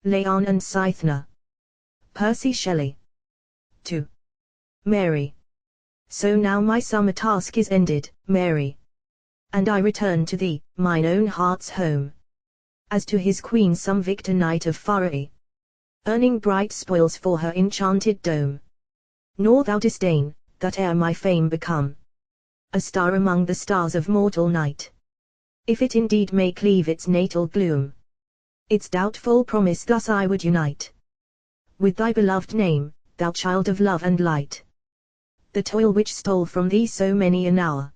Laon and Cythna. Percy Shelley. 2. Mary. So now my summer task is ended, Mary. And I return to thee, mine own heart's home. As to his queen some victor knight of Faray, earning bright spoils for her enchanted dome. Nor thou disdain, that ere my fame become a star among the stars of mortal night, if it indeed may cleave its natal gloom, its doubtful promise thus I would unite with thy beloved name, thou child of love and light. The toil which stole from thee so many an hour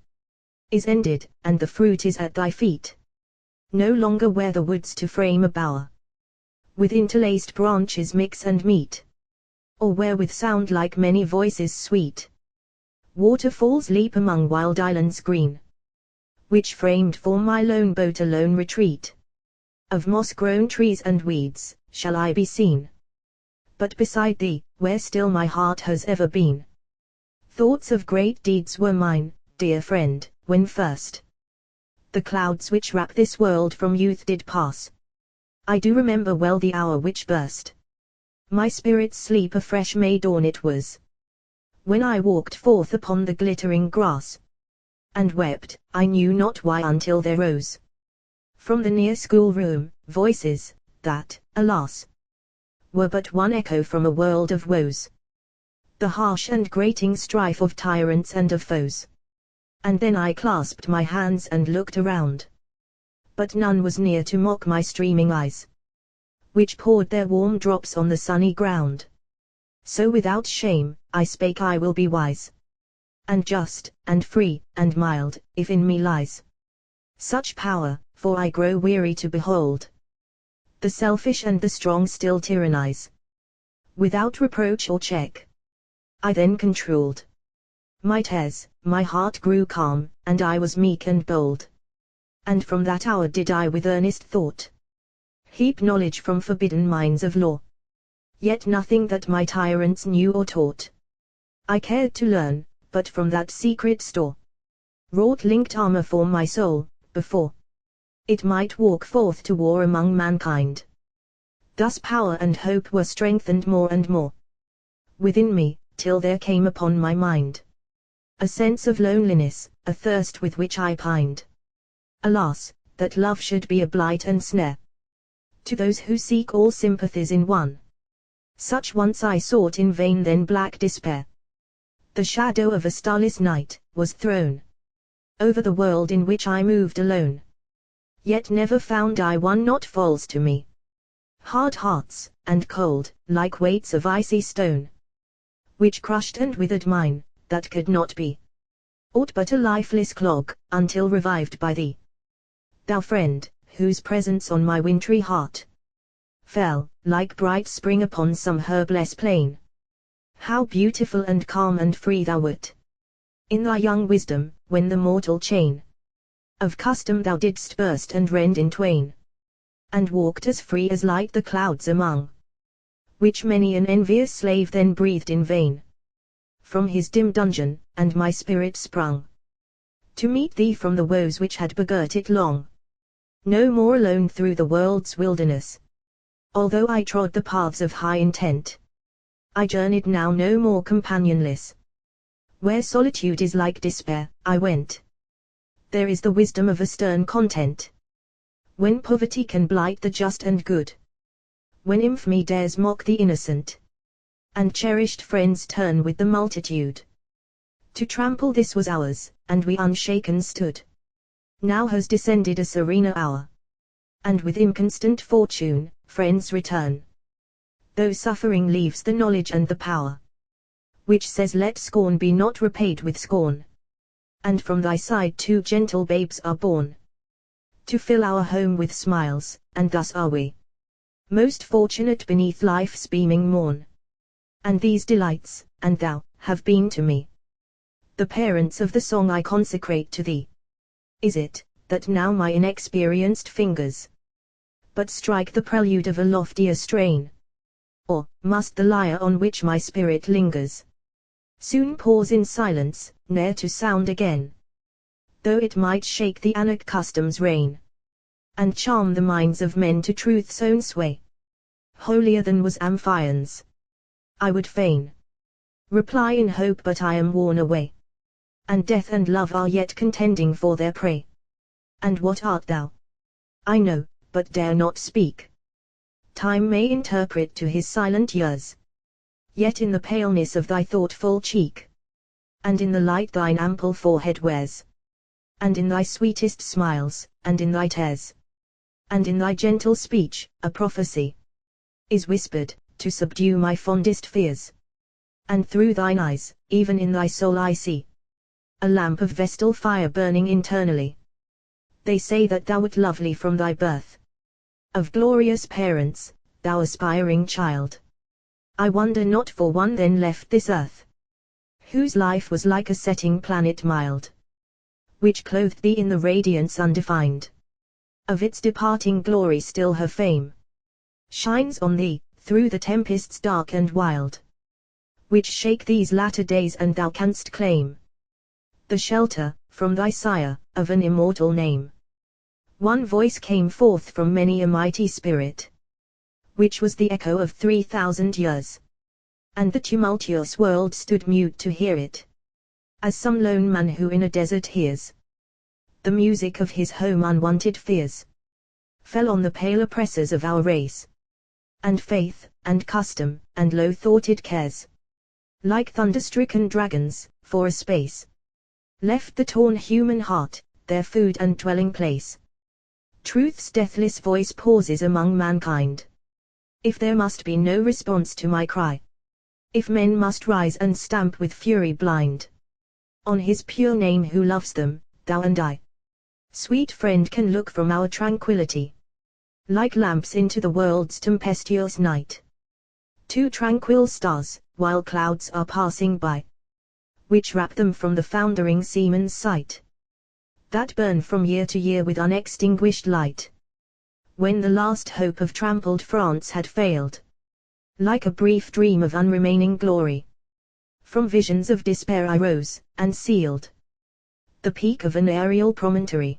is ended, and the fruit is at thy feet. No longer where the woods to frame a bower with interlaced branches mix and meet, or where with sound like many voices sweet waterfalls leap among wild islands green, which framed for my lone boat a lone retreat of moss-grown trees and weeds, shall I be seen. But beside thee, where still my heart has ever been, thoughts of great deeds were mine, dear friend, when first the clouds which wrap this world from youth did pass. I do remember well the hour which burst my spirit's sleep afresh May dawn it was, when I walked forth upon the glittering grass, and wept, I knew not why, until there rose from the near schoolroom voices, that, alas, were but one echo from a world of woes, the harsh and grating strife of tyrants and of foes. And then I clasped my hands and looked around, but none was near to mock my streaming eyes, which poured their warm drops on the sunny ground. So without shame, I spake, I will be wise, and just, and free, and mild, if in me lies such power, for I grow weary to behold the selfish and the strong still tyrannize, without reproach or check. I then controlled my tears, my heart grew calm, and I was meek and bold. And from that hour did I with earnest thought heap knowledge from forbidden mines of law, yet nothing that my tyrants knew or taught I cared to learn, but from that secret store wrought linked armor for my soul, before it might walk forth to war among mankind. Thus power and hope were strengthened more and more within me, till there came upon my mind a sense of loneliness, a thirst with which I pined. Alas, that love should be a blight and snare to those who seek all sympathies in one. Such once I sought in vain, then black despair, the shadow of a starless night, was thrown over the world in which I moved alone. Yet never found I one not false to me. Hard hearts, and cold, like weights of icy stone, which crushed and withered mine, that could not be aught but a lifeless clog, until revived by thee, thou friend, whose presence on my wintry heart fell, like bright spring upon some herbless plain. How beautiful and calm and free thou wert, in thy young wisdom, when the mortal chain of custom thou didst burst and rend in twain, and walked as free as light the clouds among which many an envious slave then breathed in vain. From his dim dungeon, and my spirit sprung to meet thee from the woes which had begirt it long. No more alone through the world's wilderness, although I trod the paths of high intent, I journeyed now no more companionless. Where solitude is like despair, I went. There is the wisdom of a stern content. When poverty can blight the just and good, when infamy dares mock the innocent, and cherished friends turn with the multitude to trample, this was ours, and we unshaken stood. Now has descended a serener hour, and with inconstant fortune, friends return. Though suffering leaves the knowledge and the power, which says let scorn be not repaid with scorn. And from thy side 2 gentle babes are born, to fill our home with smiles, and thus are we most fortunate beneath life's beaming morn. And these delights, and thou, have been to me the parents of the song I consecrate to thee. Is it, that now my inexperienced fingers but strike the prelude of a loftier strain? Or, must the lyre on which my spirit lingers soon pause in silence, ne'er to sound again, though it might shake the anarch custom's reign, and charm the minds of men to truth's own sway? holier than was Amphion's. I would fain reply in hope, but I am worn away, and death and love are yet contending for their prey. And what art thou? I know, but dare not speak. Time may interpret to his silent years, yet in the paleness of thy thoughtful cheek, and in the light thine ample forehead wears, and in thy sweetest smiles, and in thy tears, and in thy gentle speech, a prophecy is whispered, to subdue my fondest fears. And through thine eyes, even in thy soul I see a lamp of vestal fire burning internally. They say that thou wert lovely from thy birth, of glorious parents, thou aspiring child. I wonder not for one then left this earth, whose life was like a setting planet mild, which clothed thee in the radiance undefined of its departing glory. Still her fame shines on thee, through the tempests dark and wild, which shake these latter days, and thou canst claim the shelter, from thy sire, of an immortal name. One voice came forth from many a mighty spirit, which was the echo of 3,000 years, and the tumultuous world stood mute to hear it, as some lone man who in a desert hears the music of his home. Unwanted fears fell on the pale oppressors of our race, and faith, and custom, and low-thoughted cares, like thunder-stricken dragons, for a space, left the torn human heart, their food and dwelling place. Truth's deathless voice pauses among mankind. If there must be no response to my cry, if men must rise and stamp with fury blind on his pure name who loves them, thou and I, sweet friend, can look from our tranquility, like lamps into the world's tempestuous night. Two tranquil stars, while clouds are passing by, which wrap them from the foundering seaman's sight, that burn from year to year with unextinguished light. When the last hope of trampled France had failed, like a brief dream of unremaining glory, from visions of despair I rose, and sealed the peak of an aerial promontory,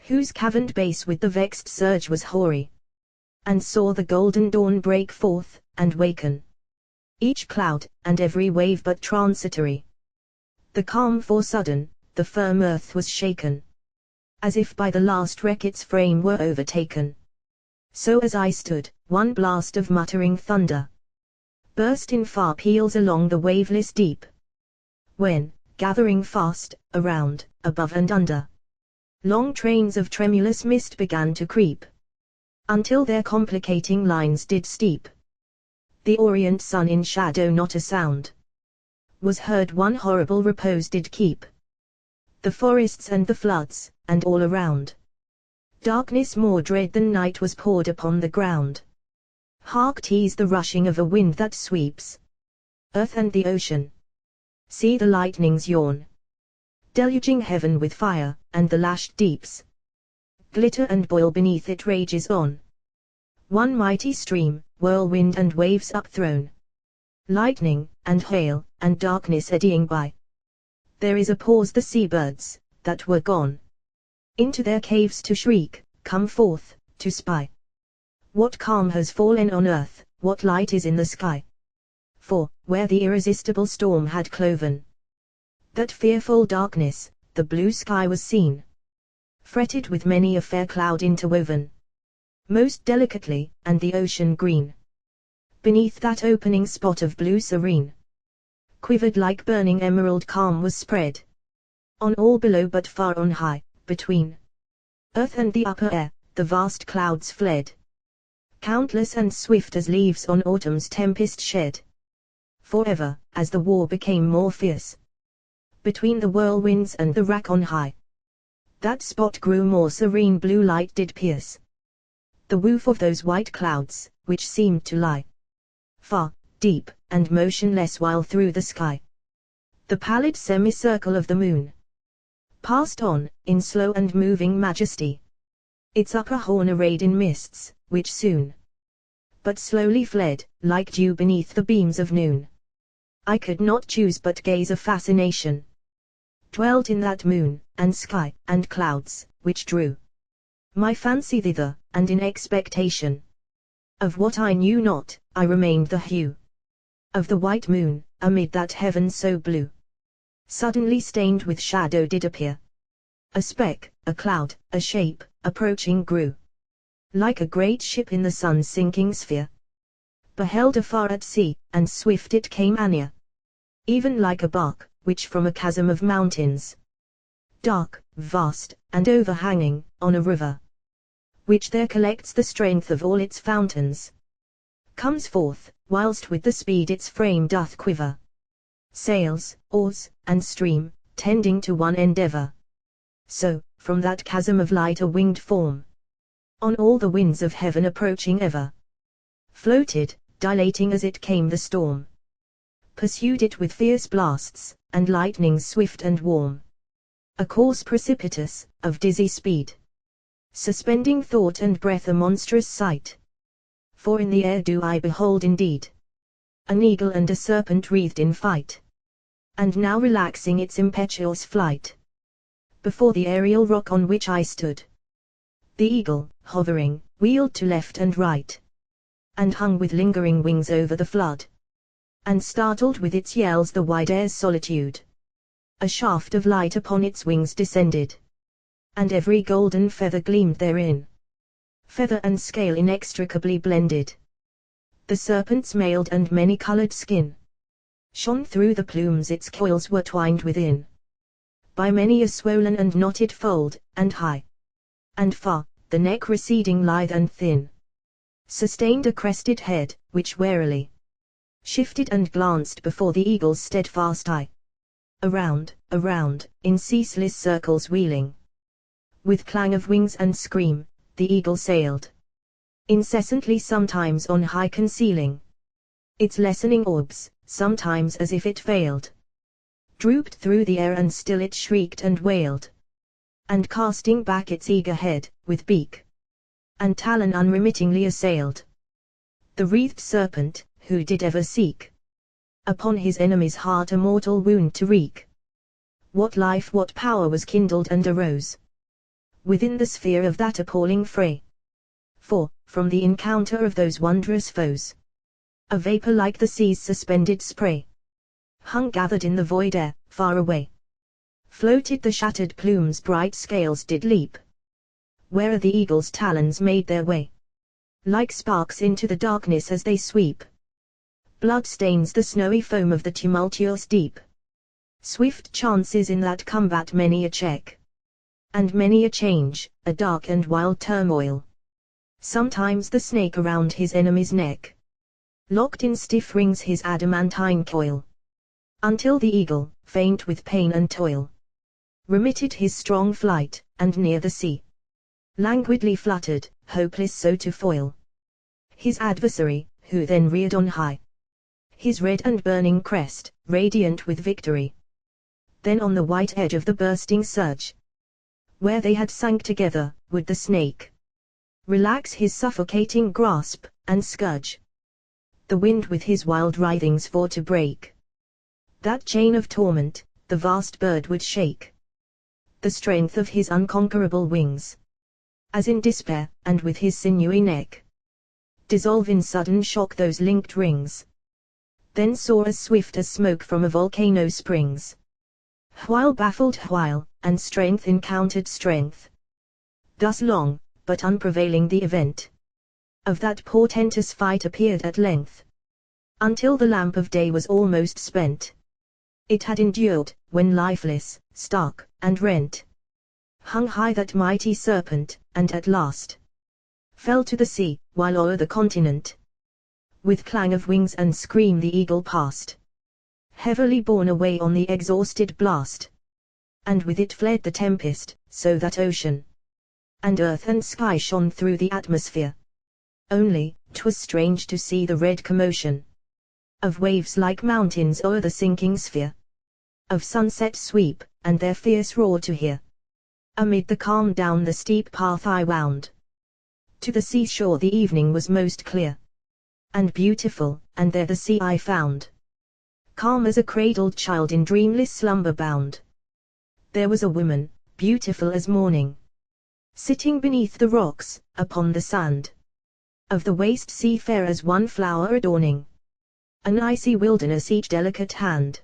whose caverned base with the vexed surge was hoary, and saw the golden dawn break forth, and waken each cloud, and every wave but transitory. The calm for sudden, the firm earth was shaken, as if by the last wreck its frame were overtaken. So as I stood, one blast of muttering thunder burst in far peals along the waveless deep, when, gathering fast, around, above and under, long trains of tremulous mist began to creep, until their complicating lines did steep the orient sun in shadow. Not a sound was heard, one horrible repose did keep the forests and the floods, and all around darkness more dread than night was poured upon the ground. Hark, 'tis the rushing of a wind that sweeps earth and the ocean. See the lightnings yawn, deluging heaven with fire, and the lashed deeps glitter and boil beneath it. Rages on one mighty stream, whirlwind and waves upthrown, lightning, and hail, and darkness eddying by. There is a pause, the seabirds, that were gone into their caves to shriek, come forth, to spy what calm has fallen on earth, what light is in the sky. For, where the irresistible storm had cloven that fearful darkness, the blue sky was seen, fretted with many a fair cloud interwoven most delicately, and the ocean green beneath that opening spot of blue serene quivered like burning emerald. Calm was spread on all below, but far on high, between earth and the upper air, the vast clouds fled, countless and swift as leaves on autumn's tempest shed. Forever, as the war became more fierce between the whirlwinds and the wrack on high, that spot grew more serene. Blue light did pierce the woof of those white clouds, which seemed to lie far, deep, and motionless, while through the sky the pallid semicircle of the moon passed on, in slow and moving majesty, its upper horn arrayed in mists, which soon but slowly fled, like dew beneath the beams of noon. I could not choose but gaze. A fascination dwelt in that moon, and sky, and clouds, which drew my fancy thither, and in expectation Of what I knew not, I remained the hue of the white moon, amid that heaven so blue. Suddenly stained with shadow did appear a speck, a cloud, a shape, approaching grew like a great ship in the sun's sinking sphere. Beheld afar at sea, and swift it came anear, even like a bark, which from a chasm of mountains, dark, vast, and overhanging, on a river, which there collects the strength of all its fountains, comes forth, whilst with the speed its frame doth quiver, sails, oars, and stream, tending to one endeavor. So, from that chasm of light a winged form, on all the winds of heaven approaching ever, floated, dilating as it came the storm, pursued it with fierce blasts, and lightnings swift and warm, a course precipitous, of dizzy speed, suspending thought and breath, a monstrous sight. For in the air do I behold indeed an eagle and a serpent wreathed in fight, and now relaxing its impetuous flight before the aerial rock on which I stood. The eagle, hovering, wheeled to left and right, and hung with lingering wings over the flood, and startled with its yells the wide air's solitude. A shaft of light upon its wings descended, and every golden feather gleamed therein, feather and scale inextricably blended. The serpent's mailed and many-colored skin shone through the plumes its coils were twined within, by many a swollen and knotted fold, and high and far, the neck receding lithe and thin, sustained a crested head, which warily shifted and glanced before the eagle's steadfast eye. Around, around, in ceaseless circles wheeling, with clang of wings and scream, the eagle sailed, incessantly sometimes on high concealing its lessening orbs, sometimes as if it failed, drooped through the air and still it shrieked and wailed, and casting back its eager head, with beak and talon unremittingly assailed the wreathed serpent, who did ever seek upon his enemy's heart a mortal wound to wreak. What life, what power was kindled and arose within the sphere of that appalling fray? For, from the encounter of those wondrous foes, a vapor like the sea's suspended spray hung gathered in the void air, far away floated the shattered plumes, bright scales did leap, where the eagle's talons made their way, like sparks into the darkness as they sweep. Blood stains the snowy foam of the tumultuous deep. Swift chances in that combat many a check, and many a change, a dark and wild turmoil. Sometimes the snake around his enemy's neck locked in stiff rings his adamantine coil, until the eagle, faint with pain and toil, remitted his strong flight, and near the sea languidly fluttered, hopeless so to foil his adversary, who then reared on high his red and burning crest, radiant with victory. Then on the white edge of the bursting surge, where they had sunk together, would the snake relax his suffocating grasp, and scourge the wind with his wild writhings for to break that chain of torment. The vast bird would shake the strength of his unconquerable wings, as in despair, and with his sinewy neck dissolve in sudden shock those linked rings, then soar as swift as smoke from a volcano springs. While baffled while, and strength encountered strength. Thus long, but unprevailing the event of that portentous fight appeared at length, until the lamp of day was almost spent. It had endured, when lifeless, stark, and rent, hung high that mighty serpent, and at last fell to the sea, while o'er the continent, with clang of wings and scream the eagle passed, heavily borne away on the exhausted blast, and with it fled the tempest, so that ocean and earth and sky shone through the atmosphere. Only, 'twas strange to see the red commotion of waves like mountains o'er the sinking sphere of sunset sweep, and their fierce roar to hear. Amid the calm down the steep path I wound to the seashore. The evening was most clear and beautiful, and there the sea I found, calm as a cradled child in dreamless slumber bound. There was a woman, beautiful as morning, sitting beneath the rocks, upon the sand, of the waste sea fair as one flower adorning an icy wilderness, each delicate hand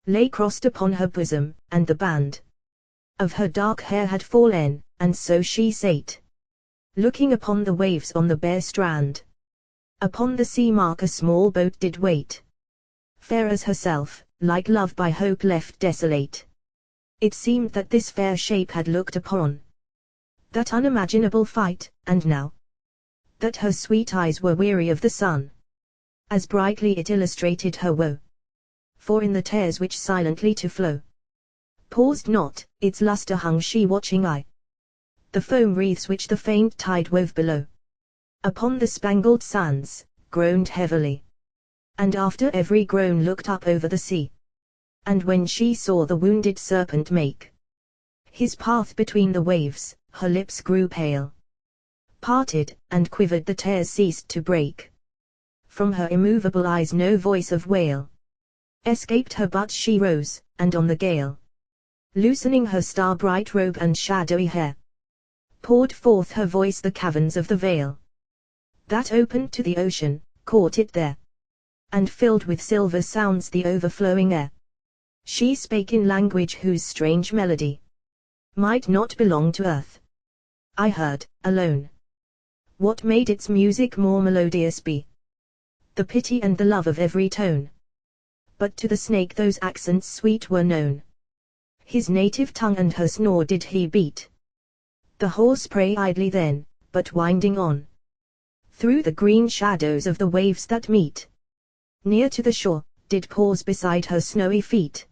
lay crossed upon her bosom, and the band of her dark hair had fallen, and so she sate, looking upon the waves on the bare strand. Upon the sea mark a small boat did wait, fair as herself, like love by hope left desolate. It seemed that this fair shape had looked upon that unimaginable fight, and now that her sweet eyes were weary of the sun, as brightly it illustrated her woe. For in the tears which silently to flow paused not, its lustre hung she watching the foam wreaths which the faint tide wove below upon the spangled sands, groaned heavily, and after every groan looked up over the sea. And when she saw the wounded serpent make his path between the waves, her lips grew pale, parted, and quivered, the tears ceased to break. From her immovable eyes no voice of wail escaped her, but she rose, and on the gale, loosening her star-bright robe and shadowy hair, poured forth her voice. The caverns of the veil that opened to the ocean caught it there, and filled with silver sounds the overflowing air. She spake in language whose strange melody might not belong to earth. I heard, alone, what made its music more melodious be the pity and the love of every tone. But to the snake those accents sweet were known. His native tongue and her snore did he beat. The horse prey idly then, but winding on through the green shadows of the waves that meet near to the shore, did pause beside her snowy feet.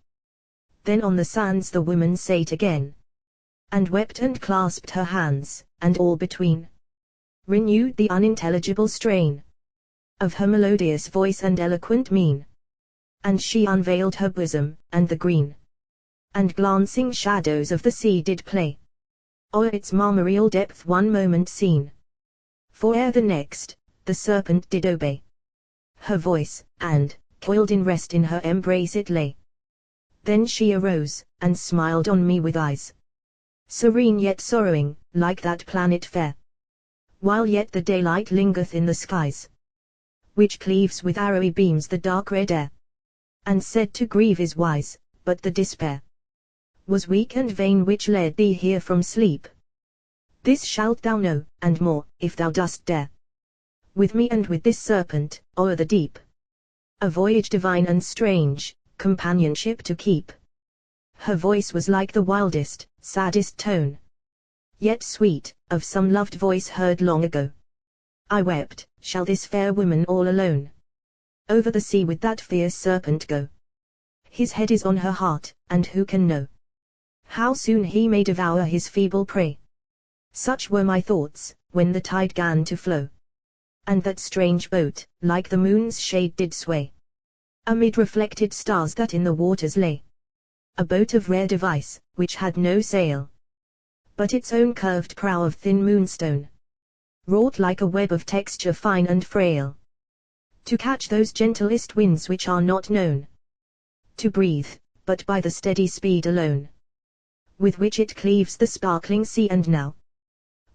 Then on the sands the woman sate again, and wept and clasped her hands, and all between renewed the unintelligible strain of her melodious voice and eloquent mien. And she unveiled her bosom, and the green and glancing shadows of the sea did play o'er its marmoreal depth one moment seen. For ere the next, the serpent did obey her voice, and, coiled in rest in her embrace it lay. Then she arose, and smiled on me with eyes serene yet sorrowing, like that planet fair, while yet the daylight lingereth in the skies, which cleaves with arrowy beams the dark red air. And said to grieve is wise, but the despair was weak and vain which led thee here from sleep. This shalt thou know, and more, if thou dost dare, with me and with this serpent, o'er the deep, a voyage divine and strange, companionship to keep. Her voice was like the wildest, saddest tone, yet sweet, of some loved voice heard long ago. I wept, shall this fair woman all alone over the sea with that fierce serpent go? His head is on her heart, and who can know how soon he may devour his feeble prey? Such were my thoughts, when the tide 'gan to flow, and that strange boat, like the moon's shade did sway amid reflected stars that in the waters lay. A boat of rare device, which had no sail, but its own curved prow of thin moonstone, wrought like a web of texture fine and frail, to catch those gentlest winds which are not known to breathe, but by the steady speed alone, with which it cleaves the sparkling sea. And now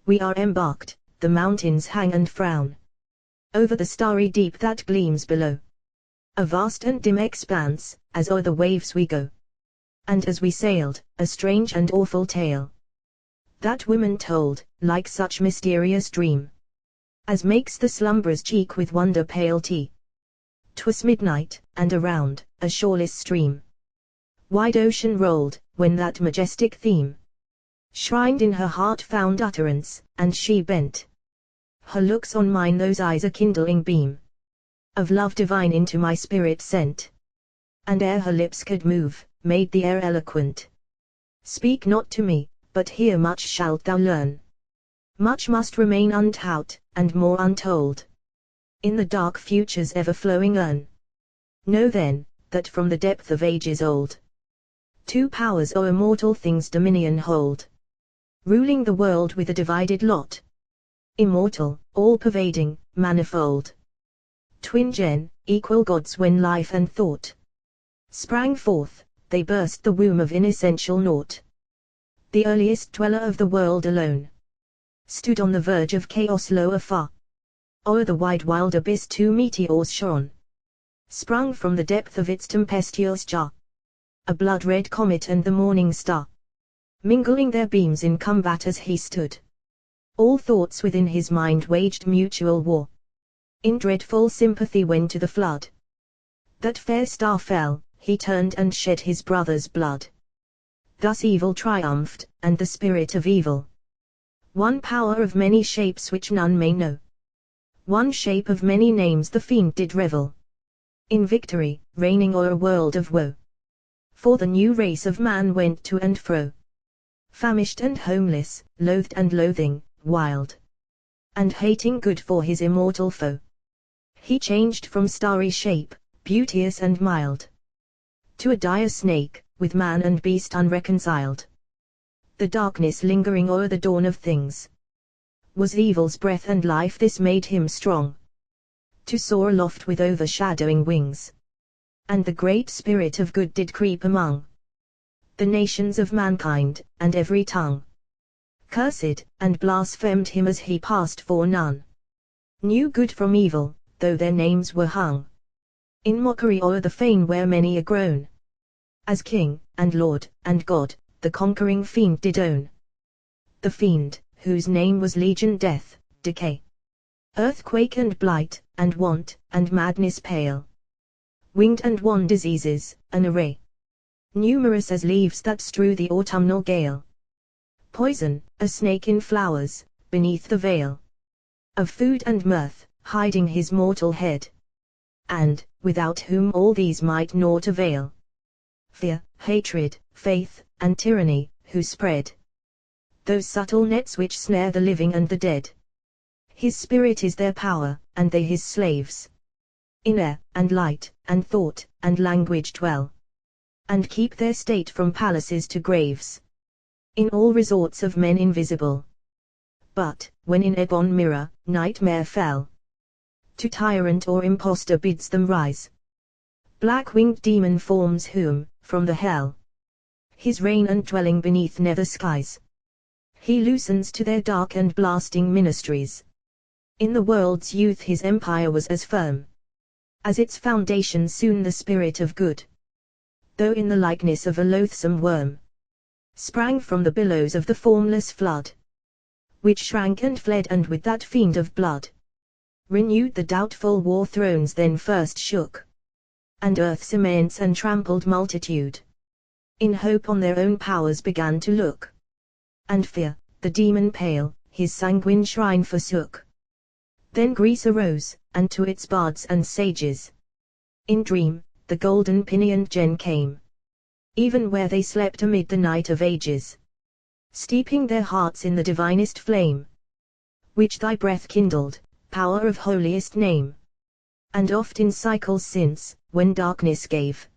we are embarked, the mountains hang and frown over the starry deep that gleams below, a vast and dim expanse, as o'er the waves we go. And as we sailed, a strange and awful tale that woman told, like such mysterious dream as makes the slumberer's cheek with wonder pale tea. 'Twas midnight, and around a shoreless stream wide ocean rolled, when that majestic theme shrined in her heart found utterance, and she bent her looks on mine, those eyes a kindling beam of love divine into my spirit sent, and ere her lips could move, made the air eloquent. Speak not to me, but here much shalt thou learn. Much must remain untaught, and more untold, in the dark future's ever-flowing urn. Know then, that from the depth of ages old, two powers o'er mortal things dominion hold, ruling the world with a divided lot. Immortal, all-pervading, manifold. Twin equal gods when life and thought sprang forth, they burst the womb of inessential naught. The earliest dweller of the world alone stood on the verge of chaos low afar. O'er the wide wild abyss two meteors shone, sprung from the depth of its tempestuous jar. A blood-red comet and the morning star, mingling their beams in combat as he stood. All thoughts within his mind waged mutual war, in dreadful sympathy when to the flood that fair star fell, he turned and shed his brother's blood. Thus evil triumphed, and the spirit of evil, one power of many shapes which none may know, one shape of many names, the fiend did revel in victory, reigning o'er a world of woe. For the new race of man went to and fro, famished and homeless, loathed and loathing, wild and hating good for his immortal foe. He changed from starry shape, beauteous and mild, to a dire snake, with man and beast unreconciled. The darkness lingering o'er the dawn of things was evil's breath and life. This made him strong to soar aloft with overshadowing wings, and the great spirit of good did creep among the nations of mankind, and every tongue cursed and blasphemed him as he passed, for none knew good from evil, though their names were hung in mockery o'er the fane where many a groan as king, and lord, and god, the conquering fiend did own. The fiend, whose name was Legion, death, decay, earthquake and blight, and want, and madness pale, winged and wan diseases, an array numerous as leaves that strew the autumnal gale, poison, a snake in flowers, beneath the veil of food and mirth, hiding his mortal head, and, without whom all these might naught avail, fear, hatred, faith, and tyranny, who spread those subtle nets which snare the living and the dead. His spirit is their power, and they his slaves. In air, and light, and thought, and language dwell, and keep their state from palaces to graves, in all resorts of men invisible. But, when in ebon mirror, nightmare fell, to tyrant or impostor bids them rise, black-winged demon forms whom, from the hell, his reign and dwelling beneath nether skies, he loosens to their dark and blasting ministries. In the world's youth his empire was as firm as its foundation. Soon the spirit of good, though in the likeness of a loathsome worm, sprang from the billows of the formless flood, which shrank and fled, and with that fiend of blood renewed the doubtful war. Thrones then first shook, and earth's immense and trampled multitude in hope on their own powers began to look, and fear, the demon pale, his sanguine shrine forsook. Then Greece arose, and to its bards and sages, in dream, the golden pinioned gen came, even where they slept amid the night of ages, steeping their hearts in the divinest flame, which thy breath kindled, power of holiest name. And oft in cycles since, when darkness gave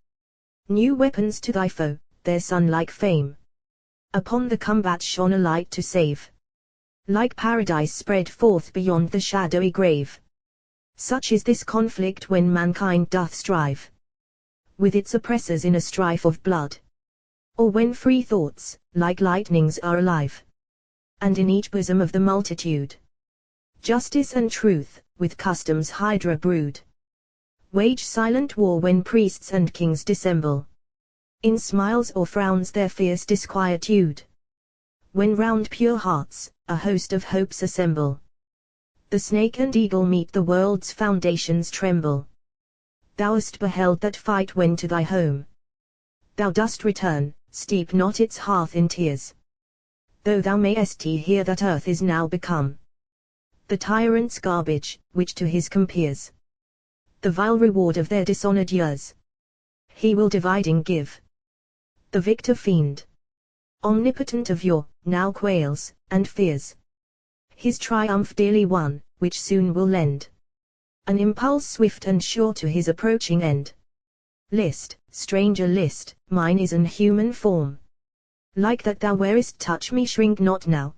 new weapons to thy foe, their sun-like fame upon the combat shone a light to save, like paradise spread forth beyond the shadowy grave. Such is this conflict when mankind doth strive with its oppressors in a strife of blood, or when free thoughts, like lightnings, are alive, and in each bosom of the multitude justice and truth, with custom's hydra brood, wage silent war when priests and kings dissemble in smiles or frowns their fierce disquietude. When round pure hearts, a host of hopes assemble, the snake and eagle meet, the world's foundations tremble. Thou hast beheld that fight when to thy home thou dost return, steep not its hearth in tears, though thou mayest hear that earth is now become the tyrant's garbage, which to his compeers the vile reward of their dishonored years he will dividing give. The victor fiend, omnipotent of yore, now quails, and fears his triumph dearly won, which soon will lend an impulse swift and sure to his approaching end. List, stranger, list, mine is an human form, like that thou wearest. Touch me, shrink not now,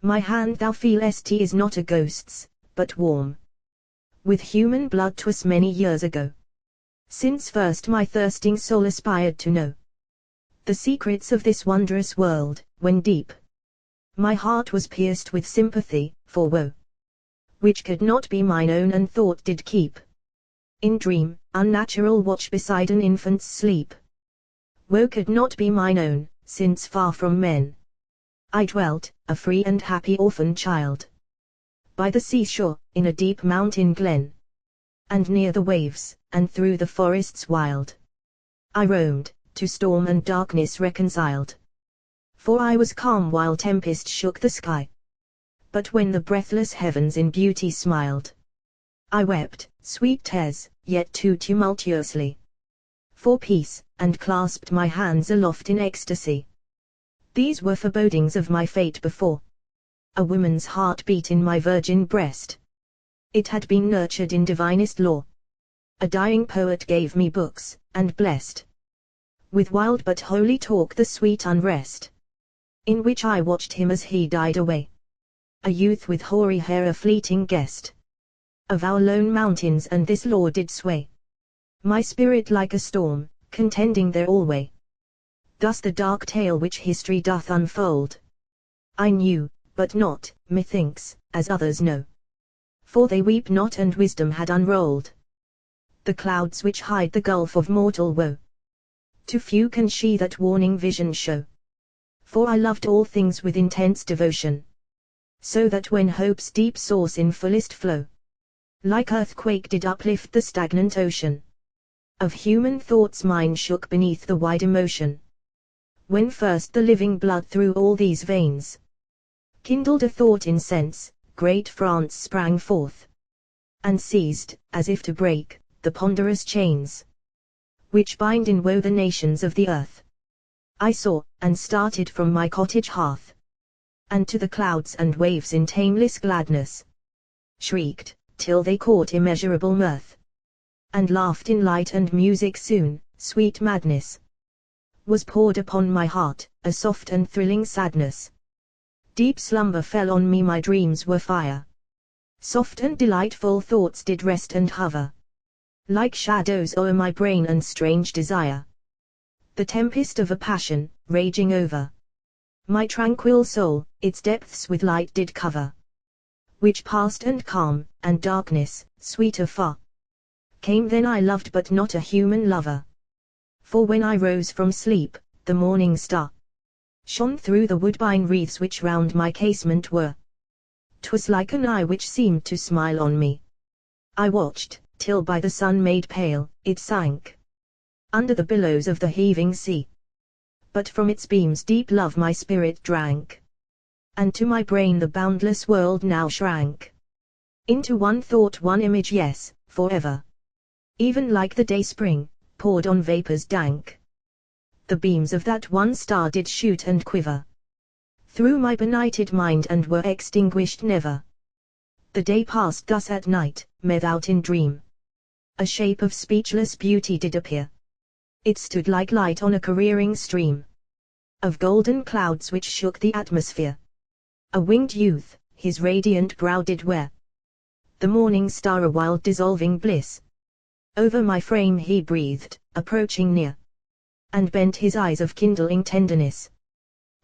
my hand thou feelest is not a ghost's, but warm with human blood. 'Twas many years ago, since first my thirsting soul aspired to know the secrets of this wondrous world, when deep my heart was pierced with sympathy for woe, which could not be mine own and thought did keep. In dream, unnatural watch beside an infant's sleep. Woe could not be mine own, since far from men I dwelt, a free and happy orphan child. By the seashore, in a deep mountain glen, and near the waves, and through the forests wild, I roamed, to storm and darkness reconciled. For I was calm while tempest shook the sky, but when the breathless heavens in beauty smiled, I wept, sweet tears, yet too tumultuously, for peace, and clasped my hands aloft in ecstasy. These were forebodings of my fate before. A woman's heart beat in my virgin breast. It had been nurtured in divinest lore. A dying poet gave me books, and blessed with wild but holy talk the sweet unrest, in which I watched him as he died away. A youth with hoary hair, a fleeting guest of our lone mountains, and this law did sway my spirit like a storm, contending there alway. Thus the dark tale which history doth unfold, I knew, but not, methinks, as others know. For they weep not, and wisdom had unrolled the clouds which hide the gulf of mortal woe. To few can she that warning vision show. For I loved all things with intense devotion, so that when hope's deep source in fullest flow, like earthquake did uplift the stagnant ocean, of human thoughts mine shook beneath the wide emotion. When first the living blood through all these veins kindled a thought in sense, great France sprang forth, and seized, as if to break, the ponderous chains which bind in woe the nations of the earth. I saw, and started from my cottage hearth, and to the clouds and waves in tameless gladness shrieked, till they caught immeasurable mirth, and laughed in light and music. Soon, sweet madness was poured upon my heart, a soft and thrilling sadness. Deep slumber fell on me, my dreams were fire. Soft and delightful thoughts did rest and hover, like shadows o'er my brain, and strange desire, the tempest of a passion, raging over my tranquil soul, its depths with light did cover, which passed, and calm, and darkness, sweeter far, came. Then I loved, but not a human lover. For when I rose from sleep, the morning star shone through the woodbine wreaths which round my casement were. 'Twas like an eye which seemed to smile on me. I watched, till by the sun made pale, it sank under the billows of the heaving sea. But from its beams deep love my spirit drank, and to my brain the boundless world now shrank into one thought, one image, yes, forever. Even like the day spring, poured on vapors dank, the beams of that one star did shoot and quiver through my benighted mind, and were extinguished never. The day passed thus at night, met out in dream. A shape of speechless beauty did appear. It stood like light on a careering stream of golden clouds which shook the atmosphere. A winged youth, his radiant brow did wear the morning star, a wild dissolving bliss. Over my frame he breathed, approaching near, and bent his eyes of kindling tenderness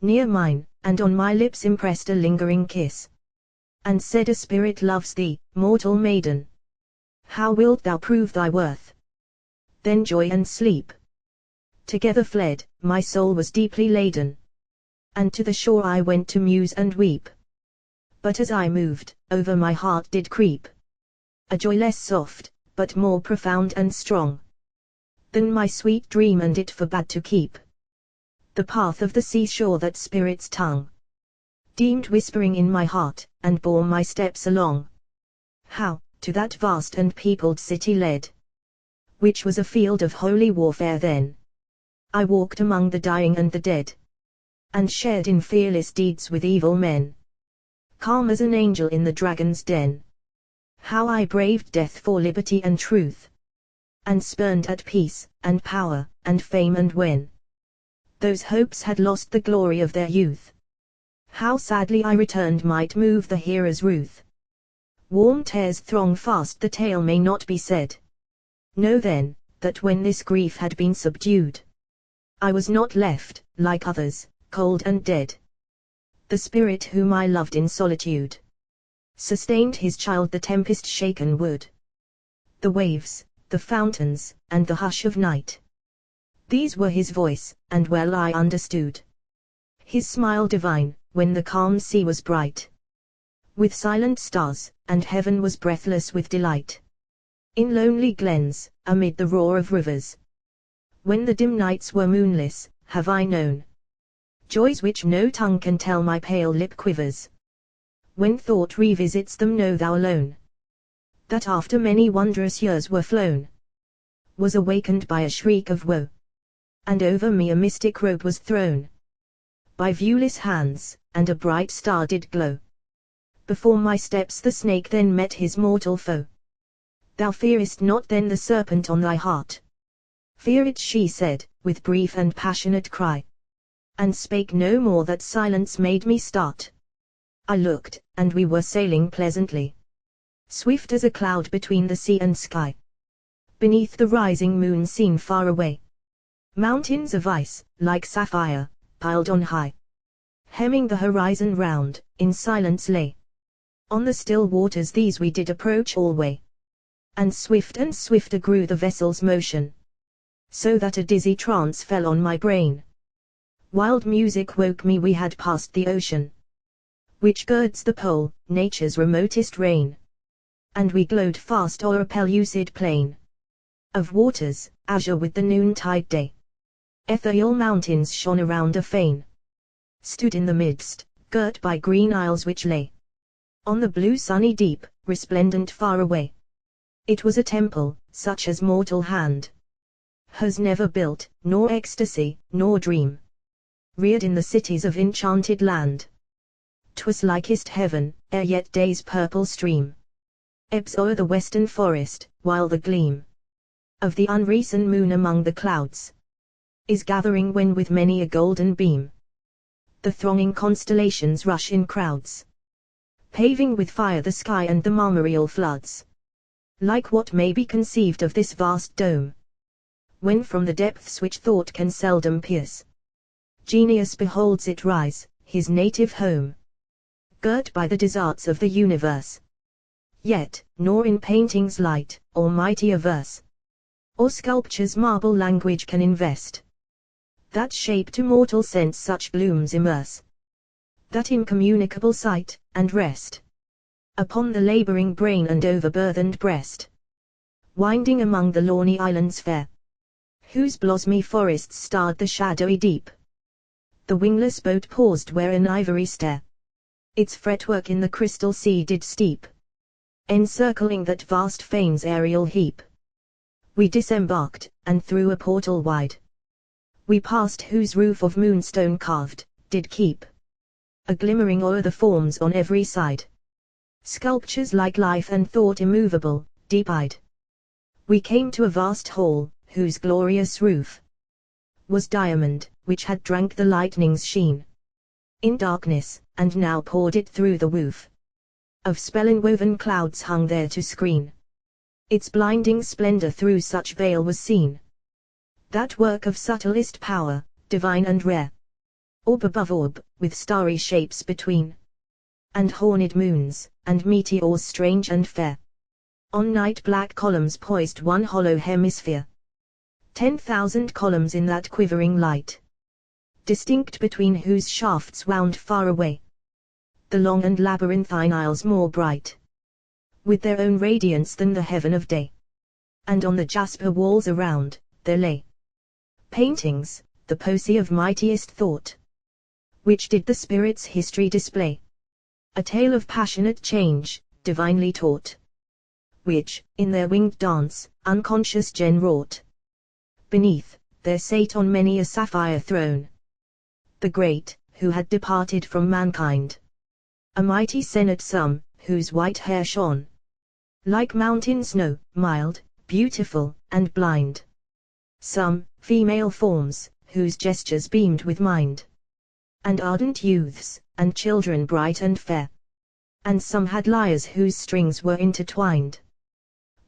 near mine, and on my lips impressed a lingering kiss, and said, a spirit loves thee, mortal maiden. How wilt thou prove thy worth? Then joy and sleep together fled, my soul was deeply laden, and to the shore I went to muse and weep. But as I moved, over my heart did creep a joy less soft, but more profound and strong than my sweet dream, and it forbade to keep the path of the seashore that spirit's tongue deemed whispering in my heart, and bore my steps along. How, to that vast and peopled city led, which was a field of holy warfare then, I walked among the dying and the dead, and shared in fearless deeds with evil men, calm as an angel in the dragon's den. How I braved death for liberty and truth, and spurned at peace, and power, and fame, and when those hopes had lost the glory of their youth, how sadly I returned might move the hearer's ruth. Warm tears throng fast, the tale may not be said. Know then, that when this grief had been subdued, I was not left, like others, cold and dead. The spirit whom I loved in solitude sustained his child the tempest-shaken wood. The waves, the fountains, and the hush of night. These were his voice, and well I understood. His smile divine, when the calm sea was bright with silent stars, and heaven was breathless with delight. In lonely glens, amid the roar of rivers, when the dim nights were moonless, have I known joys which no tongue can tell, my pale lip quivers. When thought revisits them, know thou alone, that after many wondrous years were flown, was awakened by a shriek of woe, and over me a mystic robe was thrown by viewless hands, and a bright star did glow. Before my steps the snake then met his mortal foe. Thou fearest not then the serpent on thy heart? Fear it, she said, with brief and passionate cry, and spake no more. That silence made me start. I looked, and we were sailing pleasantly, swift as a cloud between the sea and sky. Beneath the rising moon seen far away, mountains of ice, like sapphire, piled on high, hemming the horizon round, in silence lay. On the still waters these we did approach alway, and swifter grew the vessel's motion, so that a dizzy trance fell on my brain. Wild music woke me, we had passed the ocean, which girds the pole, nature's remotest reign, and we glode fast o'er a pellucid plain of waters, azure with the noontide day. Ethereal mountains shone around a fane, stood in the midst, girt by green isles which lay on the blue sunny deep, resplendent far away. It was a temple, such as mortal hand has never built, nor ecstasy, nor dream reared in the cities of enchanted land. 'Twas likest heaven, ere yet day's purple stream ebbs o'er the western forest, while the gleam of the unrecent moon among the clouds is gathering, when with many a golden beam the thronging constellations rush in crowds, paving with fire the sky and the marmoreal floods. Like what may be conceived of this vast dome, when from the depths which thought can seldom pierce, genius beholds it rise, his native home, girt by the desarts of the universe. Yet, nor in painting's light, or mightier verse, or sculpture's marble language can invest that shape to mortal sense such glooms immerse, that incommunicable sight, and rest upon the laboring brain and overburthened breast, winding among the lawny islands fair, whose blosmy forests starred the shadowy deep. The wingless boat paused where an ivory stair its fretwork in the crystal sea did steep, encircling that vast fane's aerial heap. We disembarked, and through a portal wide we passed, whose roof of moonstone carved did keep a glimmering o'er the forms on every side, sculptures like life and thought immovable, deep-eyed. We came to a vast hall, whose glorious roof was diamond, which had drank the lightning's sheen in darkness, and now poured it through the woof of spell-enwoven clouds hung there to screen its blinding splendor. Through such veil was seen that work of subtlest power, divine and rare, orb above orb, with starry shapes between, and horned moons, and meteors strange and fair. On night black columns poised one hollow hemisphere, 10,000 columns in that quivering light, distinct between whose shafts wound far away the long and labyrinthine aisles, more bright with their own radiance than the heaven of day. And on the jasper walls around, there lay paintings, the Percy of mightiest thought, which did the spirit's history display, a tale of passionate change, divinely taught, which, in their winged dance, unconscious gen wrought. Beneath, there sate on many a sapphire throne the great, who had departed from mankind, a mighty senate, some, whose white hair shone like mountain snow, mild, beautiful, and blind. Some, female forms, whose gestures beamed with mind, and ardent youths, and children bright and fair. And some had lyres whose strings were intertwined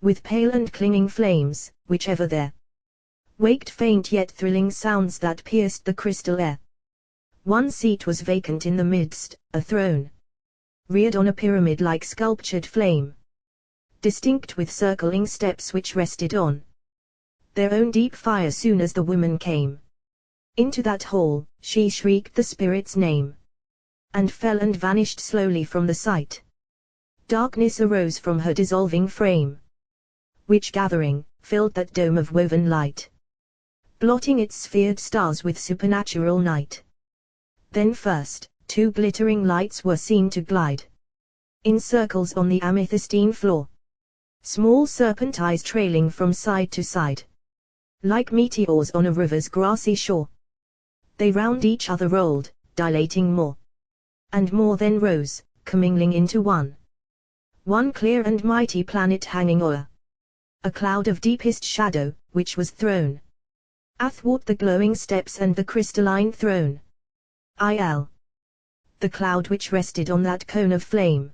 with pale and clinging flames, which ever there waked faint yet thrilling sounds that pierced the crystal air. One seat was vacant in the midst, a throne reared on a pyramid-like sculptured flame, distinct with circling steps which rested on their own deep fire. Soon as the woman came into that hall, she shrieked the spirit's name, and fell and vanished slowly from the sight. Darkness arose from her dissolving frame, which gathering, filled that dome of woven light, blotting its sphered stars with supernatural night. Then first, two glittering lights were seen to glide in circles on the amethystine floor, small serpent eyes trailing from side to side, like meteors on a river's grassy shore. They round each other rolled, dilating more and more, then rose, commingling into one clear and mighty planet hanging o'er a cloud of deepest shadow, which was thrown athwart the glowing steps and the crystalline throne. The cloud which rested on that cone of flame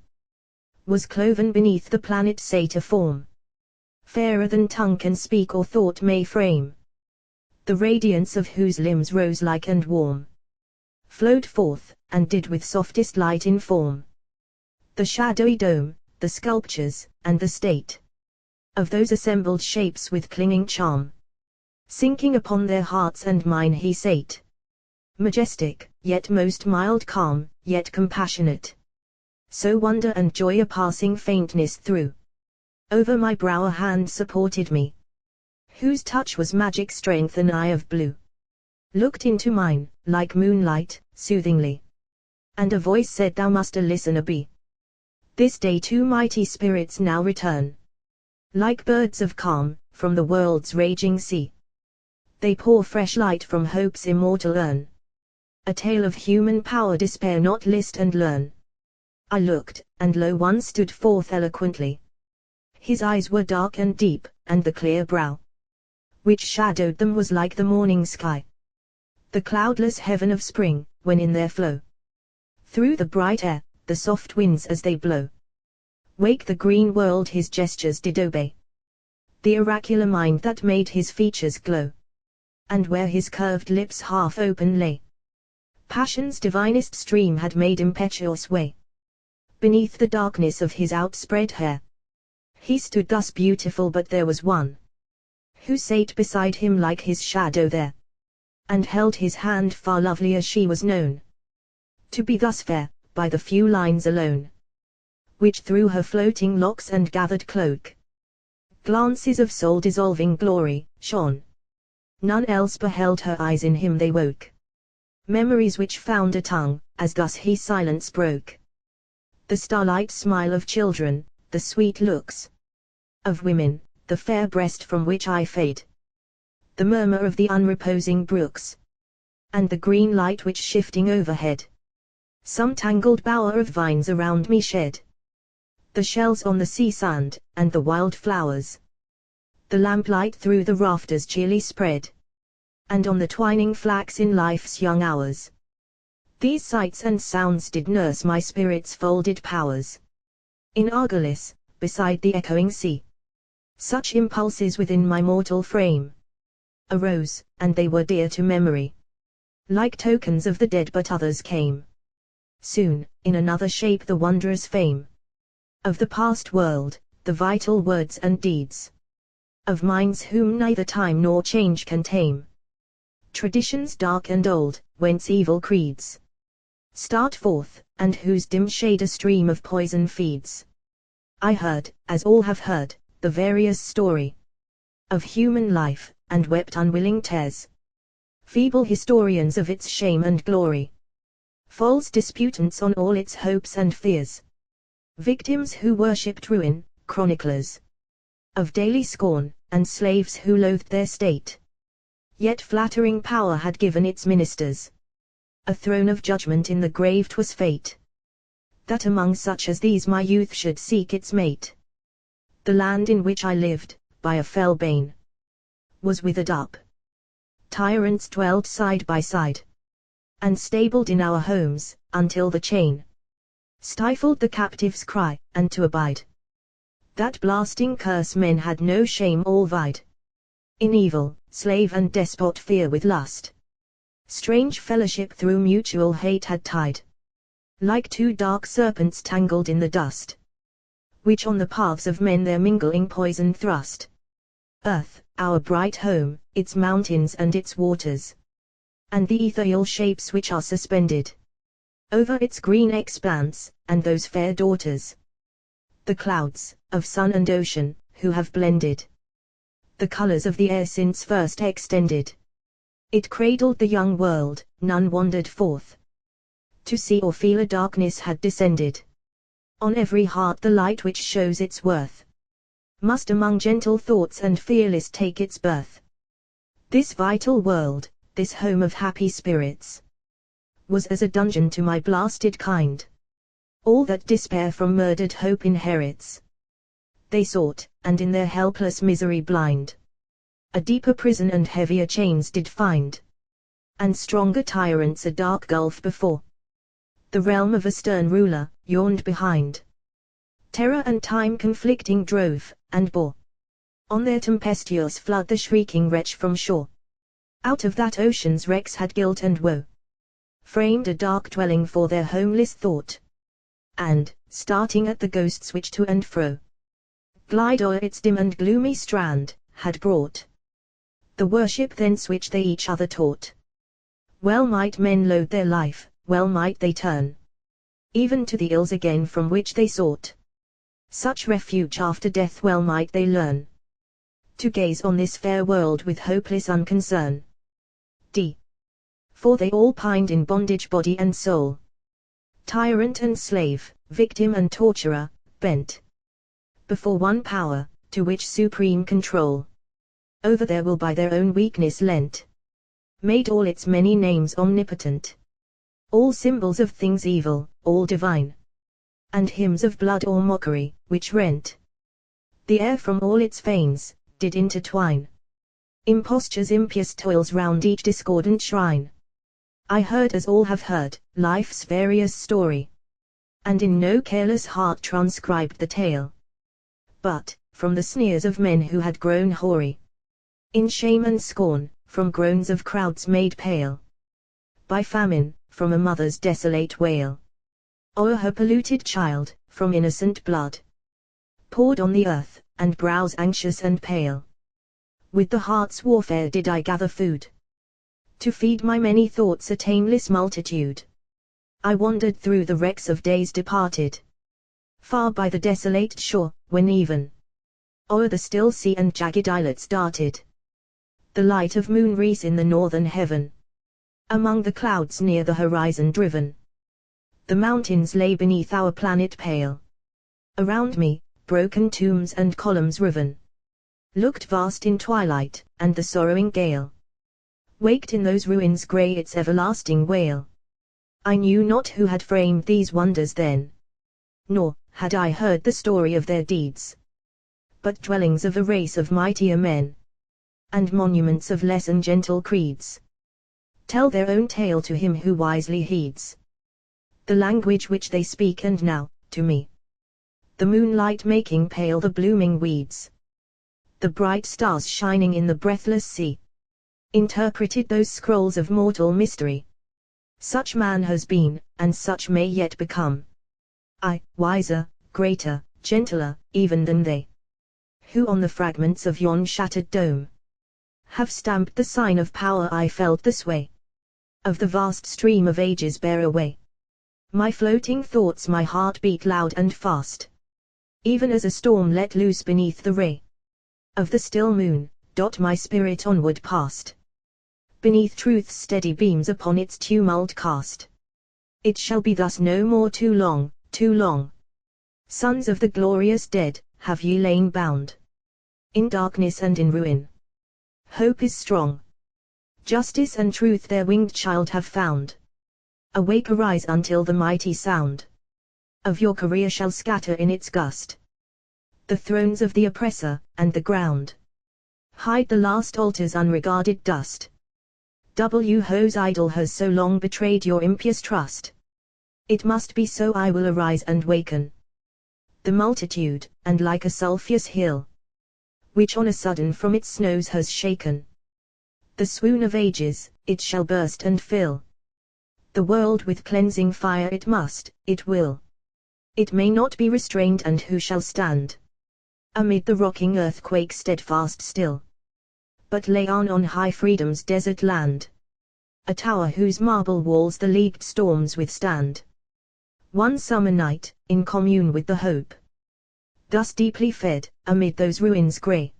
was cloven beneath the planet's satyr form, fairer than tongue can speak or thought may frame, the radiance of whose limbs rose like and warm, flowed forth, and did with softest light inform the shadowy dome, the sculptures, and the state of those assembled shapes with clinging charm. Sinking upon their hearts and mine he sate, majestic, yet most mild, calm, yet compassionate. So wonder and joy a passing faintness threw over my brow. A hand supported me, whose touch was magic strength. An eye of blue looked into mine, like moonlight, soothingly, and a voice said, "Thou must a listener be. This day two mighty spirits now return, like birds of calm, from the world's raging sea. They pour fresh light from hope's immortal urn, a tale of human power. Despair not, list and learn." I looked, and lo, one stood forth eloquently. His eyes were dark and deep, and the clear brow which shadowed them was like the morning sky, the cloudless heaven of spring, when in their flow through the bright air, the soft winds as they blow wake the green world. His gestures did obey the oracular mind that made his features glow, and where his curved lips half open lay, passion's divinest stream had made impetuous way. Beneath the darkness of his outspread hair, he stood thus beautiful, but there was one who sate beside him like his shadow there, and held his hand. Far lovelier she was known to be thus fair, by the few lines alone, which through her floating locks and gathered cloak, glances of soul-dissolving glory, shone. None else beheld her eyes, in him they woke memories which found a tongue, as thus he silence broke. The starlight smile of children, the sweet looks of women, the fair breast from which I fade, the murmur of the unreposing brooks, and the green light which shifting overhead some tangled bower of vines around me shed, the shells on the sea sand, and the wild flowers, the lamplight through the rafters cheerly spread, and on the twining flax in life's young hours. These sights and sounds did nurse my spirit's folded powers. In Argolis, beside the echoing sea, such impulses within my mortal frame arose, and they were dear to memory, like tokens of the dead. But others came soon, in another shape, the wondrous fame of the past world, the vital words and deeds of minds whom neither time nor change can tame. Traditions dark and old, whence evil creeds start forth, and whose dim shade a stream of poison feeds. I heard, as all have heard, the various story of human life, and wept unwilling tears, feeble historians of its shame and glory, false disputants on all its hopes and fears, victims who worshipped ruin, chroniclers of daily scorn, and slaves who loathed their state. Yet flattering power had given its ministers a throne of judgment in the grave. 'Twas fate that among such as these my youth should seek its mate. The land in which I lived, by a fell bane, was withered up. Tyrants dwelt side by side, and stabled in our homes, until the chain stifled the captive's cry, and to abide that blasting curse men had no shame. All vied in evil, slave and despot fear with lust. Strange fellowship through mutual hate had tied like two dark serpents tangled in the dust, which on the paths of men their mingling poison thrust. Earth, our bright home, its mountains and its waters, and the ethereal shapes which are suspended over its green expanse, and those fair daughters, the clouds, of sun and ocean, who have blended the colors of the air since first extended. It cradled the young world, none wandered forth to see or feel a darkness had descended on every heart. The light which shows its worth must among gentle thoughts and fearless take its birth. This vital world, this home of happy spirits, was as a dungeon to my blasted kind. All that despair from murdered hope inherits, they sought, and in their helpless misery blind, a deeper prison and heavier chains did find, and stronger tyrants a dark gulf before. The realm of a stern ruler yawned behind. Terror and time conflicting drove, and bore on their tempestuous flood the shrieking wretch from shore. Out of that ocean's wrecks had guilt and woe framed a dark dwelling for their homeless thought, and, starting at the ghosts which to and fro glide o'er its dim and gloomy strand, had brought the worship thence which they each other taught. Well might men loathe their life, well might they turn even to the ills again from which they sought such refuge after death. Well might they learn to gaze on this fair world with hopeless unconcern. For they all pined in bondage body and soul, tyrant and slave, victim and torturer, bent before one power, to which supreme control over their will by their own weakness lent, made all its many names omnipotent, all symbols of things evil, all divine, and hymns of blood or mockery, which rent the air from all its veins, did intertwine imposture's impious toils round each discordant shrine. I heard, as all have heard, life's various story, and in no careless heart transcribed the tale, but, from the sneers of men who had grown hoary in shame and scorn, from groans of crowds made pale by famine, from a mother's desolate wail o'er her polluted child, from innocent blood poured on the earth, and brows anxious and pale. With the heart's warfare did I gather food to feed my many thoughts a tameless multitude. I wandered through the wrecks of days departed, far by the desolate shore, when even o'er the still sea and jagged islets darted the light of moon rays in the northern heaven. Among the clouds near the horizon driven, the mountains lay beneath our planet pale. Around me, broken tombs and columns riven looked vast in twilight, and the sorrowing gale waked in those ruins grey its everlasting wail. I knew not who had framed these wonders then, nor had I heard the story of their deeds, but dwellings of a race of mightier men, and monuments of less and gentle creeds, tell their own tale to him who wisely heeds the language which they speak. And now, to me, the moonlight making pale the blooming weeds, the bright stars shining in the breathless sea, interpreted those scrolls of mortal mystery. Such man has been, and such may yet become. I, wiser, greater, gentler, even than they, who on the fragments of yon shattered dome have stamped the sign of power. I felt the sway of the vast stream of ages bear away my floating thoughts. My heart beat loud and fast, even as a storm let loose beneath the ray of the still moon. My spirit onward passed, beneath truth's steady beams upon its tumult cast. It shall be thus no more. Too long, too long, sons of the glorious dead, have ye lain bound in darkness and in ruin. Hope is strong, justice and truth their winged child have found. Awake, arise, until the mighty sound of your career shall scatter in its gust the thrones of the oppressor, and the ground hide the last altar's unregarded dust. Whose idol has so long betrayed your impious trust? It must be so. I will arise and waken the multitude, and like a sulphurous hill, which on a sudden from its snows has shaken the swoon of ages, it shall burst and fill The world with cleansing fire it must, it will. It may not be restrained, and who shall stand amid the rocking earthquake steadfast still? But Laon on high freedom's desert land, a tower whose marble walls the leagued storms withstand. One summer night, in commune with the hope thus deeply fed, amid those ruins grey,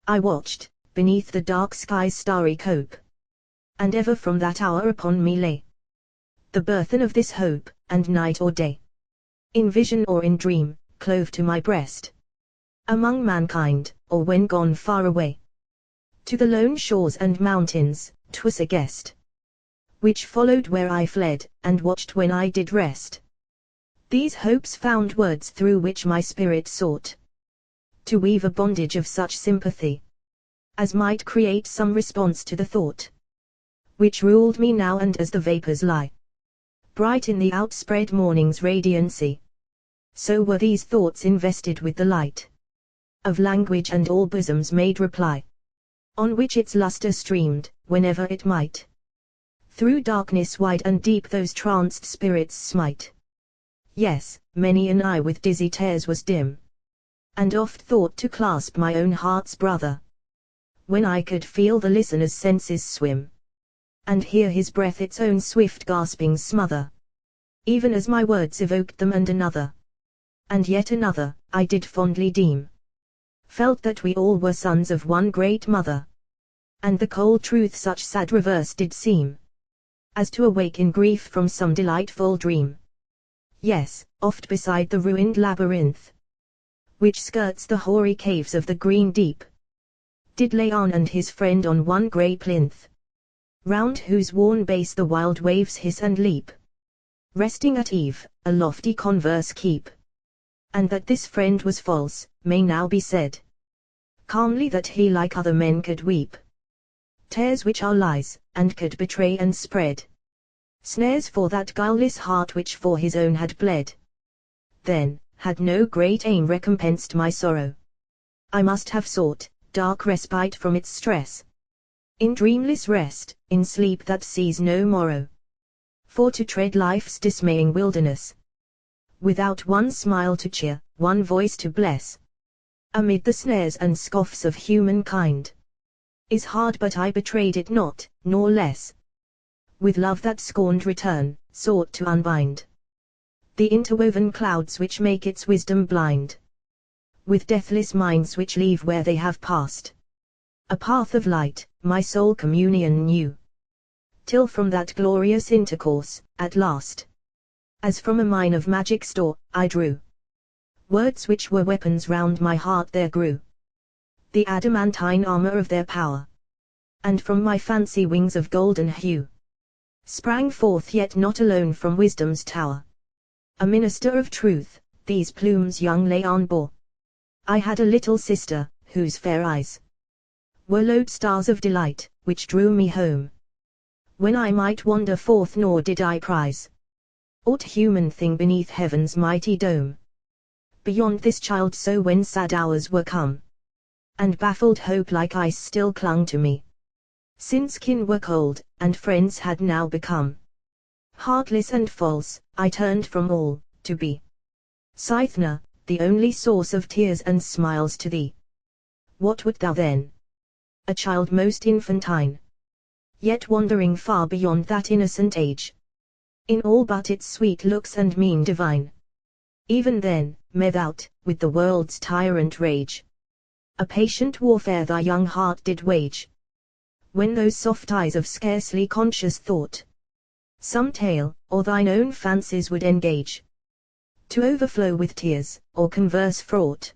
I watched, beneath the dark sky's starry cope, and ever from that hour upon me lay the burthen of this hope, and night or day, in vision or in dream, clove to my breast. Among mankind, or when gone far away to the lone shores and mountains, 'twas a guest which followed where I fled, and watched when I did rest. These hopes found words through which my spirit sought to weave a bondage of such sympathy as might create some response to the thought which ruled me now, and as the vapors lie bright in the outspread morning's radiancy, so were these thoughts invested with the light of language, and all bosoms made reply, on which its lustre streamed, whenever it might, through darkness wide and deep those tranced spirits smite. Yes, many an eye with dizzy tears was dim, and oft thought to clasp my own heart's brother, when I could feel the listener's senses swim, and hear his breath its own swift gaspings smother, even as my words evoked them, and another, and yet another, I did fondly deem, felt that we all were sons of one great mother, and the cold truth such sad reverse did seem, as to awake in grief from some delightful dream. Yes, oft beside the ruined labyrinth, which skirts the hoary caves of the green deep, did Laon and his friend on one grey plinth, round whose worn base the wild waves hiss and leap, resting at eve, a lofty converse keep. And that this friend was false, may now be said calmly, that he like other men could weep tears which are lies, and could betray and spread snares for that guileless heart which for his own had bled. Then, had no great aim recompensed my sorrow, I must have sought dark respite from its stress, in dreamless rest, in sleep that sees no morrow. For to tread life's dismaying wilderness, without one smile to cheer, one voice to bless, amid the snares and scoffs of humankind, is hard, but I betrayed it not, nor less, with love that scorned return, sought to unbind the interwoven clouds which make its wisdom blind, with deathless minds which leave where they have passed a path of light, my soul communion knew, till from that glorious intercourse, at last, as from a mine of magic store, I drew words which were weapons, round my heart there grew the adamantine armor of their power, and from my fancy wings of golden hue sprang forth, yet not alone, from wisdom's tower, a minister of truth. These plumes young Laon bore. I had a little sister, whose fair eyes were lodestars of delight, which drew me home when I might wander forth, nor did I prize aught human thing beneath heaven's mighty dome. Beyond this child, so when sad hours were come, and baffled hope like ice still clung to me, since kin were cold, and friends had now become heartless and false, I turned from all, to be Cythna, the only source of tears and smiles to thee. What wert thou then? A child most infantine, yet wandering far beyond that innocent age, in all but its sweet looks and mien divine. Even then, without, with the world's tyrant rage, a patient warfare thy young heart did wage, when those soft eyes of scarcely conscious thought some tale, or thine own fancies would engage, to overflow with tears, or converse fraught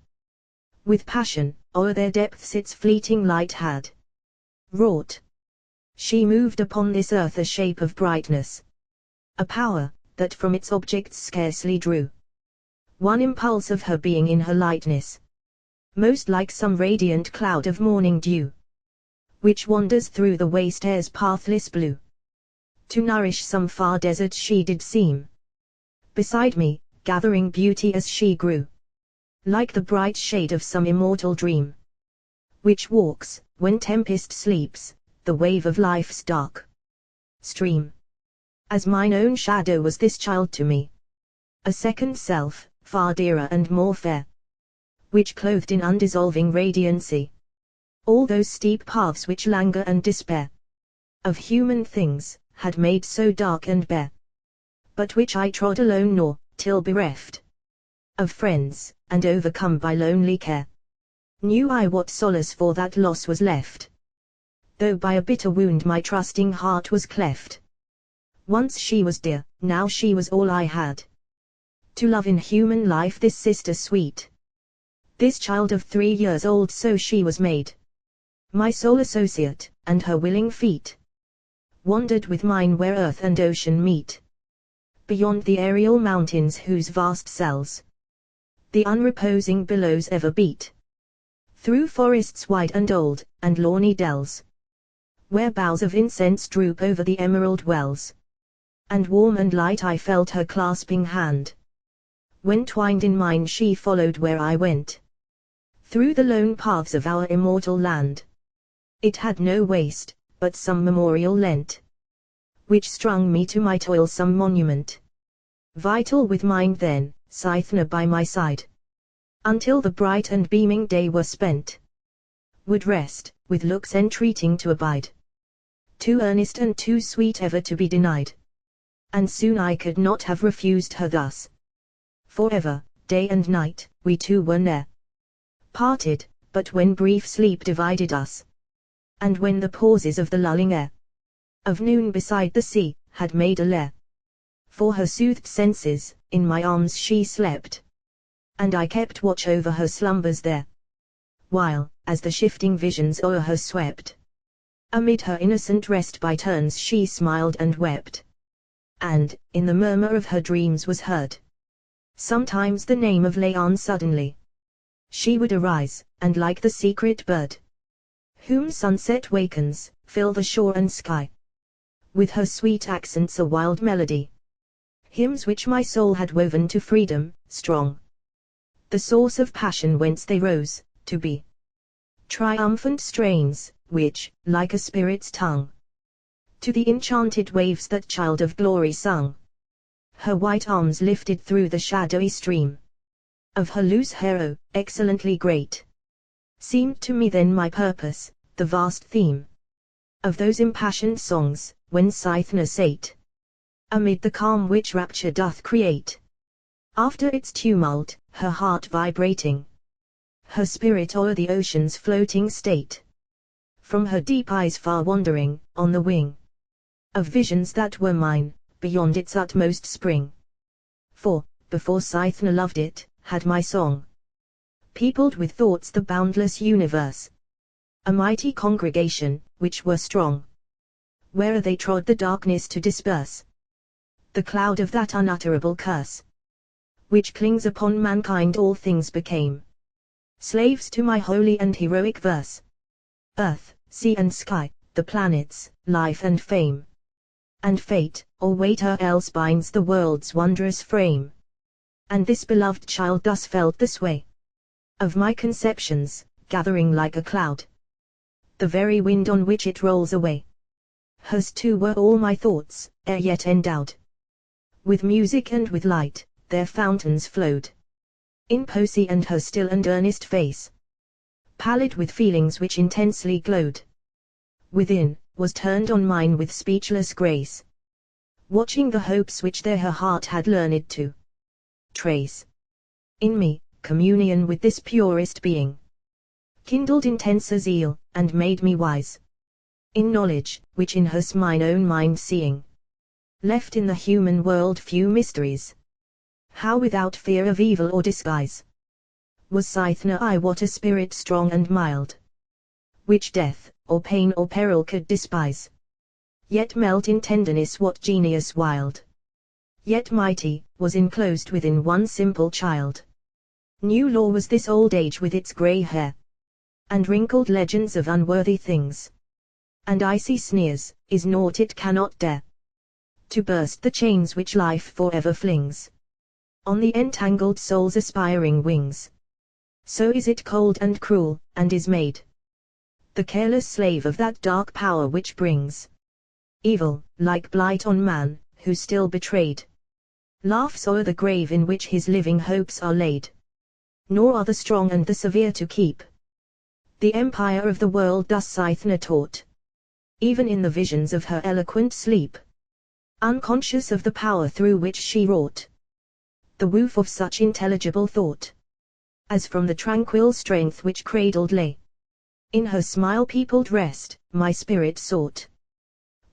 with passion, o'er their depths its fleeting light had wrought. She moved upon this earth a shape of brightness, a power, that from its objects scarcely drew one impulse of her being in her lightness, most like some radiant cloud of morning dew, which wanders through the waste air's pathless blue, to nourish some far desert. She did seem beside me, gathering beauty as she grew, like the bright shade of some immortal dream, which walks, when tempest sleeps, the wave of life's dark stream. As mine own shadow was this child to me. A second self, far dearer and more fair, which clothed in undissolving radiancy all those steep paths which languor and despair of human things had made so dark and bare, but which I trod alone nor, till bereft of friends, and overcome by lonely care, knew I what solace for that loss was left, though by a bitter wound my trusting heart was cleft. Once she was dear, now she was all I had to love in human life, this sister sweet, this child of 3 years old, so she was made my sole associate, and her willing feet wandered with mine where earth and ocean meet, beyond the aerial mountains whose vast cells the unreposing billows ever beat, through forests wide and old, and lawny dells, where boughs of incense droop over the emerald wells, and warm and light I felt her clasping hand, when twined in mine she followed where I went, through the lone paths of our immortal land. It had no waste, but some memorial lent, which strung me to my toilsome monument, vital with mind then, Cythna by my side, until the bright and beaming day were spent, would rest, with looks entreating to abide, too earnest and too sweet ever to be denied, and soon I could not have refused her thus. Forever, day and night, we two were ne'er parted, but when brief sleep divided us, and when the pauses of the lulling air of noon beside the sea had made a lair for her soothed senses, in my arms she slept, and I kept watch over her slumbers there, while, as the shifting visions o'er her swept, amid her innocent rest by turns she smiled and wept, and, in the murmur of her dreams was heard sometimes the name of Laon. Suddenly she would arise, and like the secret bird whom sunset wakens, fill the shore and sky with her sweet accents, a wild melody, hymns which my soul had woven to freedom, strong, the source of passion whence they rose, to be triumphant strains, which, like a spirit's tongue, to the enchanted waves that child of glory sung. Her white arms lifted through the shadowy stream of her loose hair, oh, excellently great, seemed to me then my purpose, the vast theme of those impassioned songs, when Cythna sate amid the calm which rapture doth create. After its tumult, her heart vibrating, her spirit o'er the ocean's floating state, from her deep eyes far wandering, on the wing of visions that were mine, beyond its utmost spring. For, before Cythna loved it, had my song peopled with thoughts the boundless universe, a mighty congregation, which were strong where they trod the darkness to disperse the cloud of that unutterable curse, which clings upon mankind. All things became slaves to my holy and heroic verse. Earth, sea and sky, the planets, life and fame, and fate, all waiter else binds the world's wondrous frame. And this beloved child thus felt the sway of my conceptions, gathering like a cloud, the very wind on which it rolls away. Hers too were all my thoughts, ere yet endowed with music and with light, their fountains flowed in Percy, and her still and earnest face, pallid with feelings which intensely glowed within, was turned on mine with speechless grace, watching the hopes which there her heart had learned to trace. In me, communion with this purest being kindled intenser zeal, and made me wise in knowledge, which in her mine own mind seeing, left in the human world few mysteries. How without fear of evil or disguise was Cythna I, what a spirit strong and mild, which death, or pain or peril could despise, yet melt in tenderness. What genius wild, yet mighty, was enclosed within one simple child. New law was this old age with its grey hair, and wrinkled legends of unworthy things, and icy sneers, is naught it cannot dare to burst the chains which life forever flings on the entangled soul's aspiring wings. So is it cold and cruel, and is made the careless slave of that dark power which brings evil, like blight on man, who still betrayed, laughs o'er the grave in which his living hopes are laid. Nor are the strong and the severe to keep the empire of the world, thus Cythna taught, even in the visions of her eloquent sleep, unconscious of the power through which she wrought the woof of such intelligible thought, as from the tranquil strength which cradled lay in her smile-peopled rest, my spirit sought.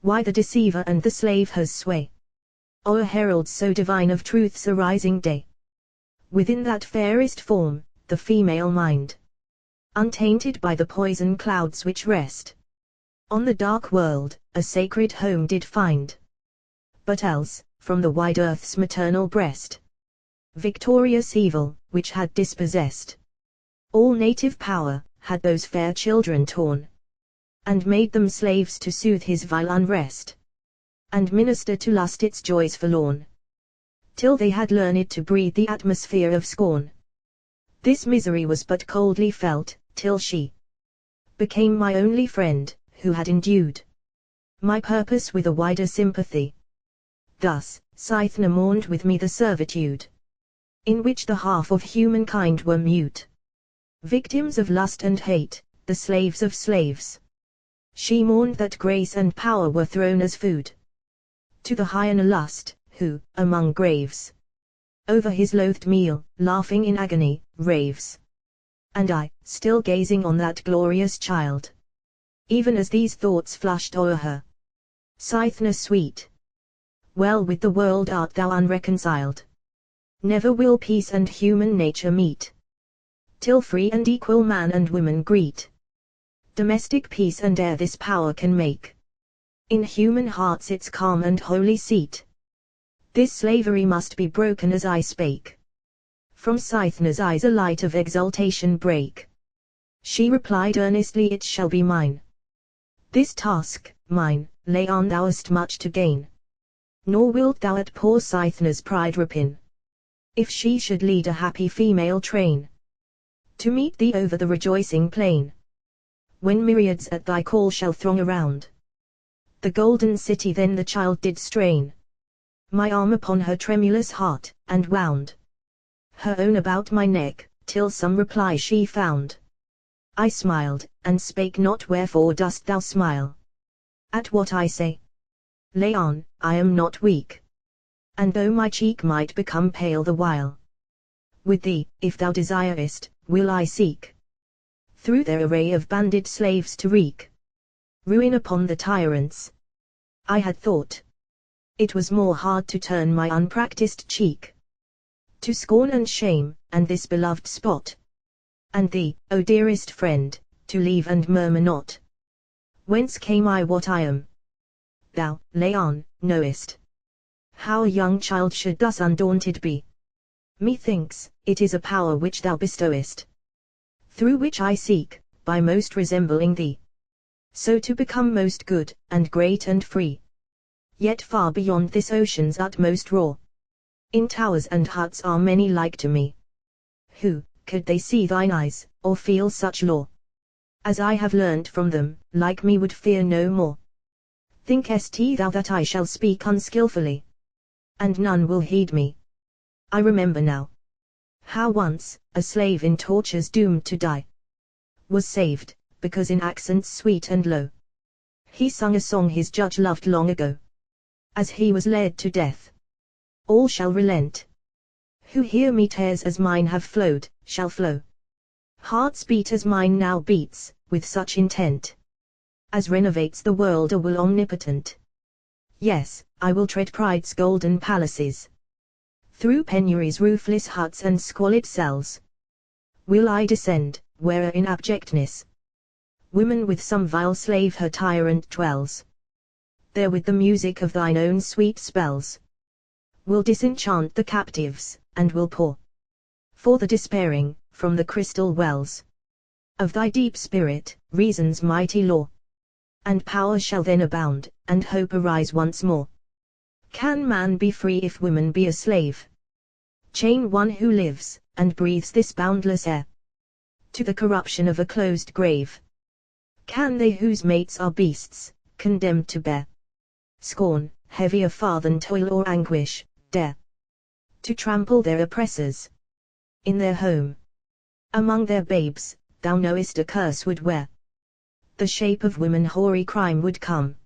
Why the deceiver and the slave has sway o'er heralds so divine of truth's arising day? Within that fairest form, the female mind, untainted by the poison clouds which rest on the dark world, a sacred home did find. But else, from the wide earth's maternal breast, victorious evil, which had dispossessed all native power, had those fair children torn, and made them slaves to soothe his vile unrest, and minister to lust its joys forlorn, till they had learned to breathe the atmosphere of scorn. This misery was but coldly felt, till she became my only friend, who had endued my purpose with a wider sympathy. Thus, Cythna mourned with me the servitude in which the half of humankind were mute, victims of lust and hate, the slaves of slaves. She mourned that grace and power were thrown as food to the hyener lust, who, among graves, over his loathed meal, laughing in agony, raves. And I, still gazing on that glorious child, even as these thoughts flushed o'er her, Cythna sweet, well with the world art thou unreconciled. Never will peace and human nature meet, till free and equal man and woman greet. Domestic peace and ere this power can make in human hearts its calm and holy seat, this slavery must be broken as I spake. From Cythna's eyes a light of exultation brake. She replied earnestly, it shall be mine. This task, mine, Laon, thou hast much to gain. Nor wilt thou at poor Cythna's pride repine, if she should lead a happy female train to meet thee over the rejoicing plain, when myriads at thy call shall throng around the golden city. Then the child did strain my arm upon her tremulous heart, and wound her own about my neck, till some reply she found. I smiled, and spake not. Wherefore dost thou smile at what I say? Laon, I am not weak, and though my cheek might become pale the while, with thee, if thou desirest, will I seek through their array of banded slaves to wreak ruin upon the tyrants. I had thought it was more hard to turn my unpracticed cheek to scorn and shame, and this beloved spot, and thee, O dearest friend, to leave and murmur not. Whence came I what I am? Thou, Laon, knowest how a young child should thus undaunted be. Methinks, it is a power which thou bestowest, through which I seek, by most resembling thee, so to become most good, and great and free. Yet far beyond this ocean's utmost roar, in towers and huts are many like to me, who, could they see thine eyes, or feel such lore as I have learnt from them, like me would fear no more. Thinkest thou that I shall speak unskilfully, and none will heed me? I remember now how once, a slave in tortures doomed to die, was saved, because in accents sweet and low, he sung a song his judge loved long ago. As he was led to death, all shall relent, who hear me. Tears as mine have flowed, shall flow. Hearts beat as mine now beats, with such intent as renovates the world a will omnipotent. Yes, I will tread pride's golden palaces, through penury's roofless huts and squalid cells will I descend, where in abjectness woman with some vile slave her tyrant dwells. There with the music of thine own sweet spells will disenchant the captives, and will pour for the despairing, from the crystal wells of thy deep spirit, reason's mighty law. And power shall then abound, and hope arise once more. Can man be free if woman be a slave? Chain one who lives, and breathes this boundless air, to the corruption of a closed grave. Can they whose mates are beasts, condemned to bear scorn, heavier far than toil or anguish, dare to trample their oppressors. In their home, among their babes, thou knowest a curse would wear the shape of women, hoary crime would come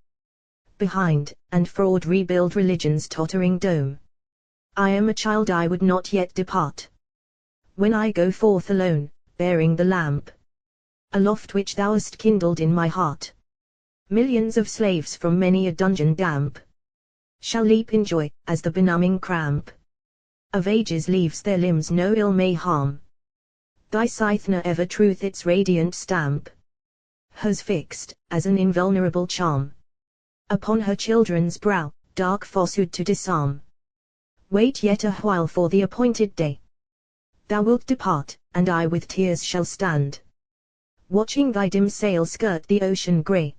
behind, and fraud rebuild religion's tottering dome. I am a child, I would not yet depart. When I go forth alone, bearing the lamp aloft which thou hast kindled in my heart, millions of slaves from many a dungeon damp shall leap in joy, as the benumbing cramp of ages leaves their limbs no ill may harm. Thy Cythna ever truth its radiant stamp has fixed, as an invulnerable charm, upon her children's brow, dark falsehood to disarm. Wait yet a while for the appointed day. Thou wilt depart, and I with tears shall stand, watching thy dim sail skirt the ocean grey.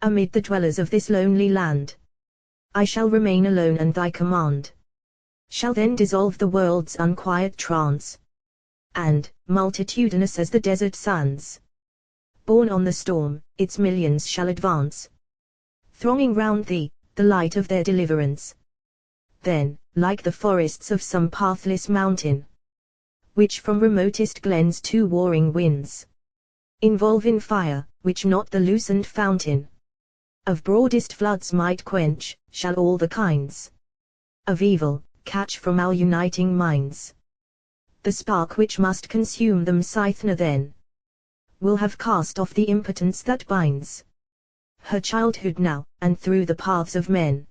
Amid the dwellers of this lonely land, I shall remain alone, and thy command shall then dissolve the world's unquiet trance. And, multitudinous as the desert sands, borne on the storm, its millions shall advance, thronging round thee, the light of their deliverance. Then, like the forests of some pathless mountain, which from remotest glens two warring winds involve in fire, which not the loosened fountain of broadest floods might quench, shall all the kinds of evil catch from our uniting minds the spark which must consume them. Cythna then will have cast off the impotence that binds her childhood now, and through the paths of men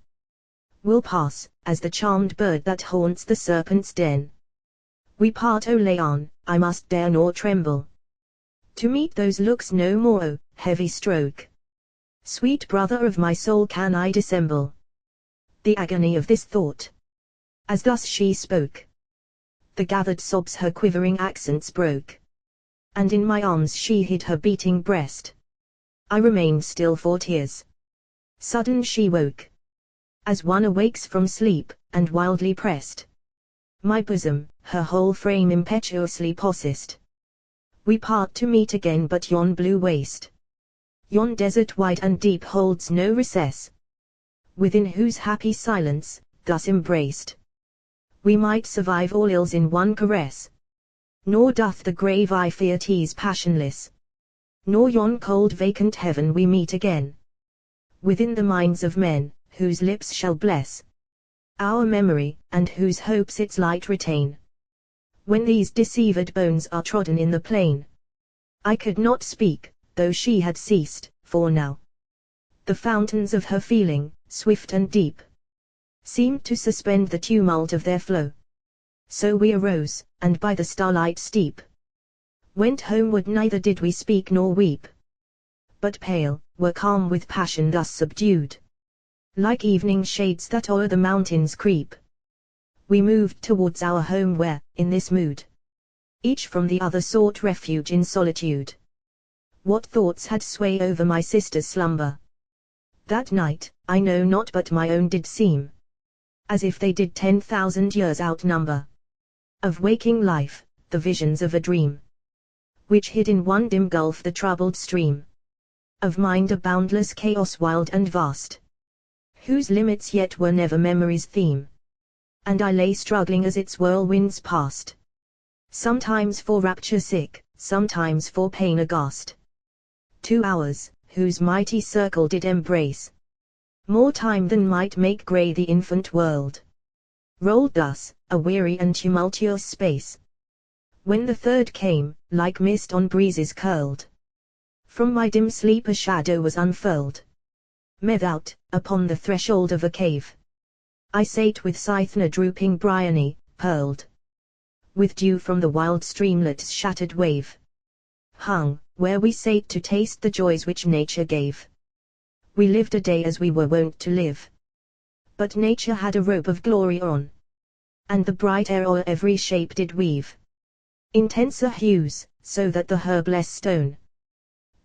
will pass, as the charmed bird that haunts the serpent's den. We part, O Laon, I must dare nor tremble to meet those looks no more. O heavy stroke, sweet brother of my soul, can I dissemble the agony of this thought? As thus she spoke, the gathered sobs her quivering accents broke, and in my arms she hid her beating breast. I remained still for tears. Sudden she woke, as one awakes from sleep, and wildly pressed my bosom, her whole frame impetuously possessed. We part to meet again, but yon blue waste, yon desert wide and deep, holds no recess, within whose happy silence, thus embraced, we might survive all ills in one caress. Nor doth the grave I fear tease passionless, nor yon cold vacant heaven we meet again, within the minds of men, whose lips shall bless our memory, and whose hopes its light retain. When these deceived bones are trodden in the plain, I could not speak, though she had ceased, for now the fountains of her feeling, swift and deep, seemed to suspend the tumult of their flow. So we arose, and by the starlight steep went homeward, neither did we speak nor weep, but pale, were calm with passion thus subdued, like evening shades that o'er the mountains creep. We moved towards our home where, in this mood, each from the other sought refuge in solitude. What thoughts had sway over my sister's slumber that night, I know not, but my own did seem as if they did 10,000 years outnumber of waking life, the visions of a dream, which hid in one dim gulf the troubled stream of mind, a boundless chaos wild and vast, whose limits yet were never memory's theme. And I lay struggling as its whirlwinds passed, sometimes for rapture sick, sometimes for pain aghast. 2 hours, whose mighty circle did embrace more time than might make grey the infant world, rolled thus, a weary and tumultuous space, when the third came, like mist on breezes curled. From my dim sleep a shadow was unfurled. Methought, upon the threshold of a cave, I sate with Cythna drooping bryony, pearled with dew from the wild streamlet's shattered wave. Hung, where we sate to taste the joys which nature gave. We lived a day as we were wont to live, but nature had a robe of glory on, and the bright air o'er every shape did weave intenser hues, so that the herbless stone,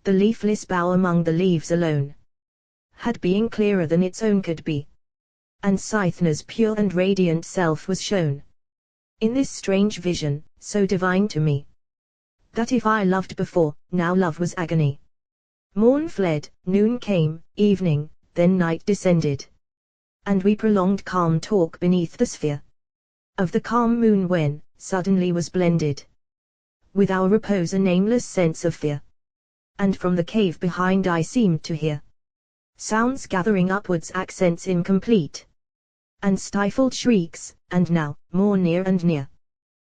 the leafless bough among the leaves alone, had being clearer than its own could be, and Cythna's pure and radiant self was shown in this strange vision, so divine to me, that if I loved before, now love was agony. Morn fled, noon came, evening, then night descended. And we prolonged calm talk beneath the sphere of the calm moon when, suddenly was blended with our repose a nameless sense of fear. And from the cave behind I seemed to hear sounds gathering upwards, accents incomplete, and stifled shrieks, and now, more near and near,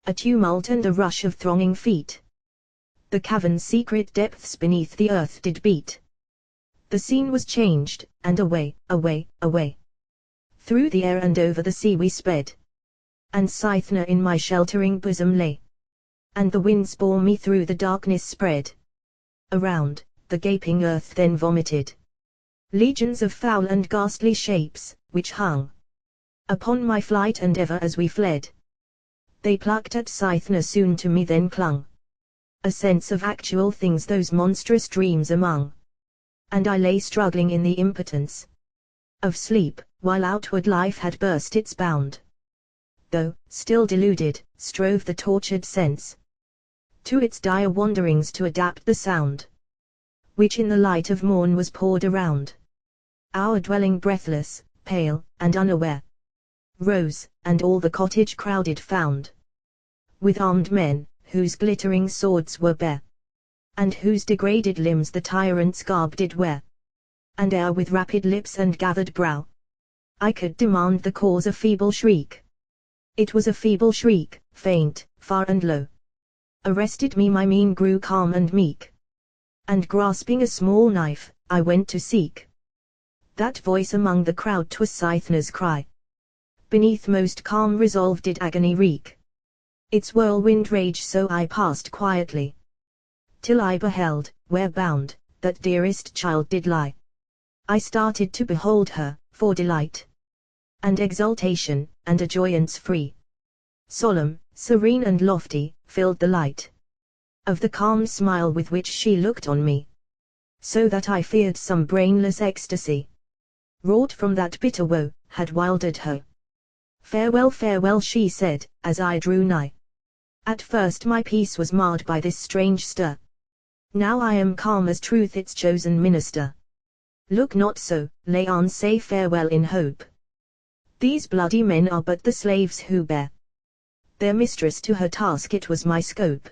a tumult and a rush of thronging feet. The cavern's secret depths beneath the earth did beat. The scene was changed, and away, away, away, through the air and over the sea we sped. And Cythna in my sheltering bosom lay, and the winds bore me through the darkness spread. Around, the gaping earth then vomited legions of foul and ghastly shapes, which hung upon my flight, and ever as we fled, they plucked at Cythna, soon to me then clung a sense of actual things, those monstrous dreams among. And I lay struggling in the impotence of sleep, while outward life had burst its bound. Though, still deluded, strove the tortured sense to its dire wanderings to adapt the sound which in the light of morn was poured around. Our dwelling breathless, pale, and unaware, rose, and all the cottage crowded found with armed men, whose glittering swords were bare, and whose degraded limbs the tyrant's garb did wear. And ere with rapid lips and gathered brow I could demand the cause, a feeble shriek, it was a feeble shriek, faint, far and low, arrested me. My mien grew calm and meek, and grasping a small knife, I went to seek that voice among the crowd. 'Twas Cythna's cry, beneath most calm resolve did agony wreak its whirlwind rage, so I passed quietly, till I beheld, where bound, that dearest child did lie. I started to behold her, for delight and exultation, and a joyance free, solemn, serene and lofty, filled the light of the calm smile with which she looked on me, so that I feared some brainless ecstasy, wrought from that bitter woe, had wildered her. Farewell, farewell, she said, as I drew nigh. At first my peace was marred by this strange stir. Now I am calm as truth, its chosen minister. Look not so, Laon, say farewell in hope. These bloody men are but the slaves who bear their mistress to her task. It was my scope,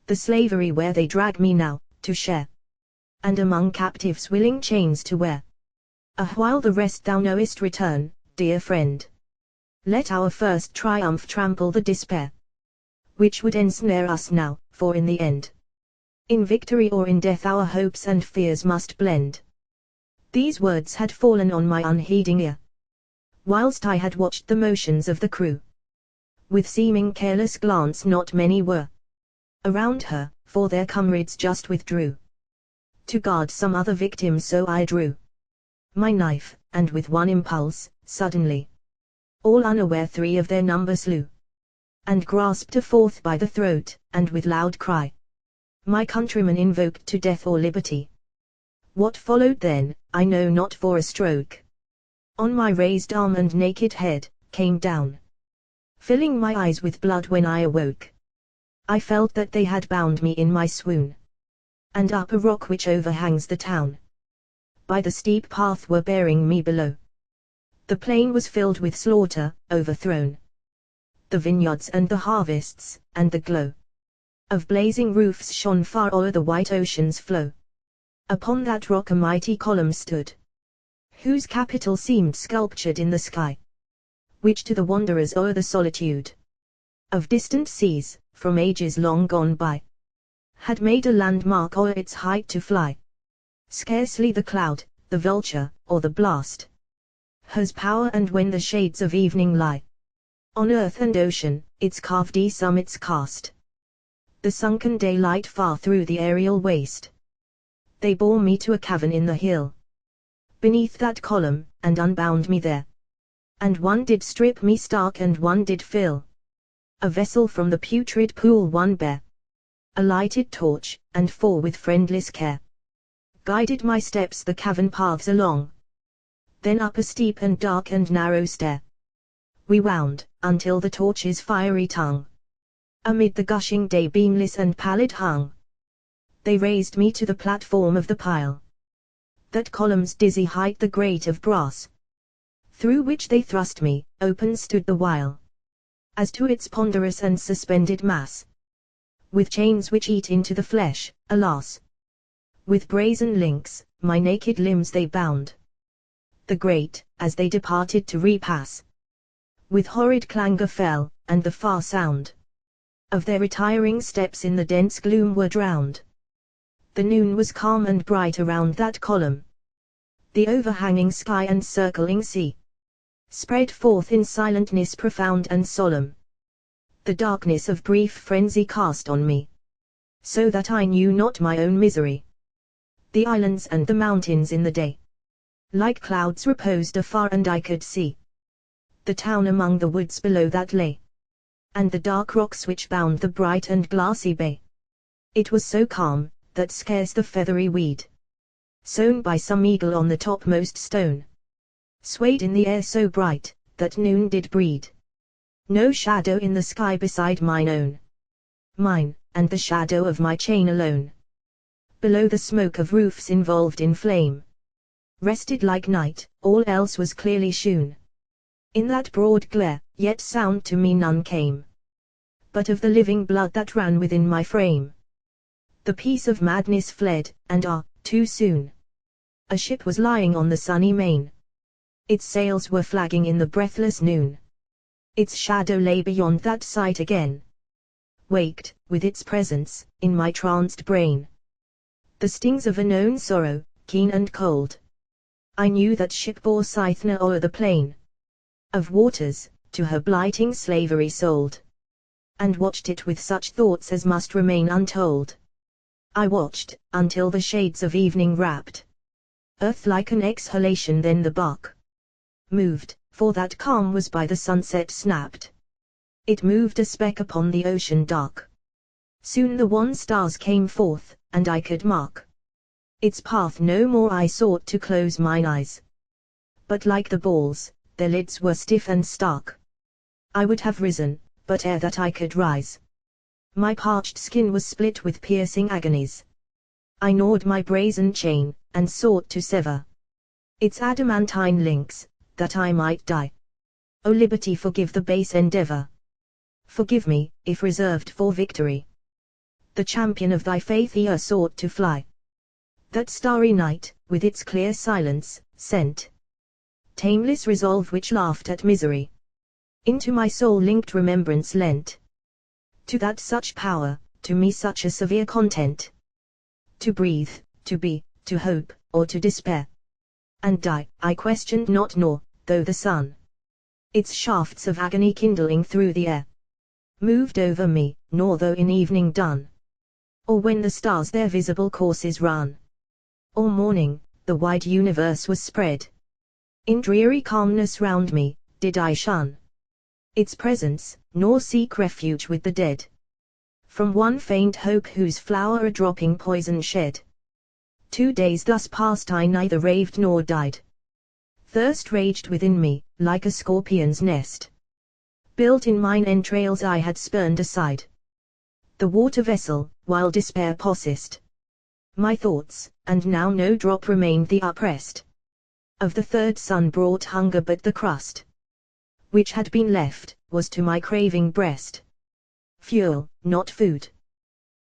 the slavery where they drag me now, to share, and among captives willing chains to wear. While the rest thou knowest return, dear friend. Let our first triumph trample the despair which would ensnare us now, for in the end, in victory or in death, our hopes and fears must blend. These words had fallen on my unheeding ear, whilst I had watched the motions of the crew. With seeming careless glance not many were around her, for their comrades just withdrew to guard some other victim. So I drew my knife, and with one impulse, suddenly, all unaware, 3 of their number slew, and grasped her forth by the throat, and with loud cry, my countrymen invoked to death or liberty. What followed then, I know not, for a stroke on my raised arm and naked head came down, filling my eyes with blood. When I awoke, I felt that they had bound me in my swoon, and up a rock which overhangs the town, by the steep path were bearing me below. The plain was filled with slaughter, overthrown the vineyards and the harvests, and the glow of blazing roofs shone far o'er the white ocean's flow. Upon that rock a mighty column stood, whose capital seemed sculptured in the sky, which to the wanderers o'er the solitude of distant seas, from ages long gone by, had made a landmark o'er its height to fly. Scarcely the cloud, the vulture, or the blast has power, and when the shades of evening lie on earth and ocean, its carved summits cast the sunken daylight far through the aerial waste. They bore me to a cavern in the hill beneath that column, and unbound me there. And one did strip me stark, and one did fill a vessel from the putrid pool. One bare a lighted torch, and 4 with friendless care guided my steps the cavern paths along. Then up a steep and dark and narrow stair we wound, until the torch's fiery tongue amid the gushing day beamless and pallid hung. They raised me to the platform of the pile, that column's dizzy height the grate of brass through which they thrust me, open stood the while. As to its ponderous and suspended mass, with chains which eat into the flesh, alas! With brazen links, my naked limbs they bound. The great, as they departed to repass, with horrid clangour fell, and the far sound of their retiring steps in the dense gloom were drowned. The noon was calm and bright around that column. The overhanging sky and circling sea spread forth in silentness profound and solemn the darkness of brief frenzy cast on me, so that I knew not my own misery. The islands and the mountains in the day, like clouds reposed afar, and I could see the town among the woods below that lay, and the dark rocks which bound the bright and glassy bay. It was so calm, that scarce the feathery weed, sown by some eagle on the topmost stone, swayed in the air so bright, that noon did breed no shadow in the sky beside mine own. Mine, and the shadow of my chain alone, below the smoke of roofs involved in flame, rested like night, all else was clearly shewn. In that broad glare, yet sound to me none came, but of the living blood that ran within my frame. The peace of madness fled, and too soon, a ship was lying on the sunny main. Its sails were flagging in the breathless noon. Its shadow lay beyond that sight again, waked, with its presence, in my tranced brain, the stings of a known sorrow, keen and cold. I knew that ship bore Cythna o'er the plain of waters, to her blighting slavery sold, and watched it with such thoughts as must remain untold. I watched, until the shades of evening wrapped earth like an exhalation, then the bark moved, for that calm was by the sunset snapped. It moved a speck upon the ocean dark. Soon the wan stars came forth, and I could mark its path no more. I sought to close mine eyes, but like the balls, their lids were stiff and stark. I would have risen, but ere that I could rise, my parched skin was split with piercing agonies. I gnawed my brazen chain, and sought to sever its adamantine links, that I might die. O liberty, forgive the base endeavor. Forgive me, if reserved for victory. The champion of thy faith ere sought to fly. That starry night, with its clear silence, sent tameless resolve which laughed at misery. Into my soul linked remembrance lent. To that such power, to me such a severe content. To breathe, to be, to hope, or to despair. And die, I questioned not, nor, though the sun, its shafts of agony kindling through the air, moved over me, nor though in evening done, or when the stars their visible courses run, or morning, the wide universe was spread in dreary calmness round me, did I shun its presence, nor seek refuge with the dead, from one faint hope whose flower a dropping poison shed. 2 days thus passed, I neither raved nor died. Thirst raged within me, like a scorpion's nest, built in mine entrails I had spurned aside the water vessel, while despair possessed my thoughts, and now no drop remained. The oppressed of the third sun brought hunger, but the crust which had been left, was to my craving breast fuel, not food.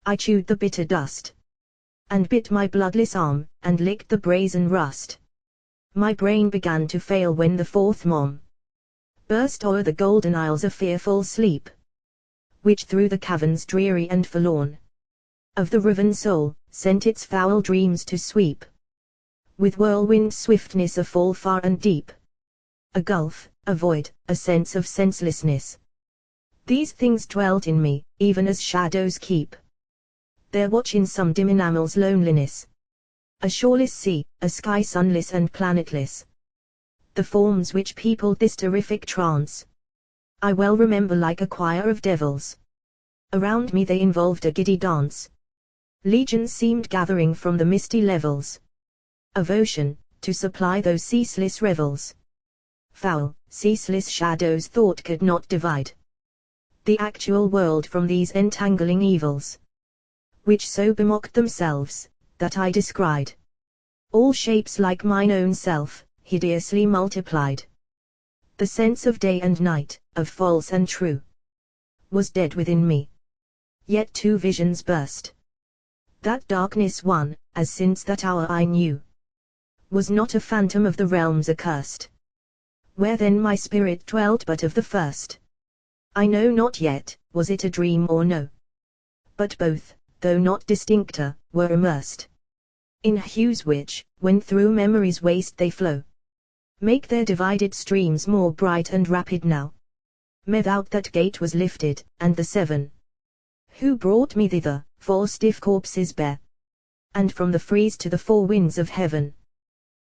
I chewed the bitter dust, and bit my bloodless arm, and licked the brazen rust. My brain began to fail when the fourth mom burst o'er the golden isles, a fearful sleep, which through the caverns dreary and forlorn of the riven soul, sent its foul dreams to sweep with whirlwind swiftness a fall far and deep, a gulf, a void, a sense of senselessness. These things dwelt in me, even as shadows keep their watch in some dim enamel's loneliness. A shoreless sea, a sky sunless and planetless. The forms which peopled this terrific trance, I well remember like a choir of devils. Around me they involved a giddy dance. Legions seemed gathering from the misty levels of ocean, to supply those ceaseless revels. Foul, ceaseless shadows thought could not divide the actual world from these entangling evils, which so bemocked themselves, that I descried all shapes like mine own self, hideously multiplied. The sense of day and night, of false and true, was dead within me. Yet two visions burst. That darkness one, as since that hour I knew, was not a phantom of the realms accursed, where then my spirit dwelt but of the first. I know not yet, was it a dream or no? But both, though not distincter, were immersed in hues which, when through memory's waste they flow, make their divided streams more bright and rapid now. Without that gate was lifted, and the seven who brought me thither, four stiff corpses bare, and from the frieze to the four winds of heaven,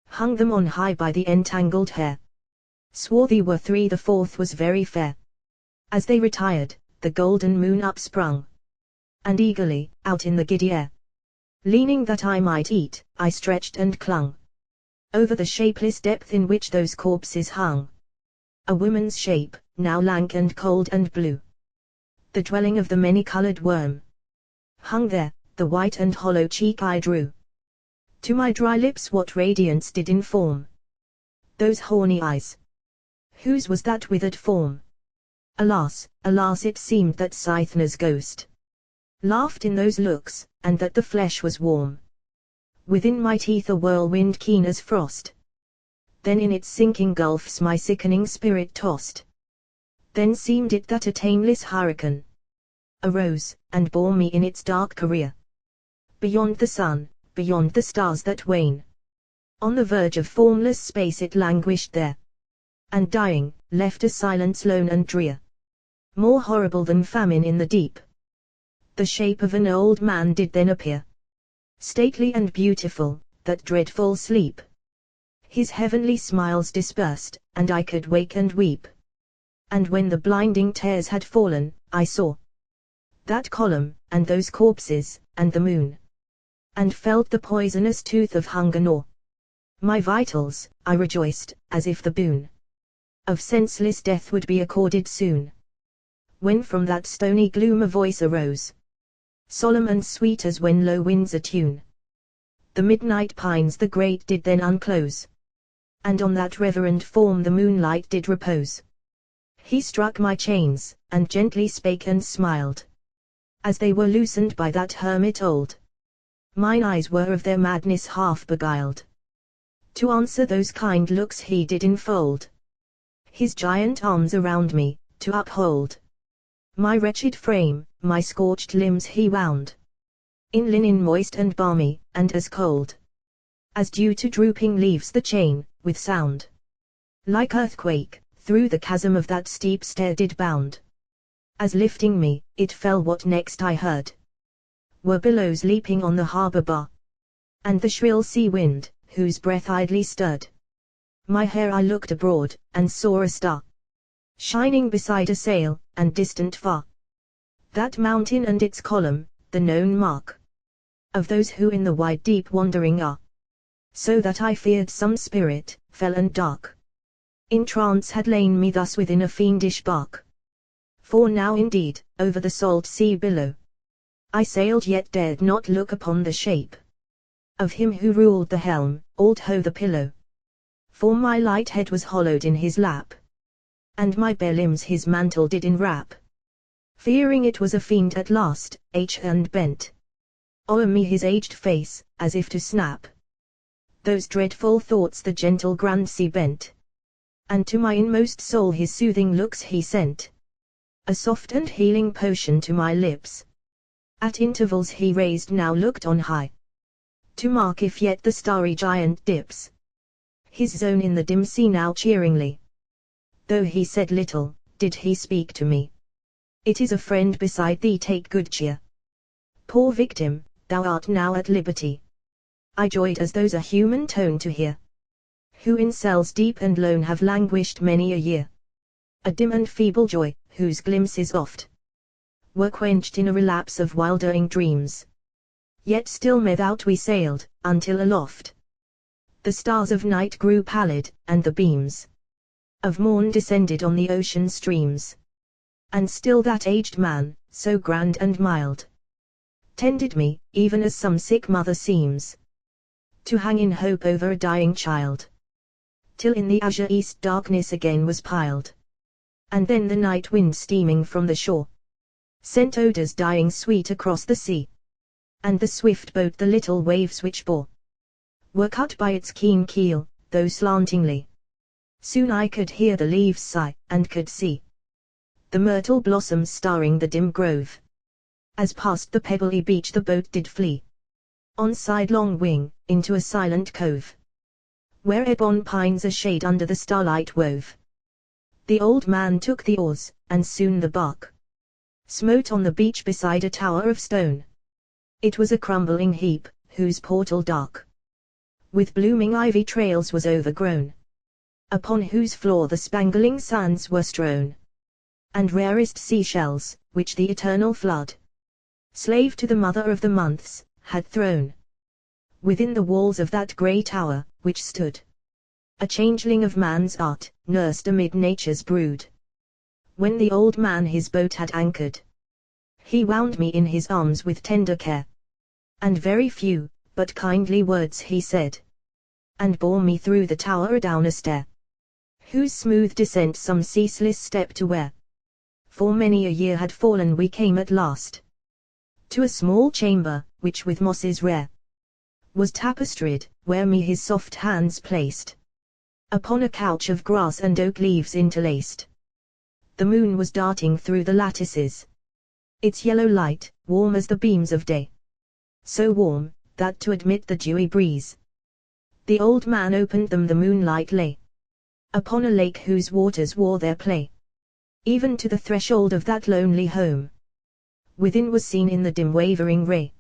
hung them on high by the entangled hair. Swarthy were three, the fourth was very fair. As they retired, the golden moon upsprung, and eagerly, out in the giddy air, leaning that I might eat, I stretched and clung over the shapeless depth in which those corpses hung. A woman's shape, now lank and cold and blue, the dwelling of the many-colored worm, hung there, the white and hollow cheek I drew. To my dry lips what radiance did inform those horny eyes? Whose was that withered form? Alas, alas, it seemed that Cythna's ghost laughed in those looks, and that the flesh was warm. Within my teeth a whirlwind keen as frost. Then in its sinking gulfs my sickening spirit tossed. Then seemed it that a tameless hurricane arose, and bore me in its dark career beyond the sun, beyond the stars that wane. On the verge of formless space it languished there, and dying, left a silence lone and drear, more horrible than famine in the deep. The shape of an old man did then appear, stately and beautiful, that dreadful sleep. His heavenly smiles dispersed, and I could wake and weep. And when the blinding tears had fallen, I saw that column, and those corpses, and the moon, and felt the poisonous tooth of hunger gnaw my vitals. I rejoiced, as if the boon of senseless death would be accorded soon. When from that stony gloom a voice arose, solemn and sweet as when low winds attune the midnight pines, the grate did then unclose, and on that reverend form the moonlight did repose. He struck my chains, and gently spake and smiled, as they were loosened by that hermit old. Mine eyes were of their madness half beguiled. To answer those kind looks he did enfold his giant arms around me, to uphold my wretched frame. My scorched limbs he wound in linen moist and balmy, and as cold as dew to drooping leaves the chain, with sound like earthquake, through the chasm of that steep stair did bound. As lifting me, it fell, what next I heard were billows leaping on the harbor bar, and the shrill sea wind, whose breath idly stirred my hair. I looked abroad, and saw a star shining beside a sail, and distant far that mountain and its column, the known mark of those who in the wide deep wandering are. So that I feared some spirit, fell and dark, in trance had lain me thus within a fiendish bark. For now indeed, over the salt sea below, I sailed, yet dared not look upon the shape of him who ruled the helm, although the pillow for my light head was hollowed in his lap, and my bare limbs his mantle did enwrap. Fearing it was a fiend at last, and bent o'er me his aged face, as if to snap those dreadful thoughts the gentle grand sea bent, and to my inmost soul his soothing looks he sent, a soft and healing potion to my lips. At intervals he raised, now looked on high, to mark if yet the starry giant dips his zone in the dim sea now cheeringly. Though he said little, did he speak to me. It is a friend beside thee, take good cheer. Poor victim, thou art now at liberty. I joyed as those a human tone to hear, who in cells deep and lone have languished many a year. A dim and feeble joy, whose glimpses oft were quenched in a relapse of wildering dreams. Yet still without we sailed, until aloft the stars of night grew pallid, and the beams of morn descended on the ocean streams. And still that aged man, so grand and mild, tended me, even as some sick mother seems to hang in hope over a dying child. till in the azure east darkness again was piled. And then the night wind steaming from the shore sent odors dying sweet across the sea. And the swift boat the little waves which bore were cut by its keen keel, though slantingly. Soon I could hear the leaves sigh, and could see the myrtle blossoms starring the dim grove. As past the pebbly beach the boat did flee, on sidelong wing, into a silent cove, where ebon pines a shade under the starlight wove. The old man took the oars, and soon the bark smote on the beach beside a tower of stone. It was a crumbling heap, whose portal dark with blooming ivy trails was overgrown, upon whose floor the spangling sands were strown, and rarest seashells, which the eternal flood, slave to the mother of the months, had thrown within the walls of that grey tower, which stood a changeling of man's art, nursed amid nature's brood. When the old man his boat had anchored, he wound me in his arms with tender care, and very few, but kindly words he said, and bore me through the tower adown a stair, whose smooth descent some ceaseless step to wear. For many a year had fallen we came at last to a small chamber, which with mosses rare was tapestried, where me his soft hands placed upon a couch of grass and oak leaves interlaced. The moon was darting through the lattices, its yellow light, warm as the beams of day, so warm, that to admit the dewy breeze, the old man opened them. The moonlight lay upon a lake whose waters wore their play, even to the threshold of that lonely home. Within was seen in the dim wavering ray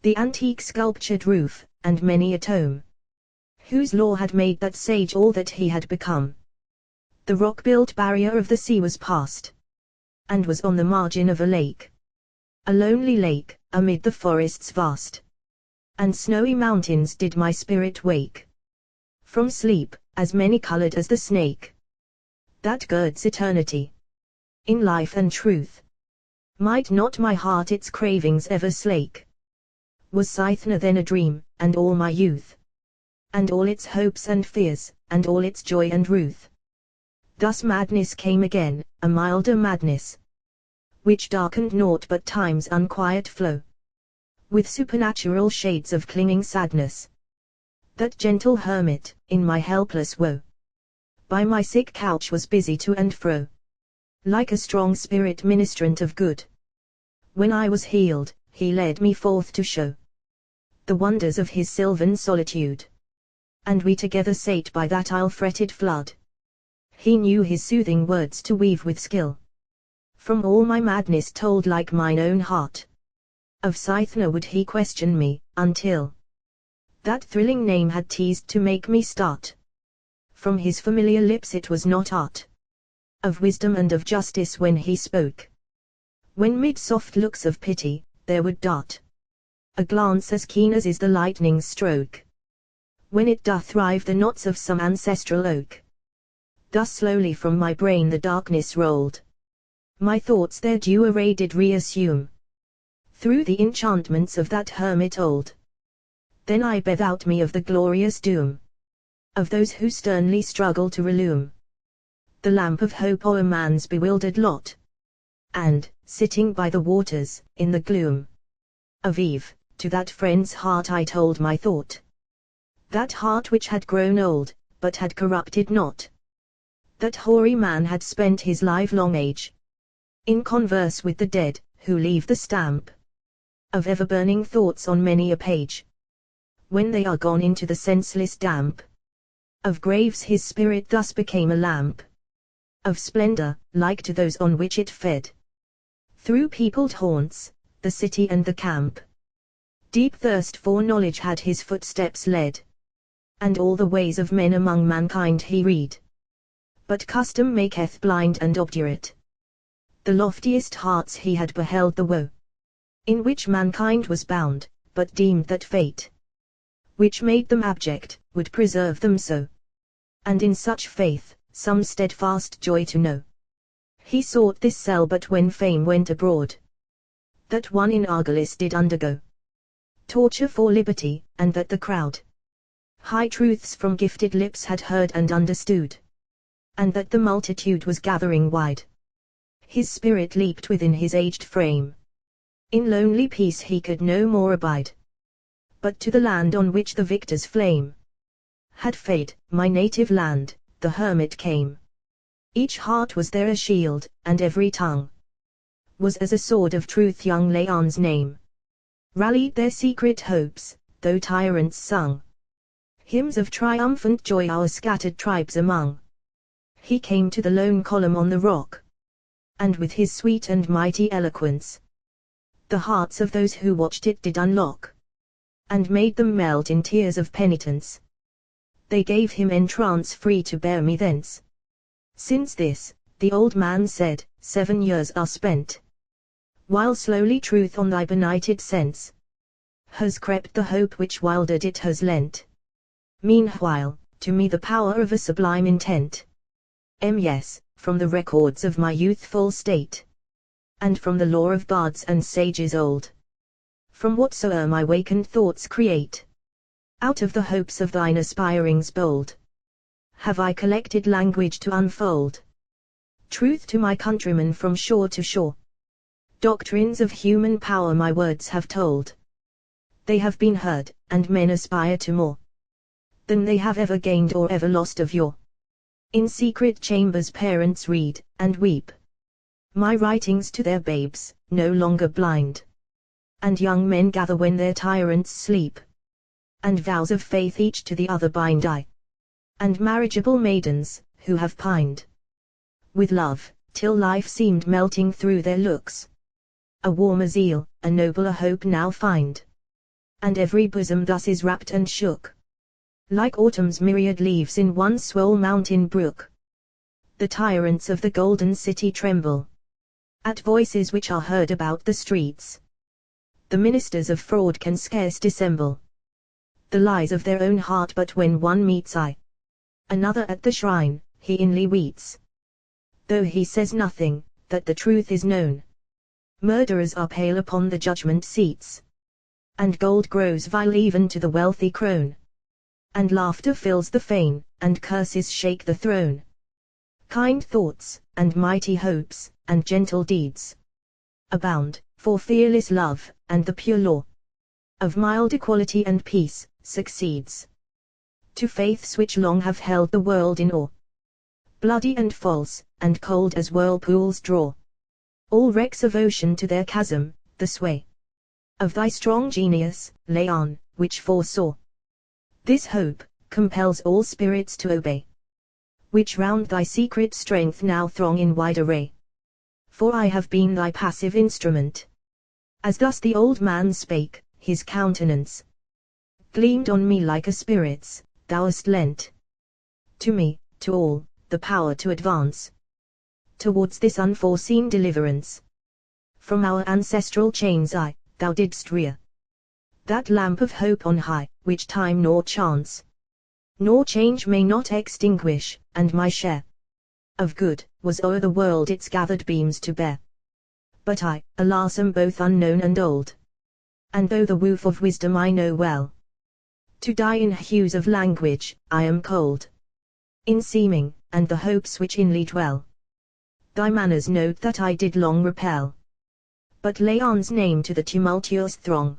the antique sculptured roof, and many a tome, whose lore had made that sage all that he had become. The rock-built barrier of the sea was past, and was on the margin of a lake, a lonely lake, amid the forests vast, and snowy mountains did my spirit wake from sleep, as many-colored as the snake that girds eternity in life and truth. Might not my heart its cravings ever slake? Was Cythna then a dream, and all my youth, and all its hopes and fears, and all its joy and ruth? Thus madness came again, a milder madness, which darkened naught but time's unquiet flow, with supernatural shades of clinging sadness. That gentle hermit, in my helpless woe, by my sick couch was busy to and fro, like a strong spirit ministrant of good. When I was healed, he led me forth to show the wonders of his sylvan solitude, and we together sate by that isle-fretted flood. He knew his soothing words to weave with skill, from all my madness told like mine own heart. Of Cythna would he question me, until that thrilling name had teased to make me start. From his familiar lips it was not art of wisdom and of justice when he spoke, when mid soft looks of pity, there would dart a glance as keen as is the lightning's stroke, when it doth rive the knots of some ancestral oak. Thus slowly from my brain the darkness rolled, my thoughts their due array did reassume, through the enchantments of that hermit old. Then I bethought me of the glorious doom of those who sternly struggle to relume the lamp of hope o'er man's bewildered lot, and, sitting by the waters, in the gloom of eve, to that friend's heart I told my thought, that heart which had grown old, but had corrupted not. That hoary man had spent his livelong age in converse with the dead, who leave the stamp of ever-burning thoughts on many a page. When they are gone into the senseless damp of graves, his spirit thus became a lamp of splendor, like to those on which it fed. Through peopled haunts, the city and the camp, deep thirst for knowledge had his footsteps led, and all the ways of men among mankind he read. But custom maketh blind and obdurate the loftiest hearts. He had beheld the woe in which mankind was bound, but deemed that fate, which made them abject, would preserve them so. And in such faith, some steadfast joy to know, he sought this cell. But when fame went abroad, that one in Argolis did undergo torture for liberty, and that the crowd high truths from gifted lips had heard and understood, and that the multitude was gathering wide. His spirit leaped within his aged frame. In lonely peace he could no more abide, but to the land on which the victor's flame had fade, my native land, the hermit came. Each heart was there a shield, and every tongue was as a sword of truth. Young Laon's name rallied their secret hopes, though tyrants sung hymns of triumphant joy our scattered tribes among. He came to the lone column on the rock, and with his sweet and mighty eloquence, the hearts of those who watched it did unlock, and made them melt in tears of penitence. They gave him entrance free to bear me thence. Since this, the old man said, 7 years are spent, while slowly truth on thy benighted sense has crept the hope which wildered it has lent. Meanwhile, to me the power of a sublime intent. Yes, from the records of my youthful state, and from the lore of bards and sages old, from whatsoe'er my wakened thoughts create, out of the hopes of thine aspirings bold, have I collected language to unfold truth to my countrymen from shore to shore. Doctrines of human power my words have told. They have been heard, and men aspire to more than they have ever gained or ever lost of yore. In secret chambers parents read, and weep, my writings to their babes, no longer blind. And young men gather when their tyrants sleep, and vows of faith each to the other bind. I, and marriageable maidens, who have pined with love, till life seemed melting through their looks, a warmer zeal, a nobler hope now find. And every bosom thus is wrapped and shook, like autumn's myriad leaves in one swell mountain brook. The tyrants of the golden city tremble at voices which are heard about the streets. The ministers of fraud can scarce dissemble the lies of their own heart, but when one meets another at the shrine, he inly weeps, though he says nothing, that the truth is known. Murderers are pale upon the judgment seats, and gold grows vile even to the wealthy crone, and laughter fills the fane, and curses shake the throne. Kind thoughts, and mighty hopes, and gentle deeds abound, for fearless love, and the pure law of mild equality and peace, succeeds to faiths which long have held the world in awe. Bloody and false, and cold as whirlpools draw all wrecks of ocean to their chasm, the sway of thy strong genius, Laon, which foresaw this hope, compels all spirits to obey, which round thy secret strength now throng in wide array. For I have been thy passive instrument. As thus the old man spake, his countenance gleamed on me like a spirit's. Thou hast lent to me, to all, the power to advance towards this unforeseen deliverance. From our ancestral chains thou didst rear that lamp of hope on high, which time nor chance nor change may not extinguish, and my share of good was o'er the world its gathered beams to bear. But I, alas, am both unknown and old, and though the woof of wisdom I know well, to die in hues of language, I am cold in seeming, and the hopes which inly dwell. Thy manners note that I did long repel, but Laon's name to the tumultuous throng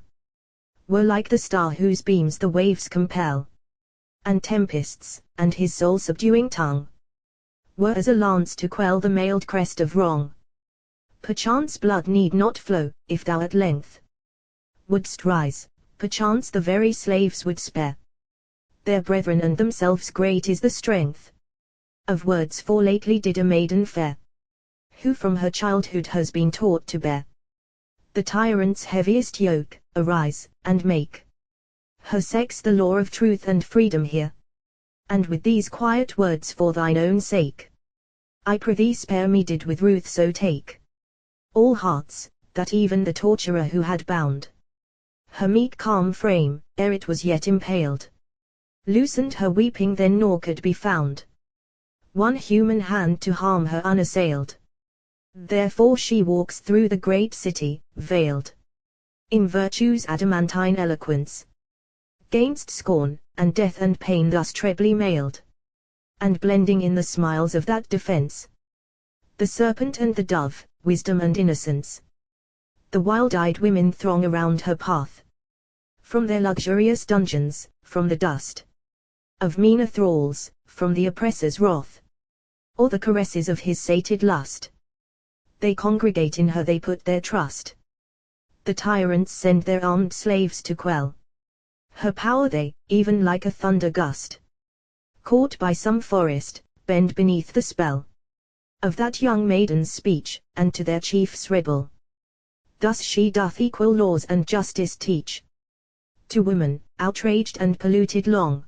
were like the star whose beams the waves compel, and tempests, and his soul-subduing tongue were as a lance to quell the mailed crest of wrong. Perchance blood need not flow, if thou at length wouldst rise, perchance the very slaves would spare their brethren and themselves. Great is the strength of words, for lately did a maiden fair, who from her childhood has been taught to bear the tyrant's heaviest yoke, arise, and make her sex the law of truth and freedom here. And with these quiet words for thine own sake, I prithee spare me, did with ruth so take all hearts, that even the torturer who had bound her meek calm frame, ere it was yet impaled, loosened her weeping then, nor could be found one human hand to harm her unassailed. Therefore she walks through the great city, veiled in virtue's adamantine eloquence, gainst scorn, and death and pain thus trebly mailed, and blending in the smiles of that defense, the serpent and the dove, wisdom and innocence. The wild-eyed women throng around her path, from their luxurious dungeons, from the dust of meaner thralls, from the oppressor's wrath, or the caresses of his sated lust. They congregate in her, they put their trust. The tyrants send their armed slaves to quell her power, they, even like a thunder gust, caught by some forest, bend beneath the spell of that young maiden's speech, and to their chief's rebel. Thus she doth equal laws and justice teach to woman, outraged and polluted long,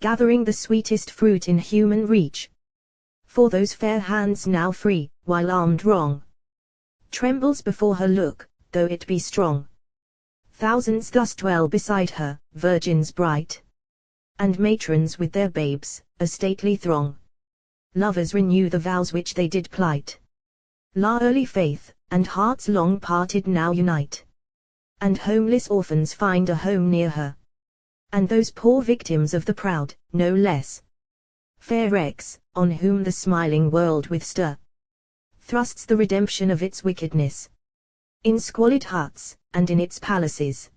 gathering the sweetest fruit in human reach. For those fair hands now free, while armed wrong trembles before her look, though it be strong. Thousands thus dwell beside her, virgins bright, and matrons with their babes, a stately throng. Lovers renew the vows which they did plight. La early faith, and hearts long parted now unite. And homeless orphans find a home near her. And those poor victims of the proud, no less fair wrecks, on whom the smiling world with stir thrusts the redemption of its wickedness. In squalid huts, and in its palaces,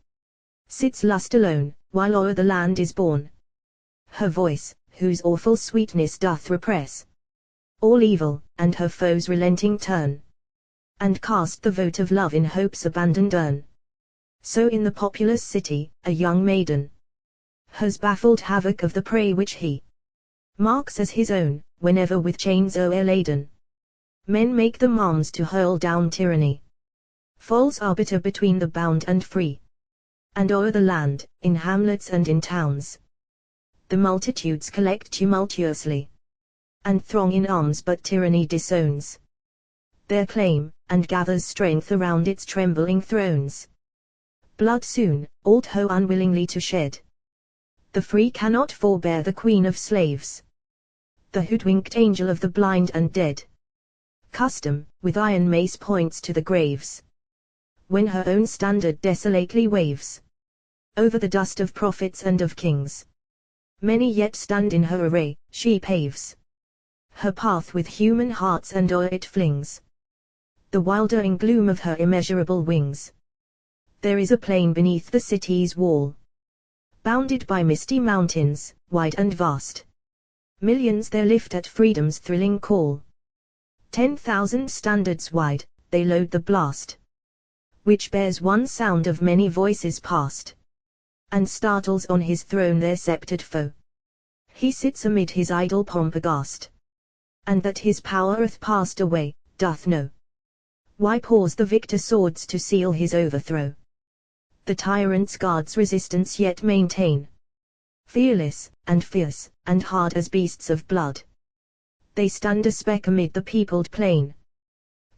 sits lust alone, while o'er the land is born her voice, whose awful sweetness doth repress all evil, and her foes relenting turn, and cast the vote of love in hope's abandoned urn. So in the populous city, a young maiden has baffled havoc of the prey which he marks as his own, whenever with chains o'erladen men make them arms to hurl down tyranny. Falls arbiter between the bound and free, and o'er the land, in hamlets and in towns, the multitudes collect tumultuously, and throng in arms, but tyranny disowns their claim, and gathers strength around its trembling thrones. Blood soon, all hoe unwillingly to shed. The free cannot forbear the queen of slaves, the hoodwinked angel of the blind and dead. Custom, with iron mace points to the graves, when her own standard desolately waves over the dust of prophets and of kings. Many yet stand in her array, she paves her path with human hearts, and o'er it flings the wildering gloom of her immeasurable wings. There is a plain beneath the city's wall, bounded by misty mountains, wide and vast. Millions there lift at freedom's thrilling call. 10,000 standards wide, they load the blast, which bears one sound of many voices past, and startles on his throne their sceptred foe. He sits amid his idle pomp aghast, and that his power hath passed away, doth know. Why pause the victor swords to seal his overthrow? The tyrant's guards resistance yet maintain, fearless, and fierce, and hard as beasts of blood. They stand a speck amid the peopled plain.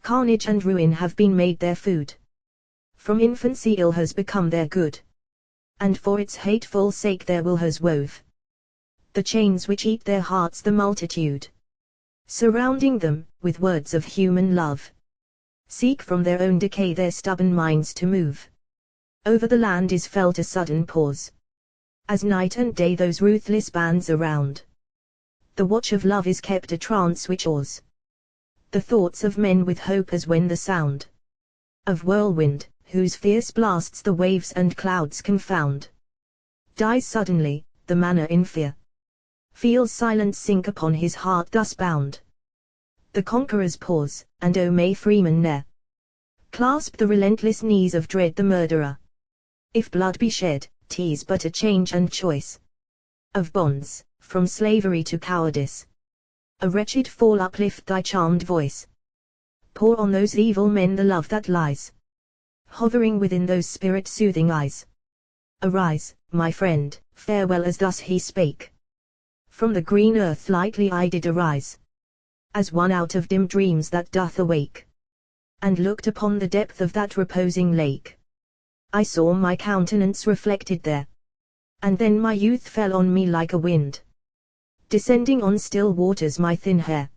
Carnage and ruin have been made their food. From infancy ill has become their good, and for its hateful sake their will has wove the chains which eat their hearts, the multitude, surrounding them, with words of human love, seek from their own decay their stubborn minds to move. Over the land is felt a sudden pause, as night and day those ruthless bands around. The watch of love is kept, a trance which awes the thoughts of men with hope, as when the sound of whirlwind, whose fierce blasts the waves and clouds confound, dies suddenly. The manner in fear feels silence sink upon his heart thus bound. The conquerors pause, and O may freemen ne'er clasp the relentless knees of dread the murderer. If blood be shed, 'tis but a change and choice of bonds, from slavery to cowardice. A wretched fall, uplift thy charmed voice. Pour on those evil men the love that lies hovering within those spirit-soothing eyes. Arise, my friend, farewell. As thus he spake, from the green earth lightly I did arise, as one out of dim dreams that doth awake, and looked upon the depth of that reposing lake. I saw my countenance reflected there, and then my youth fell on me like a wind, descending on still waters. My thin hair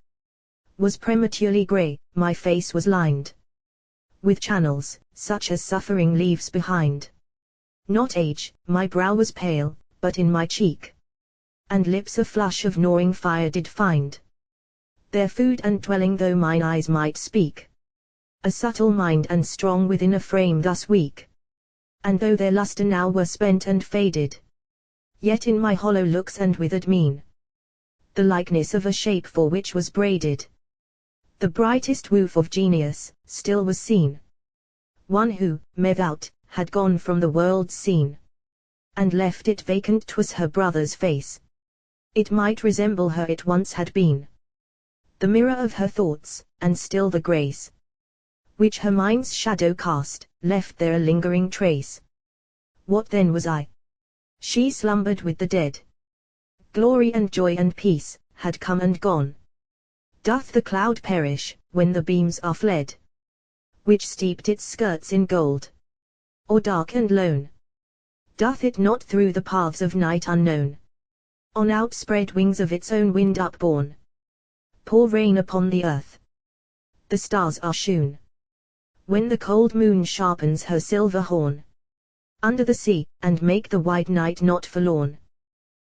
was prematurely grey, my face was lined with channels, such as suffering leaves behind. Not age, my brow was pale, but in my cheek and lips a flush of gnawing fire did find their food and dwelling, though mine eyes might speak. A subtle mind and strong within a frame thus weak, and though their lustre now were spent and faded, yet in my hollow looks and withered mien, the likeness of a shape for which was braided the brightest woof of genius, still was seen. One who, without, had gone from the world's scene, and left it vacant. 'Twas her brother's face. It might resemble her it once had been, the mirror of her thoughts, and still the grace which her mind's shadow cast, left there a lingering trace. What then was I? She slumbered with the dead. Glory and joy and peace had come and gone. Doth the cloud perish, when the beams are fled, which steeped its skirts in gold? Or dark and lone, doth it not through the paths of night unknown, on outspread wings of its own wind upborne, pour rain upon the earth? The stars are shewn, when the cold moon sharpens her silver horn, under the sea, and make the wide night not forlorn.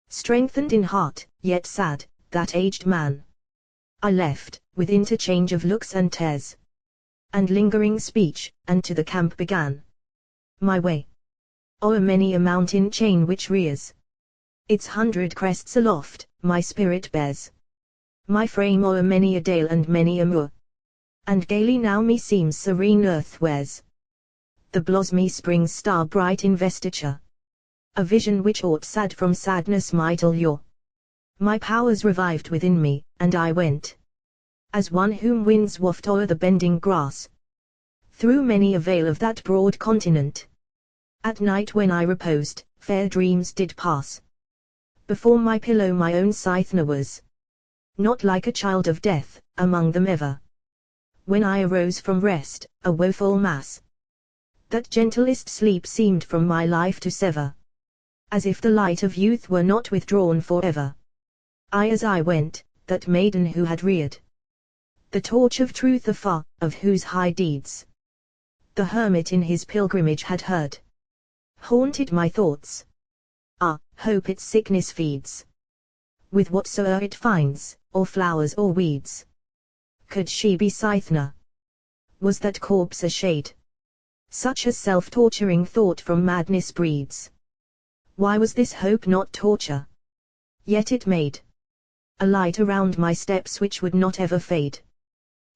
Strengthened in heart, yet sad, that aged man I left, with interchange of looks and tears, and lingering speech, and to the camp began my way. O'er many a mountain chain which rears its 100 crests aloft, my spirit bears my frame o'er many a dale and many a moor, and gaily now me seems serene earth wears the blosmy spring's star bright investiture, a vision which aught sad from sadness might allure. My powers revived within me, and I went, as one whom winds waft o'er the bending grass, through many a vale of that broad continent. At night when I reposed, fair dreams did pass. Before my pillow my own Cythna was, not like a child of death, among them ever. When I arose from rest, a woeful mass, that gentlest sleep seemed from my life to sever, as if the light of youth were not withdrawn forever. I as I went, that maiden who had reared the torch of truth afar, of whose high deeds the hermit in his pilgrimage had heard, haunted my thoughts. Ah, hope its sickness feeds with whatsoe'er it finds, or flowers or weeds. Could she be Cythna? Was that corpse a shade? Such as self-torturing thought from madness breeds. Why was this hope not torture? Yet it made a light around my steps which would not ever fade.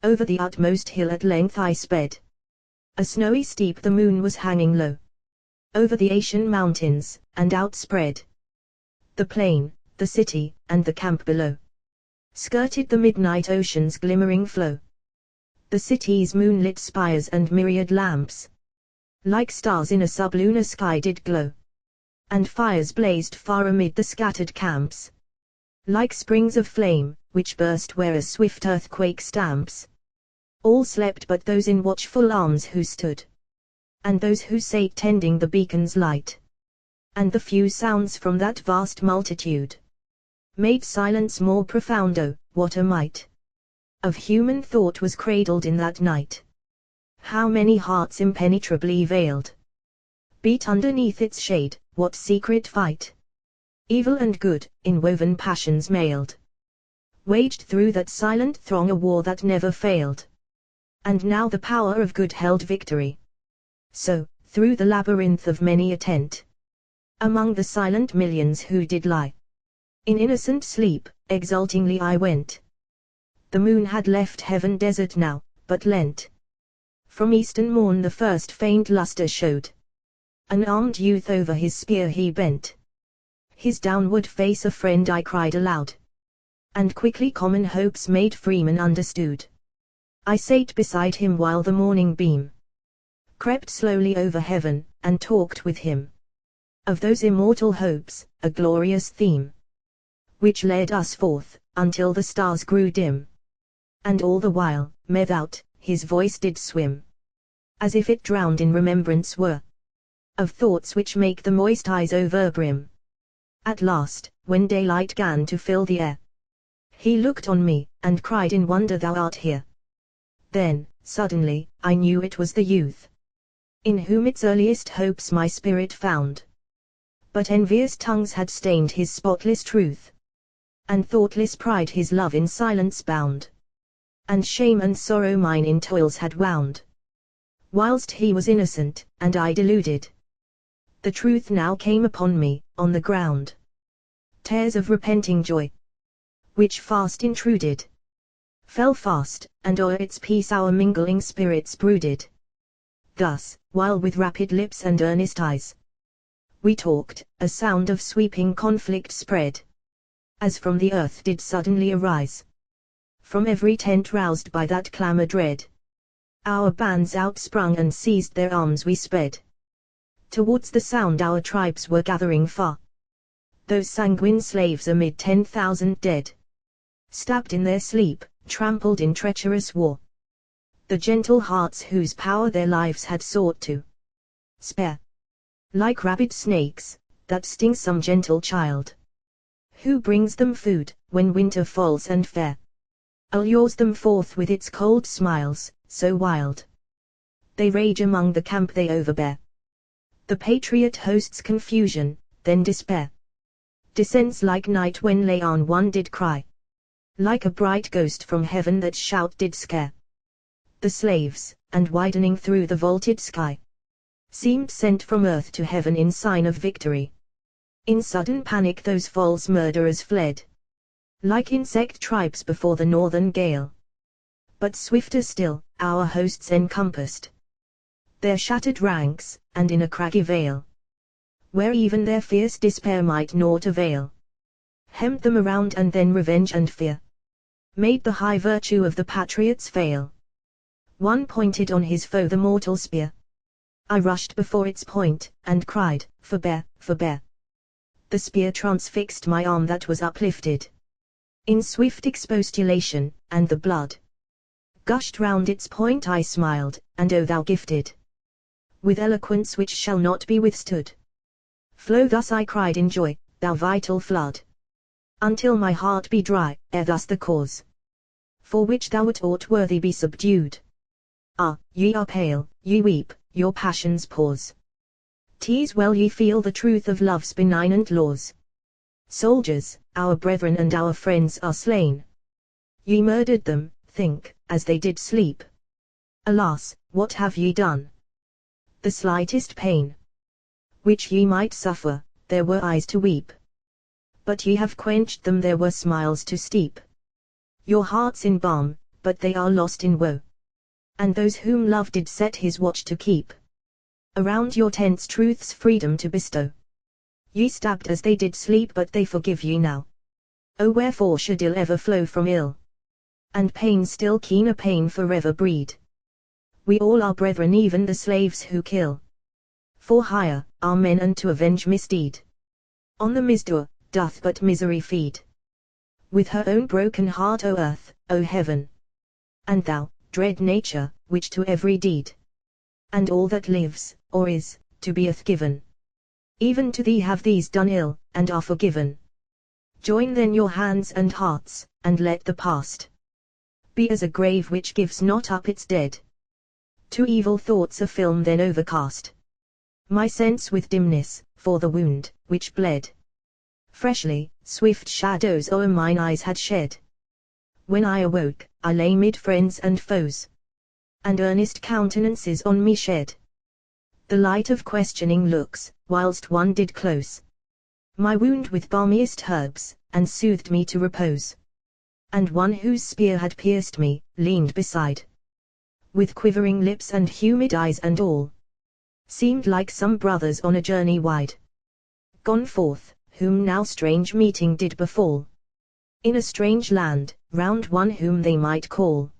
Over the utmost hill at length I sped. A snowy steep the moon was hanging low over the Asian mountains, and outspread the plain, the city, and the camp below skirted the midnight ocean's glimmering flow. The city's moonlit spires and myriad lamps, like stars in a sublunar sky, did glow, and fires blazed far amid the scattered camps, like springs of flame, which burst where a swift earthquake stamps. All slept but those in watchful arms who stood, and those who sate tending the beacon's light. And the few sounds from that vast multitude made silence more profound. Oh, what a might of human thought was cradled in that night! How many hearts impenetrably veiled beat underneath its shade! What secret fight, evil and good, in woven passions mailed, waged through that silent throng a war that never failed. And now the power of good held victory. So, through the labyrinth of many a tent, among the silent millions who did lie in innocent sleep, exultingly I went. The moon had left heaven desert now, but lent from eastern morn the first faint lustre showed. An armed youth over his spear he bent, his downward face a friend I cried aloud, and quickly common hopes made freemen understood. I sate beside him while the morning beam crept slowly over heaven, and talked with him of those immortal hopes, a glorious theme, which led us forth, until the stars grew dim. And all the while, without, his voice did swim, as if it drowned in remembrance were, of thoughts which make the moist eyes overbrim. At last, when daylight 'gan to fill the air, he looked on me, and cried in wonder, "Thou art here." Then, suddenly, I knew it was the youth in whom its earliest hopes my spirit found. But envious tongues had stained his spotless truth, and thoughtless pride his love in silence bound, and shame and sorrow mine in toils had wound, whilst he was innocent, and I deluded. The truth now came upon me, on the ground, tears of repenting joy, which fast intruded, fell fast, and o'er its peace our mingling spirits brooded. Thus, while with rapid lips and earnest eyes we talked, a sound of sweeping conflict spread, as from the earth did suddenly arise, from every tent roused by that clamour dread. Our bands outsprung and seized their arms we sped, towards the sound our tribes were gathering far, those sanguine slaves amid 10,000 dead, stabbed in their sleep, trampled in treacherous war, the gentle hearts whose power their lives had sought to spare, like rabid snakes, that sting some gentle child, who brings them food, when winter falls and fair allures them forth with its cold smiles, so wild they rage among the camp they overbear. The patriot host's confusion, then despair, descends like night when Laon one did cry, like a bright ghost from heaven that shout did scare the slaves, and widening through the vaulted sky, seemed sent from earth to heaven in sign of victory. In sudden panic those false murderers fled, like insect tribes before the northern gale. But swifter still, our hosts encompassed their shattered ranks, and in a craggy vale, where even their fierce despair might naught avail, hemmed them around, and then revenge and fear made the high virtue of the patriots fail. One pointed on his foe the mortal spear. I rushed before its point, and cried, "Forbear, forbear!" The spear transfixed my arm that was uplifted in swift expostulation, and the blood gushed round its point. I smiled, and "O thou gifted with eloquence which shall not be withstood, flow thus," I cried in joy, "thou vital flood, until my heart be dry, ere thus the cause for which thou ought worthy be subdued. Ah, ye are pale, ye weep, your passions pause. 'Tis well ye feel the truth of love's benignant laws. Soldiers, our brethren and our friends are slain. Ye murdered them, think, as they did sleep. Alas, what have ye done? The slightest pain which ye might suffer, there were eyes to weep. But ye have quenched them, there were smiles to steep your hearts in balm, but they are lost in woe. And those whom love did set his watch to keep around your tents truth's freedom to bestow, ye stabbed as they did sleep, but they forgive ye now. Oh, wherefore should ill ever flow from ill, and pain still keener pain forever breed? We all are brethren, even the slaves who kill for hire are men, and to avenge misdeed on the misdoer doth but misery feed. With her own broken heart, O earth, O heaven, and thou, dread nature, which to every deed and all that lives, or is, to be hath given, even to thee have these done ill, and are forgiven. Join then your hands and hearts, and let the past be as a grave which gives not up its dead. To evil thoughts a film then overcast my sense with dimness, for the wound, which bled freshly, swift shadows o'er mine eyes had shed. When I awoke, I lay mid friends and foes, and earnest countenances on me shed the light of questioning looks, whilst one did close my wound with balmiest herbs, and soothed me to repose. And one whose spear had pierced me, leaned beside, with quivering lips and humid eyes, and all seemed like some brothers on a journey wide gone forth, whom now strange meeting did befall in a strange land, round one whom they might call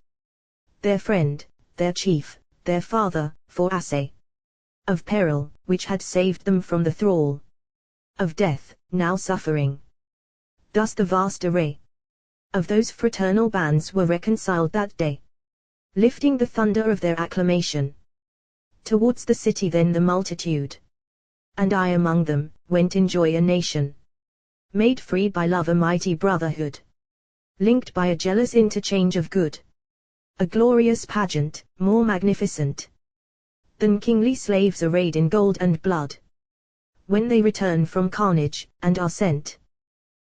their friend, their chief, their father, for assay of peril, which had saved them from the thrall of death, now suffering. Thus the vast array of those fraternal bands were reconciled that day, lifting the thunder of their acclamation towards the city. Then the multitude, and I among them, went in joy, a nation made free by love, a mighty brotherhood linked by a jealous interchange of good, a glorious pageant, more magnificent than kingly slaves arrayed in gold and blood. When they return from carnage, and are sent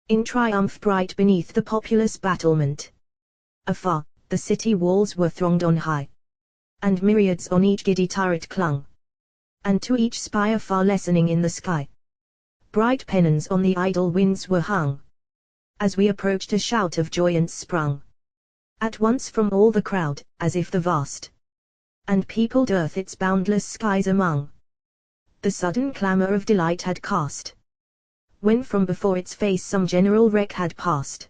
in triumph bright beneath the populous battlement. Afar, the city walls were thronged on high, and myriads on each giddy turret clung, and to each spire far lessening in the sky, bright pennons on the idle winds were hung. As we approached, a shout of joyance sprung at once from all the crowd, as if the vast and peopled earth its boundless skies among the sudden clamor of delight had cast, when from before its face some general wreck had passed.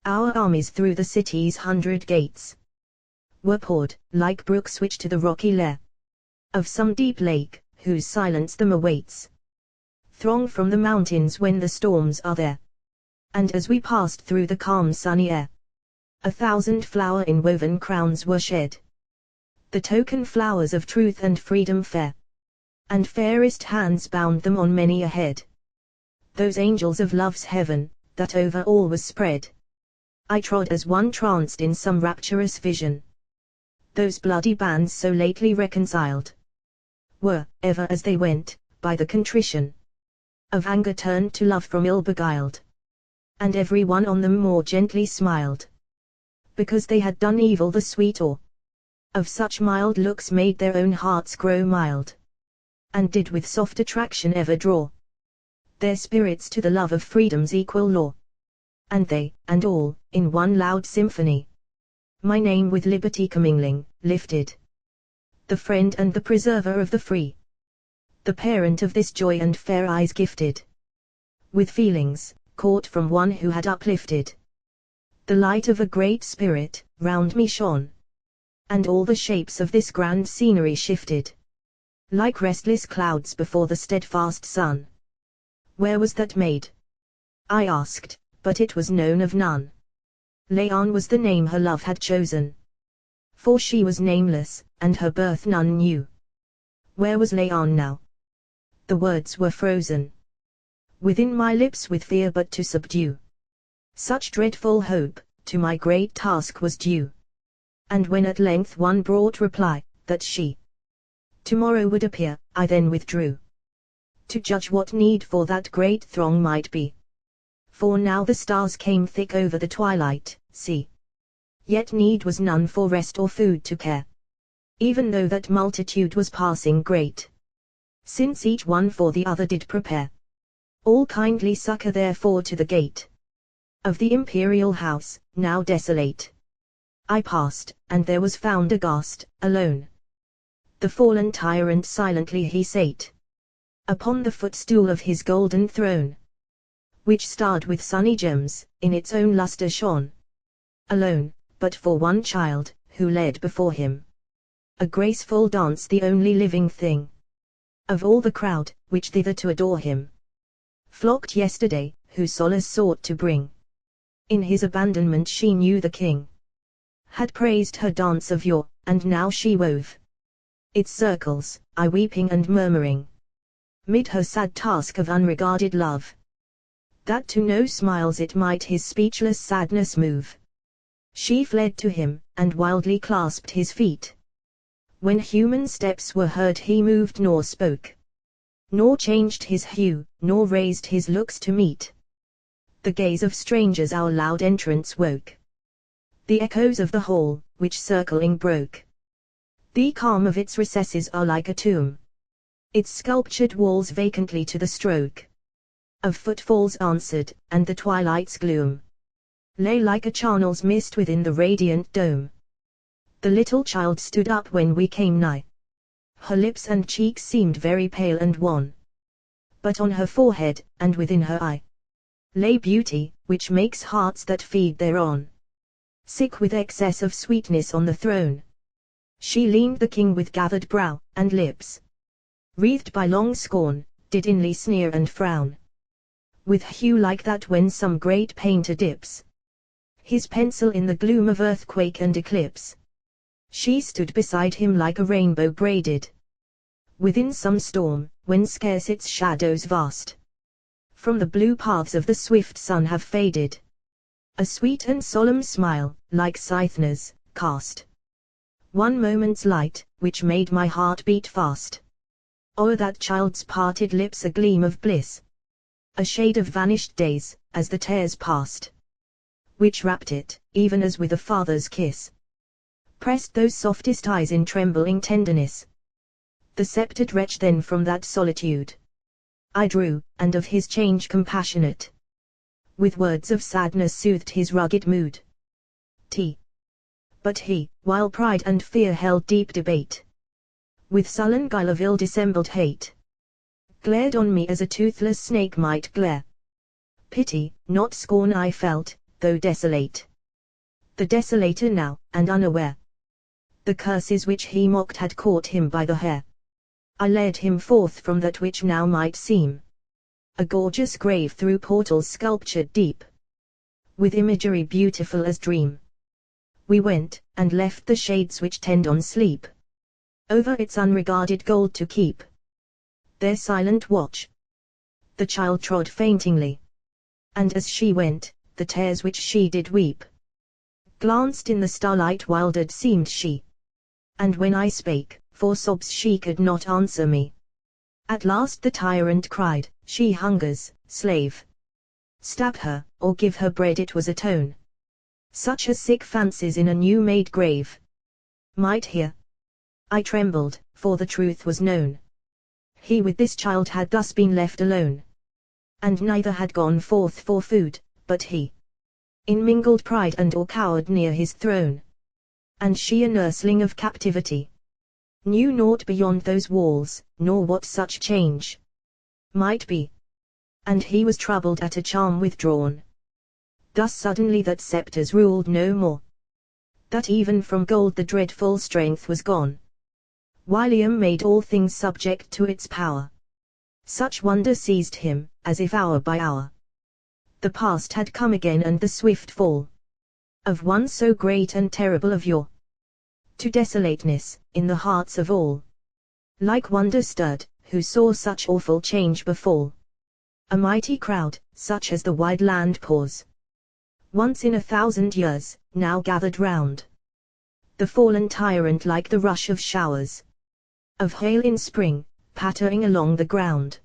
Our armies through the city's 100 gates were poured, like brooks which to the rocky lair of some deep lake, whose silence them awaits, throng from the mountains when the storms are there. And as we passed through the calm sunny air, 1,000 flower-inwoven crowns were shed, the token flowers of truth and freedom fair, and fairest hands bound them on many a head, those angels of love's heaven, that over all was spread. I trod as one tranced in some rapturous vision. Those bloody bands so lately reconciled were, ever as they went, by the contrition of anger turned to love from ill beguiled, and every one on them more gently smiled, because they had done evil. The sweet awe of such mild looks made their own hearts grow mild, and did with soft attraction ever draw their spirits to the love of freedom's equal law. And they, and all, in one loud symphony, my name with liberty commingling, lifted, the friend and the preserver of the free, the parent of this joy and fair eyes gifted with feelings, caught from one who had uplifted the light of a great spirit, round me shone, and all the shapes of this grand scenery shifted, like restless clouds before the steadfast sun. Where was that maid? I asked, but it was known of none. Laon was the name her love had chosen, for she was nameless, and her birth none knew. Where was Laon now? The words were frozen within my lips with fear but to subdue such dreadful hope, to my great task was due. And when at length one brought reply, that she tomorrow would appear, I then withdrew, to judge what need for that great throng might be. For now the stars came thick over the twilight, sea. Yet need was none for rest or food to care, even though that multitude was passing great, since each one for the other did prepare. All kindly succor therefore to the gate of the imperial house, now desolate. I passed, and there was found aghast, alone, the fallen tyrant. Silently he sate upon the footstool of his golden throne, which starred with sunny gems, in its own lustre shone. Alone, but for one child, who led before him a graceful dance, the only living thing of all the crowd, which thither to adore him flocked yesterday, who solace sought to bring. In his abandonment she knew the king had praised her dance of yore, and now she wove its circles, I weeping and murmuring, mid her sad task of unregarded love, that to no smiles it might his speechless sadness move. She fled to him, and wildly clasped his feet. When human steps were heard he moved nor spoke, nor changed his hue, nor raised his looks to meet the gaze of strangers. Our loud entrance woke the echoes of the hall, which circling broke the calm of its recesses are like a tomb, its sculptured walls vacantly to the stroke of footfalls answered, and the twilight's gloom lay like a charnel's mist within the radiant dome. The little child stood up when we came nigh. Her lips and cheeks seemed very pale and wan, but on her forehead, and within her eye, lay beauty, which makes hearts that feed thereon sick with excess of sweetness. On the throne she leaned, the king with gathered brow, and lips wreathed by long scorn, did inly sneer and frown, with hue like that when some great painter dips his pencil in the gloom of earthquake and eclipse. She stood beside him like a rainbow braided within some storm, when scarce its shadows vast from the blue paths of the swift sun have faded. A sweet and solemn smile, like Cythna's, cast One moment's light, which made my heart beat fast. O'er that child's parted lips a gleam of bliss. A shade of vanished days, as the tears passed. Which wrapped it, even as with a father's kiss. Pressed those softest eyes in trembling tenderness. The sceptred wretch then from that solitude I drew, and of his change compassionate, with words of sadness soothed his rugged mood. But he, while pride and fear held deep debate, with sullen guile of ill-dissembled hate, glared on me as a toothless snake might glare. Pity, not scorn I felt, though desolate. The desolator now, and unaware. The curses which he mocked had caught him by the hair. I led him forth from that which now might seem a gorgeous grave through portals sculptured deep, with imagery beautiful as dream. We went, and left the shades which tend on sleep, over its unregarded gold to keep their silent watch. The child trod faintingly, and as she went, the tears which she did weep glanced in the starlight wildered seemed she. And when I spake, for sobs she could not answer me. At last the tyrant cried, she hungers, slave. Stab her, or give her bread. It was a tone such as sick fancies in a new-made grave might hear. I trembled, for the truth was known. He with this child had thus been left alone, and neither had gone forth for food, but he, in mingled pride and awe cowered near his throne. And she, a nursling of captivity, knew naught beyond those walls, nor what such change might be. And he was troubled at a charm withdrawn, thus suddenly that scepters ruled no more, that even from gold the dreadful strength was gone. William made all things subject to its power. Such wonder seized him, as if hour by hour the past had come again, and the swift fall of one so great and terrible of yore to desolateness in the hearts of all. Like wonder stirred, who saw such awful change befall. A mighty crowd, such as the wide land pours once in 1,000 years, now gathered round the fallen tyrant like the rush of showers of hail in spring, pattering along the ground.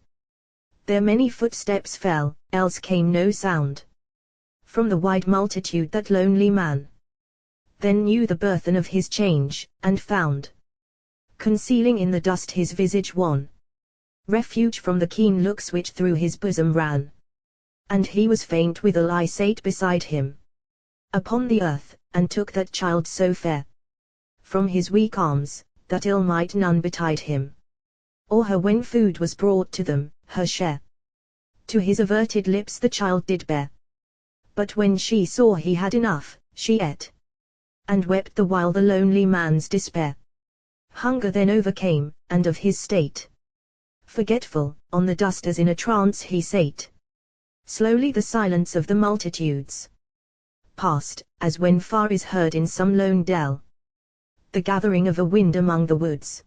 Their many footsteps fell, else came no sound from the wide multitude. That lonely man then knew the burthen of his change, and found, concealing in the dust his visage wan, refuge from the keen looks which through his bosom ran. And he was faint withal. I sate beside him upon the earth, and took that child so fair from his weak arms, that ill might none betide him, or her when food was brought to them, her share to his averted lips the child did bear. But when she saw he had enough, she ate, and wept the while the lonely man's despair. Hunger then overcame, and of his state forgetful, on the dust as in a trance he sate. Slowly the silence of the multitudes passed, as when far is heard in some lone dell the gathering of a wind among the woods.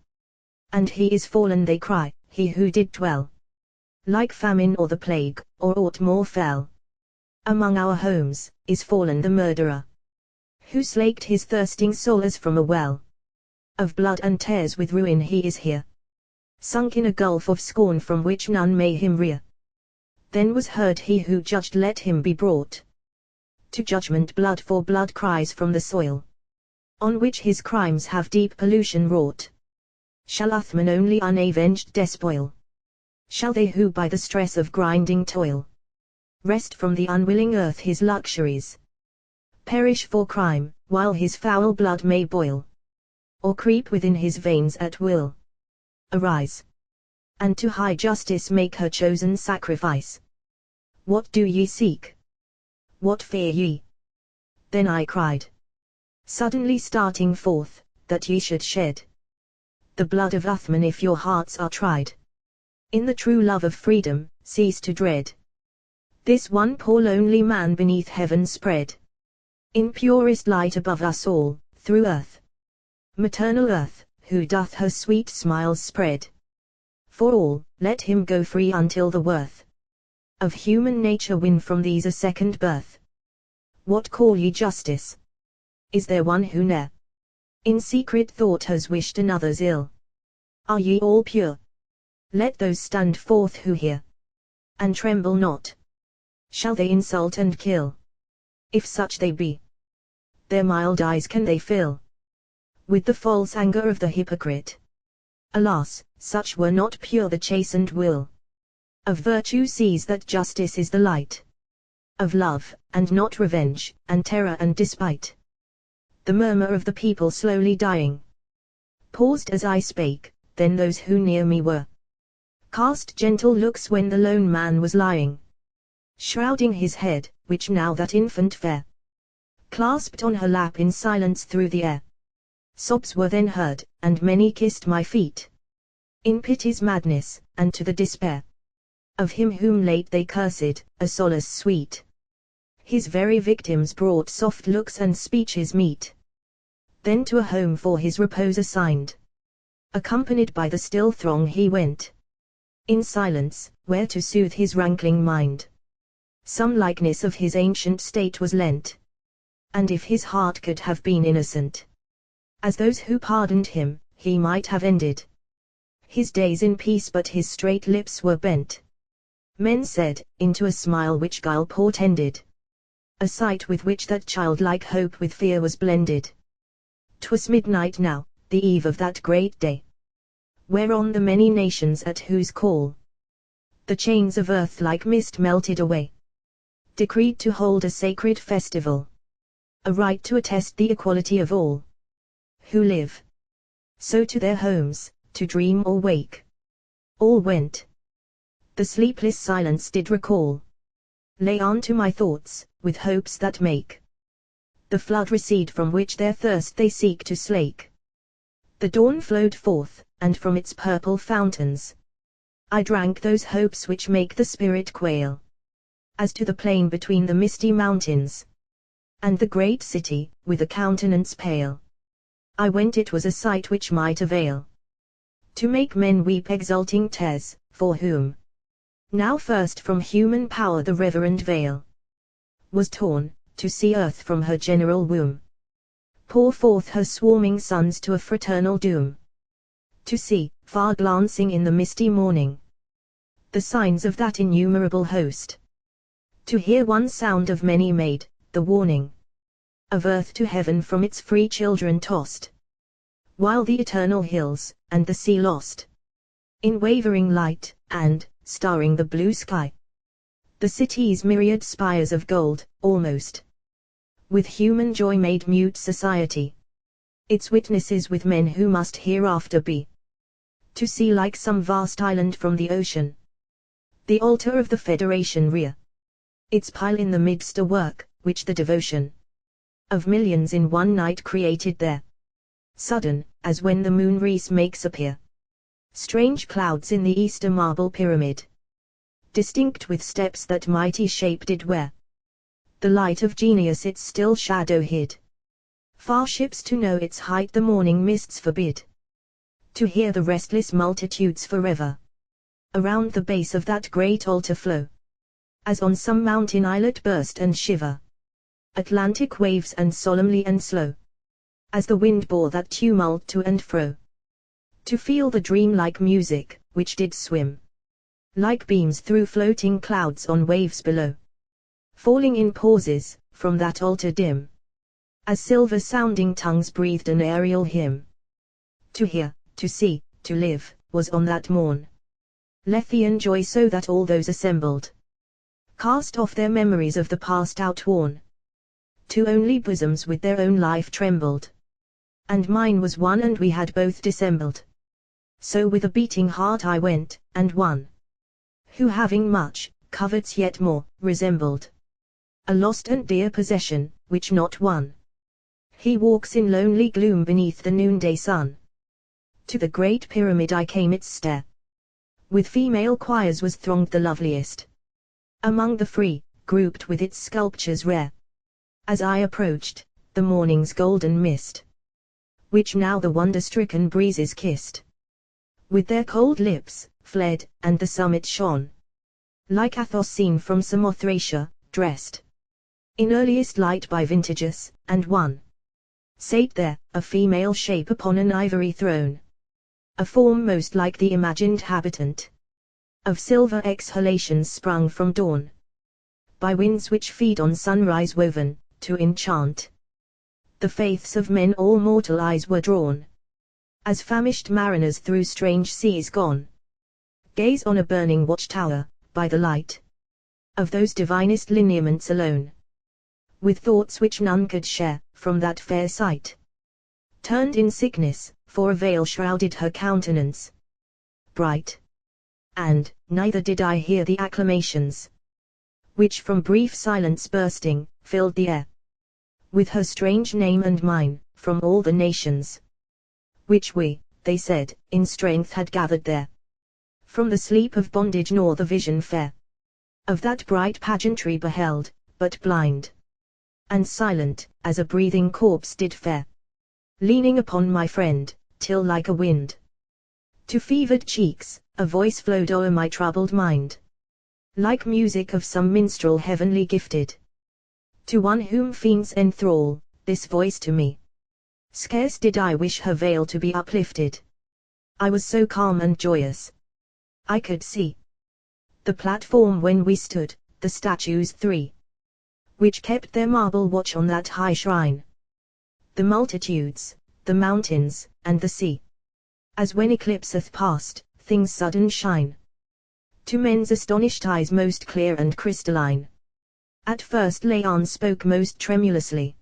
And he is fallen, they cry, he who did dwell like famine or the plague, or aught more fell among our homes, is fallen the murderer, who slaked his thirsting soul as from a well of blood and tears. With ruin he is here, sunk in a gulf of scorn from which none may him rear. Then was heard he who judged, let him be brought to judgment. Blood for blood cries from the soil on which his crimes have deep pollution wrought. Shall Uthman only unavenged despoil? Shall they who by the stress of grinding toil wrest from the unwilling earth his luxuries, perish for crime, while his foul blood may boil, or creep within his veins at will? Arise, and to high justice make her chosen sacrifice. What do ye seek? What fear ye? Then I cried, suddenly starting forth, that ye should shed the blood of Uthman. If your hearts are tried in the true love of freedom, cease to dread this one poor lonely man beneath heaven spread in purest light above us all, through earth, maternal earth, who doth her sweet smiles spread for all. Let him go free until the worth of human nature win from these a second birth. What call ye justice? Is there one who ne'er in secret thought has wished another's ill. Are ye all pure? Let those stand forth who hear, and tremble not. Shall they insult and kill? If such they be, their mild eyes can they fill with the false anger of the hypocrite. Alas, such were not pure the chastened will of virtue sees that justice is the light of love, and not revenge, and terror and despite. The murmur of the people slowly dying paused as I spake, then those who near me were cast gentle looks when the lone man was lying, shrouding his head, which now that infant fair clasped on her lap in silence through the air. Sobs were then heard, and many kissed my feet, in pity's madness, and to the despair of him whom late they cursed, a solace sweet. His very victims brought soft looks and speeches meet. Then to a home for his repose assigned, accompanied by the still throng he went, in silence, where to soothe his rankling mind some likeness of his ancient state was lent. And if his heart could have been innocent, as those who pardoned him, he might have ended his days in peace, but his straight lips were bent, men said, into a smile which guile portended, a sight with which that childlike hope with fear was blended. 'Twas midnight now, the eve of that great day, whereon the many nations at whose call the chains of earth like mist melted away, decreed to hold a sacred festival, a rite to attest the equality of all who live. So to their homes, to dream or wake, all went. The sleepless silence did recall Laon to my thoughts, with hopes that make the flood recede from which their thirst they seek to slake. The dawn flowed forth, and from its purple fountains I drank those hopes which make the spirit quail. As to the plain between the misty mountains and the great city, with a countenance pale, I went. It was a sight which might avail to make men weep exulting tears, for whom now first from human power the reverend veil was torn, to see earth from her general womb pour forth her swarming sons to a fraternal doom. To see, far glancing in the misty morning, the signs of that innumerable host. To hear one sound of many made, the warning of earth to heaven from its free children tossed, while the eternal hills, and the sea lost in wavering light, and, starring the blue sky, the city's myriad spires of gold, almost with human joy made mute society its witnesses with men who must hereafter be, to see like some vast island from the ocean, the altar of the Federation rear its pile in the midst, a work which the devotion of millions in one night created there. Sudden, as when the moon wreath makes appear strange clouds in the east, a marble pyramid, distinct with steps that mighty shape did wear the light of genius its still shadow hid. Far ships to know its height the morning mists forbid, to hear the restless multitudes forever around the base of that great altar flow, as on some mountain islet burst and shiver Atlantic waves, and solemnly and slow as the wind bore that tumult to and fro, to feel the dream-like music, which did swim like beams through floating clouds on waves below, falling in pauses, from that altar dim, as silver-sounding tongues breathed an aerial hymn. To hear, to see, to live, was on that morn Lethean joy, so that all those assembled cast off their memories of the past outworn, to only bosoms with their own life trembled, and mine was one, and we had both dissembled. So with a beating heart I went, and one who having much, covets yet more, resembled a lost and dear possession, which not won. He walks in lonely gloom beneath the noonday sun. To the great pyramid I came, its stair with female choirs was thronged the loveliest among the free, grouped with its sculptures rare. As I approached, the morning's golden mist, which now the wonder-stricken breezes kissed with their cold lips, fled, and the summit shone like Athos seen from Samothracia, dressed in earliest light by vintages, and one Sate there, a female shape upon an ivory throne. A form most like the imagined habitant of silver exhalations sprung from dawn, by winds which feed on sunrise woven, to enchant the faiths of men. All mortal eyes were drawn, as famished mariners through strange seas gone, gaze on a burning watchtower, by the light of those divinest lineaments alone, with thoughts which none could share, from that fair sight turned in sickness, for a veil shrouded her countenance bright. And neither did I hear the acclamations which from brief silence bursting, filled the air with her strange name and mine, from all the nations which we, they said, in strength had gathered there, from the sleep of bondage nor the vision fair of that bright pageantry beheld, but blind and silent, as a breathing corpse did fare, leaning upon my friend, till like a wind to fevered cheeks, a voice flowed o'er my troubled mind, like music of some minstrel heavenly gifted to one whom fiends enthrall. This voice to me, scarce did I wish her veil to be uplifted, I was so calm and joyous. I could see the platform when we stood, the statues three, which kept their marble watch on that high shrine, the multitudes, the mountains, and the sea, as when eclipseth past, things sudden shine, to men's astonished eyes most clear and crystalline. At first Laon spoke most tremulously,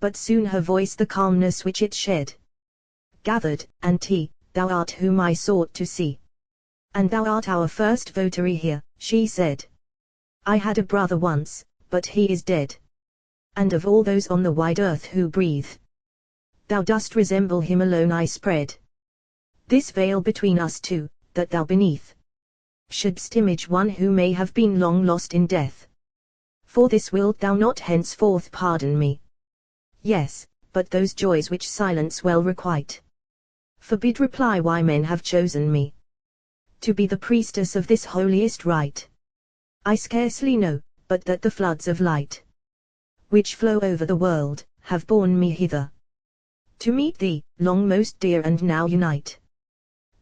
but soon her voice the calmness which it shed gathered, and thou art whom I sought to see, and thou art our first votary here, she said. I had a brother once, but he is dead, and of all those on the wide earth who breathe, thou dost resemble him alone. I spread this veil between us two, that thou beneath shouldst image one who may have been long lost in death. For this wilt thou not henceforth pardon me? Yes, but those joys which silence well requite forbid reply. Why men have chosen me to be the priestess of this holiest rite, I scarcely know, but that the floods of light which flow over the world have borne me hither to meet thee, long most dear, and now unite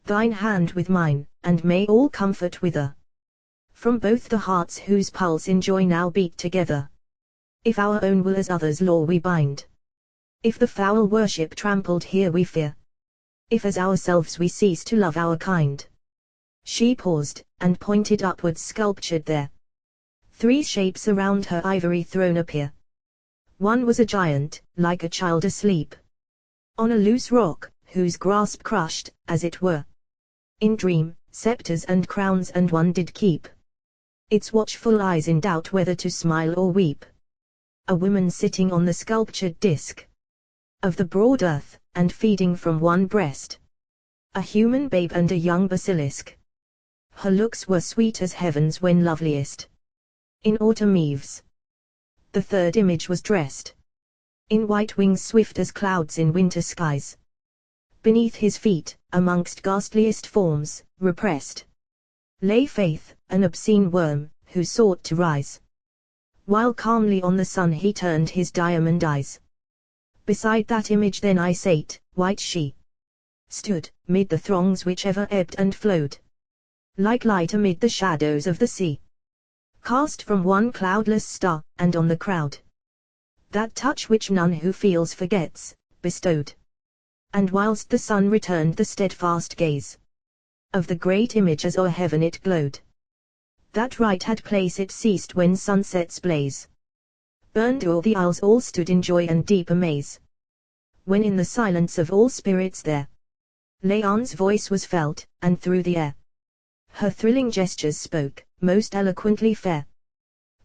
thine hand with mine, and may all comfort wither from both the hearts whose pulse in joy now beat together. If our own will as others' law we bind, if the foul worship trampled here we fear, if as ourselves we cease to love our kind. She paused, and pointed upwards. Sculptured there, three shapes around her ivory throne appear. One was a giant, like a child asleep on a loose rock, whose grasp crushed, as it were, in dream, scepters and crowns, and one did keep its watchful eyes in doubt whether to smile or weep. A woman sitting on the sculptured disk of the broad earth, and feeding from one breast a human babe and a young basilisk. Her looks were sweet as heaven's when loveliest in autumn eves. The third image was dressed in white wings swift as clouds in winter skies. Beneath his feet, amongst ghastliest forms, repressed, lay Faith, an obscene worm, who sought to rise, while calmly on the sun he turned his diamond eyes. Beside that image then I sate, white she stood, mid the throngs which ever ebbed and flowed, like light amid the shadows of the sea, cast from one cloudless star, and on the crowd that touch which none who feels forgets, bestowed. And whilst the sun returned the steadfast gaze of the great image as o'er heaven it glowed, that right had place it ceased when sunsets blaze burned o'er the isles. All stood in joy and deep amaze, when in the silence of all spirits there, Laon's voice was felt, and through the air her thrilling gestures spoke, most eloquently fair.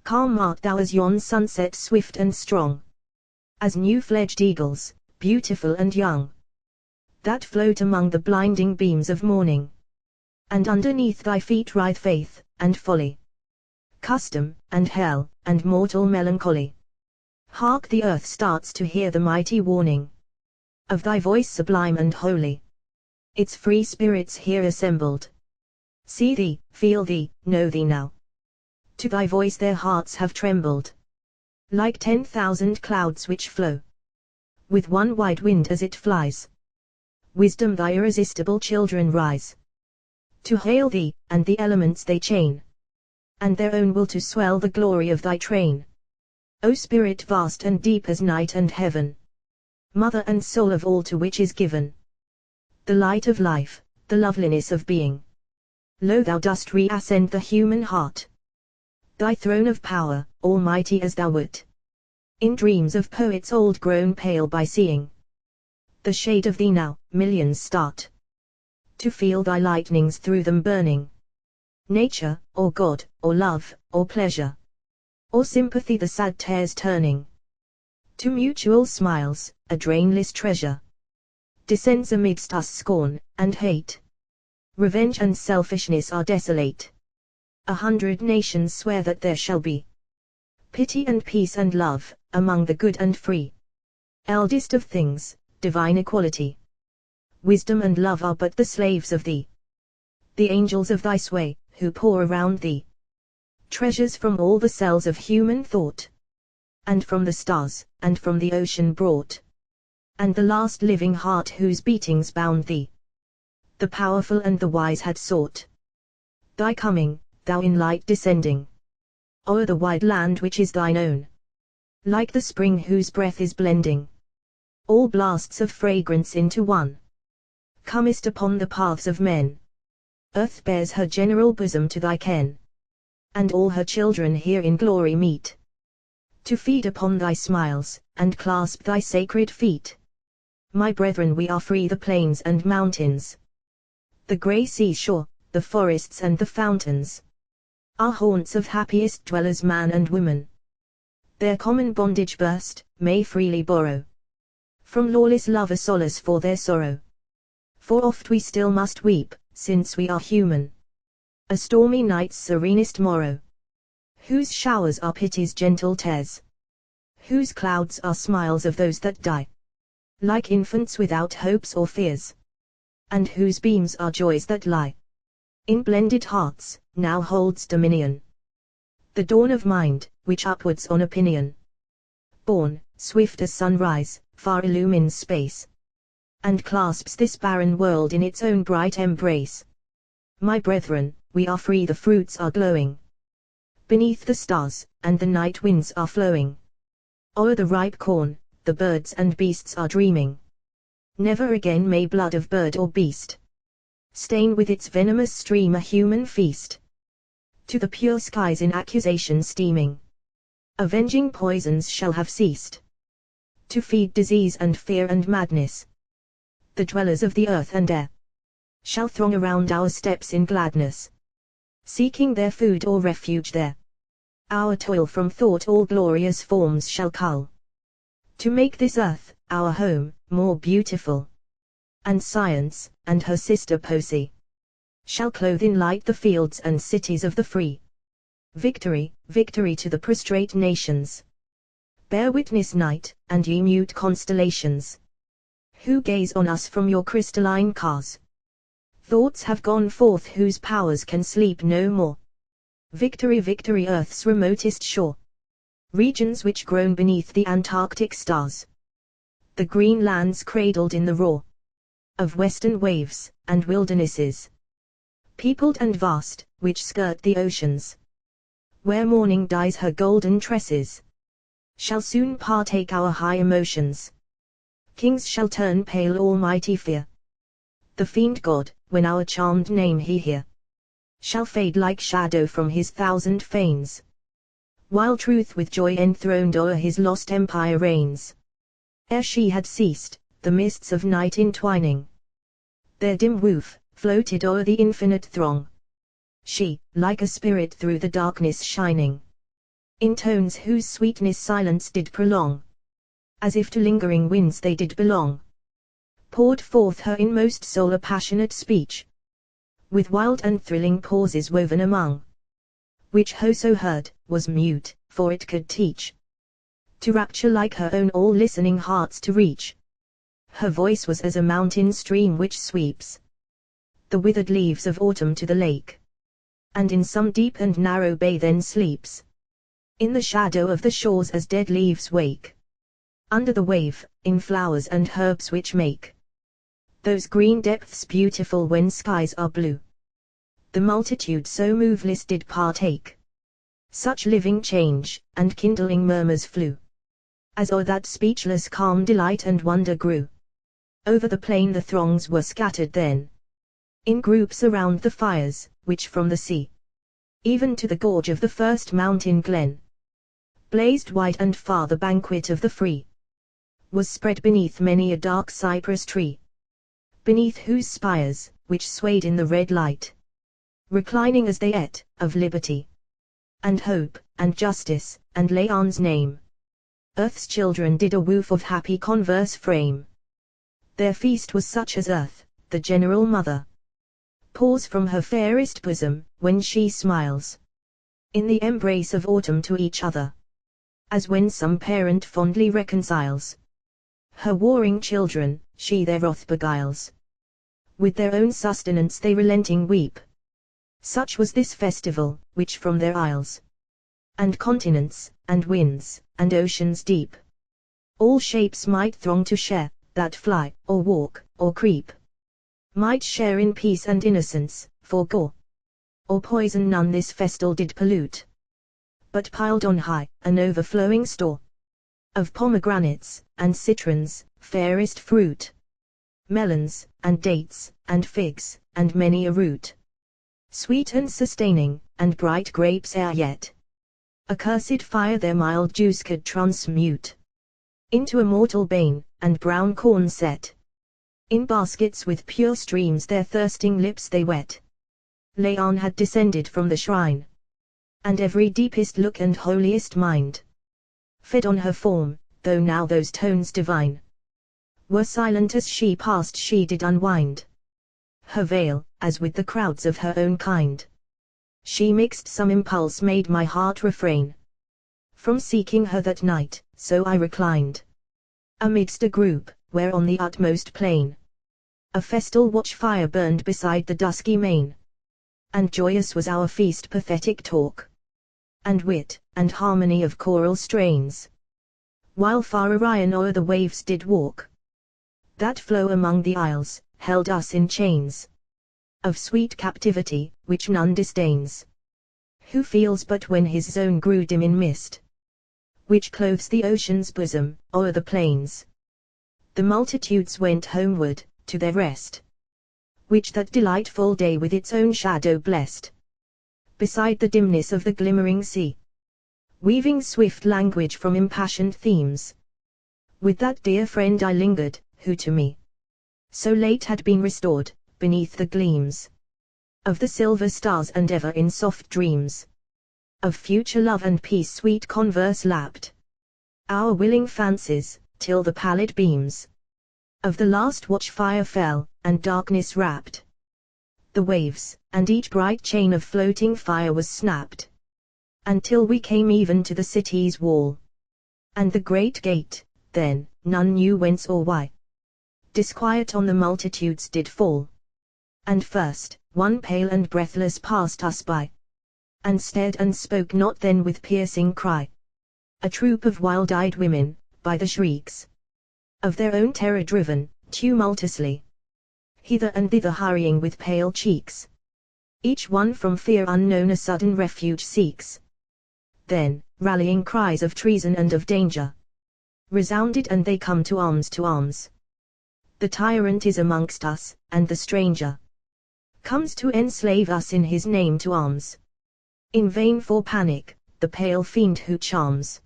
Calm art thou as yon sunset, swift and strong as new-fledged eagles, beautiful and young, that float among the blinding beams of morning, and underneath thy feet writhe faith, and folly, custom, and hell, and mortal melancholy. Hark, the earth starts to hear the mighty warning of thy voice sublime and holy, its free spirits here assembled see thee, feel thee, know thee now. To thy voice their hearts have trembled, like 10,000 clouds which flow with one wide wind as it flies. Wisdom, thy irresistible children rise to hail thee, and the elements they chain, and their own will to swell the glory of thy train. O Spirit vast and deep as night and heaven, Mother and soul of all to which is given the light of life, the loveliness of being. Lo, thou dost reascend the human heart, thy throne of power, almighty as thou wert, in dreams of poets old grown pale by seeing the shade of thee now. Millions start to feel thy lightnings through them burning. Nature, or God, or love, or pleasure, or sympathy, the sad tears turning to mutual smiles, a drainless treasure descends amidst us. Scorn and hate, revenge and selfishness are desolate. 100 nations swear that there shall be pity and peace and love among the good and free. Eldest of things, divine equality, wisdom and love are but the slaves of thee. The angels of thy sway, who pour around thee treasures from all the cells of human thought, and from the stars, and from the ocean brought, and the last living heart whose beatings bound thee, the powerful and the wise had sought. Thy coming, thou in light descending o'er the wide land which is thine own, like the spring whose breath is blending all blasts of fragrance into one, comest upon the paths of men. Earth bears her general bosom to thy ken, and all her children here in glory meet to feed upon thy smiles, and clasp thy sacred feet. My brethren, we are free. The plains and mountains, the grey seashore, the forests and the fountains, are haunts of happiest dwellers, man and woman. Their common bondage burst, may freely borrow from lawless love a solace for their sorrow. For oft we still must weep, since we are human, a stormy night's serenest morrow, whose showers are pity's gentle tears, whose clouds are smiles of those that die, like infants without hopes or fears, and whose beams are joys that lie in blended hearts, now holds dominion. The dawn of mind, which upwards on opinion borne, swift as sunrise, far illumines space, and clasps this barren world in its own bright embrace. My brethren, we are free. The fruits are glowing beneath the stars, and the night winds are flowing o'er the ripe corn. The birds and beasts are dreaming. Never again may blood of bird or beast stain with its venomous stream a human feast. To the pure skies in accusation steaming, avenging poisons shall have ceased to feed disease and fear and madness. The dwellers of the earth and air shall throng around our steps in gladness, seeking their food or refuge there. Our toil from thought all glorious forms shall cull, to make this earth, our home, more beautiful. And science, and her sister Percy, shall clothe in light the fields and cities of the free. Victory, victory to the prostrate nations. Bear witness, night, and ye mute constellations, who gaze on us from your crystalline cars. Thoughts have gone forth whose powers can sleep no more. Victory, victory, earth's remotest shore, regions which groan beneath the Antarctic stars, the green lands cradled in the roar of western waves, and wildernesses, peopled and vast, which skirt the oceans, where morning dyes her golden tresses, shall soon partake our high emotions. Kings shall turn pale, almighty fear the fiend God, when our charmed name he hear, shall fade like shadow from his thousand fanes, while truth with joy enthroned o'er his lost empire reigns. Ere she had ceased, the mists of night entwining their dim woof, floated o'er the infinite throng. She, like a spirit through the darkness shining, in tones whose sweetness silence did prolong, as if to lingering winds they did belong, poured forth her inmost soul a passionate speech, with wild and thrilling pauses woven among, which whoso heard, was mute, for it could teach to rapture like her own all listening hearts to reach. Her voice was as a mountain stream which sweeps the withered leaves of autumn to the lake, and in some deep and narrow bay then sleeps, in the shadow of the shores as dead leaves wake. Under the wave, in flowers and herbs which make those green depths beautiful when skies are blue. The multitude so moveless did partake. Such living change, and kindling murmurs flew, as o'er that speechless calm delight and wonder grew. Over the plain the throngs were scattered then, in groups around the fires, which from the sea, even to the gorge of the first mountain glen, blazed wide, and far the banquet of the free was spread beneath many a dark cypress tree, beneath whose spires, which swayed in the red light, reclining as they ate, of liberty, and hope, and justice, and Laon's name, earth's children did a woof of happy converse frame. Their feast was such as earth, the general mother, pours from her fairest bosom, when she smiles in the embrace of autumn to each other, as when some parent fondly reconciles her warring children, she their wrath beguiles. With their own sustenance they relenting weep. Such was this festival, which from their isles, and continents, and winds, and oceans deep, all shapes might throng to share, that fly, or walk, or creep, might share in peace and innocence, for gore or poison none this festal did pollute, but piled on high, an overflowing store of pomegranates, and citrons, fairest fruit, melons, and dates, and figs, and many a root, sweet and sustaining, and bright grapes ere yet accursed fire their mild juice could transmute into a mortal bane, and brown corn set in baskets with pure streams their thirsting lips they wet. Laon had descended from the shrine, and every deepest look and holiest mind fed on her form, though now those tones divine were silent as she passed. She did unwind her veil, as with the crowds of her own kind she mixed. Some impulse made my heart refrain from seeking her that night, so I reclined amidst a group, where on the utmost plain a festal watch-fire burned beside the dusky main, and joyous was our feast, pathetic talk, and wit, and harmony of choral strains, while far Orion o'er the waves did walk, that flow among the isles, held us in chains of sweet captivity, which none disdains, who feels but when his zone grew dim in mist, which clothes the ocean's bosom, o'er the plains. The multitudes went homeward, to their rest, which that delightful day with its own shadow blessed, beside the dimness of the glimmering sea, weaving swift language from impassioned themes. With that dear friend I lingered, who to me so late had been restored, beneath the gleams of the silver stars, and ever in soft dreams of future love and peace sweet converse lapped our willing fancies, till the pallid beams of the last watch-fire fell, and darkness wrapped the waves, and each bright chain of floating fire was snapped, until we came even to the city's wall, and the great gate. Then, none knew whence or why, disquiet on the multitudes did fall, and first, one pale and breathless passed us by, and stared and spoke not then with piercing cry. A troop of wild-eyed women, by the shrieks of their own terror driven, tumultuously hither and thither hurrying with pale cheeks, each one from fear unknown a sudden refuge seeks. Then, rallying cries of treason and of danger resounded, and they come to arms, to arms. The tyrant is amongst us, and the stranger comes to enslave us in his name to arms. In vain for panic, the pale fiend who charms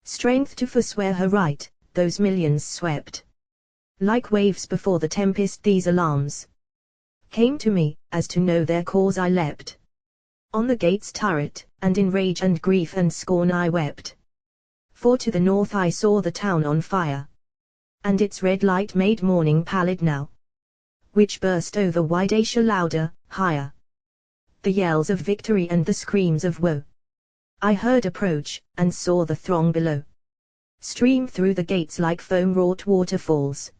strength to forswear her right, those millions swept like waves before the tempest. These alarms came to me, as to know their cause I leapt on the gate's turret, and in rage and grief and scorn I wept. For to the north I saw the town on fire, and its red light made morning pallid now, which burst over wide Asia louder, higher, the yells of victory and the screams of woe I heard approach, and saw the throng below stream through the gates like foam-wrought waterfalls,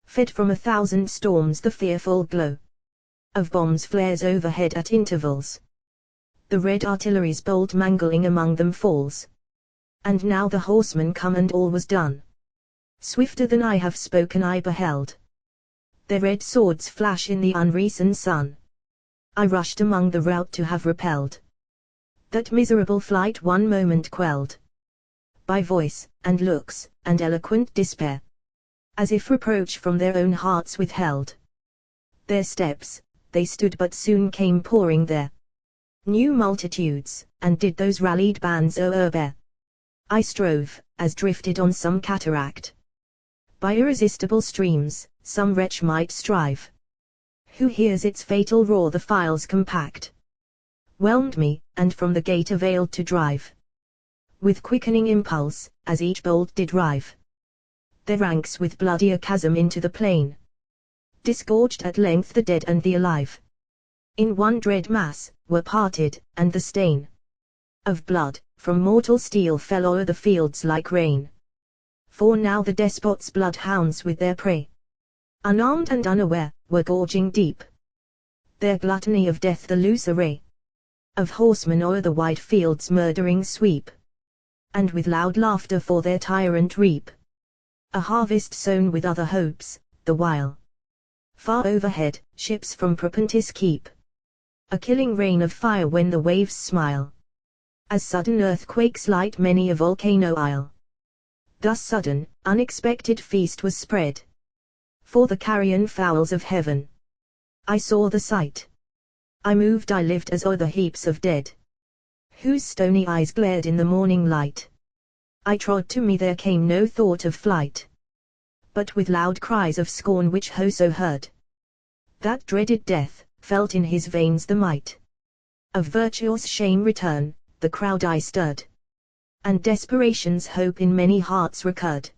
fed from 1,000 storms. The fearful glow of bombs flares overhead at intervals, the red artillery's bolt mangling among them falls, and now the horsemen come, and all was done. Swifter than I have spoken I beheld their red swords flash in the unreasoned sun. I rushed among the rout to have repelled that miserable flight one moment quelled by voice, and looks, and eloquent despair, as if reproach from their own hearts withheld their steps. They stood but soon came pouring there new multitudes, and did those rallied bands o'erbear. I strove, as drifted on some cataract by irresistible streams, some wretch might strive, who hears its fatal roar the files compact whelmed me, and from the gate availed to drive with quickening impulse, as each bolt did rive their ranks with bloodier chasm into the plain, disgorged at length the dead and the alive in one dread mass, were parted, and the stain of blood from mortal steel fell o'er the fields like rain. For now the despots' bloodhounds with their prey, unarmed and unaware, were gorging deep their gluttony of death. The loose array of horsemen o'er the wide fields murdering sweep, and with loud laughter for their tyrant reap a harvest sown with other hopes, the while far overhead ships from Propontis keep a killing rain of fire when the waves smile, as sudden earthquakes light many a volcano isle. Thus sudden, unexpected feast was spread for the carrion fowls of heaven. I saw the sight, I moved, I lived as o'er the heaps of dead, whose stony eyes glared in the morning light. I trod, to me there came no thought of flight, but with loud cries of scorn which whoso heard that dreaded death, felt in his veins the might of virtuous shame return. The crowd I stirred, and desperation's hope in many hearts recurred.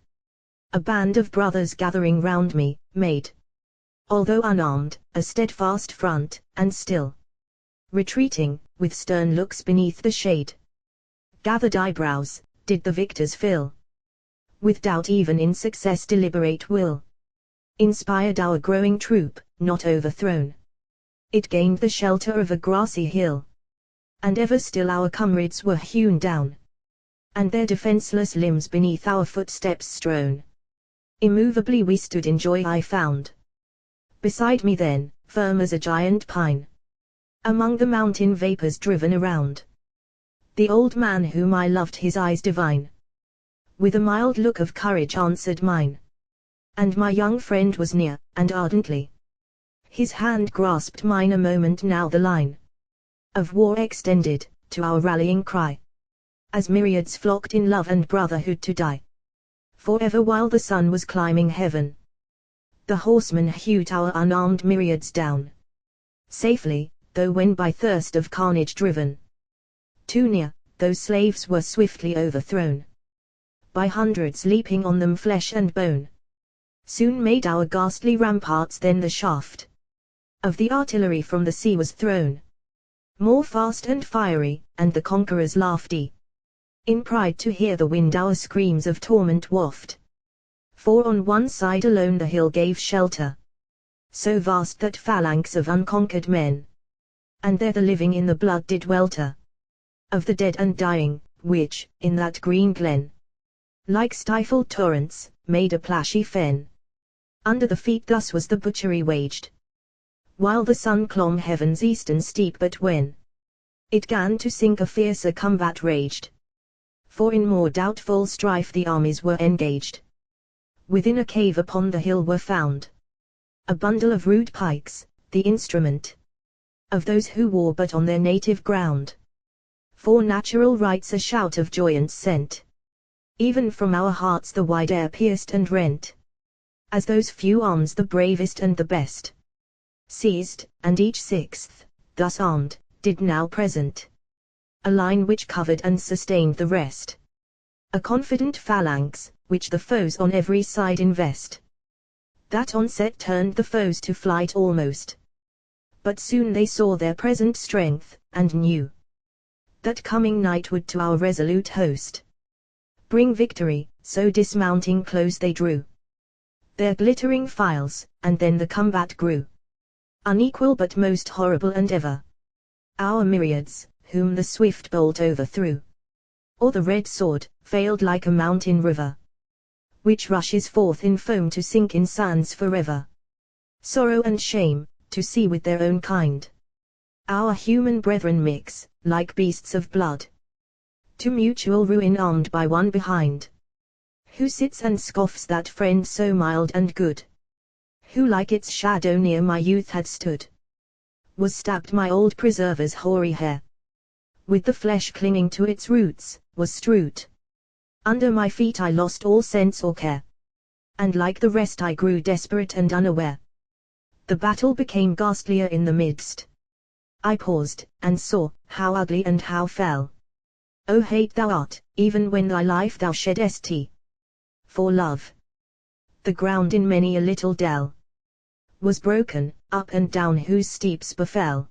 A band of brothers gathering round me, made, although unarmed, a steadfast front, and still retreating, with stern looks beneath the shade gathered eyebrows, did the victors fill with doubt. Even in success deliberate will inspired our growing troop, not overthrown. It gained the shelter of a grassy hill, and ever still our comrades were hewn down, and their defenseless limbs beneath our footsteps strown. Immovably we stood in joy I found beside me then, firm as a giant pine, among the mountain vapors driven around, the old man whom I loved. His eyes divine with a mild look of courage answered mine, and my young friend was near, and ardently his hand grasped mine. A moment now the line of war extended to our rallying cry, as myriads flocked in love and brotherhood to die forever while the sun was climbing heaven. The horsemen hewed our unarmed myriads down safely, though when by thirst of carnage driven too near, those slaves were swiftly overthrown by hundreds leaping on them flesh and bone. Soon made our ghastly ramparts then the shaft of the artillery from the sea was thrown more fast and fiery, and the conquerors laughed in pride to hear the wind our screams of torment waft. For on one side alone the hill gave shelter, so vast that phalanx of unconquered men, and there the living in the blood did welter, of the dead and dying, which, in that green glen, like stifled torrents, made a plashy fen. Under the feet thus was the butchery waged, while the sun clomb heaven's eastern steep. But when it 'gan to sink, a fiercer combat raged, for in more doubtful strife the armies were engaged. Within a cave upon the hill were found a bundle of rude pikes, the instrument of those who war but on their native ground. For natural rights a shout of joyance sent, even from our hearts the wide air pierced and rent, as those few arms, the bravest and the best, seized, and each sixth, thus armed, did now present a line which covered and sustained the rest, a confident phalanx, which the foes on every side invest. That onset turned the foes to flight almost, but soon they saw their present strength, and knew that coming night would to our resolute host bring victory. So dismounting close they drew their glittering files, and then the combat grew unequal but most horrible, and ever our myriads, whom the swift bolt overthrew, or the red sword, failed like a mountain river, which rushes forth in foam to sink in sands forever. Sorrow and shame, to see with their own kind. Our human brethren mix, like beasts of blood, to mutual ruin armed by one behind. Who sits and scoffs that friend so mild and good? Who like its shadow near my youth had stood? Was stabbed my old preserver's hoary hair, with the flesh clinging to its roots, was strewed. Under my feet I lost all sense or care, and like the rest I grew desperate and unaware. The battle became ghastlier in the midst. I paused, and saw, how ugly and how fell. O hate thou art, even when thy life thou sheddest. For love. The ground in many a little dell was broken, up and down whose steeps befell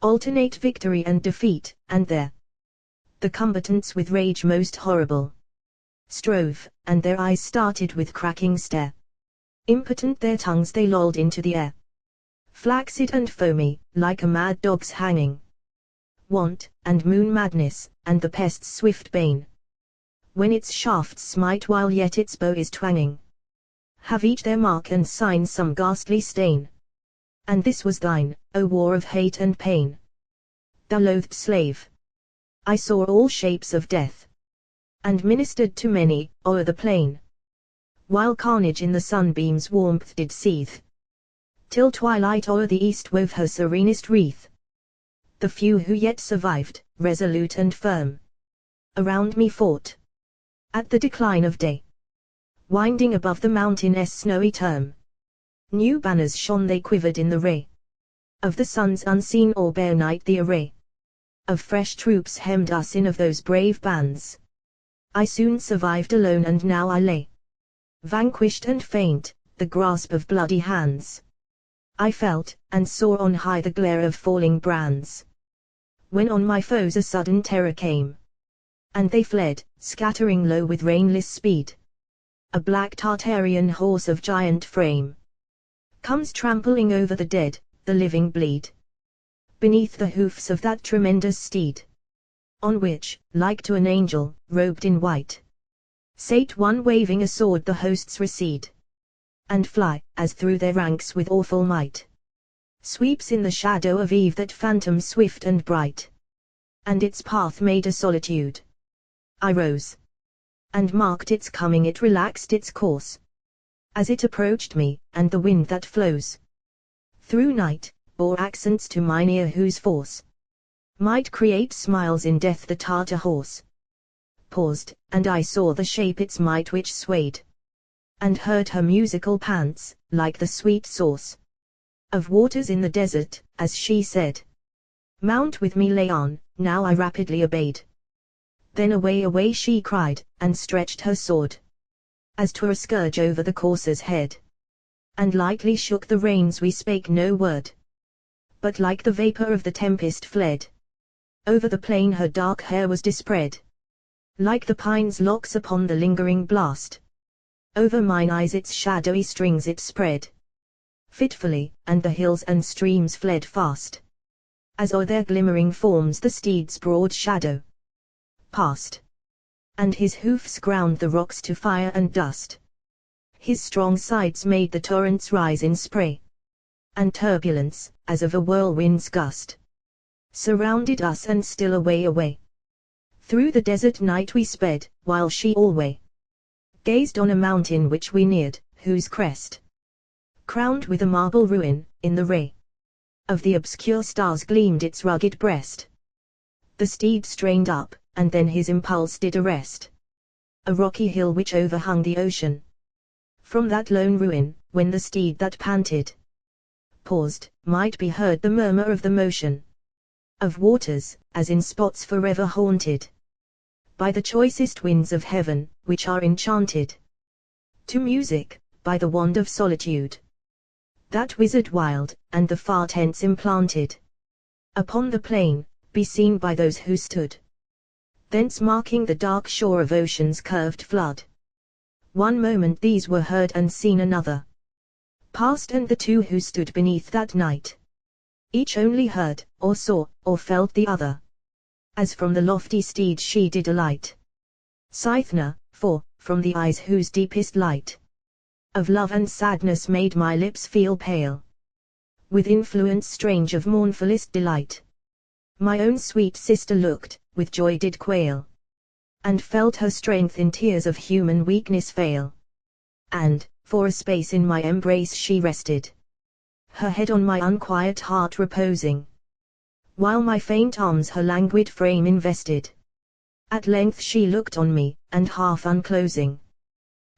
alternate victory and defeat, and there the combatants with rage most horrible strove, and their eyes started with cracking stare. Impotent their tongues they lolled into the air, flaccid and foamy, like a mad dog's hanging. Want, and moon madness, and the pest's swift bane, when its shafts smite while yet its bow is twanging, have each their mark and sign some ghastly stain. And this was thine, O war of hate and pain. Thou loathed slave. I saw all shapes of death, and ministered to many, o'er the plain, while carnage in the sunbeams' warmth did seethe, till twilight o'er the east wove her serenest wreath. The few who yet survived, resolute and firm, around me fought, at the decline of day, winding above the mountain's snowy term. New banners shone, they quivered in the ray of the sun's unseen or bare night. The array of fresh troops hemmed us in of those brave bands. I soon survived alone, and now I lay vanquished and faint, the grasp of bloody hands I felt, and saw on high the glare of falling brands. When on my foes a sudden terror came, and they fled, scattering low with rainless speed. A black Tartarian horse of giant frame comes trampling over the dead, the living bleed beneath the hoofs of that tremendous steed, on which, like to an angel, robed in white, sate one waving a sword. The hosts recede and fly, as through their ranks with awful might sweeps in the shadow of eve that phantom swift and bright, and its path made a solitude. I rose and marked its coming. It relaxed its course as it approached me, and the wind that flows through night bore accents to mine ear whose force might create smiles in death. The Tartar horse paused, and I saw the shape its might which swayed, and heard her musical pants, like the sweet source of waters in the desert, as she said, "Mount with me, Laon." Now I rapidly obeyed. Then away, away she cried, and stretched her sword, as 'twere a scourge over the courser's head, and lightly shook the reins. We spake no word, but like the vapor of the tempest fled. Over the plain her dark hair was dispread, like the pine's locks upon the lingering blast. Over mine eyes its shadowy strings it spread fitfully, and the hills and streams fled fast, as o'er their glimmering forms the steed's broad shadow passed, and his hoofs ground the rocks to fire and dust. His strong sides made the torrents rise in spray and turbulence, as of a whirlwind's gust, surrounded us, and still away, away through the desert night we sped, while she alway gazed on a mountain which we neared, whose crest, crowned with a marble ruin, in the ray of the obscure stars gleamed its rugged breast. The steed strained up, and then his impulse did arrest a rocky hill which overhung the ocean. From that lone ruin, when the steed that panted paused, might be heard the murmur of the motion of waters, as in spots forever haunted by the choicest winds of heaven, which are enchanted to music by the wand of solitude, that wizard wild, and the far tents implanted upon the plain, be seen by those who stood thence, marking the dark shore of ocean's curved flood. One moment these were heard, and seen another passed, and the two who stood beneath that night each only heard, or saw, or felt the other, as from the lofty steed she did alight. Cythna, for, from the eyes whose deepest light of love and sadness made my lips feel pale, with influence strange of mournfulest delight. My own sweet sister looked, with joy did quail, and felt her strength in tears of human weakness fail. And, for a space in my embrace she rested, her head on my unquiet heart reposing, while my faint arms her languid frame invested. At length she looked on me, and half unclosing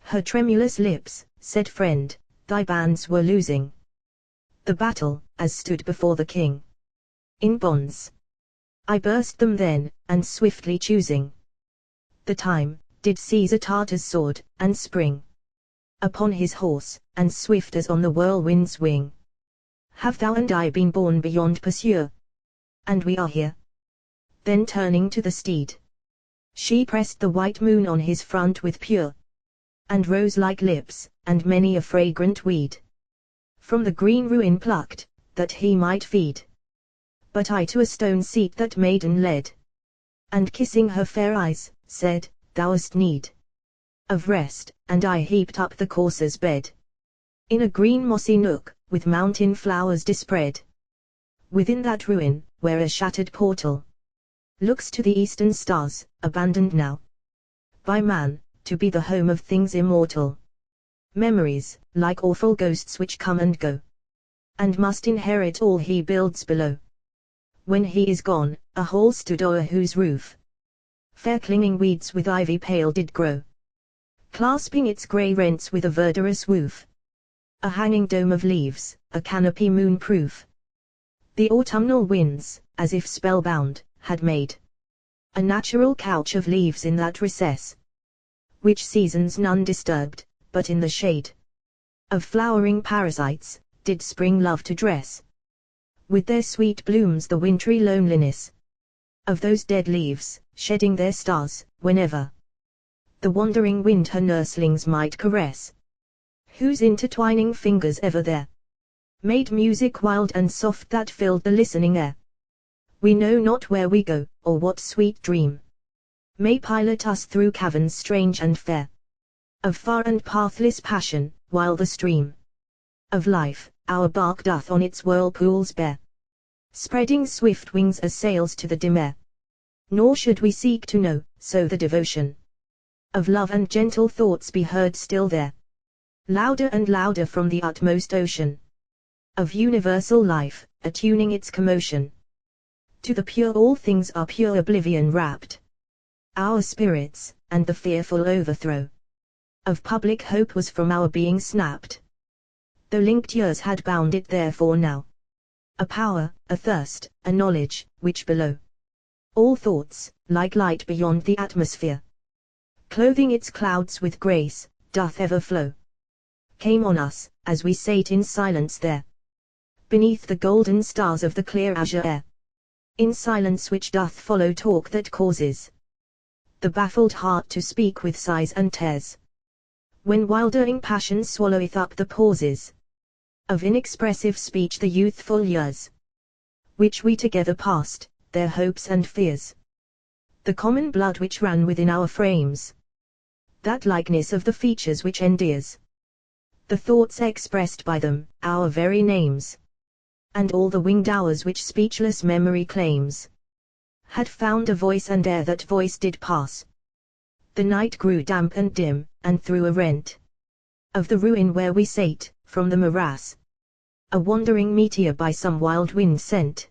her tremulous lips, said, "Friend, thy bands were losing the battle, as stood before the king in bonds." I burst them then, and swiftly choosing the time, did seize a Tartar's sword, and spring upon his horse, and swift as on the whirlwind's wing, have thou and I been borne beyond pursuer, and we are here. Then turning to the steed, she pressed the white moon on his front with pure and rose-like lips, and many a fragrant weed from the green ruin plucked, that he might feed. But I to a stone seat that maiden led, and kissing her fair eyes, said, "Thou hast need of rest," and I heaped up the courser's bed in a green mossy nook, with mountain flowers dispread. Within that ruin, where a shattered portal looks to the eastern stars, abandoned now by man, to be the home of things immortal, memories, like awful ghosts which come and go, and must inherit all he builds below. When he is gone, a hall stood o'er whose roof fair clinging weeds with ivy pale did grow, clasping its grey rents with a verdurous woof, a hanging dome of leaves, a canopy moon-proof. The autumnal winds, as if spellbound, had made a natural couch of leaves in that recess, which seasons none disturbed, but in the shade of flowering parasites, did spring love to dress with their sweet blooms the wintry loneliness of those dead leaves, shedding their stars, whenever the wandering wind her nurslings might caress, whose intertwining fingers ever there made music wild and soft that filled the listening air. We know not where we go, or what sweet dream may pilot us through caverns strange and fair, of far and pathless passion, while the stream of life, our bark doth on its whirlpools bear, spreading swift wings as sails to the dim air. Nor should we seek to know, so the devotion of love and gentle thoughts be heard still there, louder and louder from the utmost ocean of universal life, attuning its commotion to the pure all things are pure oblivion wrapped our spirits, and the fearful overthrow of public hope was from our being snapped, though linked years had bound it therefore now a power, a thirst, a knowledge, which below all thoughts, like light beyond the atmosphere, clothing its clouds with grace, doth ever flow, came on us, as we sate in silence there, beneath the golden stars of the clear azure air, in silence which doth follow talk that causes the baffled heart to speak with sighs and tears, when wildering passion swalloweth up the pauses of inexpressive speech the youthful years which we together passed, their hopes and fears, the common blood which ran within our frames, that likeness of the features which endears the thoughts expressed by them, our very names, and all the winged hours which speechless memory claims, had found a voice, and ere that voice did pass, the night grew damp and dim, and through a rent of the ruin where we sate, from the morass, a wandering meteor by some wild wind sent,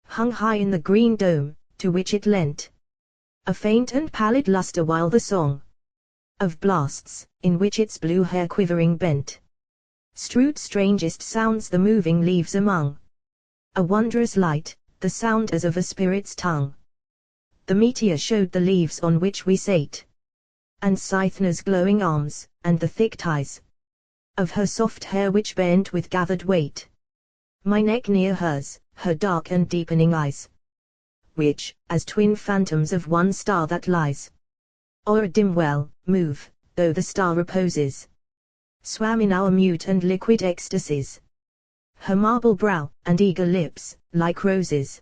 hung high in the green dome, to which it lent a faint and pallid lustre, while the song of blasts, in which its blue hair quivering bent, strewed strangest sounds the moving leaves among, a wondrous light, the sound as of a spirit's tongue. The meteor showed the leaves on which we sate, and Cythna's glowing arms, and the thick ties of her soft hair which bent with gathered weight, my neck near hers, her dark and deepening eyes, which, as twin phantoms of one star that lies o'er a dim well, move, though the star reposes, swam in our mute and liquid ecstasies. Her marble brow, and eager lips, like roses,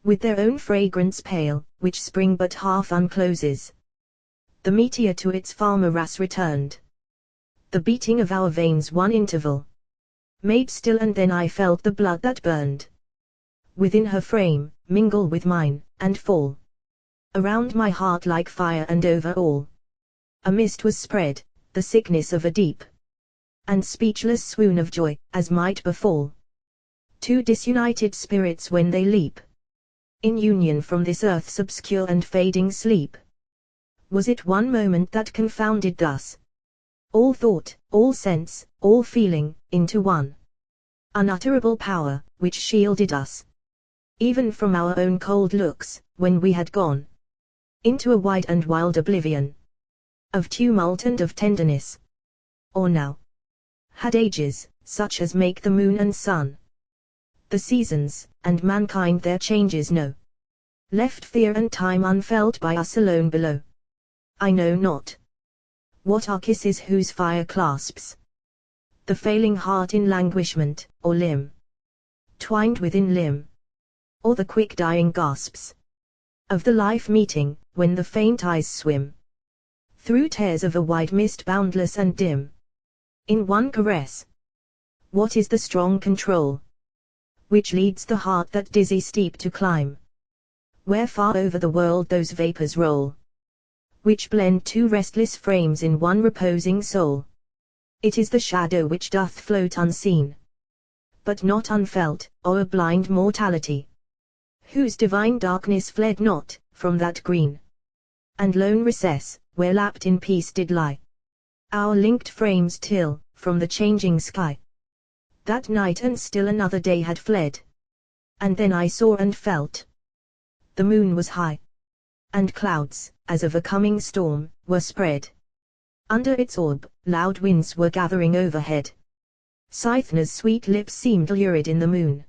with their own fragrance pale, which spring but half uncloses, The meteor to its farmer ras returned. The beating of our veins one interval made still, and then I felt the blood that burned within her frame mingle with mine, and fall around my heart like fire, and over all a mist was spread, the sickness of a deep and speechless swoon of joy, as might befall two disunited spirits when they leap in union from this earth's obscure and fading sleep. Was it one moment that confounded thus all thought, all sense, all feeling, into one unutterable power, which shielded us even from our own cold looks, when we had gone into a wide and wild oblivion of tumult and of tenderness? Or now had ages, such as make the moon and sun, the seasons, and mankind their changes know, left fear and time unfelt by us alone below? I know not what are kisses whose fire clasps the failing heart in languishment, or limb twined within limb, or the quick dying gasps of the life meeting, when the faint eyes swim through tears of a wide mist boundless and dim in one caress. What is the strong control which leads the heart that dizzy steep to climb, where far over the world those vapors roll which blend two restless frames in one reposing soul? It is the shadow which doth float unseen, but not unfelt, o'er blind mortality, whose divine darkness fled not from that green and lone recess, where lapped in peace did lie our linked frames, till, from the changing sky, that night and still another day had fled. And then I saw and felt the moon was high, and clouds, as of a coming storm, were spread under its orb, loud winds were gathering overhead. Cythna's sweet lips seemed lurid in the moon,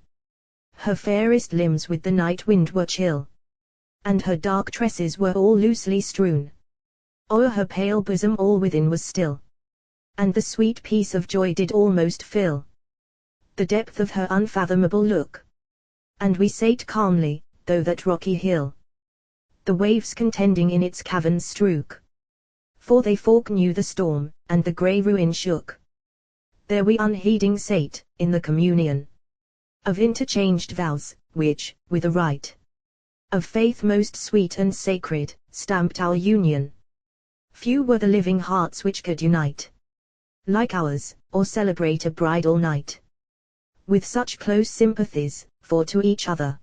her fairest limbs with the night wind were chill, and her dark tresses were all loosely strewn o'er her pale bosom. All within was still, and the sweet peace of joy did almost fill the depth of her unfathomable look. And we sate calmly, though that rocky hill the waves contending in its caverns strook, for they foreknew the storm, and the grey ruin shook. There we unheeding sate, in the communion of interchanged vows, which, with a rite of faith most sweet and sacred, stamped our union. Few were the living hearts which could unite like ours, or celebrate a bridal night with such close sympathies, for to each other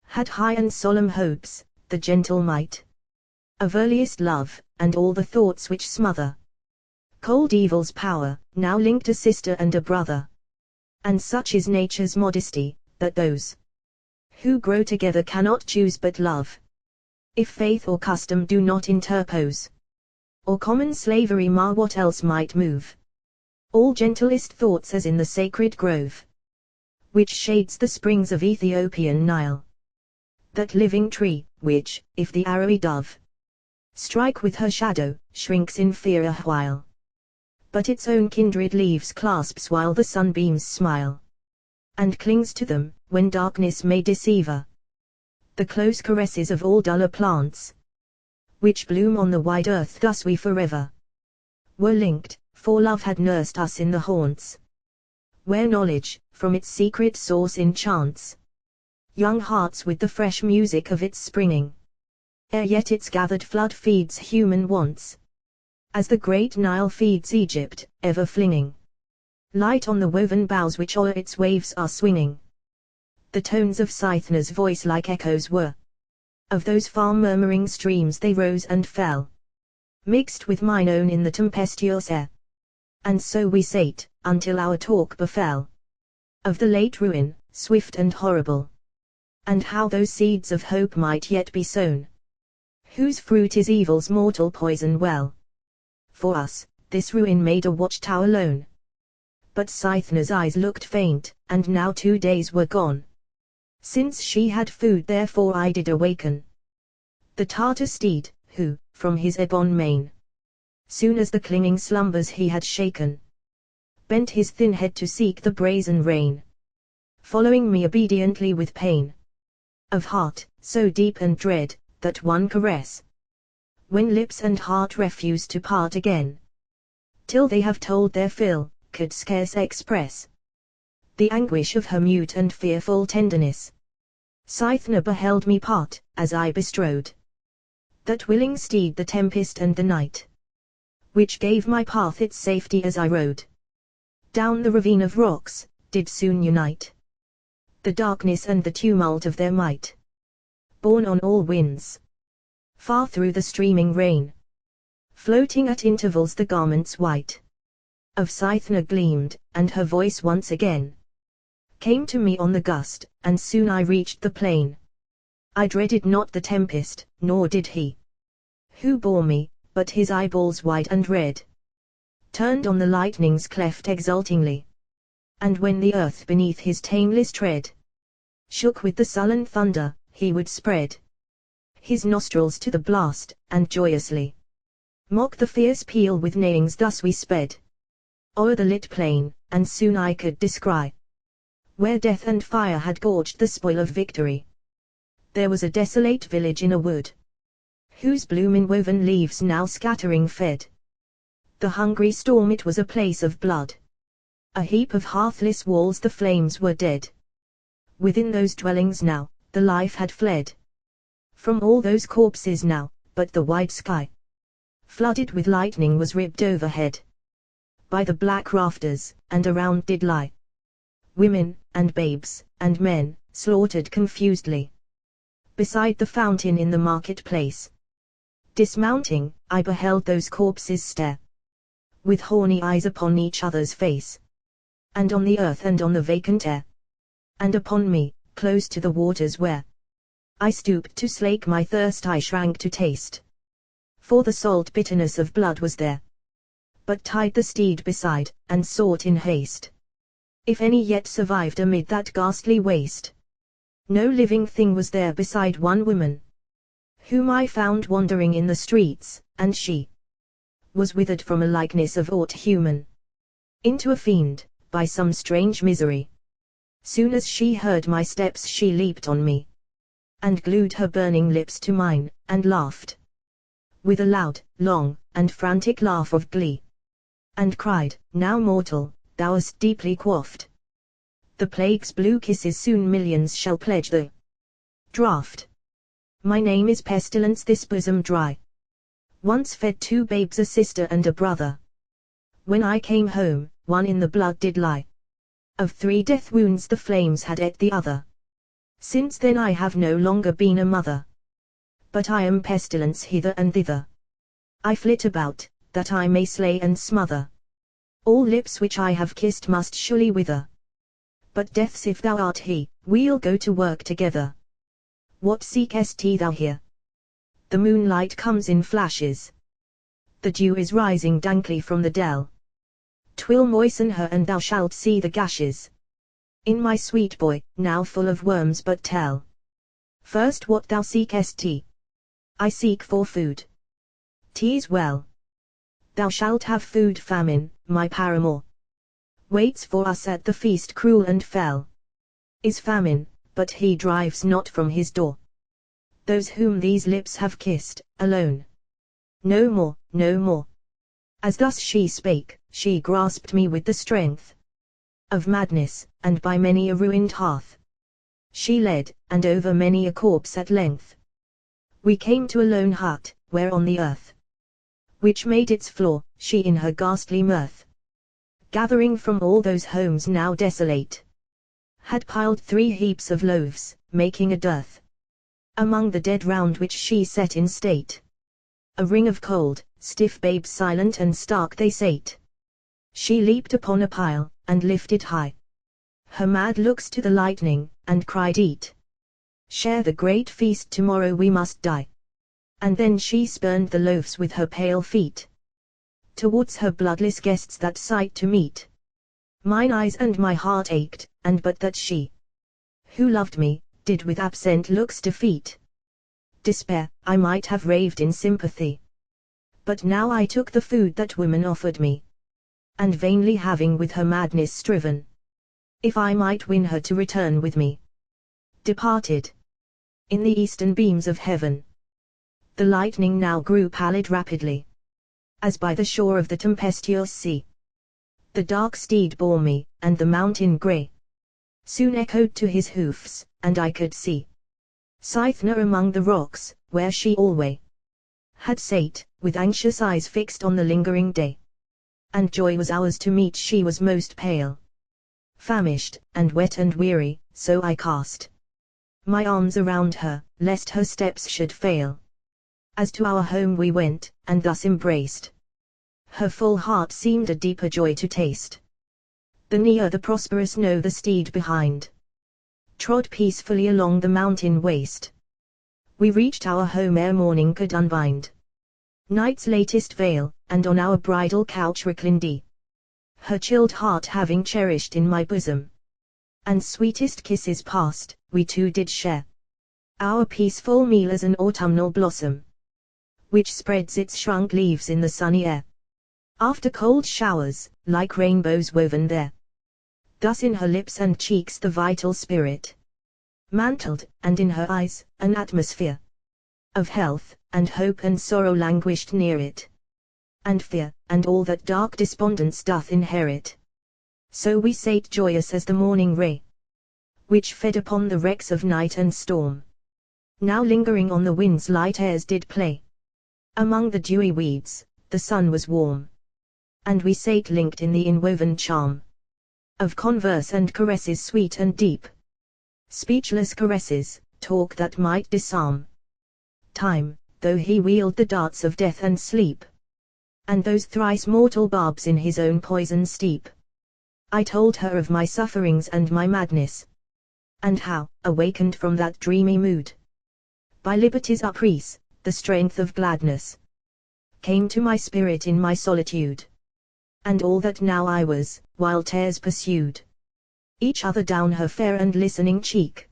had high and solemn hopes the gentle might of earliest love, and all the thoughts which smother cold evil's power, now linked a sister and a brother. And such is nature's modesty, that those who grow together cannot choose but love, if faith or custom do not interpose, or common slavery mar what else might move all gentlest thoughts, as in the sacred grove which shades the springs of Ethiopian Nile, that living tree, which, if the arrowy dove strike with her shadow, shrinks in fear a while, but its own kindred leaves clasps while the sunbeams smile, and clings to them, when darkness may deceive her. The close caresses of all duller plants, which bloom on the wide earth, thus we forever were linked, for love had nursed us in the haunts where knowledge, from its secret source enchants young hearts with the fresh music of its springing, ere yet its gathered flood feeds human wants, as the great Nile feeds Egypt, ever flinging light on the woven boughs which o'er its waves are swinging. The tones of Cythna's voice like echoes were of those far murmuring streams, they rose and fell, mixed with mine own in the tempestuous air. And so we sate, until our talk befell of the late ruin, swift and horrible, and how those seeds of hope might yet be sown, whose fruit is evil's mortal poison. Well, for us, this ruin made a watchtower lone. But Cythna's eyes looked faint, and now 2 days were gone since she had food, therefore I did awaken the Tartar steed, who, from his ebon mane, soon as the clinging slumbers he had shaken, bent his thin head to seek the brazen rein, following me obediently with pain of heart, so deep and dread, that one caress when lips and heart refuse to part again, till they have told their fill, could scarce express the anguish of her mute and fearful tenderness. Cythna beheld me part, as I bestrode that willing steed the tempest and the night, which gave my path its safety as I rode down the ravine of rocks, did soon unite the darkness and the tumult of their might, borne on all winds, far through the streaming rain, floating at intervals the garments white of Cythna gleamed, and her voice once again came to me on the gust, and soon I reached the plain. I dreaded not the tempest, nor did he who bore me, but his eyeballs white and red turned on the lightning's cleft exultingly, and when the earth beneath his tameless tread shook with the sullen thunder, he would spread his nostrils to the blast, and joyously mock the fierce peal with neighings. Thus we sped o'er the lit plain, and soon I could descry where death and fire had gorged the spoil of victory. There was a desolate village in a wood, whose bloom-inwoven leaves now scattering fed the hungry storm. It was a place of blood, a heap of hearthless walls, the flames were dead. Within those dwellings now, the life had fled from all those corpses now, but the wide sky, flooded with lightning, was ripped overhead by the black rafters, and around did lie women, and babes, and men, slaughtered confusedly beside the fountain in the marketplace. Dismounting, I beheld those corpses stare with horny eyes upon each other's face, and on the earth and on the vacant air, and upon me, close to the waters where I stooped to slake my thirst. I shrank to taste, for the salt bitterness of blood was there, but tied the steed beside, and sought in haste if any yet survived amid that ghastly waste. No living thing was there beside one woman, whom I found wandering in the streets, and she was withered from a likeness of aught human into a fiend, by some strange misery. Soon as she heard my steps she leaped on me, and glued her burning lips to mine, and laughed with a loud, long, and frantic laugh of glee, and cried, "Now mortal, thou hast deeply quaffed the plague's blue kisses, soon millions shall pledge the draught. My name is Pestilence, this bosom dry once fed 2 babes, a sister and a brother. When I came home, one in the blood did lie, of 3 death wounds the flames had ate the other. Since then I have no longer been a mother, but I am Pestilence hither and thither. I flit about, that I may slay and smother. All lips which I have kissed must surely wither. But Death's, if thou art he, we'll go to work together. What seekest thou here? The moonlight comes in flashes, the dew is rising dankly from the dell. 'Twill moisten her, and thou shalt see the gashes in my sweet boy, now full of worms. But tell first what thou seekest. I seek for food. Tea's well. Thou shalt have food. Famine, my paramour, waits for us at the feast. Cruel and fell is famine, but he drives not from his door those whom these lips have kissed, alone. No more, no more. As thus she spake, she grasped me with the strength of madness, and by many a ruined hearth she led, and over many a corpse at length we came to a lone hut, where on the earth, which made its floor, she in her ghastly mirth, gathering from all those homes now desolate, had piled 3 heaps of loaves, making a dearth among the dead, round which she set in state a ring of cold, stiff babes, silent and stark they sate. She leaped upon a pile, and lifted high her mad looks to the lightning, and cried, "Eat, share the great feast, tomorrow we must die." And then she spurned the loaves with her pale feet towards her bloodless guests, that sight to meet. Mine eyes and my heart ached, and but that she, who loved me, did with absent looks defeat despair, I might have raved in sympathy. But now I took the food that woman offered me, and vainly having with her madness striven, if I might win her to return with me, departed in the eastern beams of heaven. The lightning now grew pallid rapidly, as by the shore of the tempestuous sea. The dark steed bore me, and the mountain grey soon echoed to his hoofs, and I could see Cythna among the rocks, where she alway had sate, with anxious eyes fixed on the lingering day. And joy was ours to meet. She was most pale, famished, and wet and weary, so I cast my arms around her, lest her steps should fail. As to our home we went, and thus embraced. Her full heart seemed a deeper joy to taste. The near the prosperous know the steed behind trod peacefully along the mountain waste. We reached our home ere morning could unbind night's latest veil, and on our bridal couch reclined, her chilled heart having cherished in my bosom, and sweetest kisses past, we two did share our peaceful meal as an autumnal blossom, which spreads its shrunk leaves in the sunny air, after cold showers, like rainbows woven there. Thus in her lips and cheeks the vital spirit mantled, and in her eyes, an atmosphere of health, and hope and sorrow languished near it, and fear, and all that dark despondence doth inherit. So we sate joyous as the morning ray, which fed upon the wrecks of night and storm, now lingering on the wind's light airs did play. Among the dewy weeds, the sun was warm, and we sate linked in the inwoven charm of converse and caresses sweet and deep, speechless caresses, talk that might disarm time, though he wield the darts of death and sleep, and those thrice mortal barbs in his own poison steep. I told her of my sufferings and my madness, and how, awakened from that dreamy mood, by liberty's uprease, the strength of gladness came to my spirit in my solitude, and all that now I was, while tears pursued each other down her fair and listening cheek,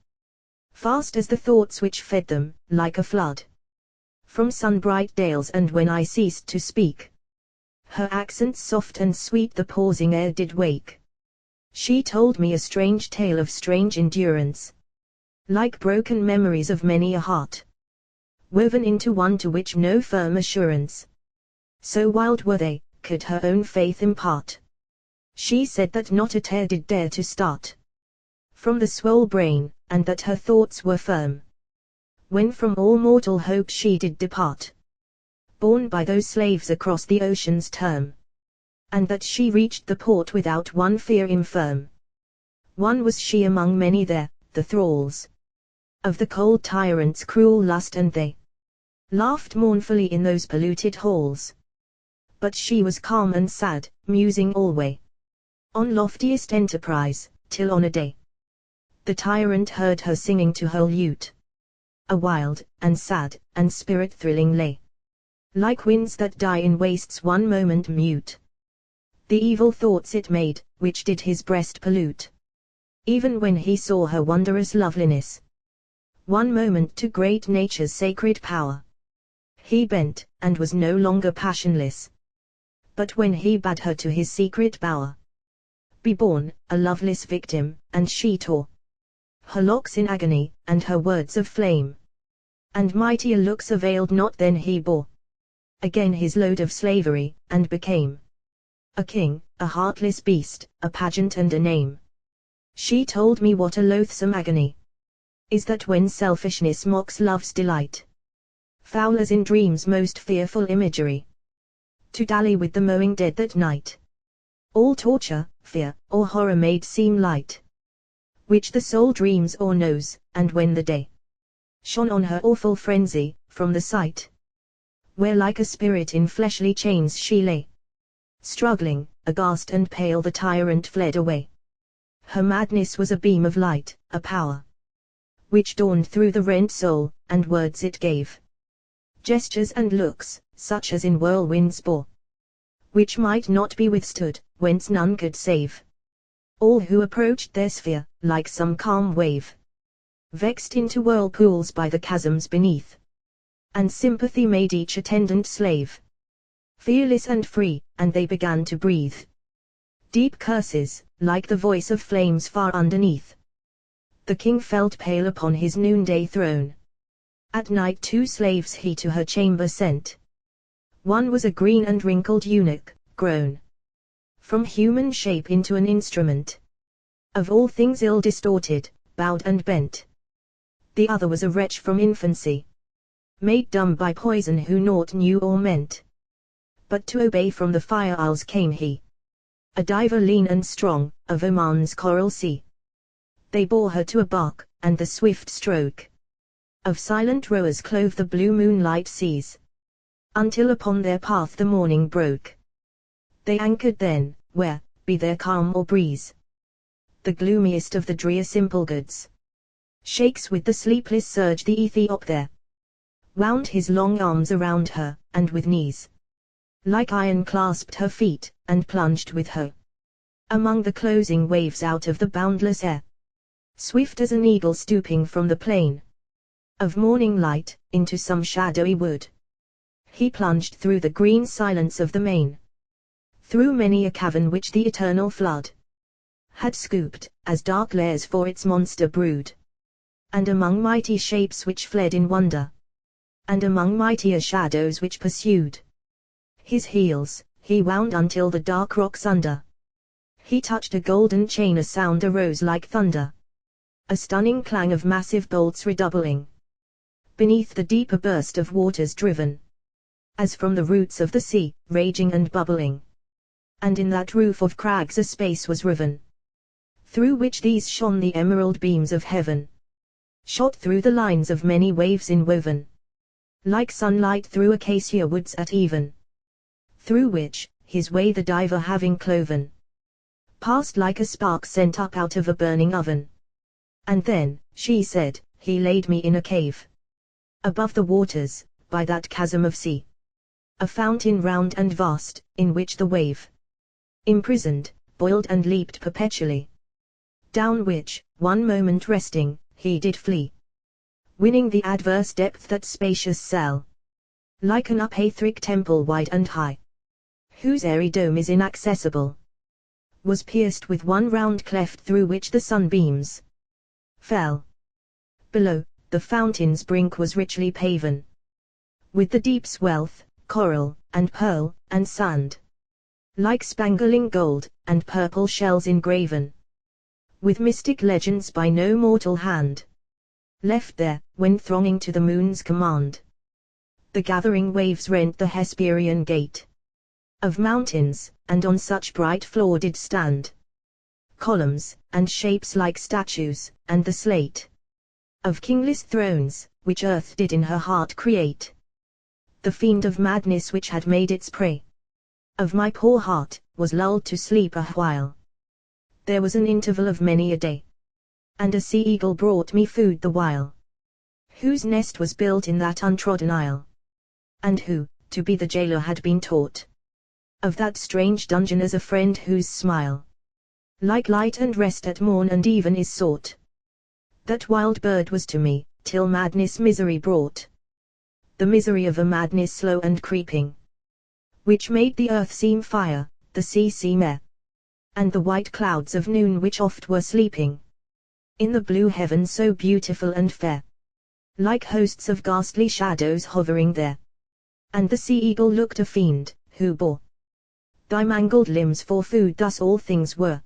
fast as the thoughts which fed them, like a flood, from sun-bright dales. And when I ceased to speak, her accents soft and sweet the pausing air did wake. She told me a strange tale of strange endurance, like broken memories of many a heart, woven into one to which no firm assurance, so wild were they, could her own faith impart. She said that not a tear did dare to start from the swole brain, and that her thoughts were firm, when from all mortal hope she did depart, borne by those slaves across the ocean's term, and that she reached the port without one fear infirm. One was she among many there, the thralls of the cold tyrant's cruel lust, and they laughed mournfully in those polluted halls. But she was calm and sad, musing alway on loftiest enterprise, till on a day the tyrant heard her singing to her lute a wild, and sad, and spirit-thrilling lay, like winds that die in wastes one moment mute. The evil thoughts it made, which did his breast pollute, even when he saw her wondrous loveliness, one moment to great nature's sacred power he bent, and was no longer passionless. But when he bade her to his secret bower be born, a loveless victim, and she tore her locks in agony, and her words of flame and mightier looks availed not. Then he bore again his load of slavery, and became a king, a heartless beast, a pageant and a name. She told me what a loathsome agony is that when selfishness mocks love's delight, foul as in dreams most fearful imagery, to dally with the mowing dead that night, all torture, fear, or horror made seem light, which the soul dreams or knows. And when the day shone on her awful frenzy, from the sight where like a spirit in fleshly chains she lay, struggling, aghast and pale the tyrant fled away. Her madness was a beam of light, a power which dawned through the rent soul, and words it gave, gestures and looks, such as in whirlwinds bore, which might not be withstood, whence none could save all who approached their sphere, like some calm wave, vexed into whirlpools by the chasms beneath, and sympathy made each attendant slave, fearless and free, and they began to breathe deep curses, like the voice of flames far underneath. The king felt pale upon his noonday throne, At night 2 slaves he to her chamber sent. One was a green and wrinkled eunuch, grown from human shape into an instrument of all things ill distorted, bowed and bent. The other was a wretch from infancy, made dumb by poison, who naught knew or meant but to obey. From the fire isles came he, a diver lean and strong, of Oman's coral sea. They bore her to a bark, and the swift stroke of silent rowers clove the blue moonlight seas, until upon their path the morning broke. They anchored then, where, be there calm or breeze, the gloomiest of the drear simple goods shakes with the sleepless surge. The Ethiop there wound his long arms around her, and with knees like iron clasped her feet, and plunged with her among the closing waves out of the boundless air. Swift as an eagle stooping from the plain of morning light, into some shadowy wood, he plunged through the green silence of the main, through many a cavern which the eternal flood had scooped, as dark lairs for its monster brood, and among mighty shapes which fled in wonder, and among mightier shadows which pursued his heels, he wound until the dark rocks under he touched a golden chain. A sound arose like thunder, a stunning clang of massive bolts redoubling beneath the deeper burst of waters driven, as from the roots of the sea, raging and bubbling. And in that roof of crags a space was riven, through which these shone the emerald beams of heaven, shot through the lines of many waves inwoven, like sunlight through acacia woods at even, through which, his way the diver having cloven, passed like a spark sent up out of a burning oven. And then, she said, he laid me in a cave, above the waters, by that chasm of sea, a fountain round and vast, in which the wave, imprisoned, boiled and leaped perpetually, down which, one moment resting, he did flee, winning the adverse depth that spacious cell, like an up-Aethric temple wide and high, whose airy dome is inaccessible, was pierced with one round cleft through which the sunbeams fell. Below, the fountain's brink was richly paven with the deep's wealth, coral, and pearl, and sand, like spangling gold, and purple shells engraven with mystic legends by no mortal hand, left there, when thronging to the moon's command, the gathering waves rent the Hesperian gate of mountains, and on such bright floor did stand columns, and shapes like statues, and the slate of kingless thrones, which earth did in her heart create. The fiend of madness which had made its prey of my poor heart, was lulled to sleep a while. There was an interval of many a day, and a sea-eagle brought me food the while, whose nest was built in that untrodden isle, and who, to be the jailer, had been taught of that strange dungeon as a friend whose smile, like light and rest at morn and even, is sought. That wild bird was to me, till madness misery brought, the misery of a madness slow and creeping, which made the earth seem fire, the sea seem air, and the white clouds of noon which oft were sleeping in the blue heaven so beautiful and fair, like hosts of ghastly shadows hovering there. And the sea-eagle looked a fiend, who bore thy mangled limbs for food. Thus all things were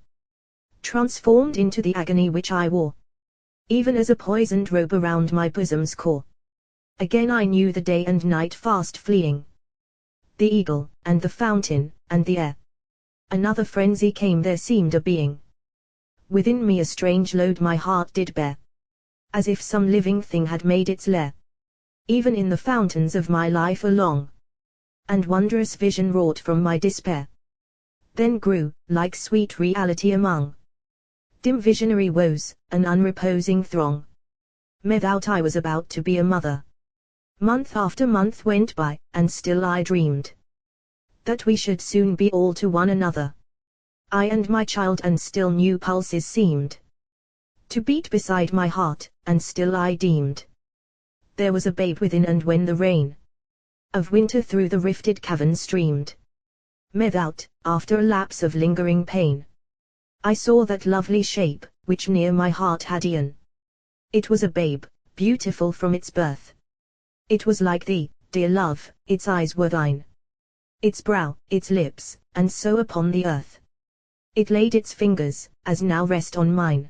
transformed into the agony which I wore, even as a poisoned robe around my bosom's core. Again I knew the day and night fast fleeing, the eagle, and the fountain, and the air. Another frenzy came, there seemed a being within me, a strange load my heart did bear, as if some living thing had made its lair, even in the fountains of my life along, and wondrous vision wrought from my despair, then grew, like sweet reality among dim visionary woes, an unreposing throng. Methought I was about to be a mother. Month after month went by, and still I dreamed that we should soon be all to one another, I and my child, and still new pulses seemed to beat beside my heart, and still I deemed there was a babe within. And when the rain of winter through the rifted cavern streamed, methought, after a lapse of lingering pain, I saw that lovely shape, which near my heart had e'en. It was a babe, beautiful from its birth, It was like thee, dear love, its eyes were thine, its brow, its lips, and so upon the earth it laid its fingers, as now rest on mine.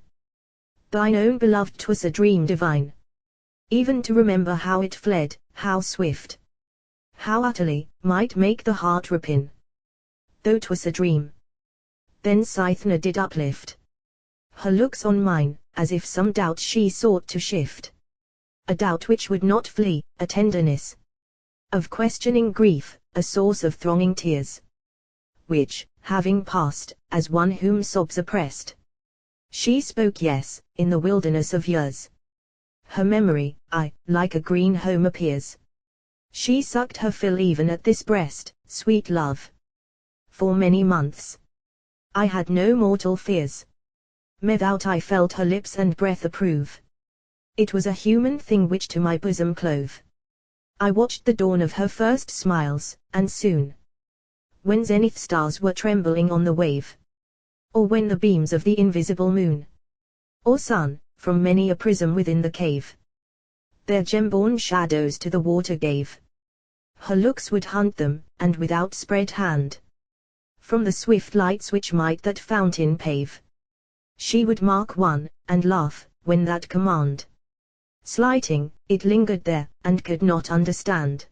Thine own beloved, 'twas a dream divine, even to remember how it fled, how swift, how utterly, might make the heart repin, though 'twas a dream. Then Cythna did uplift her looks on mine, as if some doubt she sought to shift, a doubt which would not flee, a tenderness of questioning grief, a source of thronging tears, which, having passed, as one whom sobs oppressed, she spoke yes, in the wilderness of years. Her memory, like a green home appears. She sucked her fill even at this breast, sweet love. For many months I had no mortal fears. Methought I felt her lips and breath approve. It was a human thing which to my bosom clove. I watched the dawn of her first smiles, and soon, when zenith stars were trembling on the wave, or when the beams of the invisible moon or sun, from many a prism within the cave, their gem-born shadows to the water gave, her looks would hunt them, and with outspread hand, from the swift lights which might that fountain pave, she would mark one, and laugh, when that command, slighting, it lingered there, and could not understand.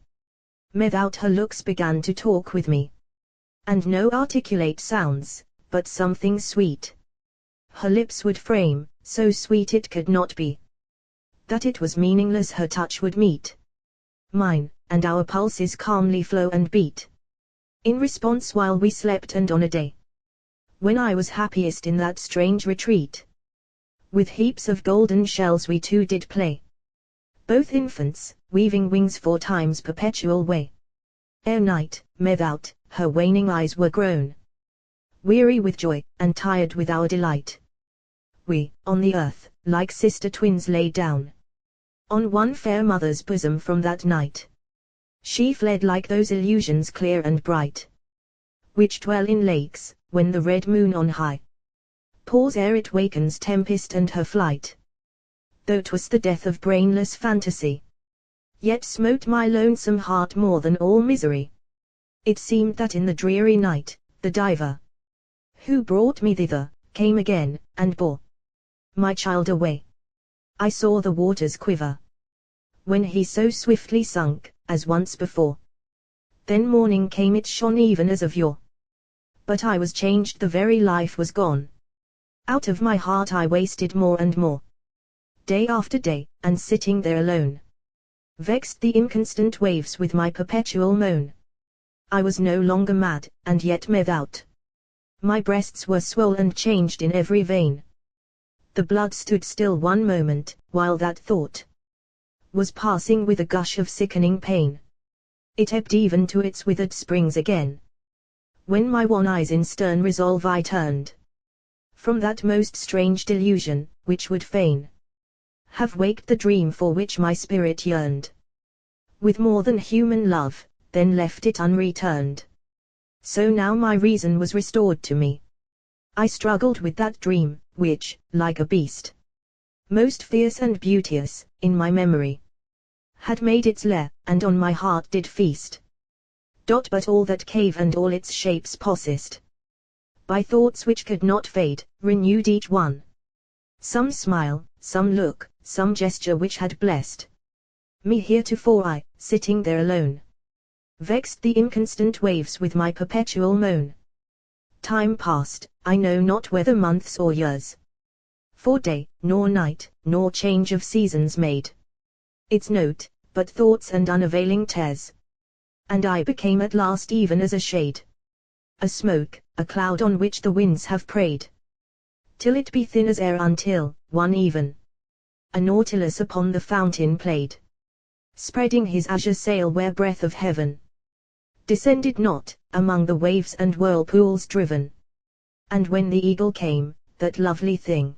Methought her looks began to talk with me, and no articulate sounds, but something sweet, her lips would frame, so sweet it could not be, that it was meaningless her touch would meet mine, and our pulses calmly flow and beat, in response while we slept, and on a day when I was happiest in that strange retreat, with heaps of golden shells we two did play, both infants, weaving wings for time's perpetual way. Ere night, methought, her waning eyes were grown weary with joy, and tired with our delight. We, on the earth, like sister twins lay down, on one fair mother's bosom from that night. She fled like those illusions clear and bright, which dwell in lakes, when the red moon on high pours ere it wakens tempest and her flight. Though 'twas the death of brainless fantasy, yet smote my lonesome heart more than all misery. It seemed that in the dreary night, the diver who brought me thither, came again, and bore my child away. I saw the waters quiver when he so swiftly sunk, as once before. Then morning came, it shone even as of yore, but I was changed, the very life was gone. Out of my heart I wasted more and more, day after day, and sitting there alone, vexed the inconstant waves with my perpetual moan. I was no longer mad, and yet methought my breasts were swollen and changed in every vein. The blood stood still one moment, while that thought was passing with a gush of sickening pain. It ebbed even to its withered springs again, when my wan eyes in stern resolve I turned from that most strange delusion, which would fain have waked the dream for which my spirit yearned, with more than human love, then left it unreturned. So now my reason was restored to me. I struggled with that dream, which, like a beast, most fierce and beauteous, in my memory, had made its lair, and on my heart did feast. But all that cave and all its shapes possessed, by thoughts which could not fade, renewed each one. Some smile, some look, some gesture which had blessed me heretofore. I, sitting there alone, vexed the inconstant waves with my perpetual moan. Time passed, I know not whether months or years, for day, nor night, nor change of seasons made its note, but thoughts and unavailing tears. And I became at last even as a shade, a smoke, a cloud on which the winds have preyed, till it be thin as air, until, one even, a nautilus upon the fountain played, spreading his azure sail where breath of heaven descended not, among the waves and whirlpools driven. And when the eagle came, that lovely thing,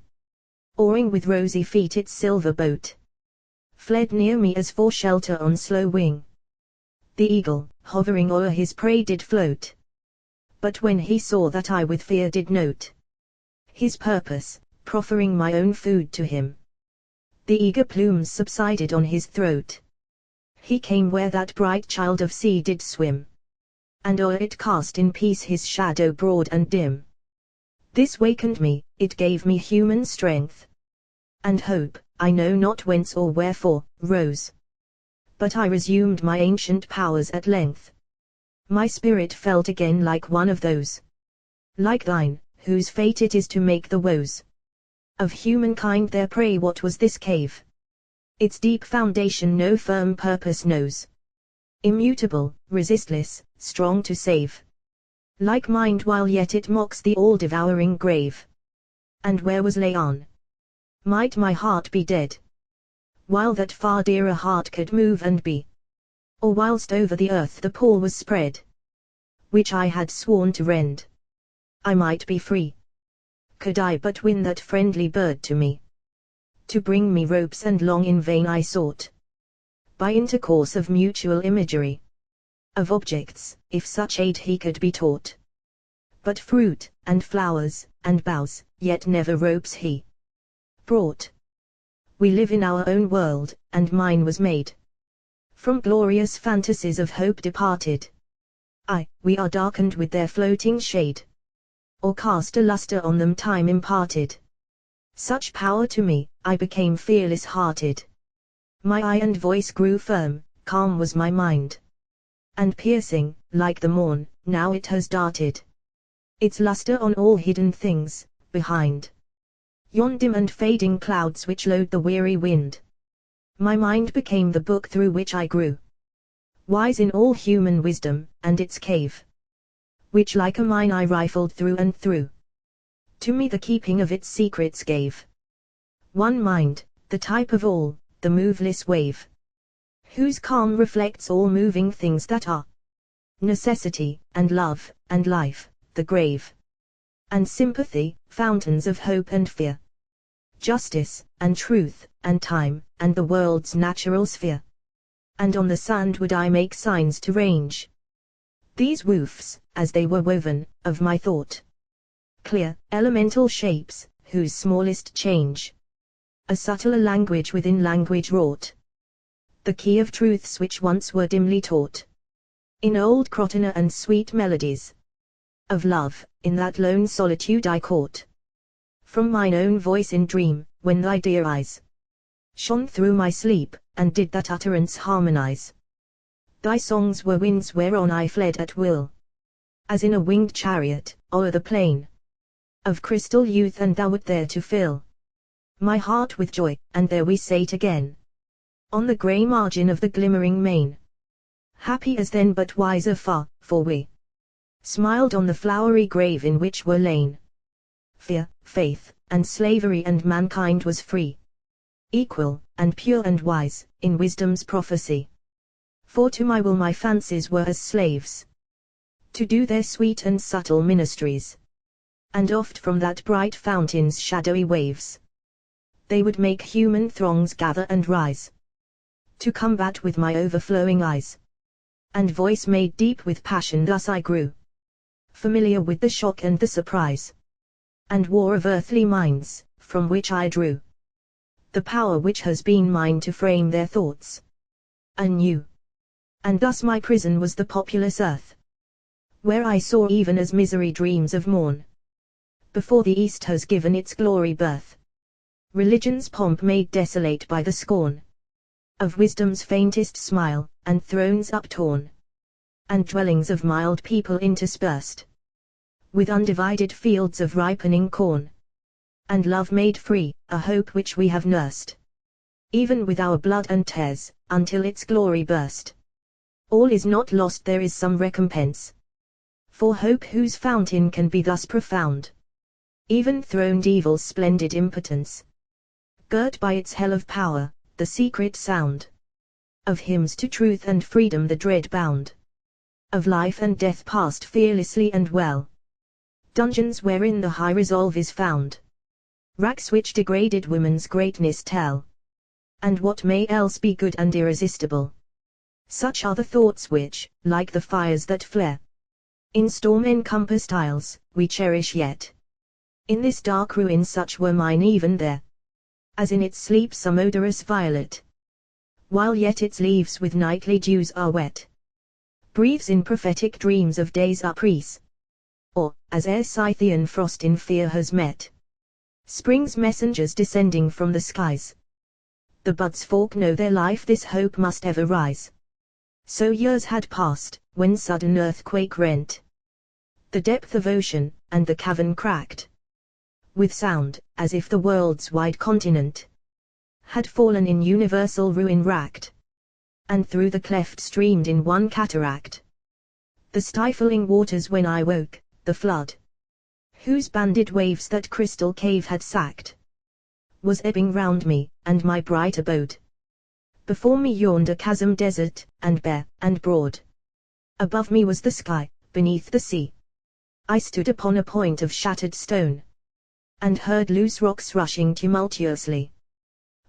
oaring with rosy feet its silver boat, fled near me as for shelter on slow wing. The eagle, hovering o'er his prey did float, but when he saw that I with fear did note his purpose, proffering my own food to him, the eager plumes subsided on his throat. He came where that bright child of sea did swim, and o'er it cast in peace his shadow broad and dim. This wakened me, it gave me human strength, and hope, I know not whence or wherefore, rose. But I resumed my ancient powers at length. My spirit felt again like one of those, like thine, whose fate it is to make the woes of humankind their prey. What was this cave? Its deep foundation no firm purpose knows. Immutable, resistless, strong to save. Like mind while yet it mocks the all-devouring grave. And where was Laon? Might my heart be dead, while that far dearer heart could move and be? Or whilst over the earth the pall was spread, which I had sworn to rend, I might be free, could I but win that friendly bird to me, to bring me ropes and long in vain I sought, by intercourse of mutual imagery, of objects, if such aid he could be taught. But fruit, and flowers, and boughs, yet never ropes he brought. We live in our own world, and mine was made from glorious fantasies of hope departed. We are darkened with their floating shade, or cast a lustre on them time imparted. Such power to me, I became fearless hearted. My eye and voice grew firm, calm was my mind, and piercing, like the morn, now it has darted its lustre on all hidden things, behind yon dim and fading clouds which load the weary wind. My mind became the book through which I grew wise in all human wisdom, and its cave, which like a mine I rifled through and through, to me the keeping of its secrets gave. One mind, the type of all, the moveless wave, whose calm reflects all moving things that are necessity, and love, and life, the grave, and sympathy, fountains of hope and fear, justice, and truth, and time, and the world's natural sphere. And on the sand would I make signs to range these woofs, as they were woven, of my thought, clear, elemental shapes, whose smallest change a subtler language within language wrought, the key of truths which once were dimly taught in old Crotona and sweet melodies of love, in that lone solitude I caught from mine own voice in dream, when thy dear eyes shone through my sleep, and did that utterance harmonize. Thy songs were winds whereon I fled at will, as in a winged chariot, o'er the plain of crystal youth, and thou wert there to fill my heart with joy, and there we sate again, on the grey margin of the glimmering main, happy as then but wiser far, for we smiled on the flowery grave in which were lain fear, faith, and slavery, and mankind was free, equal, and pure and wise, in wisdom's prophecy. For to my will my fancies were as slaves, to do their sweet and subtle ministries, and oft from that bright fountain's shadowy waves they would make human throngs gather and rise, to combat with my overflowing eyes and voice made deep with passion. Thus I grew familiar with the shock and the surprise and war of earthly minds, from which I drew the power which has been mine to frame their thoughts anew. And thus my prison was the populous earth, where I saw even as misery dreams of morn, before the East has given its glory birth. Religion's pomp made desolate by the scorn of wisdom's faintest smile, and thrones uptorn, and dwellings of mild people interspersed with undivided fields of ripening corn, and love made free, a hope which we have nursed, even with our blood and tears, until its glory burst. All is not lost, there is some recompense for hope whose fountain can be thus profound, even throned evil's splendid impotence, girt by its hell of power, the secret sound of hymns to truth and freedom, the dread bound of life and death passed fearlessly and well, dungeons wherein the high resolve is found, racks which degraded woman's greatness tell, and what may else be good and irresistible. Such are the thoughts which, like the fires that flare in storm-encompassed isles, we cherish yet. In this dark ruin such were mine even there, as in its sleep some odorous violet while yet its leaves with nightly dews are wet. Breathes in prophetic dreams of days uprease. Or, as ere Scythian frost in fear has met Spring's messengers descending from the skies, the buds fork know their life this hope must ever rise. So years had passed, when sudden earthquake rent the depth of ocean, and the cavern cracked with sound, as if the world's wide continent had fallen in universal ruin racked, and through the cleft streamed in one cataract the stifling waters. When I woke, the flood, whose banded waves that crystal cave had sacked, was ebbing round me, and my bright abode before me yawned a chasm desert, and bare, and broad. Above me was the sky, beneath the sea. I stood upon a point of shattered stone, and heard loose rocks rushing tumultuously,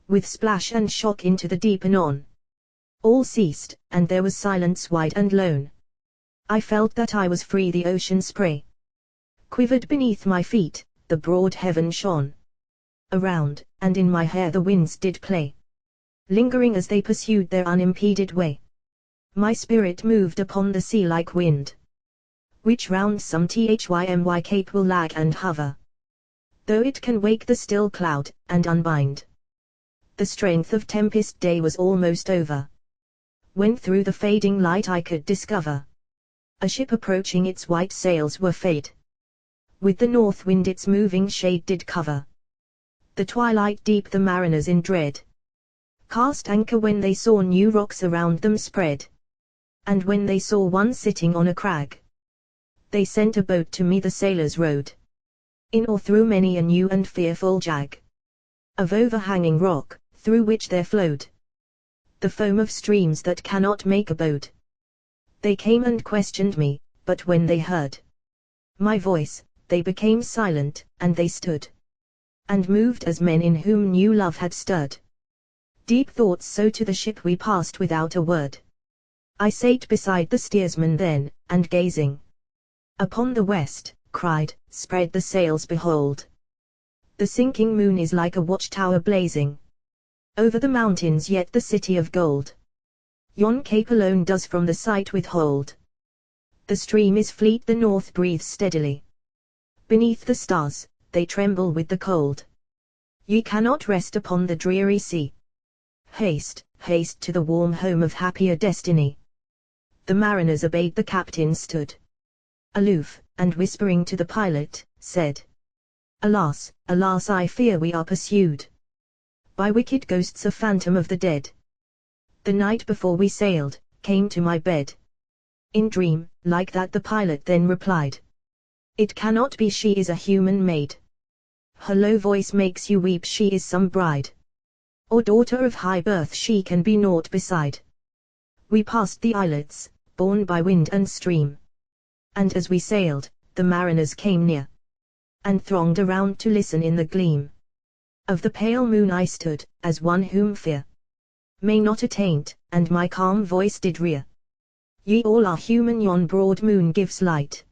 with splash and shock into the deep anon. All ceased, and there was silence wide and lone. I felt that I was free. The ocean spray quivered beneath my feet, the broad heaven shone around, and in my hair the winds did play, lingering as they pursued their unimpeded way. My spirit moved upon the sea like wind, which round some thymy cape will lag and hover, though it can wake the still cloud, and unbind. The strength of tempest day was almost over, when through the fading light I could discover a ship approaching. Its white sails were fade, with the north wind its moving shade did cover. The twilight deep the mariners in dread cast anchor when they saw new rocks around them spread, and when they saw one sitting on a crag, they sent a boat to me. The sailors rowed in or through many a new and fearful jag of overhanging rock, through which there flowed the foam of streams that cannot make abode. They came and questioned me, but when they heard my voice, they became silent, and they stood and moved as men in whom new love had stirred deep thoughts. So to the ship we passed without a word. I sate beside the steersman then, and gazing upon the west, cried, "Spread the sails, behold! The sinking moon is like a watchtower blazing over the mountains, yet the city of gold yon cape alone does from the sight withhold. The stream is fleet, the north breathes steadily beneath the stars, they tremble with the cold. Ye cannot rest upon the dreary sea. Haste, haste to the warm home of happier destiny." The mariners obeyed. The captain stood aloof, and whispering to the pilot, said, "Alas, alas, I fear we are pursued by wicked ghosts, a phantom of the dead. The night before we sailed, came to my bed in dream, like that." The pilot then replied, "It cannot be, she is a human maid. Her low voice makes you weep, she is some bride, or daughter of high birth, she can be naught beside." We passed the islets, borne by wind and stream, and as we sailed, the mariners came near, and thronged around to listen. In the gleam of the pale moon I stood, as one whom fear may not attaint, and my calm voice did rear, "Ye all are human, yon broad moon gives light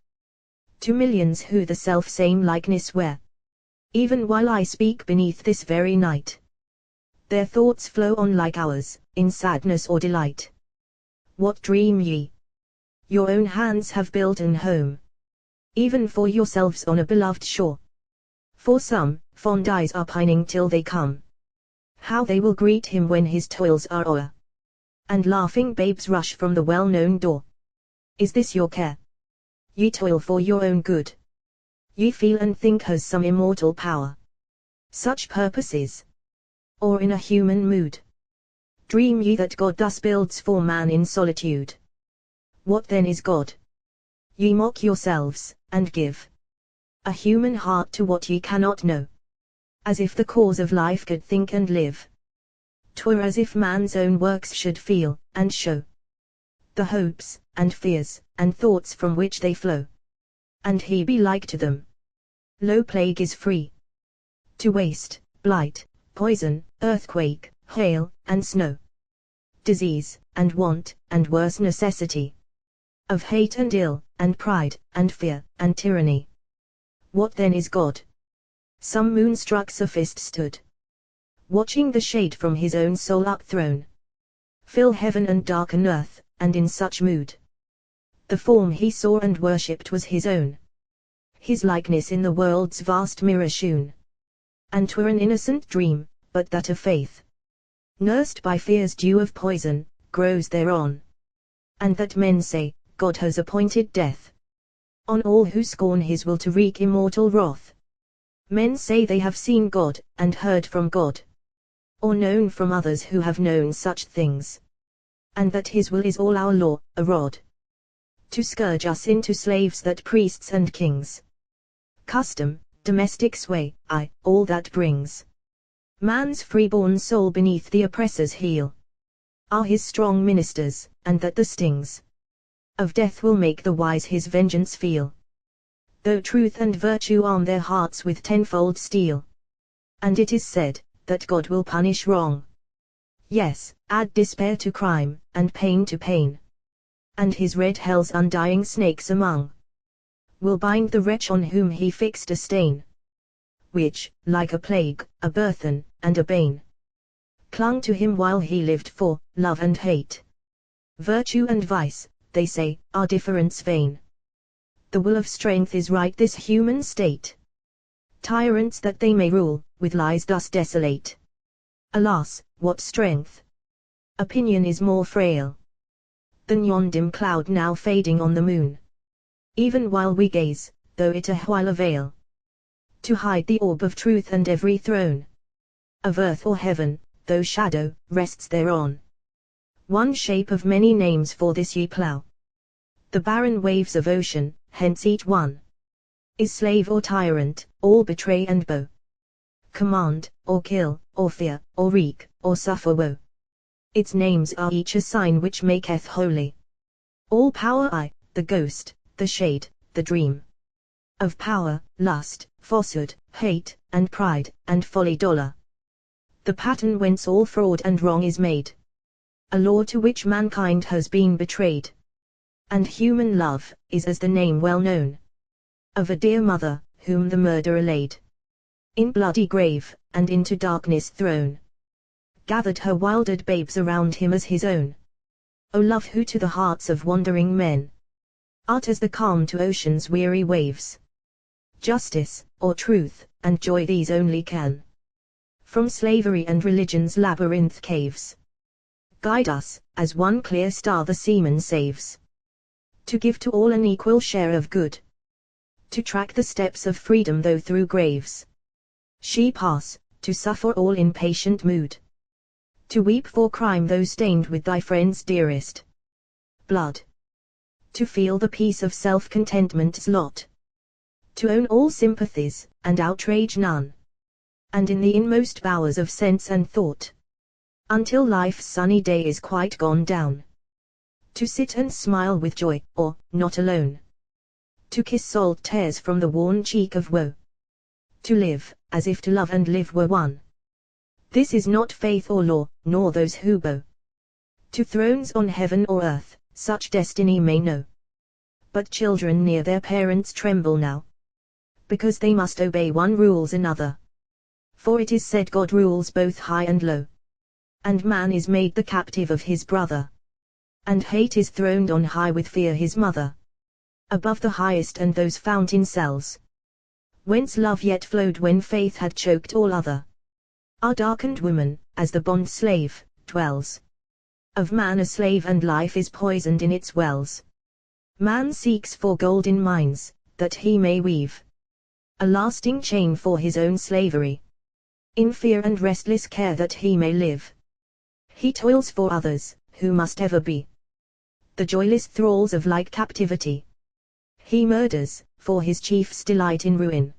to millions who the self-same likeness wear. Even while I speak beneath this very night, their thoughts flow on like ours, in sadness or delight. What dream ye? Your own hands have built an home, even for yourselves on a beloved shore. For some, fond eyes are pining till they come, how they will greet him when his toils are o'er, and laughing babes rush from the well-known door. Is this your care? Ye toil for your own good. Ye feel and think has some immortal power. Such purpose is, or in a human mood. Dream ye that God thus builds for man in solitude? What then is God? Ye mock yourselves, and give a human heart to what ye cannot know, as if the cause of life could think and live. 'Twere as if man's own works should feel, and show the hopes, and fears, and thoughts from which they flow, and he be like to them. Lo, plague is free to waste, blight, poison, earthquake, hail, and snow, disease, and want, and worse necessity, of hate and ill, and pride, and fear, and tyranny. What then is God? Some moonstruck sophist stood, watching the shade from his own soul upthrown, fill heaven and darken earth, and in such mood. The form he saw and worshipped was his own. His likeness in the world's vast mirror shone. And 'twere an innocent dream, but that of faith, nursed by fear's dew of poison, grows thereon. And that men say, God has appointed death on all who scorn his will to wreak immortal wrath. Men say they have seen God, and heard from God, or known from others who have known such things, and that his will is all our law, a rod to scourge us into slaves, that priests and kings, custom, domestic sway, aye, all that brings man's freeborn soul beneath the oppressor's heel, are his strong ministers, and that the stings of death will make the wise his vengeance feel, though truth and virtue arm their hearts with tenfold steel. And it is said, that God will punish wrong, yes, add despair to crime, and pain to pain, and his red hell's undying snakes among will bind the wretch on whom he fixed a stain, which, like a plague, a burthen, and a bane, clung to him while he lived. For love and hate, virtue and vice, they say, are difference vain. The will of strength is right this human state. Tyrants that they may rule, with lies thus desolate. Alas, what strength! Opinion is more frail than yon dim cloud now fading on the moon. Even while we gaze, though it a while avail to hide the orb of truth and every throne of earth or heaven, though shadow rests thereon. One shape of many names for this ye plough the barren waves of ocean, hence each one is slave or tyrant, all betray and bow, command, or kill, or fear, or wreak, or suffer woe. Its names are each a sign which maketh holy all power, I, the ghost, the shade, the dream of power, lust, falsehood, hate, and pride, and folly. Dollar, the pattern whence all fraud and wrong is made, a law to which mankind has been betrayed. And human love is as the name well known of a dear mother, whom the murderer laid in bloody grave, and into darkness thrown, gathered her wildered babes around him as his own. O love, who to the hearts of wandering men art as the calm to ocean's weary waves. Justice, or truth, and joy, these only can from slavery and religion's labyrinth caves guide us, as one clear star the seaman saves, to give to all an equal share of good, to track the steps of freedom though through graves she pass, to suffer all in patient mood, to weep for crime though stained with thy friend's dearest blood, to feel the peace of self-contentment's lot, to own all sympathies, and outrage none, and in the inmost bowers of sense and thought, until life's sunny day is quite gone down, to sit and smile with joy, or, not alone, to kiss salt tears from the worn cheek of woe, to live, as if to love and live were one. This is not faith or law, nor those who bow to thrones on heaven or earth, such destiny may know. But children near their parents tremble now, because they must obey one rules another. For it is said God rules both high and low, and man is made the captive of his brother, and hate is throned on high with fear his mother, above the highest and those fountain cells, whence love yet flowed when faith had choked all other. Our darkened woman, as the bond slave, dwells of man a slave, and life is poisoned in its wells. Man seeks for gold in mines, that he may weave a lasting chain for his own slavery, in fear and restless care that he may live. He toils for others, who must ever be the joyless thralls of like captivity. He murders, for his chief's delight in ruin.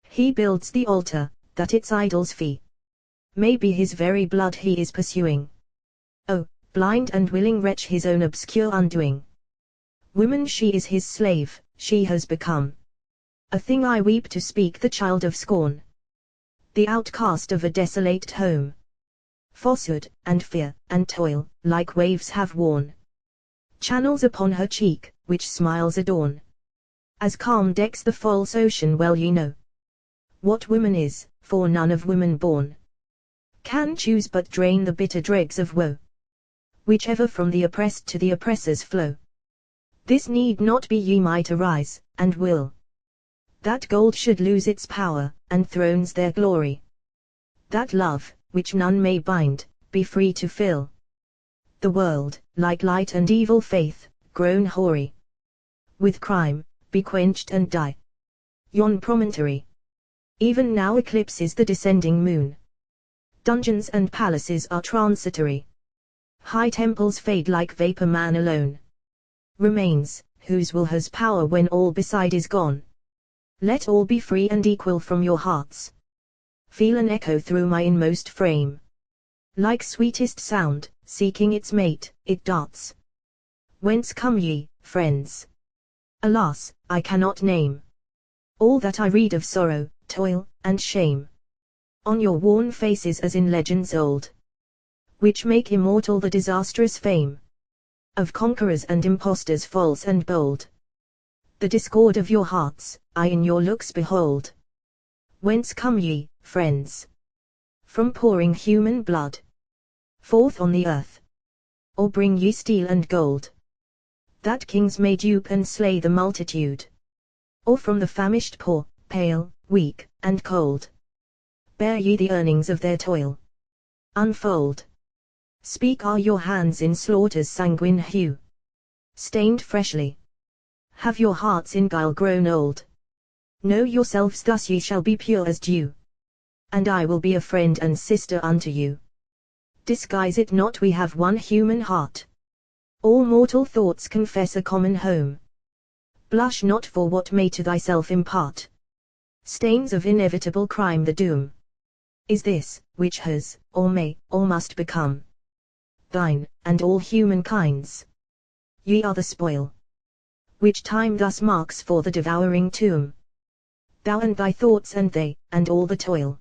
He builds the altar, that its idol's fee may be his very blood he is pursuing. Oh, blind and willing wretch, his own obscure undoing. Woman, she is his slave, she has become a thing I weep to speak, the child of scorn, the outcast of a desolate home. Falsehood, and fear, and toil, like waves have worn channels upon her cheek, which smiles adorn, as calm decks the false ocean. Well ye know what woman is, for none of women born can choose but drain the bitter dregs of woe. whichever from the oppressed to the oppressors flow. This need not be ye might arise, and will. That gold should lose its power, and thrones their glory. That love, which none may bind, be free to fill the world, like light and evil faith, grown hoary with crime, be quenched and die. Yon promontory even now eclipses the descending moon. Dungeons and palaces are transitory. High temples fade like vapor, man alone remains, whose will has power when all beside is gone. Let all be free and equal from your hearts. Feel an echo through my inmost frame. Like sweetest sound, seeking its mate, it darts. Whence come ye, friends? Alas, I cannot name all that I read of sorrow, toil, and shame on your worn faces as in legends old, which make immortal the disastrous fame of conquerors and impostors false and bold. The discord of your hearts, I in your looks behold. Whence come ye, friends? From pouring human blood forth on the earth? Or bring ye steel and gold, that kings may dupe and slay the multitude? Or from the famished poor, pale, weak, and cold, bear ye the earnings of their toil? Unfold. Speak, are your hands in slaughter's sanguine hue stained freshly? Have your hearts in guile grown old? Know yourselves, thus ye shall be pure as dew, and I will be a friend and sister unto you. Disguise it not, we have one human heart. All mortal thoughts confess a common home. Blush not for what may to thyself impart stains of inevitable crime. The doom is this, which has, or may, or must become thine, and all humankind's. Ye are the spoil, which time thus marks for the devouring tomb. Thou and thy thoughts and they, and all the toil,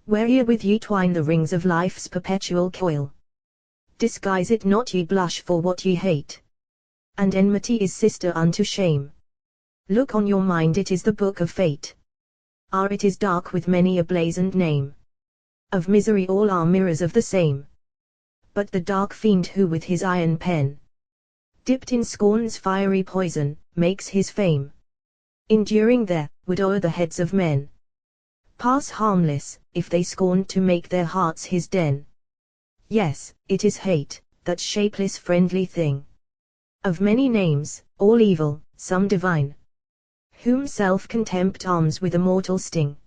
where ye with ye twine the rings of life's perpetual coil. Disguise it not, ye blush for what ye hate, and enmity is sister unto shame. Look on your mind, it is the book of fate. It is dark with many a blazoned name of misery, all are mirrors of the same. But the dark fiend who with his iron pen, dipped in scorn's fiery poison, makes his fame enduring there, would o'er the heads of men pass harmless, if they scorned to make their hearts his den. Yes, it is hate, that shapeless friendly thing, of many names, all evil, some divine, whom self-contempt arms with a mortal sting,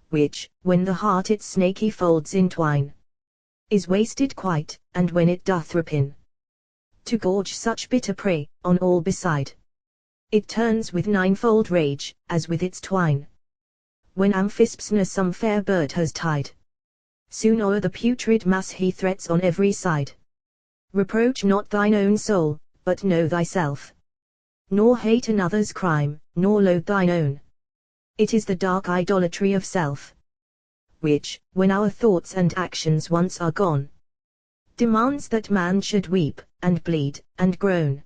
which, when the heart its snaky folds entwine, is wasted quite, and when it doth repine, to gorge such bitter prey, on all beside, it turns with ninefold rage, as with its twine. When Amphisps some fair bird has tied, soon o'er the putrid mass he threats on every side. Reproach not thine own soul, but know thyself, nor hate another's crime, nor loathe thine own. It is the dark idolatry of self, which, when our thoughts and actions once are gone, demands that man should weep, and bleed, and groan.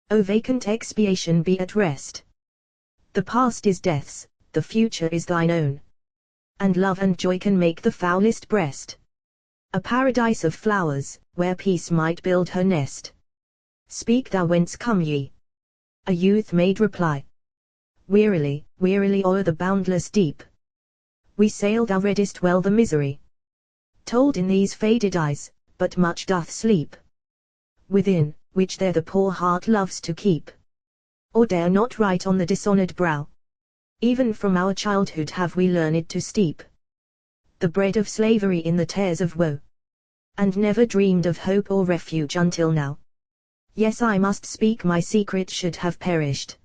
O vacant expiation, be at rest. The past is death's, the future is thine own, and love and joy can make the foulest breast a paradise of flowers, where peace might build her nest. Speak thou, whence come ye? A youth made reply. Wearily, wearily o'er the boundless deep we sail, thou readest well the misery told in these faded eyes, but much doth sleep within, which there the poor heart loves to keep, or dare not write on the dishonored brow. Even from our childhood have we learned to steep the bread of slavery in the tears of woe, and never dreamed of hope or refuge until now. Yes, I must speak, my secret should have perished,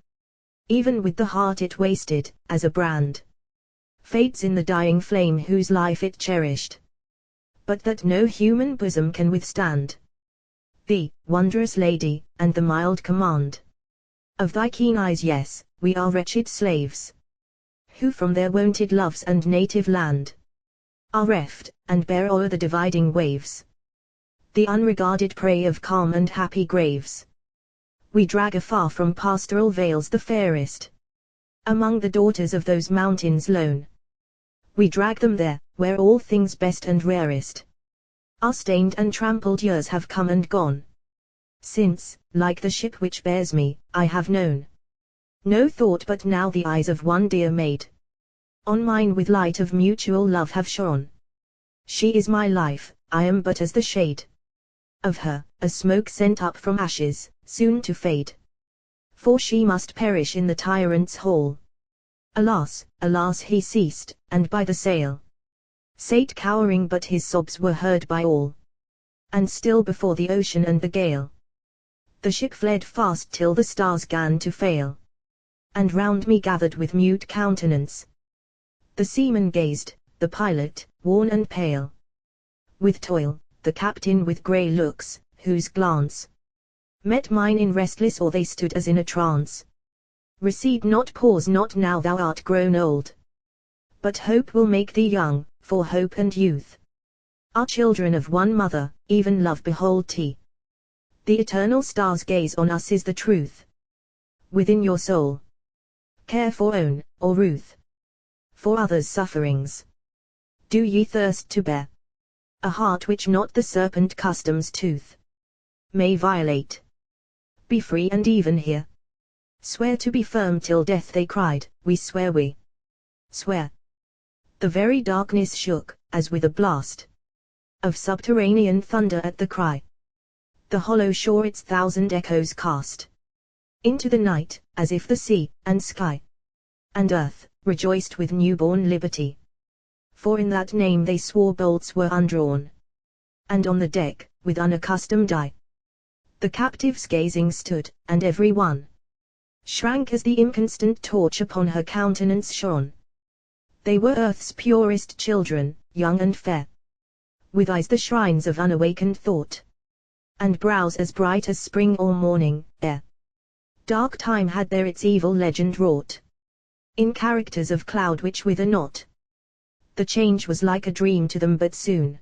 even with the heart it wasted, as a brand fades in the dying flame whose life it cherished, but that no human bosom can withstand. Thee, wondrous lady, and the mild command of thy keen eyes, yes, we are wretched slaves, who from their wonted loves and native land are reft, and bear o'er the dividing waves the unregarded prey of calm and happy graves. We drag afar from pastoral vales the fairest among the daughters of those mountains lone. We drag them there, where all things best and rarest Our stained and trampled years have come and gone, since, like the ship which bears me, I have known no thought but now the eyes of one dear maid on mine with light of mutual love have shone. She is my life, I am but as the shade of her, a smoke sent up from ashes, soon to fade. For she must perish in the tyrant's hall. Alas, alas, he ceased, and by the sail sate cowering, but his sobs were heard by all. And still before the ocean and the gale, the ship fled fast till the stars 'gan to fail. And round me gathered with mute countenance the seaman gazed, the pilot, worn and pale with toil, the captain with grey looks, whose glance met mine in restless awe. They stood as in a trance. Recede not, pause not, now thou art grown old, but hope will make thee young, for hope and youth are children of one mother, even love. Behold te the eternal stars gaze on us is the truth. Within your soul care for own, or ruth for others' sufferings do ye thirst to bear, a heart which not the serpent custom's tooth may violate. Be free and even here swear to be firm till death. They cried, we swear, we swear. The very darkness shook, as with a blast of subterranean thunder at the cry. The hollow shore its thousand echoes cast into the night, as if the sea, and sky, and earth, rejoiced with newborn liberty. For in that name they swore bolts were undrawn. And on the deck, with unaccustomed eye, the captives gazing stood, and every one shrank as the inconstant torch upon her countenance shone. They were earth's purest children, young and fair, with eyes the shrines of unawakened thought, and brows as bright as spring or morning air. Dark time had there its evil legend wrought, in characters of cloud which wither not. The change was like a dream to them, but soon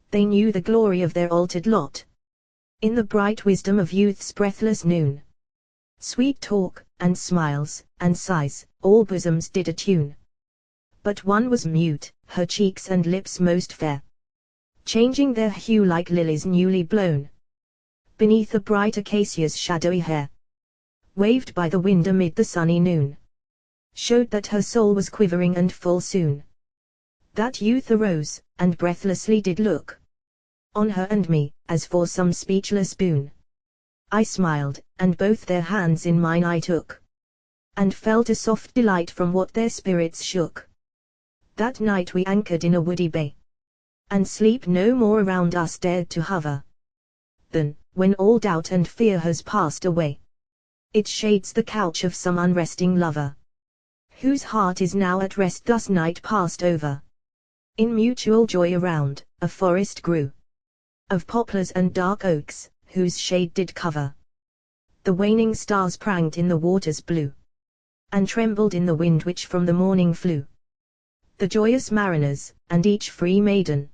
they knew the glory of their altered lot, in the bright wisdom of youth's breathless noon. Sweet talk, and smiles, and sighs, all bosoms did attune. But one was mute, her cheeks and lips most fair, changing their hue like lilies newly blown, beneath a bright acacia's shadowy hair, waved by the wind amid the sunny noon, showed that her soul was quivering and full soon. That youth arose, and breathlessly did look on her and me, as for some speechless boon. I smiled, and both their hands in mine I took, and felt a soft delight from what their spirits shook. That night we anchored in a woody bay, and sleep no more around us dared to hover. Then, when all doubt and fear has passed away, it shades the couch of some unresting lover, whose heart is now at rest. Thus night passed over. In mutual joy around, a forest grew, of poplars and dark oaks, whose shade did cover. The waning stars prangled in the water's blue, and trembled in the wind which from the morning flew. The joyous mariners, and each free maiden,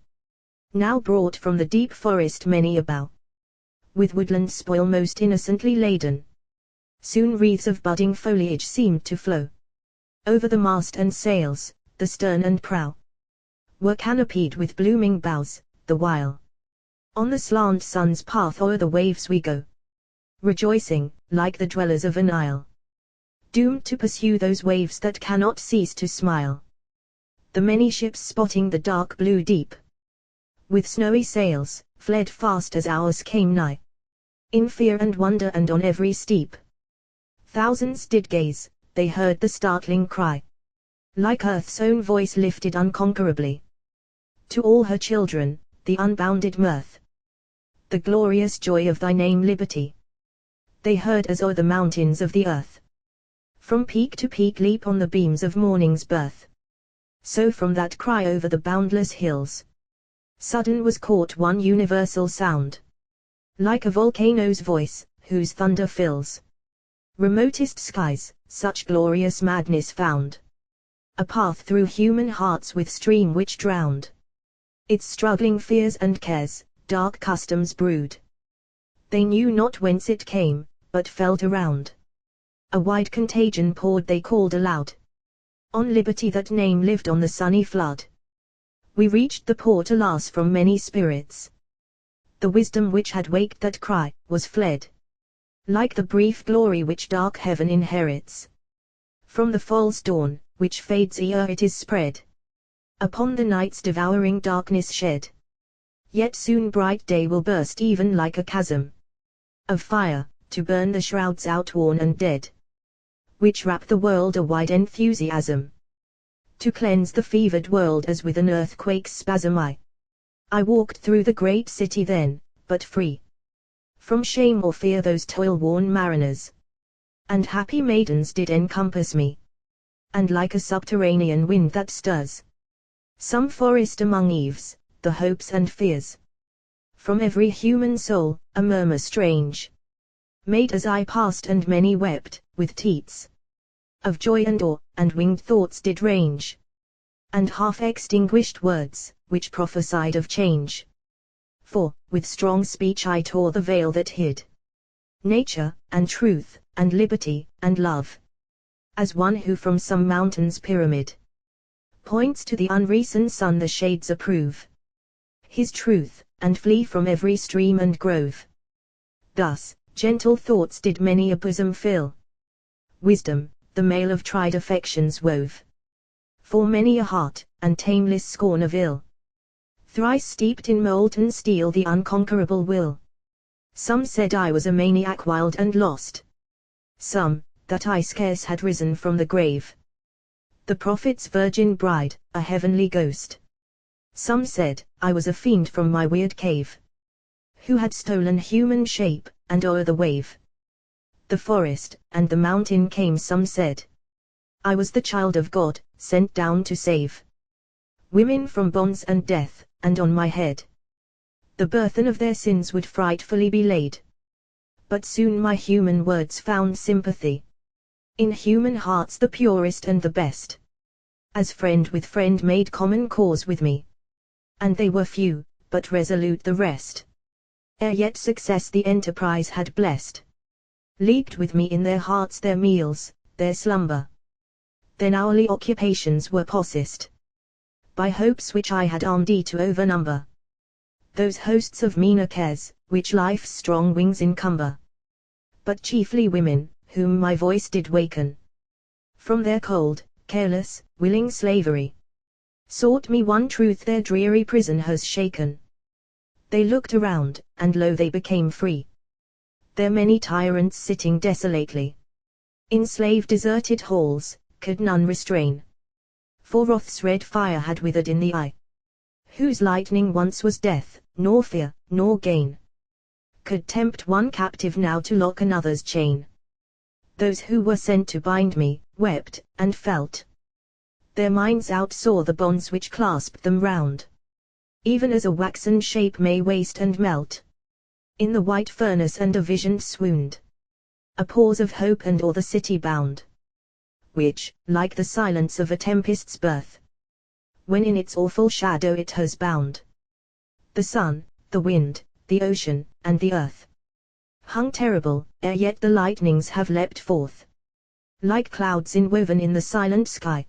now brought from the deep forest many a bough, with woodland spoil most innocently laden. Soon wreaths of budding foliage seemed to flow over the mast and sails. The stern and prow were canopied with blooming boughs, the while on the slant sun's path o'er the waves we go, rejoicing, like the dwellers of an isle, doomed to pursue those waves that cannot cease to smile. The many ships spotting the dark blue deep, with snowy sails, fled fast as ours came nigh, in fear and wonder, and on every steep thousands did gaze. They heard the startling cry, like earth's own voice lifted unconquerably, to all her children, the unbounded mirth, the glorious joy of thy name liberty. They heard as o'er the mountains of the earth, from peak to peak leap on the beams of morning's birth. So from that cry over the boundless hills, sudden was caught one universal sound, like a volcano's voice, whose thunder fills remotest skies. Such glorious madness found a path through human hearts with stream which drowned its struggling fears and cares. Dark customs brewed, they knew not whence it came, but felt around. A wide contagion poured, they called aloud on liberty. That name lived on the sunny flood, We reached the port alas from many spirits. The wisdom which had waked that cry, was fled. Like the brief glory which dark heaven inherits. From the false dawn, which fades ere it is spread. Upon the night's devouring darkness shed. Yet soon bright day will burst even like a chasm. Of fire, to burn the shrouds outworn and dead. Which wrap the world a wide enthusiasm. To cleanse the fevered world as with an earthquake's spasm I walked through the great city then, but free. From shame or fear those toil-worn mariners. And happy maidens did encompass me. And like a subterranean wind that stirs some forest among eaves, the hopes and fears. From every human soul, a murmur strange. Made as I passed and many wept, with teats. Of joy and awe, and winged thoughts did range. And half-extinguished words, which prophesied of change. For, with strong speech I tore the veil that hid nature, and truth, and liberty, and love. As one who from some mountain's pyramid points to the unreasoned sun the shades approve his truth, and flee from every stream and grove. Thus, gentle thoughts did many a bosom fill. Wisdom, the mail of tried affections wove. For many a heart, and tameless scorn of ill. Thrice steeped in molten steel the unconquerable will. Some said I was a maniac wild and lost. Some, that I scarce had risen from the grave. The prophet's virgin bride, a heavenly ghost. Some said, I was a fiend from my weird cave. Who had stolen human shape, and o'er the wave. The forest, and the mountain came some said. I was the child of God, sent down to save women from bonds and death, and on my head the burthen of their sins would frightfully be laid. But soon my human words found sympathy. In human hearts the purest and the best. As friend with friend made common cause with me. And they were few, but resolute the rest. Ere yet success the enterprise had blessed. Leagued with me in their hearts their meals, their slumber. Then hourly occupations were possessed. By hopes which I had armed to overnumber. Those hosts of meaner cares, which life's strong wings encumber. But chiefly women, whom my voice did waken. From their cold, careless, willing slavery. Sought me one truth their dreary prison has shaken. They looked around, and lo they became free. Their many tyrants sitting desolately. In slave deserted halls, could none restrain. For wrath's red fire had withered in the eye. Whose lightning once was death, nor fear, nor gain. Could tempt one captive now to lock another's chain. Those who were sent to bind me, wept, and felt. Their minds outsaw the bonds which clasped them round. Even as a waxen shape may waste and melt. In the white furnace and a vision swooned. A pause of hope and o'er the city bound. Which, like the silence of a tempest's birth. When in its awful shadow it has bound. The sun, the wind, the ocean, and the earth. Hung terrible, ere yet the lightnings have leapt forth. Like clouds inwoven in the silent sky.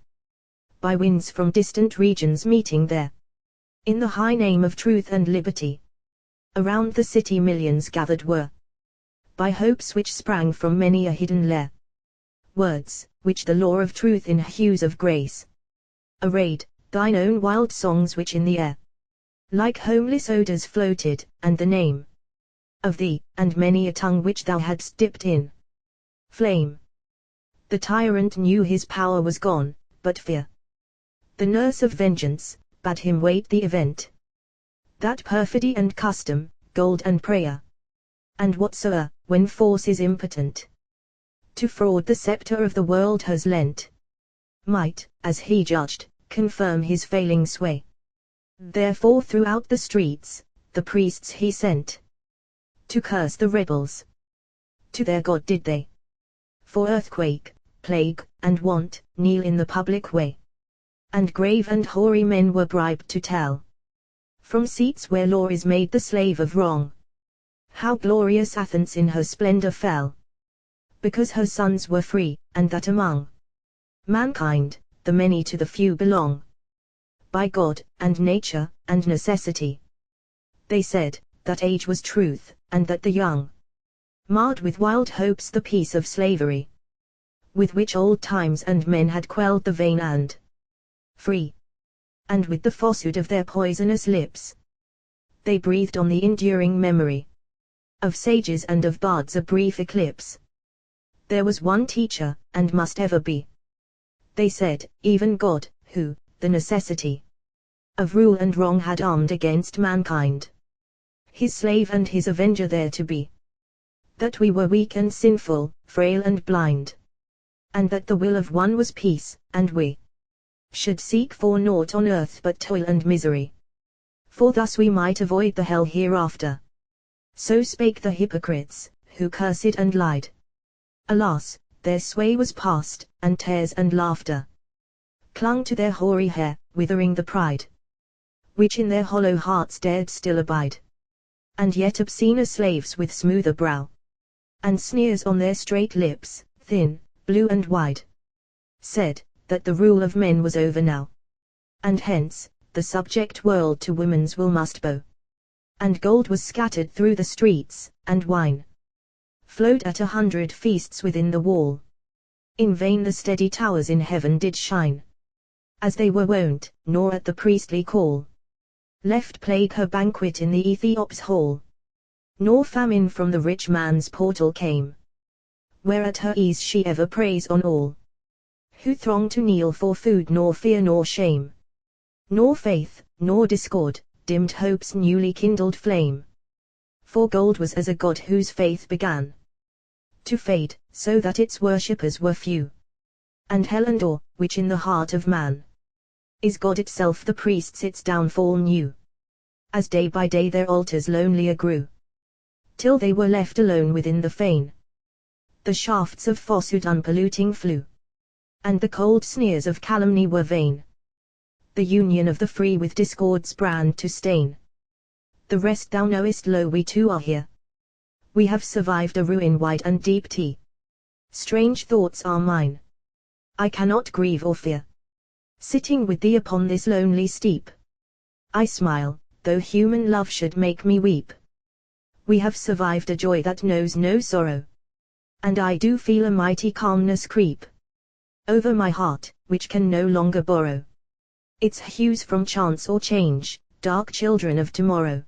By winds from distant regions meeting there. In the high name of truth and liberty. Around the city millions gathered were. By hopes which sprang from many a hidden lair. Words, which the law of truth in hues of grace. Arrayed, thine own wild songs which in the air. Like homeless odors floated, and the name. Of thee, and many a tongue which thou hadst dipped in. Flame. The tyrant knew his power was gone, but fear. The nurse of vengeance, bade him wait the event. That perfidy and custom, gold and prayer. And whatsoe'er, when force is impotent. To fraud the scepter of the world has lent. Might, as he judged, confirm his failing sway. Therefore throughout the streets, the priests he sent. To curse the rebels. To their God did they. For earthquake, plague, and want, kneel in the public way. And grave and hoary men were bribed to tell. From seats where law is made the slave of wrong. How glorious Athens in her splendor fell. Because her sons were free, and that among mankind, the many to the few belong. by God, and nature, and necessity. They said, that age was truth, and that the young marred with wild hopes the peace of slavery, with which old times and men had quelled the vain and free. And with the falsehood of their poisonous lips, they breathed on the enduring memory of sages and of bards a brief eclipse. There was one teacher, and must ever be, they said, even God, who, the necessity of rule and wrong had armed against mankind, his slave and his avenger there to be. That we were weak and sinful, frail and blind, and that the will of one was peace, and we should seek for naught on earth but toil and misery, for thus we might avoid the hell hereafter. So spake the hypocrites, who cursed and lied. Alas, their sway was past, and tears and laughter clung to their hoary hair, withering the pride which in their hollow hearts dared still abide. And yet obscener slaves with smoother brow, and sneers on their straight lips, thin, blue and wide, said, that the rule of men was over now, and hence, the subject world to women's will must bow. And gold was scattered through the streets, and wine flowed at 100 feasts within the wall. In vain the steady towers in heaven did shine, as they were wont, nor at the priestly call left plague her banquet in the Ethiop's hall, nor famine from the rich man's portal came, where at her ease she ever preys on all who throng to kneel for food, nor fear nor shame, nor faith, nor discord, dimmed hope's newly kindled flame. For gold was as a god whose faith began to fade, so that its worshippers were few. And hell and awe, which in the heart of man is God itself, the priests its downfall knew, as day by day their altars lonelier grew, till they were left alone within the fane. The shafts of falsehood unpolluting flew, and the cold sneers of calumny were vain. The union of the free with discord's brand to stain. The rest thou knowest, lo, we too are here. We have survived a ruin wide and deep. Strange thoughts are mine. I cannot grieve or fear, sitting with thee upon this lonely steep. I smile, though human love should make me weep. We have survived a joy that knows no sorrow, and I do feel a mighty calmness creep over my heart, which can no longer borrow its hues from chance or change, dark children of tomorrow.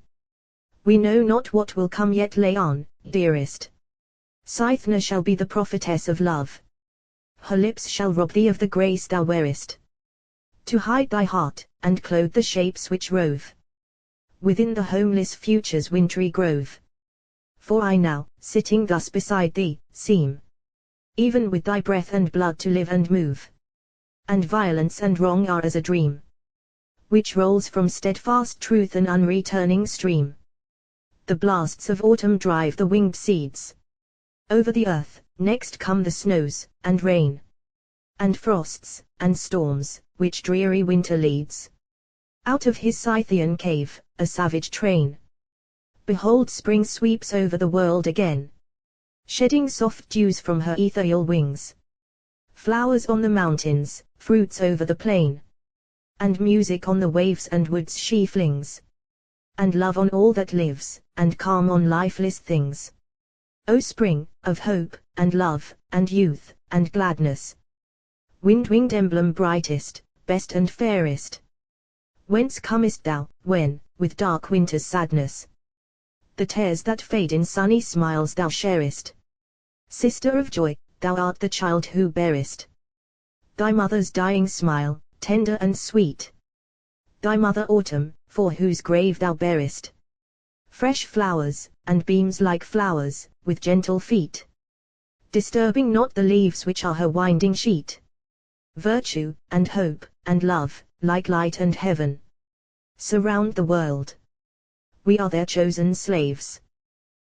We know not what will come yet, Laon, dearest. Cythna shall be the prophetess of love. Her lips shall rob thee of the grace thou wearest, to hide thy heart, and clothe the shapes which rove within the homeless future's wintry grove. For I now, sitting thus beside thee, seem, even with thy breath and blood to live and move, and violence and wrong are as a dream, which rolls from steadfast truth an unreturning stream. The blasts of autumn drive the winged seeds over the earth, next come the snows, and rain, and frosts, and storms, which dreary winter leads out of his Scythian cave, a savage train. Behold, spring sweeps over the world again, shedding soft dews from her ethereal wings. Flowers on the mountains, fruits over the plain, and music on the waves and woods she flings, and love on all that lives, and calm on lifeless things. O spring, of hope, and love, and youth, and gladness, wind-winged emblem brightest, best and fairest, whence comest thou, when, with dark winter's sadness, the tears that fade in sunny smiles thou sharest? Sister of joy, thou art the child who bearest thy mother's dying smile, tender and sweet. Thy mother autumn, for whose grave thou bearest fresh flowers, and beams like flowers, with gentle feet, disturbing not the leaves which are her winding sheet. Virtue, and hope, and love, like light and heaven, surround the world. We are their chosen slaves.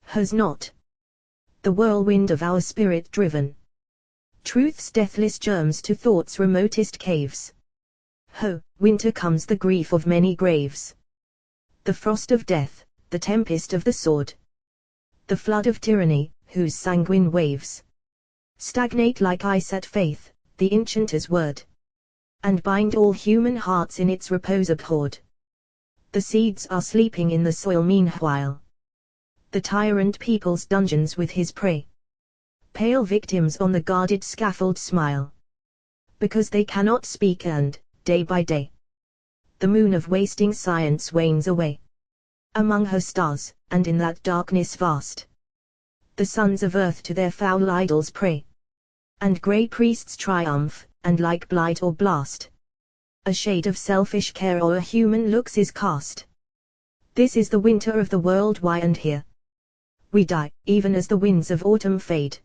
Hers not the whirlwind of our spirit driven, truth's deathless germs to thought's remotest caves. Ho, winter comes, the grief of many graves, the frost of death, the tempest of the sword, the flood of tyranny, whose sanguine waves stagnate like ice at faith, the enchanter's word. and bind all human hearts in its repose abhorred. The seeds are sleeping in the soil meanwhile. The tyrant peoples dungeons with his prey. Pale victims on the guarded scaffold smile, because they cannot speak, and, day by day, the moon of wasting science wanes away among her stars, and in that darkness vast, the sons of earth to their foul idols pray, and grey priests triumph, and like blight or blast, a shade of selfish care o'er human looks is cast. This is the winter of the world, why and here we die, even as the winds of autumn fade,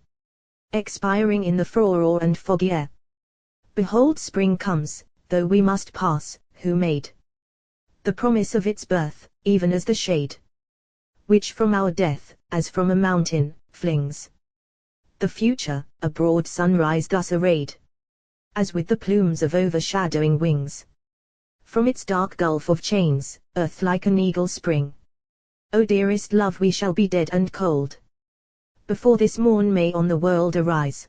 expiring in the furrow and foggy air. Behold, spring comes, though we must pass, who made the promise of its birth, even as the shade, which from our death, as from a mountain, flings the future, a broad sunrise thus arrayed, as with the plumes of overshadowing wings, from its dark gulf of chains, earth like an eagle spring. O dearest love, we shall be dead and cold before this morn may on the world arise.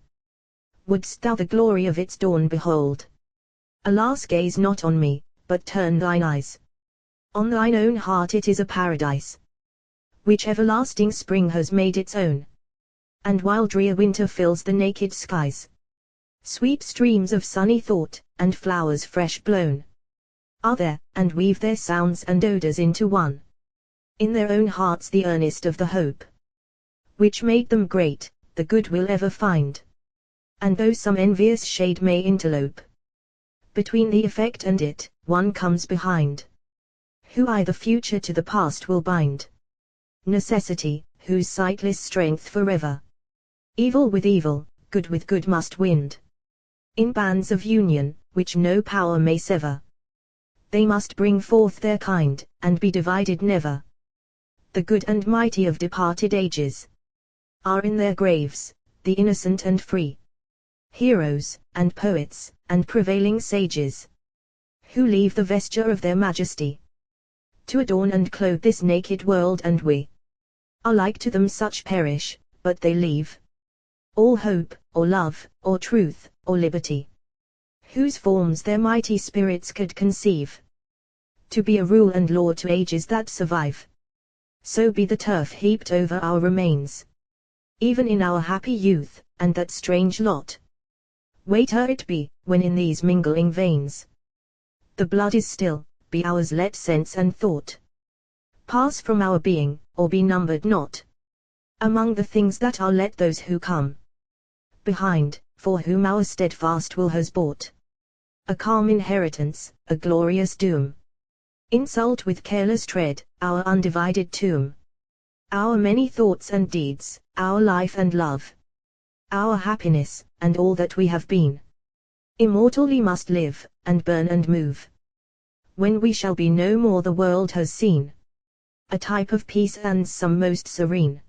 Wouldst thou the glory of its dawn behold? Alas, gaze not on me, but turn thine eyes on thine own heart. It is a paradise which everlasting spring has made its own, and while drear winter fills the naked skies, sweet streams of sunny thought, and flowers fresh blown, are there, and weave their sounds and odors into one, in their own hearts the earnest of the hope which made them great, the good will ever find. And though some envious shade may interlope between the effect and it, one comes behind, who the future to the past will bind. Necessity, whose sightless strength forever evil with evil, good with good must wind. In bands of union, which no power may sever, they must bring forth their kind, and be divided never. The good and mighty of departed ages are in their graves, the innocent and free heroes, and poets, and prevailing sages, who leave the vesture of their majesty to adorn and clothe this naked world, and we are like to them. Such perish, but they leave all hope, or love, or truth, or liberty, whose forms their mighty spirits could conceive, to be a rule and law to ages that survive. So be the turf heaped over our remains, even in our happy youth, and that strange lot wait ere it be, when in these mingling veins the blood is still, be ours. Let sense and thought pass from our being, or be numbered not among the things that are. Let those who come behind, for whom our steadfast will has bought a calm inheritance, a glorious doom, insult with careless tread our undivided tomb, our many thoughts and deeds, our life and love, our happiness, and all that we have been. Immortally must live, and burn and move, when we shall be no more. The world has seen a type of peace, and some most serene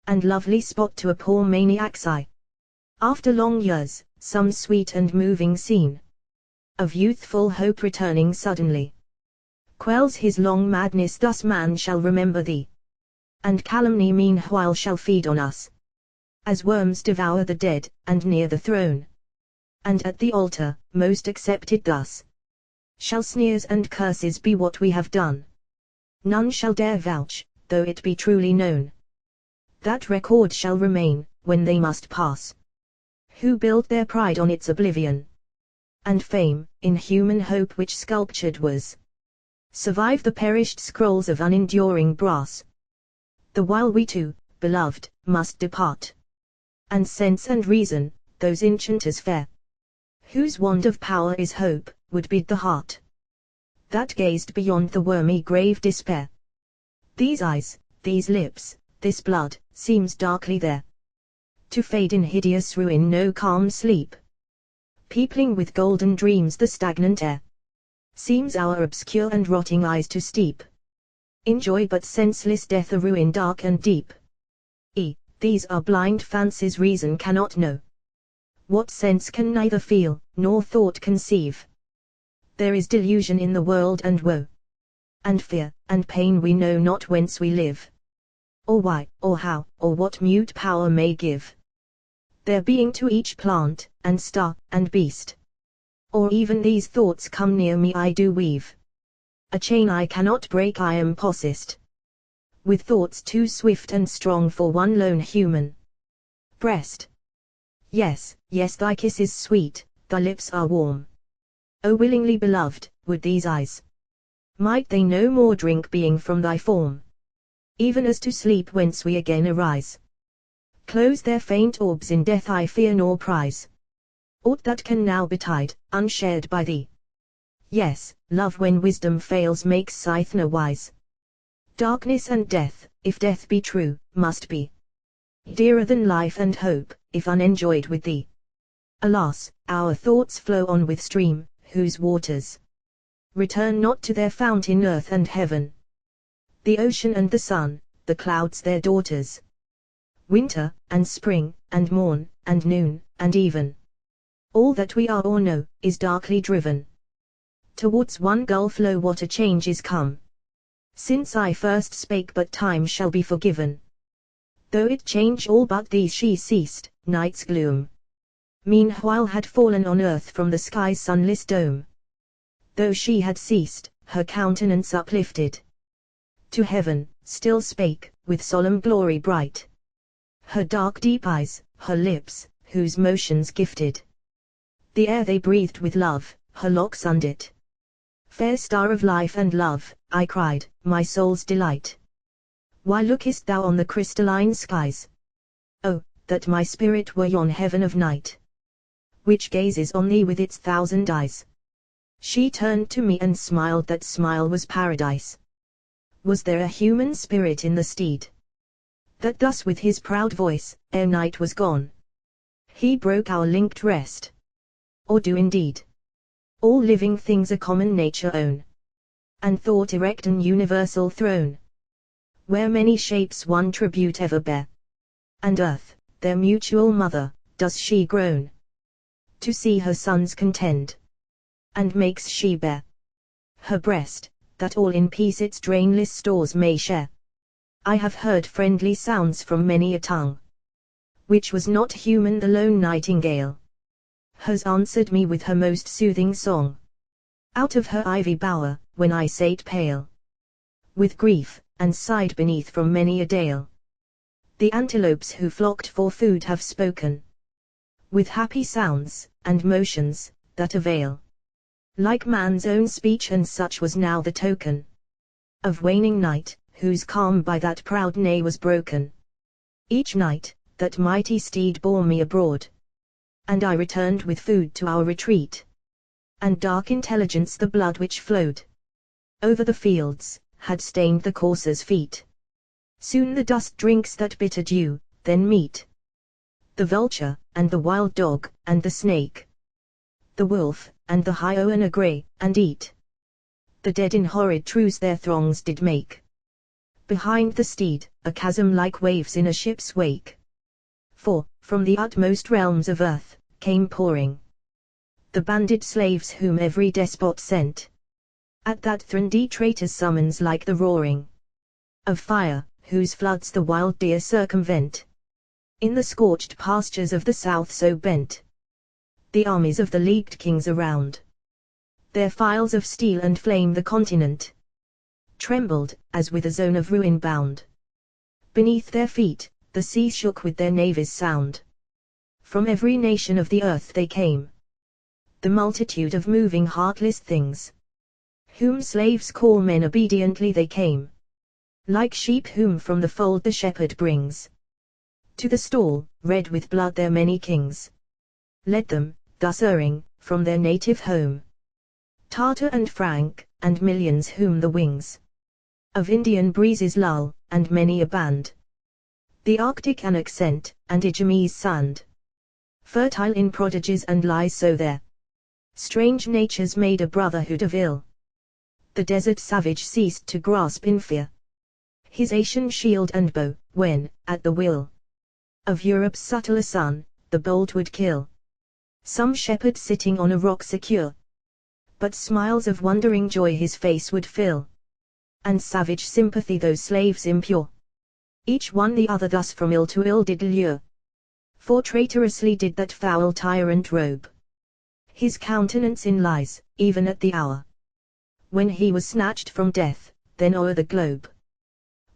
and lovely spot to a poor maniac's eye. After long years, some sweet and moving scene of youthful hope returning suddenly quells his long madness. Thus man shall remember thee, and calumny meanwhile shall feed on us, as worms devour the dead, and near the throne, and at the altar, most accepted thus, shall sneers and curses be what we have done. None shall dare vouch, though it be truly known, that record shall remain, when they must pass, who build their pride on its oblivion, and fame, in human hope which sculptured was, survive the perished scrolls of unenduring brass. The while we too, beloved, must depart, and sense and reason, those enchanters fair, whose wand of power is hope, would bid the heart that gazed beyond the wormy grave despair. These eyes, these lips, this blood, seems darkly there to fade in hideous ruin. No calm sleep, peopling with golden dreams the stagnant air, seems our obscure and rotting eyes to steep in joy, but senseless death, a ruin dark and deep. These are blind fancies reason cannot know, what sense can neither feel, nor thought conceive. There is delusion in the world, and woe, and fear, and pain. We know not whence we live, or why, or how, or what mute power may give their being to each plant, and star, and beast. Or even these thoughts come near me I do weave. A chain I cannot break I am possessed with thoughts too swift and strong for one lone human breast. Yes, yes, thy kiss is sweet, thy lips are warm. O willingly beloved, would these eyes might they no more drink being from thy form, even as to sleep whence we again arise. Close their faint orbs in death I fear nor prize aught that can now betide, unshared by thee. Yes, love when wisdom fails makes Cythna wise. Darkness and death, if death be true, must be dearer than life and hope, if unenjoyed with thee. Alas, our thoughts flow on with stream, whose waters return not to their fount in earth and heaven. The ocean and the sun, the clouds their daughters. Winter, and spring, and morn, and noon, and even. All that we are or know, is darkly driven towards one gulf. Lo, what a change is come! Since I first spake, but time shall be forgiven. Though it change all but these, she ceased. Night's gloom meanwhile had fallen on earth from the sky's sunless dome. Though she had ceased, her countenance uplifted to heaven, still spake, with solemn glory bright. Her dark deep eyes, her lips, whose motions gifted the air they breathed with love, her locks undit. Fair star of life and love, I cried, my soul's delight, why lookest thou on the crystalline skies? Oh, that my spirit were yon heaven of night, which gazes on thee with its thousand eyes. She turned to me and smiled, that smile was paradise. Was there a human spirit in the steed, that thus with his proud voice, ere night was gone, he broke our linked rest? Or do indeed all living things a common nature own, and thought erect an universal throne, where many shapes one tribute ever bear, and earth, their mutual mother, does she groan to see her sons contend, and makes she bare her breast, that all in peace its drainless stores may share. I have heard friendly sounds from many a tongue, which was not human. The lone nightingale has answered me with her most soothing song, out of her ivy bower, when I sate pale with grief, and sighed beneath from many a dale. The antelopes who flocked for food have spoken with happy sounds, and motions, that avail like man's own speech, and such was now the token of waning night, whose calm by that proud neigh was broken. Each night, that mighty steed bore me abroad, and I returned with food to our retreat, and dark intelligence the blood which flowed over the fields, had stained the coursers' feet. Soon the dust drinks that bitter dew, then meet the vulture, and the wild dog, and the snake, the wolf, and the hyena grey, and eat the dead in horrid truce their throngs did make. Behind the steed, a chasm like waves in a ship's wake. For, from the utmost realms of earth, came pouring the banded slaves whom every despot sent. At that Threndy traitor's summons, like the roaring of fire, whose floods the wild deer circumvent. In the scorched pastures of the south so bent the armies of the leagued kings around. Their files of steel and flame the continent trembled, as with a zone of ruin bound. Beneath their feet, the sea shook with their navies' sound. From every nation of the earth they came, the multitude of moving heartless things, whom slaves call men. Obediently they came, like sheep whom from the fold the shepherd brings to the stall, red with blood their many kings led them, thus erring, from their native home. Tartar and Frank, and millions whom the wings of Indian breezes lull, and many a band the Arctic Anak sent, and Igeme's sand, fertile in prodigies and lies. So there strange natures made a brotherhood of ill. The desert savage ceased to grasp in fear his Asian shield and bow, when, at the will of Europe's subtler son, the bolt would kill some shepherd sitting on a rock secure. But smiles of wondering joy his face would fill, and savage sympathy those slaves impure. Each one the other thus from ill to ill did lure, for traitorously did that foul tyrant robe His countenance in lies, even at the hour when he was snatched from death, then o'er the globe,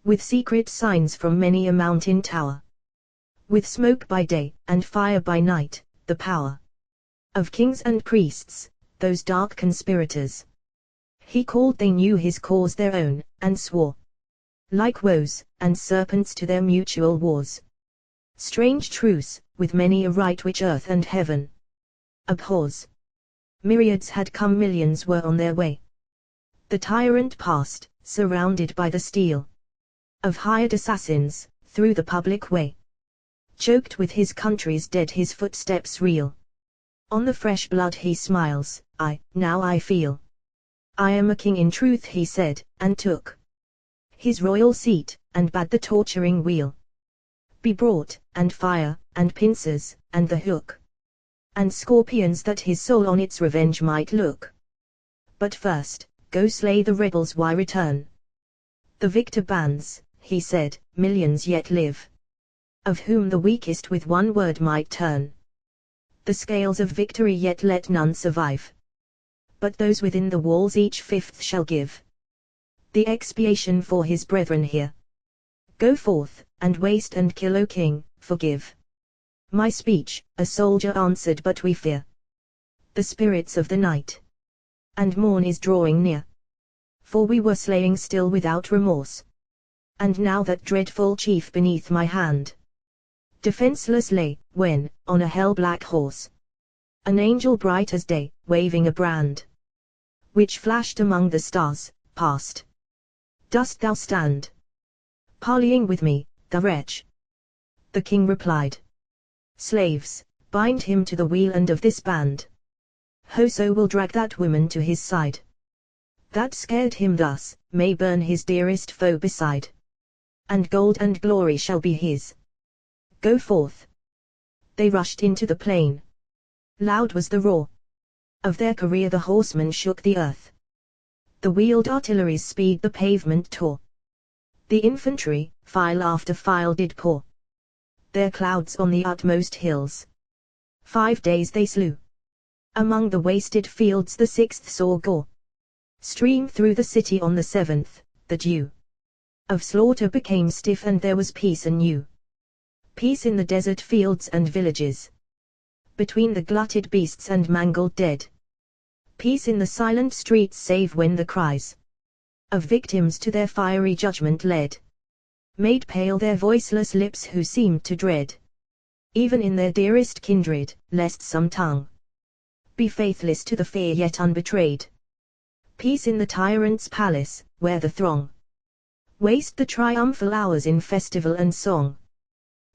with secret signs from many a mountain tower, with smoke by day, and fire by night, the power of kings and priests, those dark conspirators. He called they knew his cause their own, and swore, like woes, and serpents to their mutual wars. Strange truce, with many a rite which earth and heaven abhors. Myriads had come, millions were on their way. The tyrant passed, surrounded by the steel of hired assassins, through the public way. Choked with his country's dead, his footsteps reel. On the fresh blood he smiles. Now I feel I am a king in truth, he said, and took his royal seat, and bade the torturing wheel be brought, and fire, and pincers, and the hook, and scorpions, that his soul on its revenge might look. But first, go slay the rebels, why return the victor bands, he said, millions yet live, of whom the weakest with one word might turn the scales of victory, yet let none survive, but those within the walls each fifth shall give the expiation for his brethren here. Go forth, and waste and kill, O king, forgive my speech, a soldier answered, but we fear the spirits of the night, and morn is drawing near, for we were slaying still without remorse, and now that dreadful chief beneath my hand defenseless lay, when, on a hell-black horse, an angel bright as day, waving a brand which flashed among the stars, passed. Dost thou stand parleying with me, thou wretch? The king replied, slaves, bind him to the wheel end of this band. Whoso will drag that woman to his side, that scared him thus, may burn his dearest foe beside, and gold and glory shall be his. Go forth. They rushed into the plain. Loud was the roar of their career, the horsemen shook the earth. The wheeled artillery's speed the pavement tore. The infantry, file after file, did pour their clouds on the utmost hills. 5 days they slew. Among the wasted fields the 6th saw gore stream through the city. On the 7th, the dew of slaughter became stiff, and there was peace anew. Peace in the desert fields and villages, between the glutted beasts and mangled dead. Peace in the silent streets, save when the cries of victims to their fiery judgment led, made pale their voiceless lips who seemed to dread, even in their dearest kindred, lest some tongue be faithless to the fear yet unbetrayed. Peace in the tyrant's palace, where the throng waste the triumphal hours in festival and song.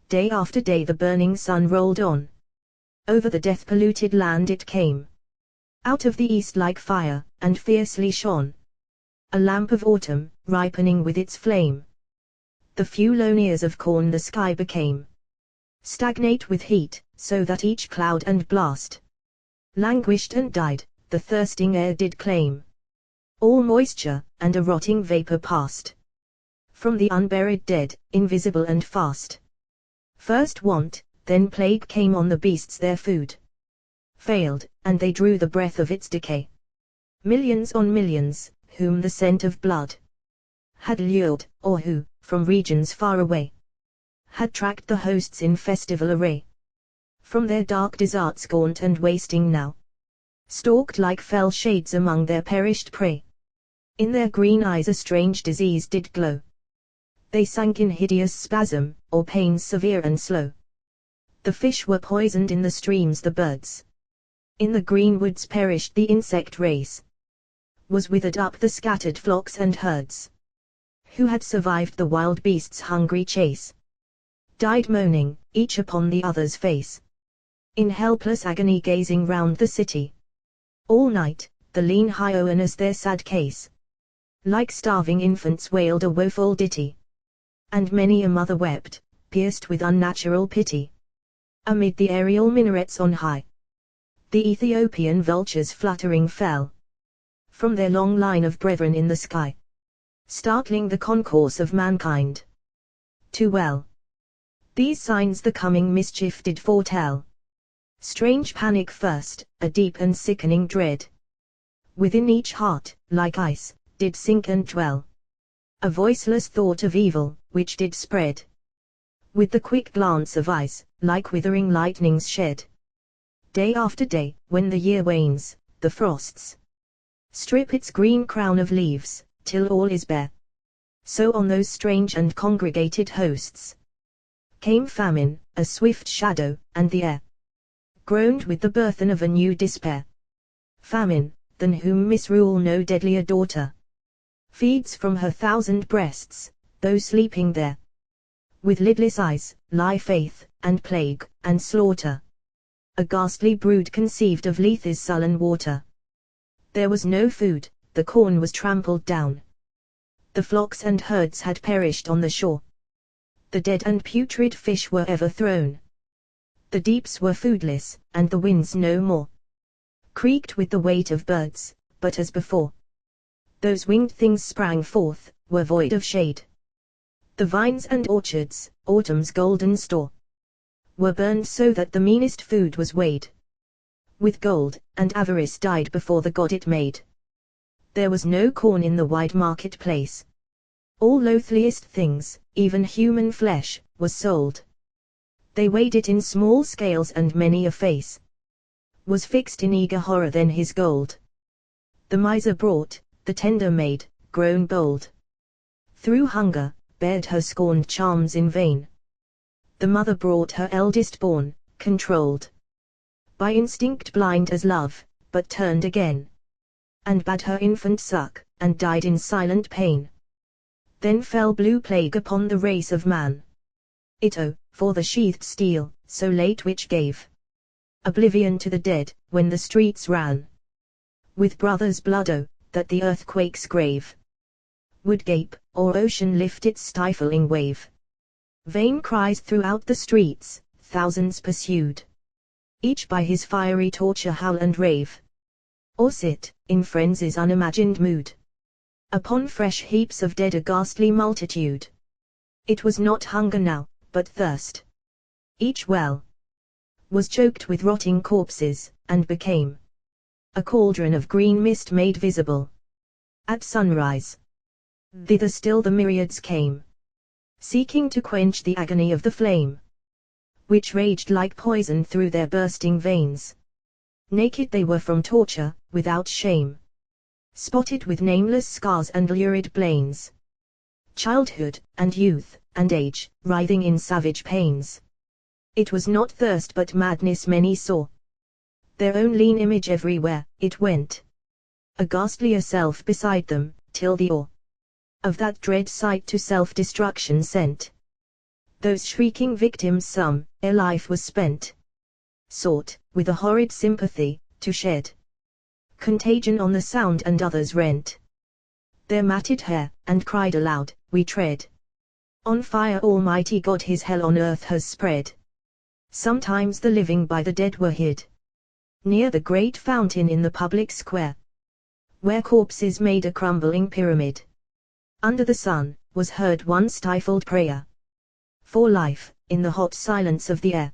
Day after day the burning sun rolled on. Over the death-polluted land it came, out of the east like fire, and fiercely shone, a lamp of autumn, ripening with its flame. The few lone ears of corn the sky became stagnate with heat, so that each cloud and blast languished and died, the thirsting air did claim all moisture, and a rotting vapor passed from the unburied dead, invisible and fast. First want, then plague came on the beasts, their food failed, and they drew the breath of its decay. Millions on millions, whom the scent of blood had lured, or who, from regions far away, had tracked the hosts in festival array, from their dark deserts gaunt and wasting now, stalked like fell shades among their perished prey. In their green eyes a strange disease did glow. They sank in hideous spasm, or pains severe and slow. The fish were poisoned in the streams, the birds in the green woods perished, the insect race was withered up, the scattered flocks and herds who had survived the wild beasts' hungry chase died moaning, each upon the other's face, in helpless agony gazing round the city. All night, the lean hyenas their sad case, like starving infants, wailed a woeful ditty, and many a mother wept, pierced with unnatural pity. Amid the aerial minarets on high, the Ethiopian vultures fluttering fell from their long line of brethren in the sky, startling the concourse of mankind. Too well these signs the coming mischief did foretell. Strange panic first, a deep and sickening dread. Within each heart, like ice, did sink and dwell. A voiceless thought of evil, which did spread. With the quick glance of eyes, like withering lightnings shed. Day after day, when the year wanes, the frosts strip its green crown of leaves, till all is bare. So on those strange and congregated hosts came famine, a swift shadow, and the air groaned with the burthen of a new despair. Famine, than whom misrule no deadlier daughter feeds from her thousand breasts, though sleeping there with lidless eyes, lie faith, and plague, and slaughter. A ghastly brood conceived of Lethe's sullen water. There was no food, the corn was trampled down. The flocks and herds had perished on the shore. The dead and putrid fish were ever thrown. The deeps were foodless, and the winds no more creaked with the weight of birds, but as before, those winged things sprang forth, were void of shade. The vines and orchards, autumn's golden store, were burned so that the meanest food was weighed with gold, and avarice died before the god it made. There was no corn in the wide marketplace. All loathliest things, even human flesh, was sold. They weighed it in small scales, and many a face was fixed in eager horror then his gold. The miser brought, the tender maid, grown bold through hunger, bared her scorned charms in vain. The mother brought her eldest born, controlled by instinct blind as love, but turned again, and bade her infant suck, and died in silent pain. Then fell blue plague upon the race of man. It for the sheathed steel, so late which gave oblivion to the dead, when the streets ran with brothers' blood, that the earthquake's grave would gape, or ocean lift its stifling wave. Vain cries throughout the streets, thousands pursued, each by his fiery torture howl and rave, or sit, in frenzy's unimagined mood, upon fresh heaps of dead, a ghastly multitude. It was not hunger now, but thirst. Each well was choked with rotting corpses, and became a cauldron of green mist made visible at sunrise. Thither still the myriads came, seeking to quench the agony of the flame, which raged like poison through their bursting veins. Naked they were from torture, without shame, spotted with nameless scars and lurid blains. Childhood, and youth, and age, writhing in savage pains. It was not thirst but madness many saw, their own lean image everywhere it went, a ghastlier self beside them, till the awe of that dread sight to self-destruction sent those shrieking victims some, ere life was spent, sought, with a horrid sympathy, to shed contagion on the sound, and others rent their matted hair, and cried aloud, we tread on fire, Almighty God his hell on earth has spread. Sometimes the living by the dead were hid near the great fountain in the public square, where corpses made a crumbling pyramid. Under the sun, was heard one stifled prayer for life, in the hot silence of the air.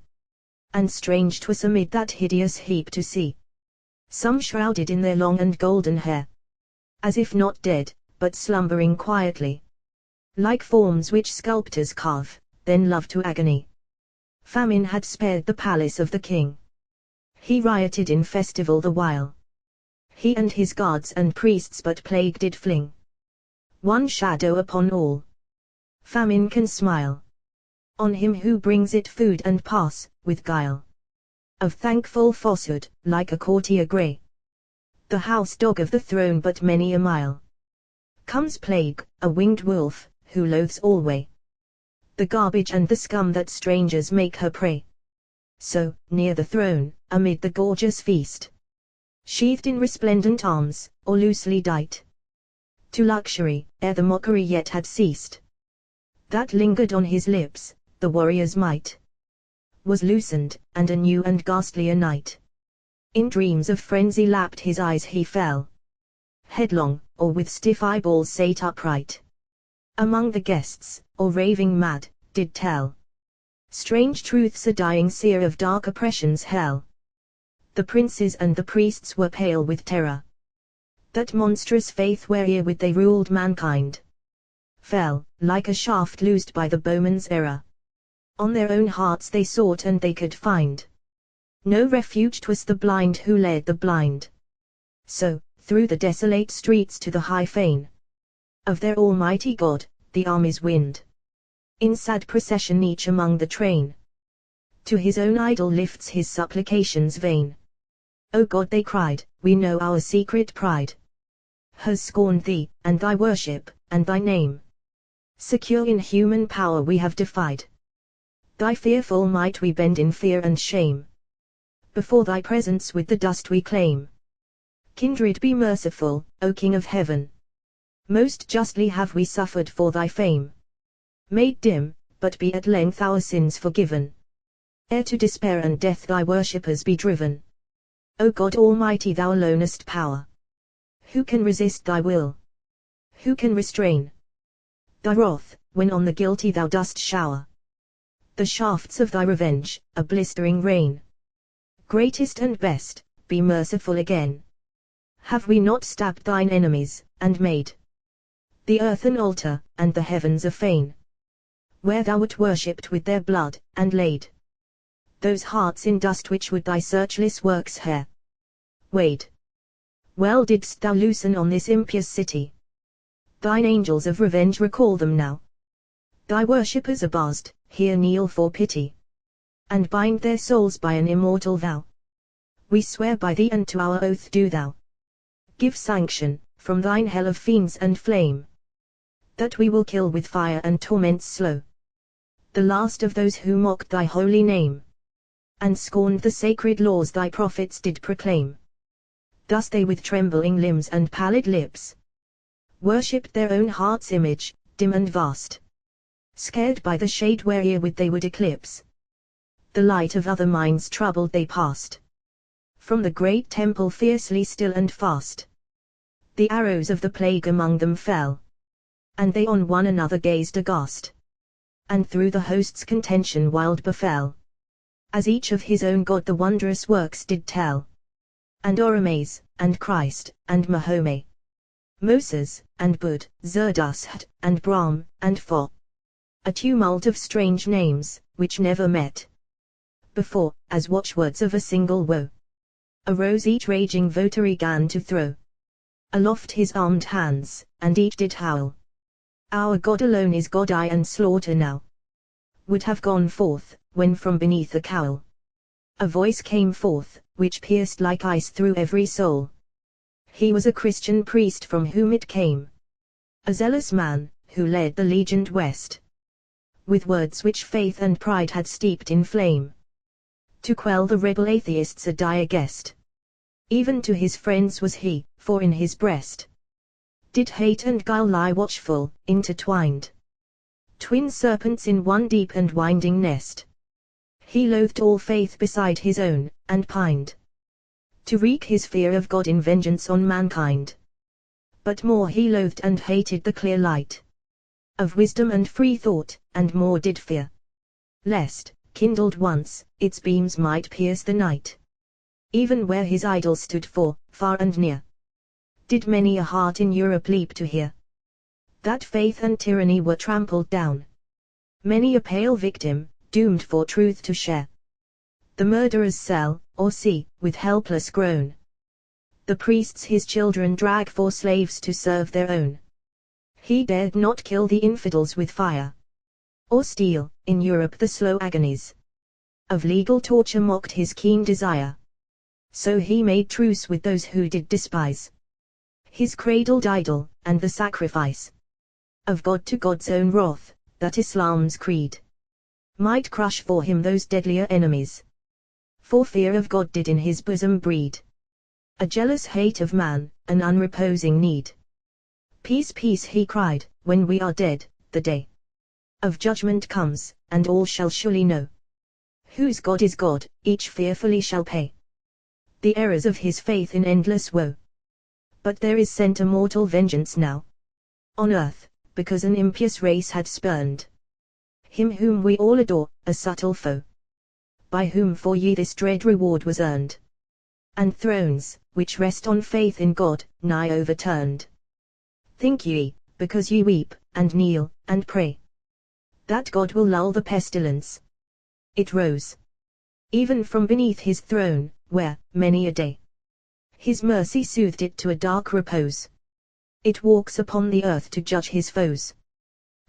And strange 'twas amid that hideous heap to see some shrouded in their long and golden hair, as if not dead, but slumbering quietly, like forms which sculptors carve, then love to agony. Famine had spared the palace of the king. He rioted in festival the while. He and his guards and priests but plague did fling one shadow upon all. Famine can smile on him who brings it food, and pass, with guile of thankful falsehood, like a courtier grey, the house dog of the throne. But many a mile comes plague, a winged wolf, who loathes alway the garbage and the scum that strangers make her prey. So, near the throne, amid the gorgeous feast, sheathed in resplendent arms, or loosely dight to luxury, ere the mockery yet had ceased, that lingered on his lips, the warrior's might was loosened, and a new and ghastlier night in dreams of frenzy lapped his eyes. He fell headlong, or with stiff eyeballs sate upright among the guests, or raving mad, did tell strange truths, a dying seer of dark oppression's hell. The princes and the priests were pale with terror. That monstrous faith wherewith they ruled mankind fell, like a shaft loosed by the bowman's error. On their own hearts they sought and they could find no refuge. 'Twas the blind who led the blind. So, through the desolate streets to the high fane of their almighty God, the armies wind in sad procession each among the train. To his own idol lifts his supplications vain. O God, they cried, we know our secret pride has scorned thee, and thy worship, and thy name. Secure in human power we have defied thy fearful might, we bend in fear and shame. Before thy presence with the dust we claim. Kindred, be merciful, O King of heaven. Most justly have we suffered for thy fame. Made dim, but be at length our sins forgiven. Ere to despair and death thy worshippers be driven. O God Almighty, thou alonest power. Who can resist thy will? Who can restrain thy wrath, when on the guilty thou dost shower the shafts of thy revenge, a blistering rain? Greatest and best, be merciful again. Have we not stabbed thine enemies, and made the earth an altar, and the heavens a fane, where thou wert worshipped with their blood, and laid those hearts in dust which would thy searchless works have weighed? Well didst thou loosen on this impious city thine angels of revenge. Recall them now. Thy worshippers abased, here kneel for pity, and bind their souls by an immortal vow. We swear by thee, and to our oath do thou give sanction, from thine hell of fiends and flame, that we will kill with fire and torments slow the last of those who mocked thy holy name, and scorned the sacred laws thy prophets did proclaim. Thus they with trembling limbs and pallid lips worshipped their own heart's image, dim and vast, scared by the shade wherewith they would eclipse the light of other minds. Troubled they passed from the great temple fiercely still and fast. The arrows of the plague among them fell, and they on one another gazed aghast, and through the hosts contention wild befell, as each of his own God the wondrous works did tell. And Oromes, and Christ, and Mahomet, Moses, and Bud, Zerdust, and Brahm, and Fo, a tumult of strange names, which never met before, as watchwords of a single woe, arose each raging votary 'gan to throw aloft his armed hands, and each did howl, our God alone is God. I and slaughter now would have gone forth, when from beneath the cowl a voice came forth, which pierced like ice through every soul. He was a Christian priest from whom it came, a zealous man, who led the legioned West, with words which faith and pride had steeped in flame, to quell the rebel atheists a dire guest. Even to his friends was he, for in his breast did hate and guile lie watchful, intertwined, twin serpents in one deep and winding nest. He loathed all faith beside his own, and pined to wreak his fear of God in vengeance on mankind. But more he loathed and hated the clear light of wisdom and free thought, and more did fear lest, kindled once, its beams might pierce the night. Even where his idol stood, for, far and near, did many a heart in Europe leap to hear that faith and tyranny were trampled down. Many a pale victim, doomed for truth to share the murderer's cell, or see, with helpless groan, the priests his children drag for slaves to serve their own. He dared not kill the infidels with fire, or steel. In Europe the slow agonies of legal torture mocked his keen desire. So he made truce with those who did despise his cradled idol, and the sacrifice of God to God's own wrath, that Islam's creed might crush for him those deadlier enemies. For fear of God did in his bosom breed a jealous hate of man, an unreposing need. Peace, peace, he cried, when we are dead, the day of judgment comes, and all shall surely know whose God is God. Each fearfully shall pay the errors of his faith in endless woe. But there is sent a mortal vengeance now on earth, because an impious race had spurned him whom we all adore, a subtle foe, by whom for ye this dread reward was earned. and thrones, which rest on faith in God, nigh overturned. Think ye, because ye weep, and kneel, and pray, that God will lull the pestilence? It rose, even from beneath his throne, where, many a day, his mercy soothed it to a dark repose. It walks upon the earth to judge his foes.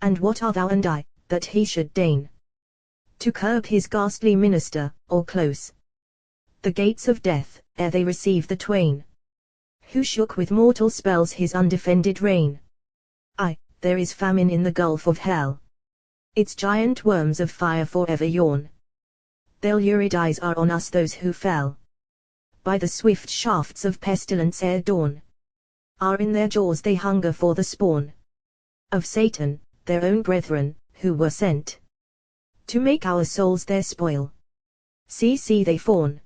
And what are thou and I, that he should deign to curb his ghastly minister, or close the gates of death, ere they receive the twain who shook with mortal spells his undefended reign? Aye, there is famine in the gulf of hell. Its giant worms of fire forever yawn. Their lurid eyes are on us, those who fell by the swift shafts of pestilence ere dawn. Are in their jaws they hunger for the spawn of Satan, their own brethren, who were sent to make our souls their spoil. See, they fawn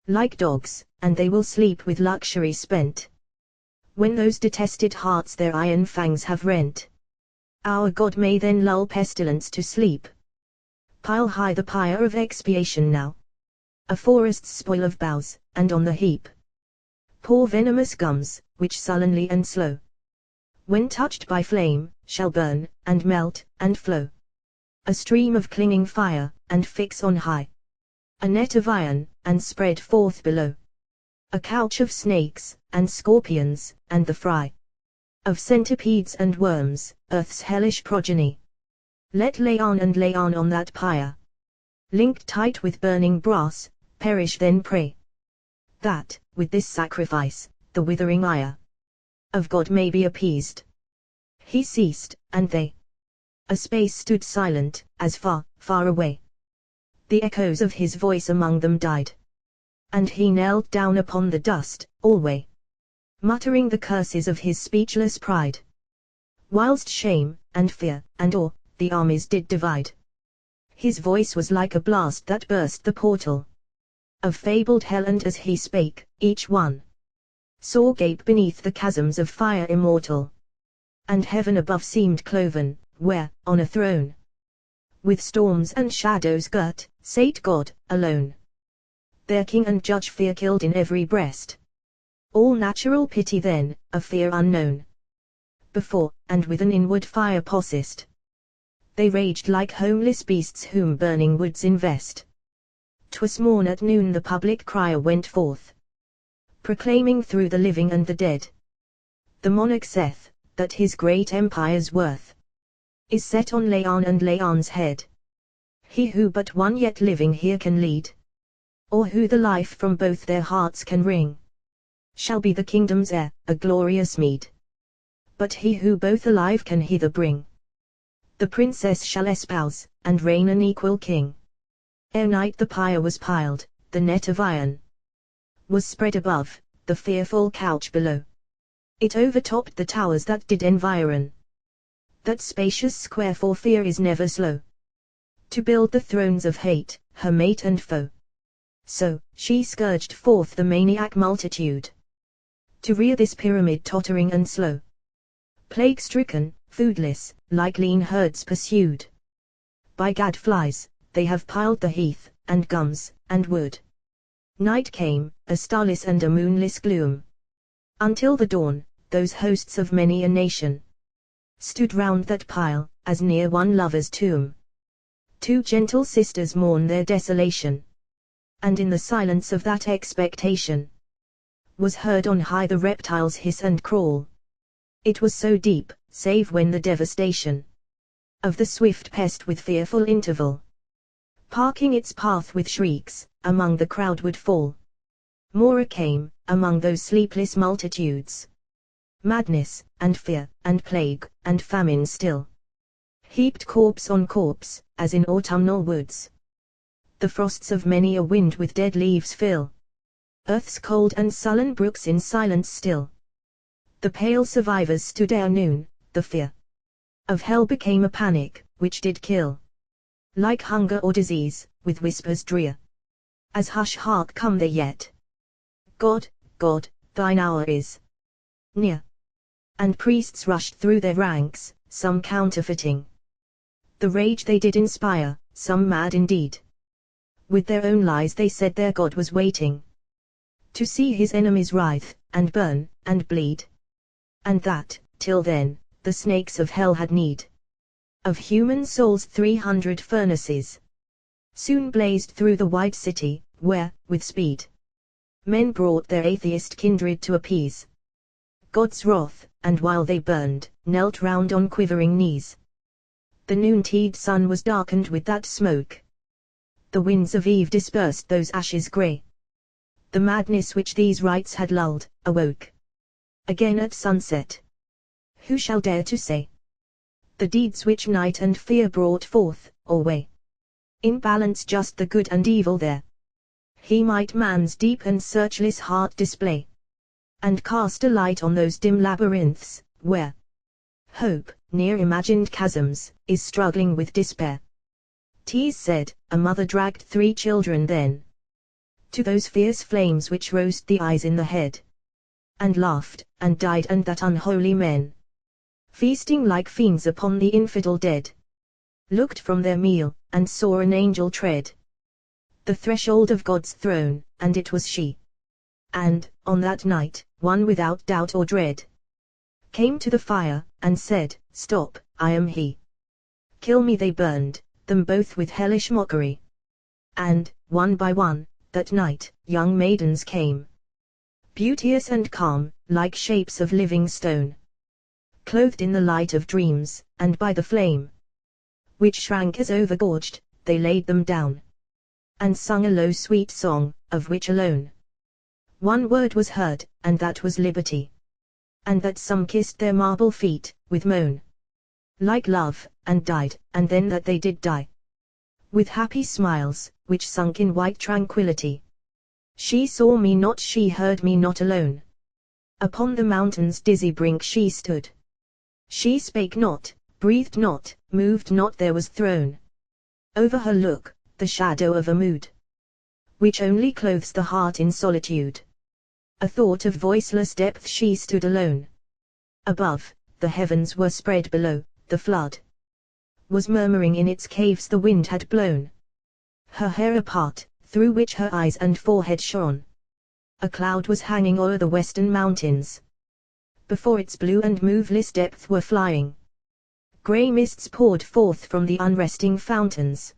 like dogs, and they will sleep with luxury spent, when those detested hearts their iron fangs have rent. Our God may then lull pestilence to sleep. Pile high the pyre of expiation now, a forest's spoil of boughs, and on the heap pour venomous gums, which sullenly and slow, when touched by flame, shall burn, and melt, and flow, a stream of clinging fire, and fix on high a net of iron, and spread forth below a couch of snakes, and scorpions, and the fry of centipedes and worms, earth's hellish progeny. Let Laon and Laon on that pyre, linked tight with burning brass, perish then pray, that, with this sacrifice, the withering ire of God may be appeased. He ceased, and they a space stood silent, as far, far away the echoes of his voice among them died. And he knelt down upon the dust, alway muttering the curses of his speechless pride, whilst shame, and fear, and awe, the armies did divide. His voice was like a blast that burst the portal of fabled hell, and as he spake, each one saw gape beneath the chasms of fire immortal. And heaven above seemed cloven, where, on a throne, with storms and shadows girt, sate God, alone. Their king and judge fear killed in every breast. All natural pity then, a fear unknown before, and with an inward fire possessed, they raged like homeless beasts whom burning woods invest. 'Twas morn at noon the public crier went forth, proclaiming through the living and the dead, the monarch saith, that his great empire's worth is set on Laon and Laon's head. He who but one yet living here can lead, or who the life from both their hearts can wring, shall be the kingdom's heir, a glorious meed. But he who both alive can hither bring, the princess shall espouse, and reign an equal king. Ere night the pyre was piled, the net of iron was spread above, the fearful couch below. It overtopped the towers that did environ that spacious square, for fear is never slow to build the thrones of hate, her mate and foe. So, she scourged forth the maniac multitude to rear this pyramid tottering and slow. Plague-stricken, foodless, like lean herds pursued by gadflies, they have piled the heath, and gums, and wood. Night came, a starless and a moonless gloom. Until the dawn, those hosts of many a nation stood round that pile, as near one lover's tomb. Two gentle sisters mourn their desolation, and in the silence of that expectation was heard on high the reptiles hiss and crawl. It was so deep, save when the devastation of the swift pest with fearful interval, parking its path with shrieks, among the crowd would fall. More came, among those sleepless multitudes, madness, and fear, and plague, and famine still, heaped corpse on corpse, as in autumnal woods. The frosts of many a wind with dead leaves fill earth's cold and sullen brooks in silence still. The pale survivors stood ere noon, the fear of hell became a panic, which did kill, like hunger or disease, with whispers drear, as hush hark come they yet. God, God, thine hour is near. And priests rushed through their ranks, some counterfeiting the rage they did inspire, some mad indeed. With their own lies they said their God was waiting to see his enemies writhe, and burn, and bleed. And that, till then, the snakes of hell had need of human souls. 300 furnaces soon blazed through the white city, where, with speed, men brought their atheist kindred to appease God's wrath, and while they burned, knelt round on quivering knees. The noontide sun was darkened with that smoke. The winds of eve dispersed those ashes grey. The madness which these rites had lulled, awoke again at sunset. Who shall dare to say the deeds which night and fear brought forth, or weigh in balance just the good and evil there? He might man's deep and searchless heart display, and cast a light on those dim labyrinths, where hope, near imagined chasms, is struggling with despair. 'Tis said, a mother dragged 3 children then to those fierce flames which roast the eyes in the head, and laughed, and died, and that unholy men, feasting like fiends upon the infidel dead, looked from their meal, and saw an angel tread the threshold of God's throne, and it was she. And, on that night, one without doubt or dread came to the fire, and said, "Stop, I am he. Kill me." They burned them both with hellish mockery. And, one by one, that night, young maidens came, beauteous and calm, like shapes of living stone, clothed in the light of dreams, and by the flame which shrank as overgorged, they laid them down, and sung a low sweet song, of which alone one word was heard, and that was liberty. And that some kissed their marble feet, with moan like love, and died, and then that they did die with happy smiles, which sunk in white tranquillity. She saw me not, she heard me not alone. Upon the mountain's dizzy brink she stood. She spake not, breathed not, moved not, there was thrown over her look the shadow of a mood which only clothes the heart in solitude. A thought of voiceless depth, she stood alone. Above, the heavens were spread, below, the flood was murmuring in its caves, the wind had blown her hair apart, through which her eyes and forehead shone. A cloud was hanging o'er the western mountains. Before its blue and moveless depth were flying grey mists poured forth from the unresting fountains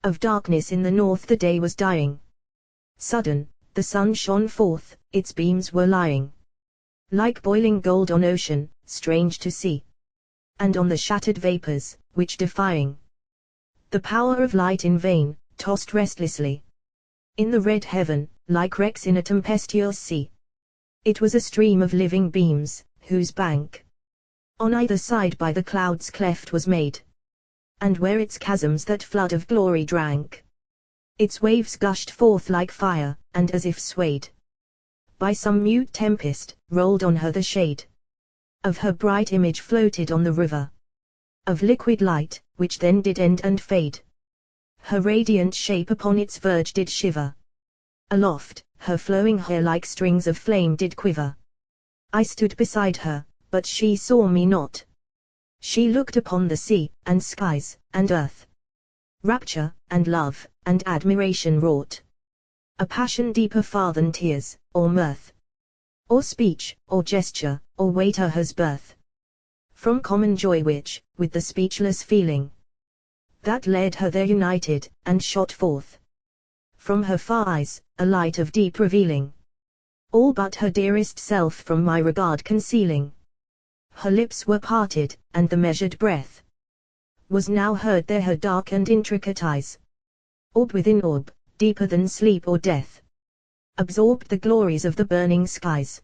of darkness. In the north the day was dying. Sudden, the sun shone forth, its beams were lying like boiling gold on ocean, strange to see, and on the shattered vapors, which defying the power of light in vain, tossed restlessly in the red heaven, like wrecks in a tempestuous sea. It was a stream of living beams, whose bank on either side by the clouds cleft was made, and where its chasms that flood of glory drank, its waves gushed forth like fire, and as if swayed by some mute tempest, rolled on her the shade of her bright image, floated on the river of liquid light, which then did end and fade. Her radiant shape upon its verge did shiver. Aloft, her flowing hair like strings of flame did quiver. I stood beside her, but she saw me not. She looked upon the sea, and skies, and earth. Rapture, and love, and admiration wrought a passion deeper far than tears, or mirth, or speech, or gesture, or waiter has birth. From common joy which, with the speechless feeling that led her there united, and shot forth from her far eyes, a light of deep revealing all but her dearest self from my regard concealing. Her lips were parted, and the measured breath was now heard there, her dark and intricate eyes, orb within orb, deeper than sleep or death, absorbed the glories of the burning skies,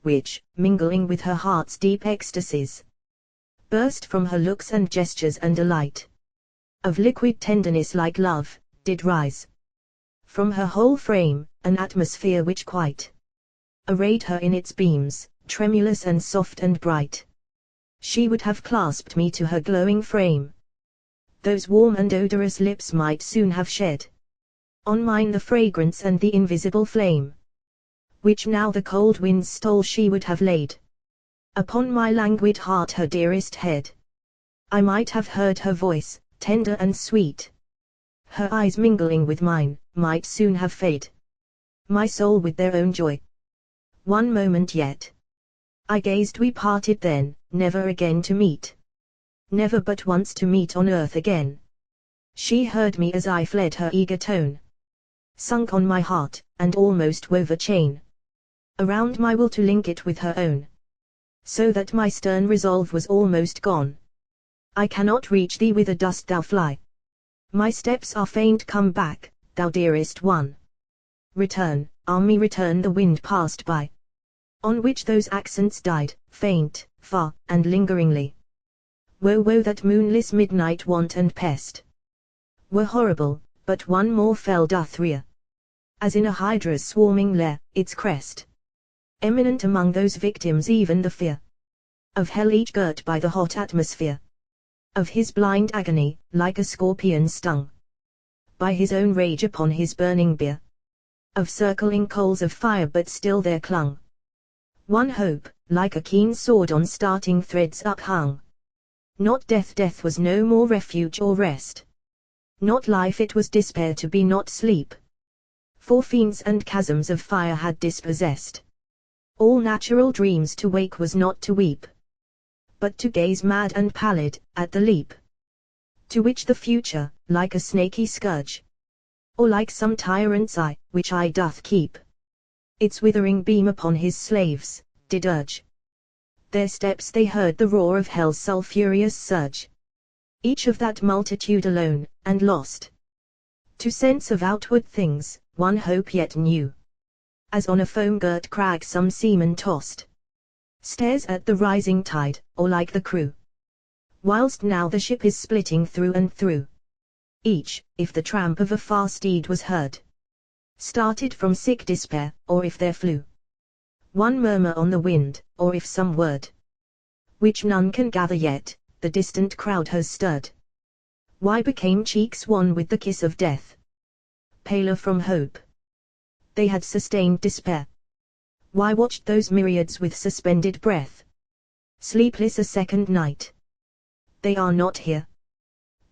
which, mingling with her heart's deep ecstasies, burst from her looks and gestures, and a light of liquid tenderness like love, did rise from her whole frame, an atmosphere which quite arrayed her in its beams, tremulous and soft and bright. She would have clasped me to her glowing frame. Those warm and odorous lips might soon have shed on mine the fragrance and the invisible flame, which now the cold winds stole. She would have laid upon my languid heart her dearest head. I might have heard her voice, tender and sweet. Her eyes mingling with mine, might soon have fed my soul with their own joy. One moment yet I gazed, we parted then, never again to meet. Never but once to meet on earth again. She heard me as I fled, her eager tone sunk on my heart, and almost wove a chain around my will to link it with her own, so that my stern resolve was almost gone. I cannot reach thee, whither dost thou fly? My steps are faint, come back, thou dearest one. Return, ah me return, the wind passed by, on which those accents died, faint, far, and lingeringly. Woe, woe, that moonless midnight want and pest were horrible, but one more fell doth rear, as in a hydra's swarming lair, its crest eminent among those victims, even the fear of hell, each girt by the hot atmosphere of his blind agony, like a scorpion stung by his own rage upon his burning bier of circling coals of fire, but still there clung one hope, like a keen sword on starting threads uphung. Not death, death was no more refuge or rest. Not life, it was despair, to be not sleep. For fiends and chasms of fire had dispossessed all natural dreams. To wake was not to weep, but to gaze mad and pallid, at the leap, to which the future, like a snaky scourge, or like some tyrant's eye, which eye doth keep its withering beam upon his slaves, did urge. Their steps they heard the roar of hell's sulphurous surge, each of that multitude alone, and lost to sense of outward things, one hope yet new, as on a foam-girt crag some seaman tossed stares at the rising tide, or like the crew, whilst now the ship is splitting through and through. Each, if the tramp of a far steed was heard, started from sick despair, or if there flew one murmur on the wind, or if some word, which none can gather yet, the distant crowd has stirred. Why became cheeks wan with the kiss of death, paler from hope they had sustained despair? Why watched those myriads with suspended breath, sleepless a second night? They are not here,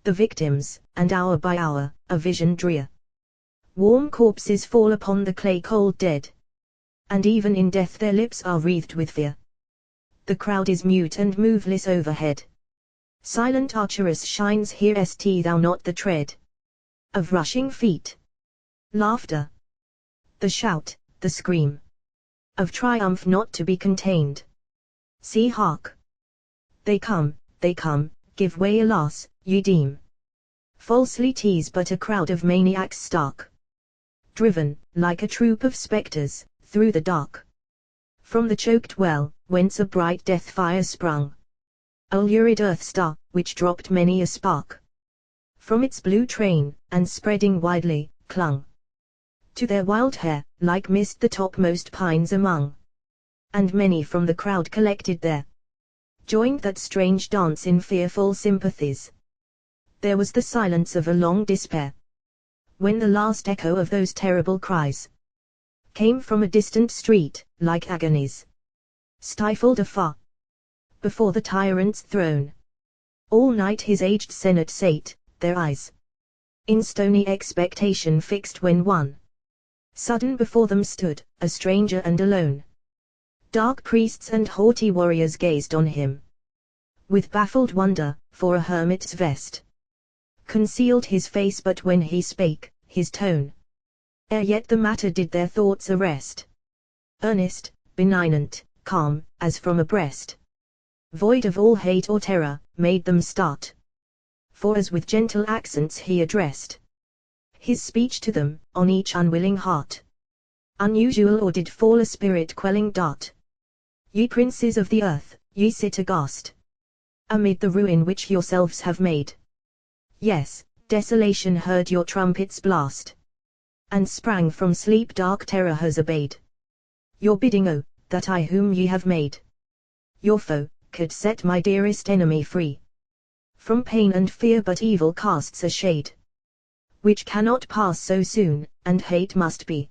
the victims, and hour by hour, a vision drear, warm corpses fall upon the clay-cold dead, and even in death their lips are wreathed with fear. The crowd is mute and moveless overhead. Silent Archerus shines here, st thou not the tread of rushing feet, laughter, the shout, the scream of triumph not to be contained. See, hark! They come, give way, alas, ye deem. Falsely tease but a crowd of maniacs stark, driven, like a troop of spectres, through the dark, from the choked well, whence a bright death fire sprung, a lurid earth star, which dropped many a spark from its blue train, and spreading widely, clung to their wild hair, like mist the topmost pines among. And many from the crowd collected there joined that strange dance in fearful sympathies. There was the silence of a long despair, when the last echo of those terrible cries came from a distant street, like agonies stifled afar before the tyrant's throne. All night his aged senate sate, their eyes in stony expectation fixed, when one sudden before them stood, a stranger and alone. Dark priests and haughty warriors gazed on him with baffled wonder, for a hermit's vest concealed his face, but when he spake, his tone ere yet the matter did their thoughts arrest. Earnest, benignant, calm, as from a breast void of all hate or terror, made them start. For as with gentle accents he addressed his speech to them, on each unwilling heart unusual or did fall a spirit-quelling dart. Ye princes of the earth, ye sit aghast amid the ruin which yourselves have made. Yes, desolation heard your trumpets blast, and sprang from sleep, dark terror has obeyed your bidding. Oh, that I whom ye have made your foe, could set my dearest enemy free from pain and fear, but evil casts a shade which cannot pass so soon, and hate must be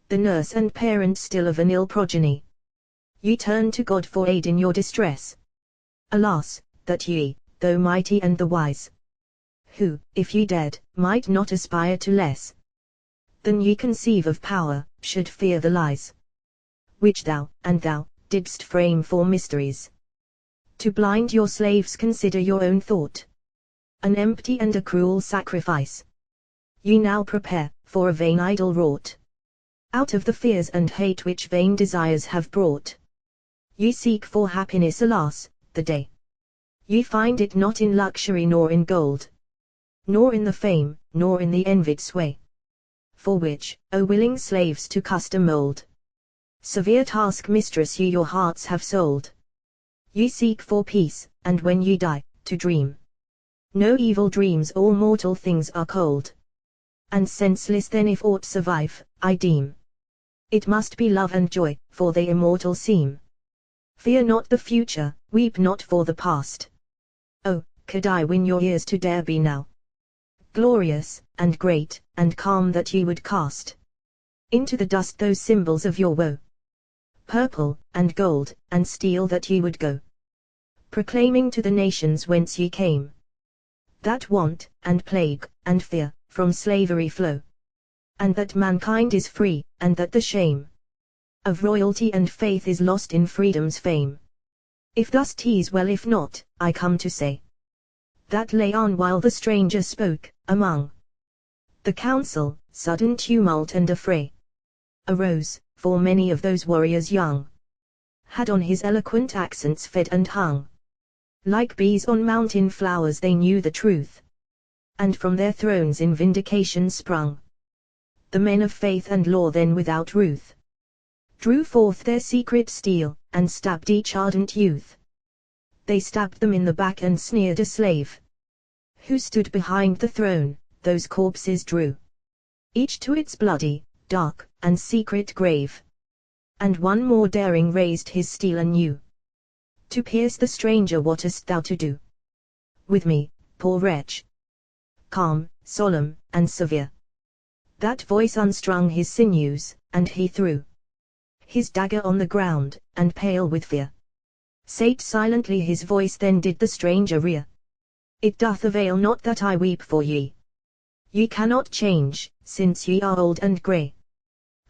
the nurse and parent still of an ill progeny. Ye turn to God for aid in your distress. Alas, that ye, though mighty and the wise, who, if ye dared, might not aspire to less than ye conceive of power, should fear the lies which thou, and thou, didst frame for mysteries. To blind your slaves consider your own thought, an empty and a cruel sacrifice. Ye now prepare, for a vain idol wrought, out of the fears and hate which vain desires have brought. Ye seek for happiness, alas, the day! Ye find it not in luxury nor in gold, nor in the fame, nor in the envied sway, for which, O willing slaves to custom mold, severe task mistress ye your hearts have sold. Ye seek for peace, and when ye die, to dream no evil dreams. All mortal things are cold and senseless, then if aught survive, I deem it must be love and joy, for they immortal seem. Fear not the future, weep not for the past. Oh, could I win your ears to dare be now glorious, and great, and calm, that ye would cast into the dust those symbols of your woe, purple, and gold, and steel, that ye would go proclaiming to the nations whence ye came, that want, and plague, and fear, from slavery flow, and that mankind is free, and that the shame of royalty and faith is lost in freedom's fame. If thus 'tis well, if not, I come to say that Laon, while the stranger spoke, among the council, sudden tumult and affray arose, for many of those warriors young had on his eloquent accents fed and hung. Like bees on mountain flowers they knew the truth, and from their thrones in vindication sprung. The men of faith and law then without ruth drew forth their secret steel, and stabbed each ardent youth. They stabbed them in the back and sneered a slave who stood behind the throne. Those corpses drew each to its bloody, dark, and secret grave, and one more daring raised his steel anew to pierce the stranger. What hast thou to do with me, poor wretch? Calm, solemn, and severe, that voice unstrung his sinews, and he threw his dagger on the ground, and pale with fear sate silently his voice. Then did the stranger rear, it doth avail not that I weep for ye. Ye cannot change, since ye are old and grey,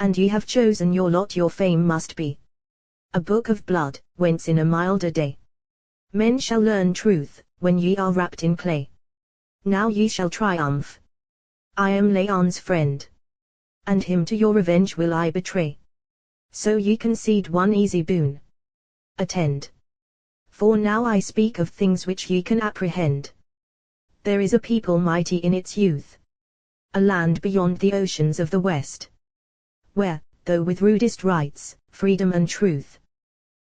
and ye have chosen your lot. Your fame must be a book of blood, whence in a milder day men shall learn truth, when ye are wrapped in clay. Now ye shall triumph. I am Laon's friend, and him to your revenge will I betray. So ye concede one easy boon. Attend. For now I speak of things which ye can apprehend. There is a people mighty in its youth, a land beyond the oceans of the west, where, though with rudest rites, freedom and truth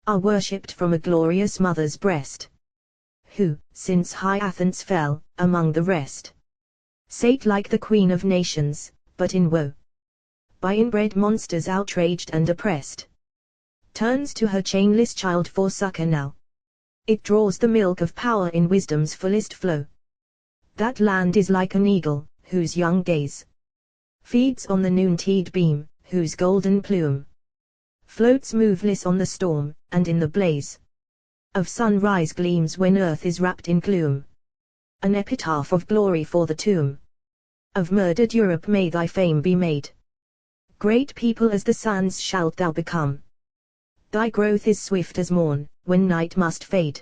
are worshipped from a glorious mother's breast, who, since high Athens fell, among the rest, sate like the queen of nations, but in woe, by inbred monsters outraged and oppressed, turns to her chainless child for succor now. It draws the milk of power in wisdom's fullest flow. That land is like an eagle, whose young gaze feeds on the noontide beam, whose golden plume floats moveless on the storm, and in the blaze of sunrise gleams when earth is wrapped in gloom. An epitaph of glory for the tomb of murdered Europe. May thy fame be made great. People as the sands shalt thou become. Thy growth is swift as morn, when night must fade.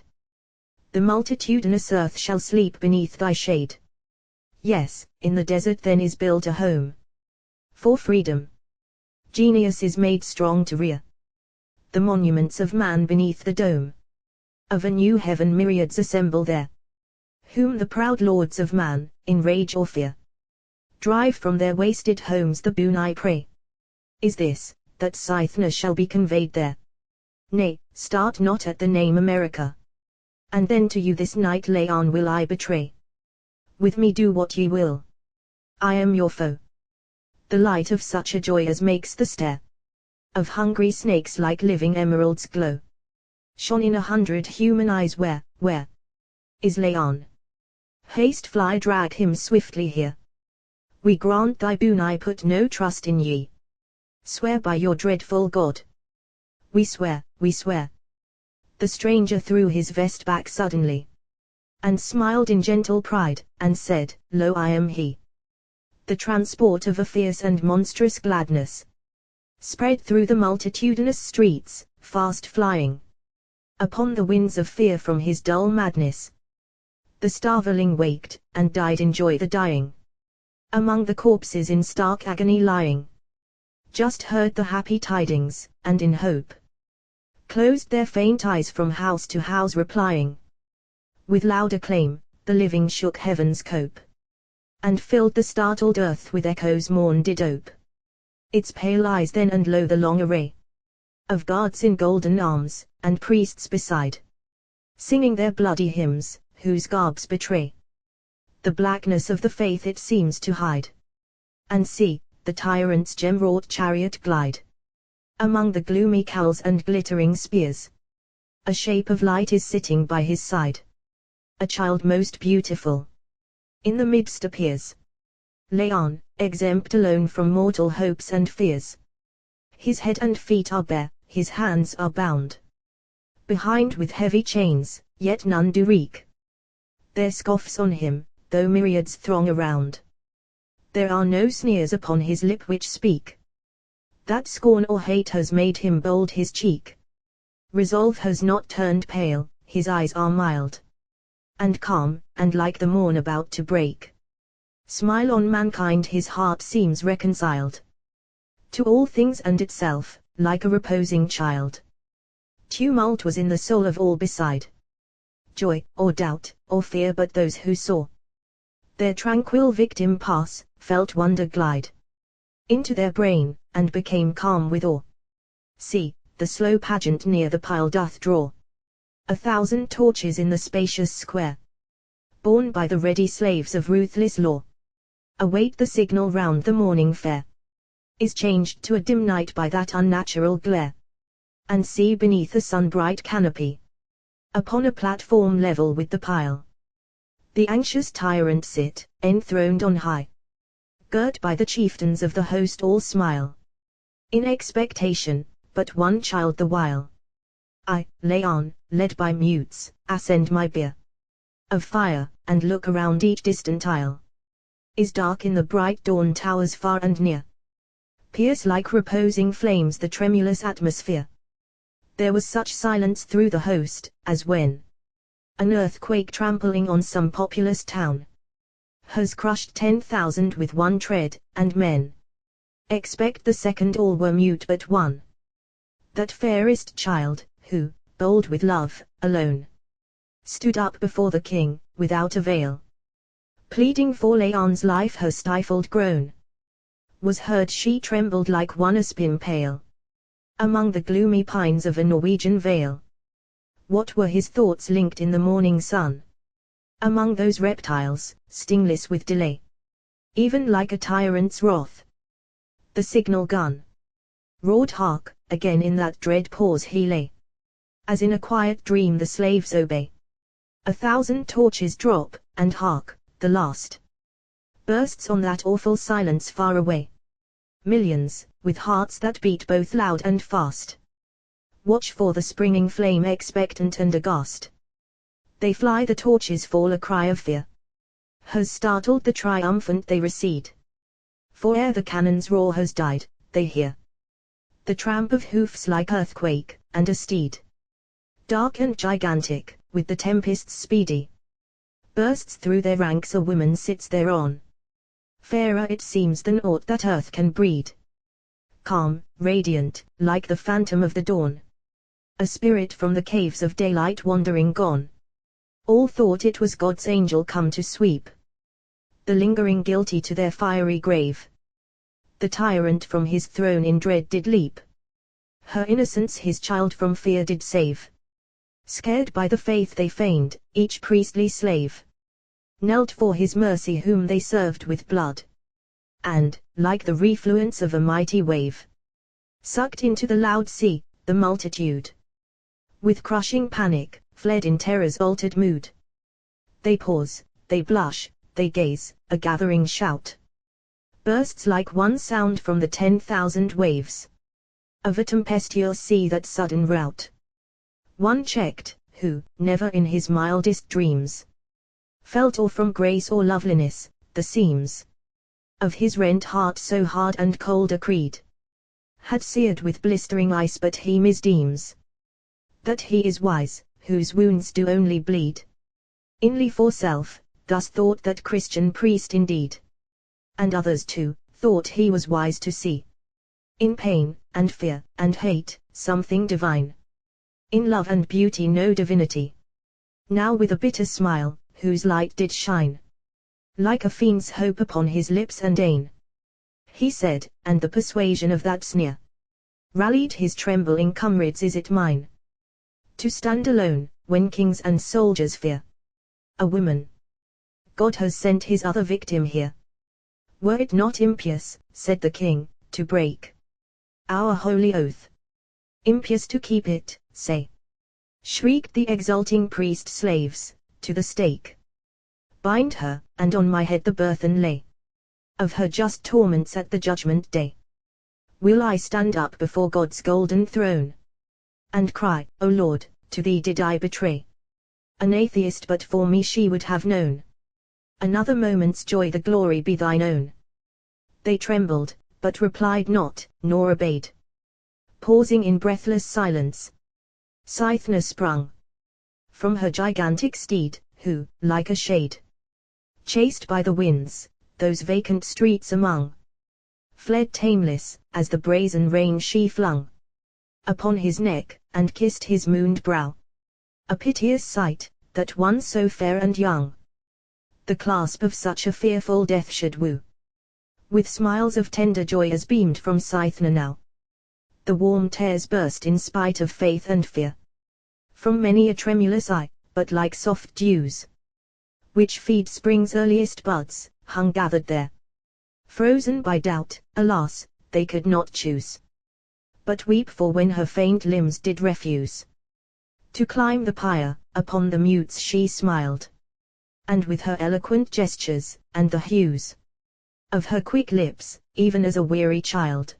The multitudinous earth shall sleep beneath thy shade. Yes, in the desert then is built a home for freedom. Genius is made strong to rear the monuments of man beneath the dome of a new heaven. Myriads assemble there, whom the proud lords of man, in rage or fear, drive from their wasted homes. The boon I pray is this, that Cythna shall be conveyed there. Nay, start not at the name America, and then to you this night Laon will I betray. With me do what ye will, I am your foe. The light of such a joy as makes the stare of hungry snakes like living emeralds glow, shone in 100 human eyes. Where is Laon? Haste, fly, drag him swiftly here. We grant thy boon, I put no trust in ye. Swear by your dreadful God. We swear, we swear. The stranger threw his vest back suddenly, and smiled in gentle pride, and said, Lo, I am he. The transport of a fierce and monstrous gladness spread through the multitudinous streets, fast flying upon the winds of fear from his dull madness. The starveling waked, and died in joy the dying, among the corpses in stark agony lying. Just heard the happy tidings, and in hope closed their faint eyes from house to house replying. With loud acclaim, the living shook heaven's cope, and filled the startled earth with echoes morn did ope. Its pale eyes then and lo the long array of guards in golden arms, and priests beside, singing their bloody hymns, whose garbs betray the blackness of the faith it seems to hide. And see, the tyrant's gem-wrought chariot glide among the gloomy cowls and glittering spears. A shape of light is sitting by his side. A child most beautiful in the midst appears. Laon, exempt alone from mortal hopes and fears. His head and feet are bare, his hands are bound behind with heavy chains, yet none do wreak their scoffs on him, though myriads throng around. There are no sneers upon his lip which speak that scorn or hate has made him bold his cheek. Resolve has not turned pale, his eyes are mild and calm, and like the morn about to break. Smile on mankind his heart seems reconciled to all things and itself, like a reposing child. Tumult was in the soul of all beside. Joy, or doubt, or fear, but those who saw their tranquil victim pass, felt wonder glide into their brain, and became calm with awe. See, the slow pageant near the pile doth draw 1,000 torches in the spacious square, borne by the ready slaves of ruthless law. Await the signal round the morning fair, is changed to a dim night by that unnatural glare. And see beneath a sun-bright canopy, upon a platform level with the pile, the anxious tyrant sit, enthroned on high. Girt by the chieftains of the host all smile, in expectation, but one child the while. I, Laon, led by mutes, ascend my bier of fire, and look around each distant isle. Is dark in the bright dawn towers far and near, pierce like reposing flames the tremulous atmosphere. There was such silence through the host, as when an earthquake trampling on some populous town has crushed 10,000 with one tread, and men expect the second. All were mute but one, that fairest child, who, bold with love, alone stood up before the king, without avail, pleading for Laon's life. Her stifled groan was heard, she trembled like one aspen pale among the gloomy pines of a Norwegian vale. What were his thoughts linked in the morning sun, among those reptiles, stingless with delay, even like a tyrant's wrath? The signal gun roared, hark, again in that dread pause he lay, as in a quiet dream the slaves obey. 1,000 torches drop, and hark, the last bursts on that awful silence far away. Millions, with hearts that beat both loud and fast, watch for the springing flame expectant and aghast. They fly, the torches fall, a cry of fear has startled the triumphant, they recede. For ere the cannon's roar has died, they hear the tramp of hoofs like earthquake, and a steed, dark and gigantic, with the tempest's speedy bursts through their ranks. A woman sits thereon, fairer it seems than aught that earth can breed, calm, radiant, like the phantom of the dawn, a spirit from the caves of daylight wandering gone. All thought it was God's angel come to sweep the lingering guilty to their fiery grave. The tyrant from his throne in dread did leap, her innocence his child from fear did save. Scared by the faith they feigned, each priestly slave knelt for his mercy whom they served with blood, and, like the refluence of a mighty wave, sucked into the loud sea, the multitude, with crushing panic, fled in terror's altered mood. They pause, they blush, they gaze, a gathering shout bursts like one sound from the 10,000 waves of a tempestuous sea, that sudden rout. One checked, who, never in his mildest dreams, felt or from grace or loveliness, the seams of his rent heart so hard and cold a creed, had seared with blistering ice, but he misdeems that he is wise, whose wounds do only bleed. Inly for self, thus thought that Christian priest indeed. And others too, thought he was wise to see in pain, and fear, and hate, something divine. In love and beauty no divinity. Now with a bitter smile, whose light did shine like a fiend's hope upon his lips and ain, he said, and the persuasion of that sneer rallied his trembling comrades, is it mine to stand alone, when kings and soldiers fear a woman? God has sent his other victim here. Were it not impious, said the king, to break our holy oath? Impious to keep it, say, shrieked the exulting priest. Slaves, to the stake bind her, and on my head the burthen lay of her just torments at the judgment day. Will I stand up before God's golden throne and cry, O Lord, to thee did I betray an atheist, but for me she would have known another moment's joy, the glory be thine own. They trembled, but replied not, nor obeyed. Pausing in breathless silence, Cythna sprung from her gigantic steed, who, like a shade, chased by the winds, those vacant streets among, fled tameless, as the brazen rein she flung upon his neck, and kissed his mooned brow. A piteous sight, that one so fair and young, the clasp of such a fearful death should woo. With smiles of tender joy as beamed from Cythna now, the warm tears burst in spite of faith and fear from many a tremulous eye, but like soft dews which feed spring's earliest buds, hung gathered there. Frozen by doubt, alas, they could not choose but weep, for when her faint limbs did refuse to climb the pyre, upon the mutes she smiled, and with her eloquent gestures, and the hues of her quick lips, even as a weary child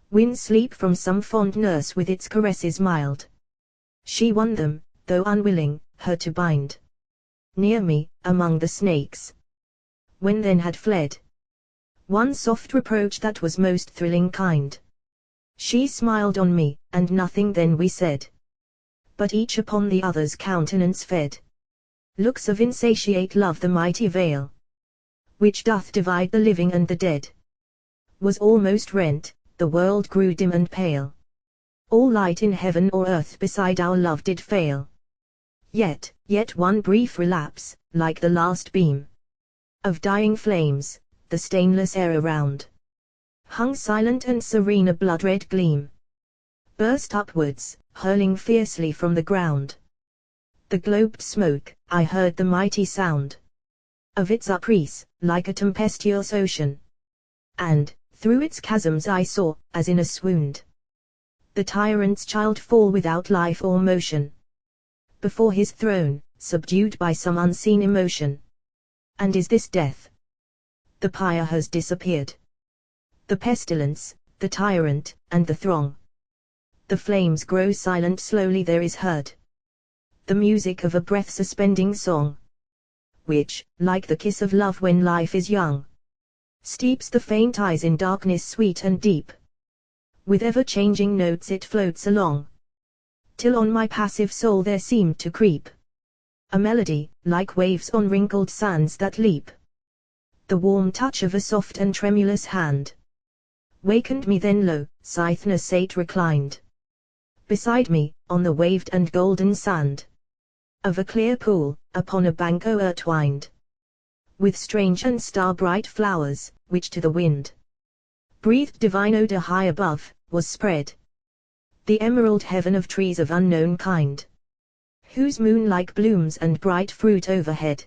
wins sleep from some fond nurse with its caresses mild, she won them, though unwilling, her to bind near me, among the snakes. When then had fled one soft reproach that was most thrilling kind, she smiled on me, and nothing then we said, but each upon the other's countenance fed looks of insatiate love. The mighty veil which doth divide the living and the dead was almost rent, the world grew dim and pale, all light in heaven or earth beside our love did fail. Yet one brief relapse, like the last beam of dying flames, the stainless air around hung silent and serene. A blood-red gleam burst upwards, hurling fiercely from the ground. The globed smoke, I heard the mighty sound of its uprease, like a tempestuous ocean, and, through its chasms I saw, as in a swoon, the tyrant's child fall without life or motion before his throne, subdued by some unseen emotion. And is this death? The pyre has disappeared. The pestilence, the tyrant, and the throng. The flames grow silent, slowly there is heard the music of a breath-suspending song, which, like the kiss of love when life is young, steeps the faint eyes in darkness sweet and deep. With ever-changing notes it floats along, till on my passive soul there seemed to creep a melody, like waves on wrinkled sands that leap. The warm touch of a soft and tremulous hand wakened me. Then lo, Cythna sate reclined beside me, on the waved and golden sand of a clear pool, upon a bank o'ertwined with strange and star-bright flowers, which to the wind breathed divine odor. High above was spread the emerald heaven of trees of unknown kind, whose moon-like blooms and bright fruit overhead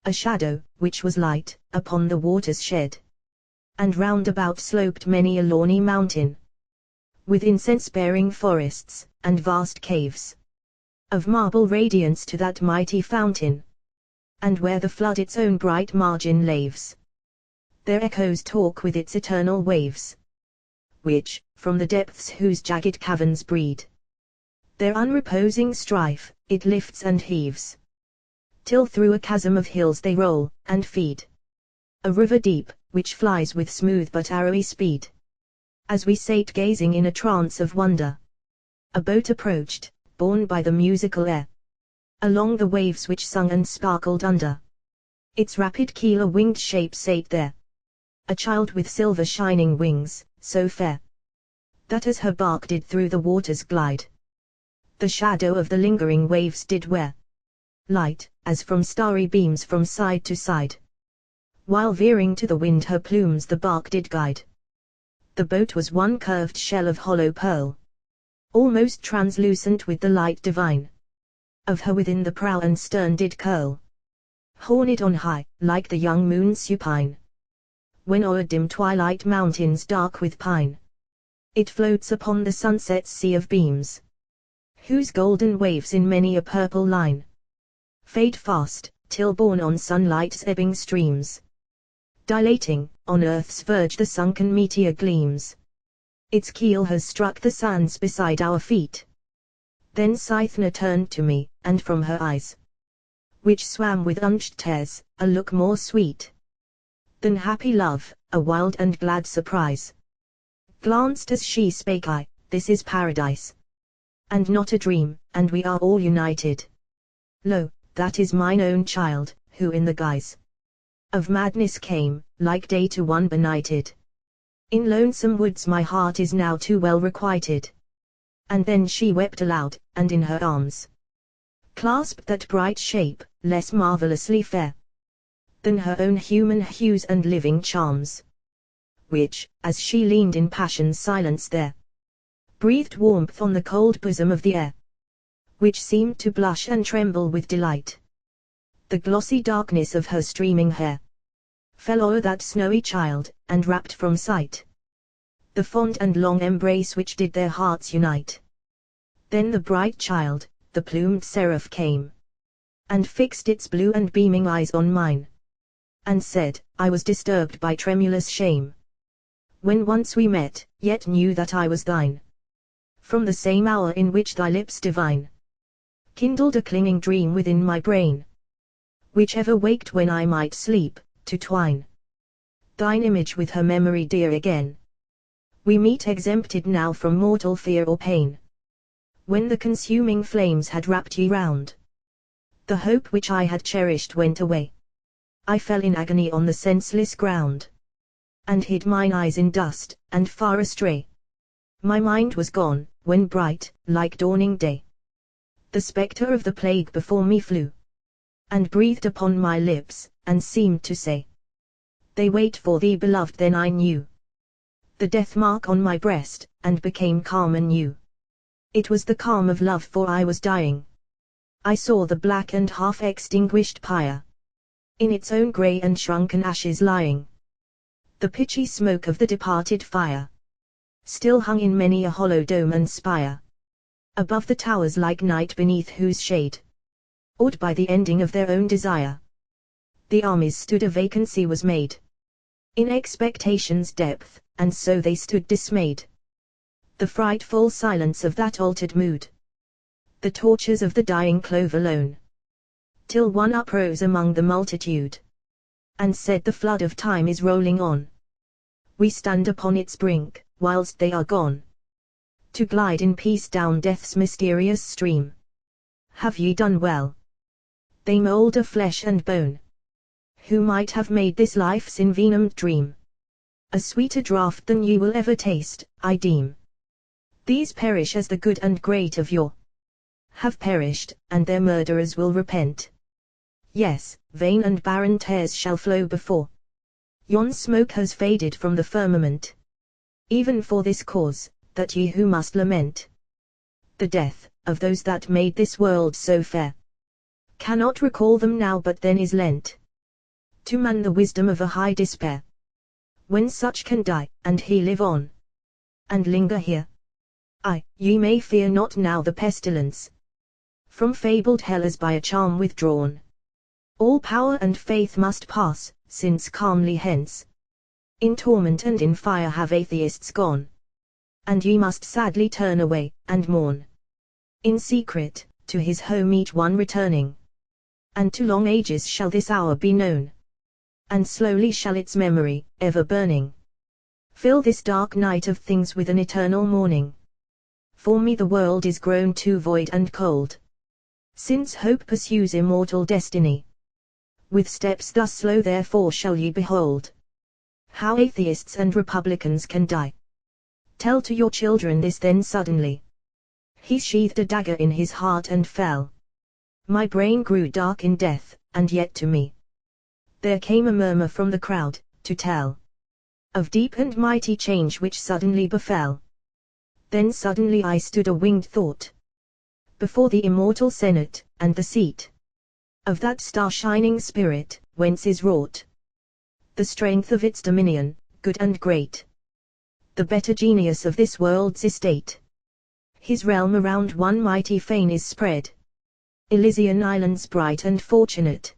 a shadow, which was light, upon the waters shed, and round about sloped many a lawny mountain, with incense-bearing forests, and vast caves of marble radiance to that mighty fountain. And where the flood its own bright margin laves, their echoes talk with its eternal waves, which, from the depths whose jagged caverns breed their unreposing strife, it lifts and heaves, till through a chasm of hills they roll, and feed a river deep, which flies with smooth but arrowy speed, As we sate gazing in a trance of wonder, a boat approached, borne by the musical air, along the waves which sung and sparkled under its rapid keel. A winged shape sate there, a child with silver shining wings, so fair, that as her bark did through the waters glide, the shadow of the lingering waves did wear light, as from starry beams from side to side, while veering to the wind her plumes the bark did guide. The boat was one curved shell of hollow pearl, almost translucent with the light divine of her within the prow and stern did curl, horned on high, like the young moon supine, when o'er dim twilight mountains dark with pine, it floats upon the sunset's sea of beams, whose golden waves in many a purple line fade fast, till borne on sunlight's ebbing streams, dilating, on earth's verge the sunken meteor gleams. Its keel has struck the sands beside our feet. Then Cythna turned to me, and from her eyes, which swam with unshed tears, a look more sweet than happy love, a wild and glad surprise, glanced as she spake. This is paradise, and not a dream, and we are all united. Lo, that is mine own child, who in the guise of madness came, like day to one benighted. In lonesome woods my heart is now too well requited. And then she wept aloud, and in her arms clasped that bright shape, less marvelously fair than her own human hues and living charms, which, as she leaned in passion's silence there, breathed warmth on the cold bosom of the air, which seemed to blush and tremble with delight. The glossy darkness of her streaming hair fell o'er that snowy child, and wrapped from sight the fond and long embrace which did their hearts unite. Then the bright child, the plumed seraph came, and fixed its blue and beaming eyes on mine, and said, I was disturbed by tremulous shame, when once we met, yet knew that I was thine. From the same hour in which thy lips divine kindled a clinging dream within my brain, which ever waked when I might sleep, to twine thine image with her memory dear again. We meet exempted now from mortal fear or pain. When the consuming flames had wrapped ye round, the hope which I had cherished went away. I fell in agony on the senseless ground, and hid mine eyes in dust, and far astray my mind was gone, when bright, like dawning day, the spectre of the plague before me flew, and breathed upon my lips, and seemed to say, they wait for thee beloved. Then I knew the death mark on my breast, and became calm anew. It was the calm of love, for I was dying. I saw the black and half-extinguished pyre in its own grey and shrunken ashes lying. The pitchy smoke of the departed fire still hung in many a hollow dome and spire, above the towers like night beneath whose shade, awed by the ending of their own desire, the armies stood. A vacancy was made in expectation's depth, and so they stood dismayed. The frightful silence of that altered mood, the tortures of the dying clove alone, till one uprose among the multitude, and said, the flood of time is rolling on. We stand upon its brink, whilst they are gone, to glide in peace down death's mysterious stream. Have ye done well? They mould of flesh and bone, who might have made this life's envenomed dream a sweeter draught than ye will ever taste, I deem. These perish as the good and great of yore have perished, and their murderers will repent. Yes, vain and barren tears shall flow before yon smoke has faded from the firmament, even for this cause, that ye who must lament the death of those that made this world so fair, cannot recall them now, but then is lent to man the wisdom of a high despair. When such can die, and he live on, and linger here, ye may fear not now the pestilence from fabled hell as by a charm withdrawn. All power and faith must pass, since calmly hence in torment and in fire have atheists gone, and ye must sadly turn away, and mourn in secret, to his home each one returning, and to long ages shall this hour be known, and slowly shall its memory, ever burning, Fill this dark night of things with an eternal morning. For me the world is grown too void and cold, since hope pursues immortal destiny. With steps thus slow therefore shall ye behold how atheists and republicans can die. Tell to your children this then suddenly. He sheathed a dagger in his heart and fell. My brain grew dark in death, and yet to me there came a murmur from the crowd, to tell of deep and mighty change which suddenly befell. Then suddenly I stood a winged thought before the immortal senate, and the seat of that star-shining spirit, whence is wrought the strength of its dominion, good and great, the better genius of this world's estate. His realm around one mighty fane is spread, Elysian islands bright and fortunate,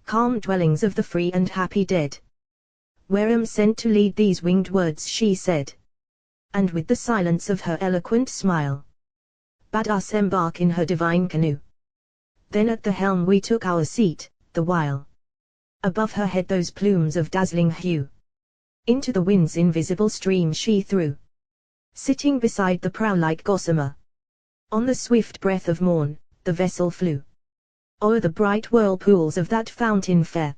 calm dwellings of the free and happy dead. Where am sent to lead these winged words, she said, and with the silence of her eloquent smile, bade us embark in her divine canoe. Then at the helm we took our seat, the while above her head those plumes of dazzling hue into the wind's invisible stream she threw. Sitting beside the prow like gossamer, on the swift breath of morn, the vessel flew o'er the bright whirlpools of that fountain fair,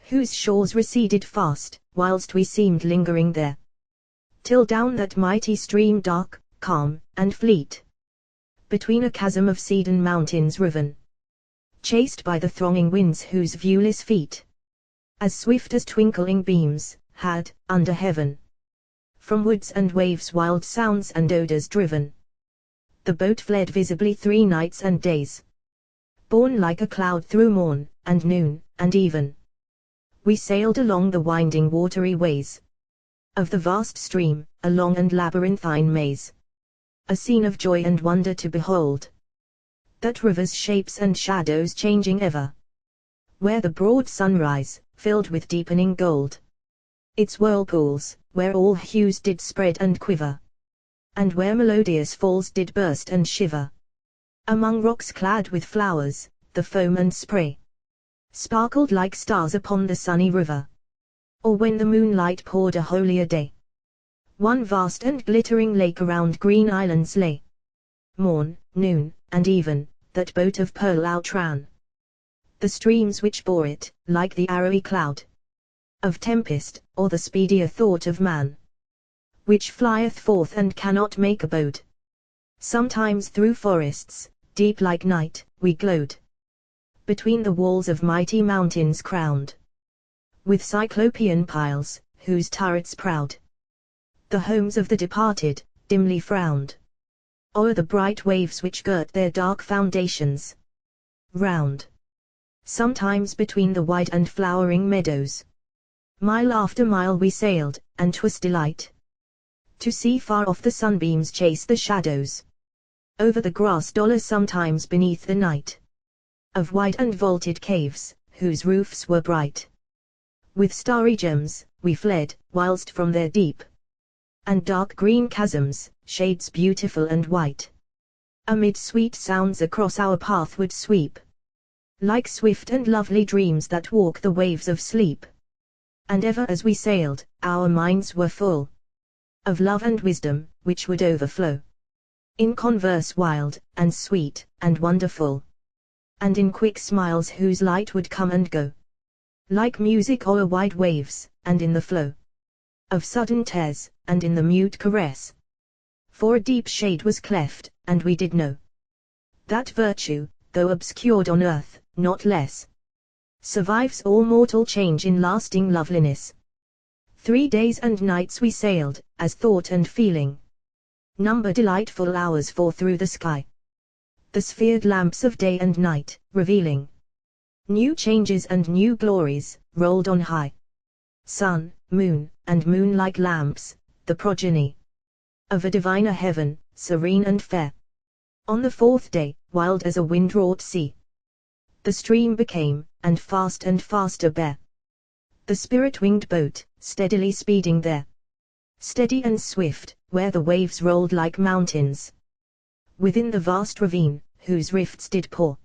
whose shores receded fast, whilst we seemed lingering there, till down that mighty stream dark, calm, and fleet, between a chasm of cedarn mountains riven, chased by the thronging winds whose viewless feet, as swift as twinkling beams, had, under heaven, from woods and waves wild sounds and odours driven, the boat fled visibly 3 nights and days, borne like a cloud through morn, and noon, and even. We sailed along the winding watery ways of the vast stream, a long and labyrinthine maze, a scene of joy and wonder to behold, that river's shapes and shadows changing ever, where the broad sunrise, filled with deepening gold, its whirlpools, where all hues did spread and quiver, and where melodious falls did burst and shiver, among rocks clad with flowers, the foam and spray sparkled like stars upon the sunny river, or when the moonlight poured a holier day, one vast and glittering lake around green islands lay. Morn, noon, and even, that boat of pearl outran the streams which bore it, like the arrowy cloud of tempest, or the speedier thought of man, which flieth forth and cannot make abode. Sometimes through forests, deep like night, we glode between the walls of mighty mountains crowned with cyclopean piles, whose turrets proud, the homes of the departed, dimly frowned o'er the bright waves which girt their dark foundations round. Sometimes between the wide and flowering meadows, mile after mile we sailed, and 'twas delight to see far off the sunbeams chase the shadows over the grass dollar. Sometimes beneath the night of wide and vaulted caves, whose roofs were bright with starry gems, we fled, whilst from their deep and dark green chasms, shades beautiful and white, amid sweet sounds across our path would sweep, like swift and lovely dreams that walk the waves of sleep. And ever as we sailed, our minds were full of love and wisdom, which would overflow in converse wild, and sweet, and wonderful, and in quick smiles whose light would come and go, like music o'er wide waves, and in the flow of sudden tears, and in the mute caress. For a deep shade was cleft, and we did know that virtue, though obscured on earth, not less survives all mortal change in lasting loveliness. 3 days and nights we sailed, as thought and feeling number delightful hours for through the sky the sphered lamps of day and night, revealing new changes and new glories, rolled on high. Sun, moon, and moon like lamps, the progeny of a diviner heaven, serene and fair. On the 4th day, wild as a wind-wrought sea, the stream became, and faster bare, the spirit-winged boat, steadily speeding there, steady and swift, where the waves rolled like mountains, within the vast ravine, whose rifts did pour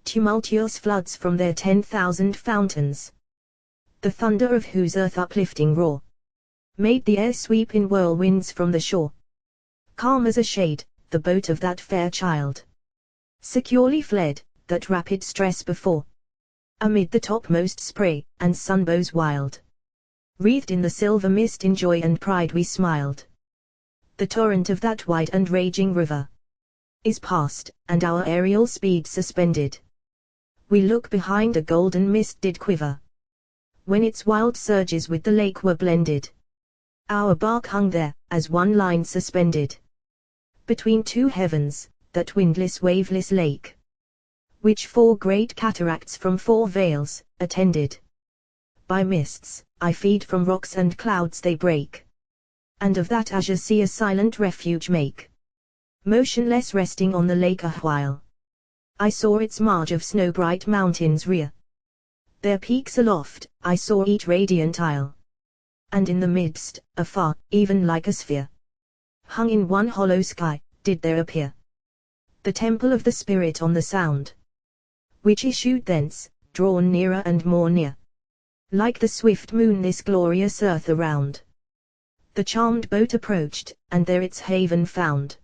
tumultuous floods from their 10,000 fountains, the thunder of whose earth uplifting roar made the air sweep in whirlwinds from the shore. Calm as a shade, the boat of that fair child securely fled that rapid stress before. Amid the topmost spray and sunbows wild, wreathed in the silver mist, in joy and pride we smiled. The torrent of that wide and raging river is past, and our aerial speed suspended. We look behind, a golden mist did quiver, when its wild surges with the lake were blended. Our bark hung there, as one line suspended, between two heavens, that windless waveless lake, which four great cataracts from four vales, attended. By mists, I feed from rocks and clouds they break, and of that azure sea a silent refuge make. Motionless resting on the lake a while, I saw its marge of snow-bright mountains rear. Their peaks aloft, I saw each radiant isle, and in the midst, afar, even like a sphere, hung in one hollow sky, did there appear the temple of the spirit on the sound, which issued thence, drawn nearer and more near, like the swift moon this glorious earth around. The charmed boat approached, and there its haven found.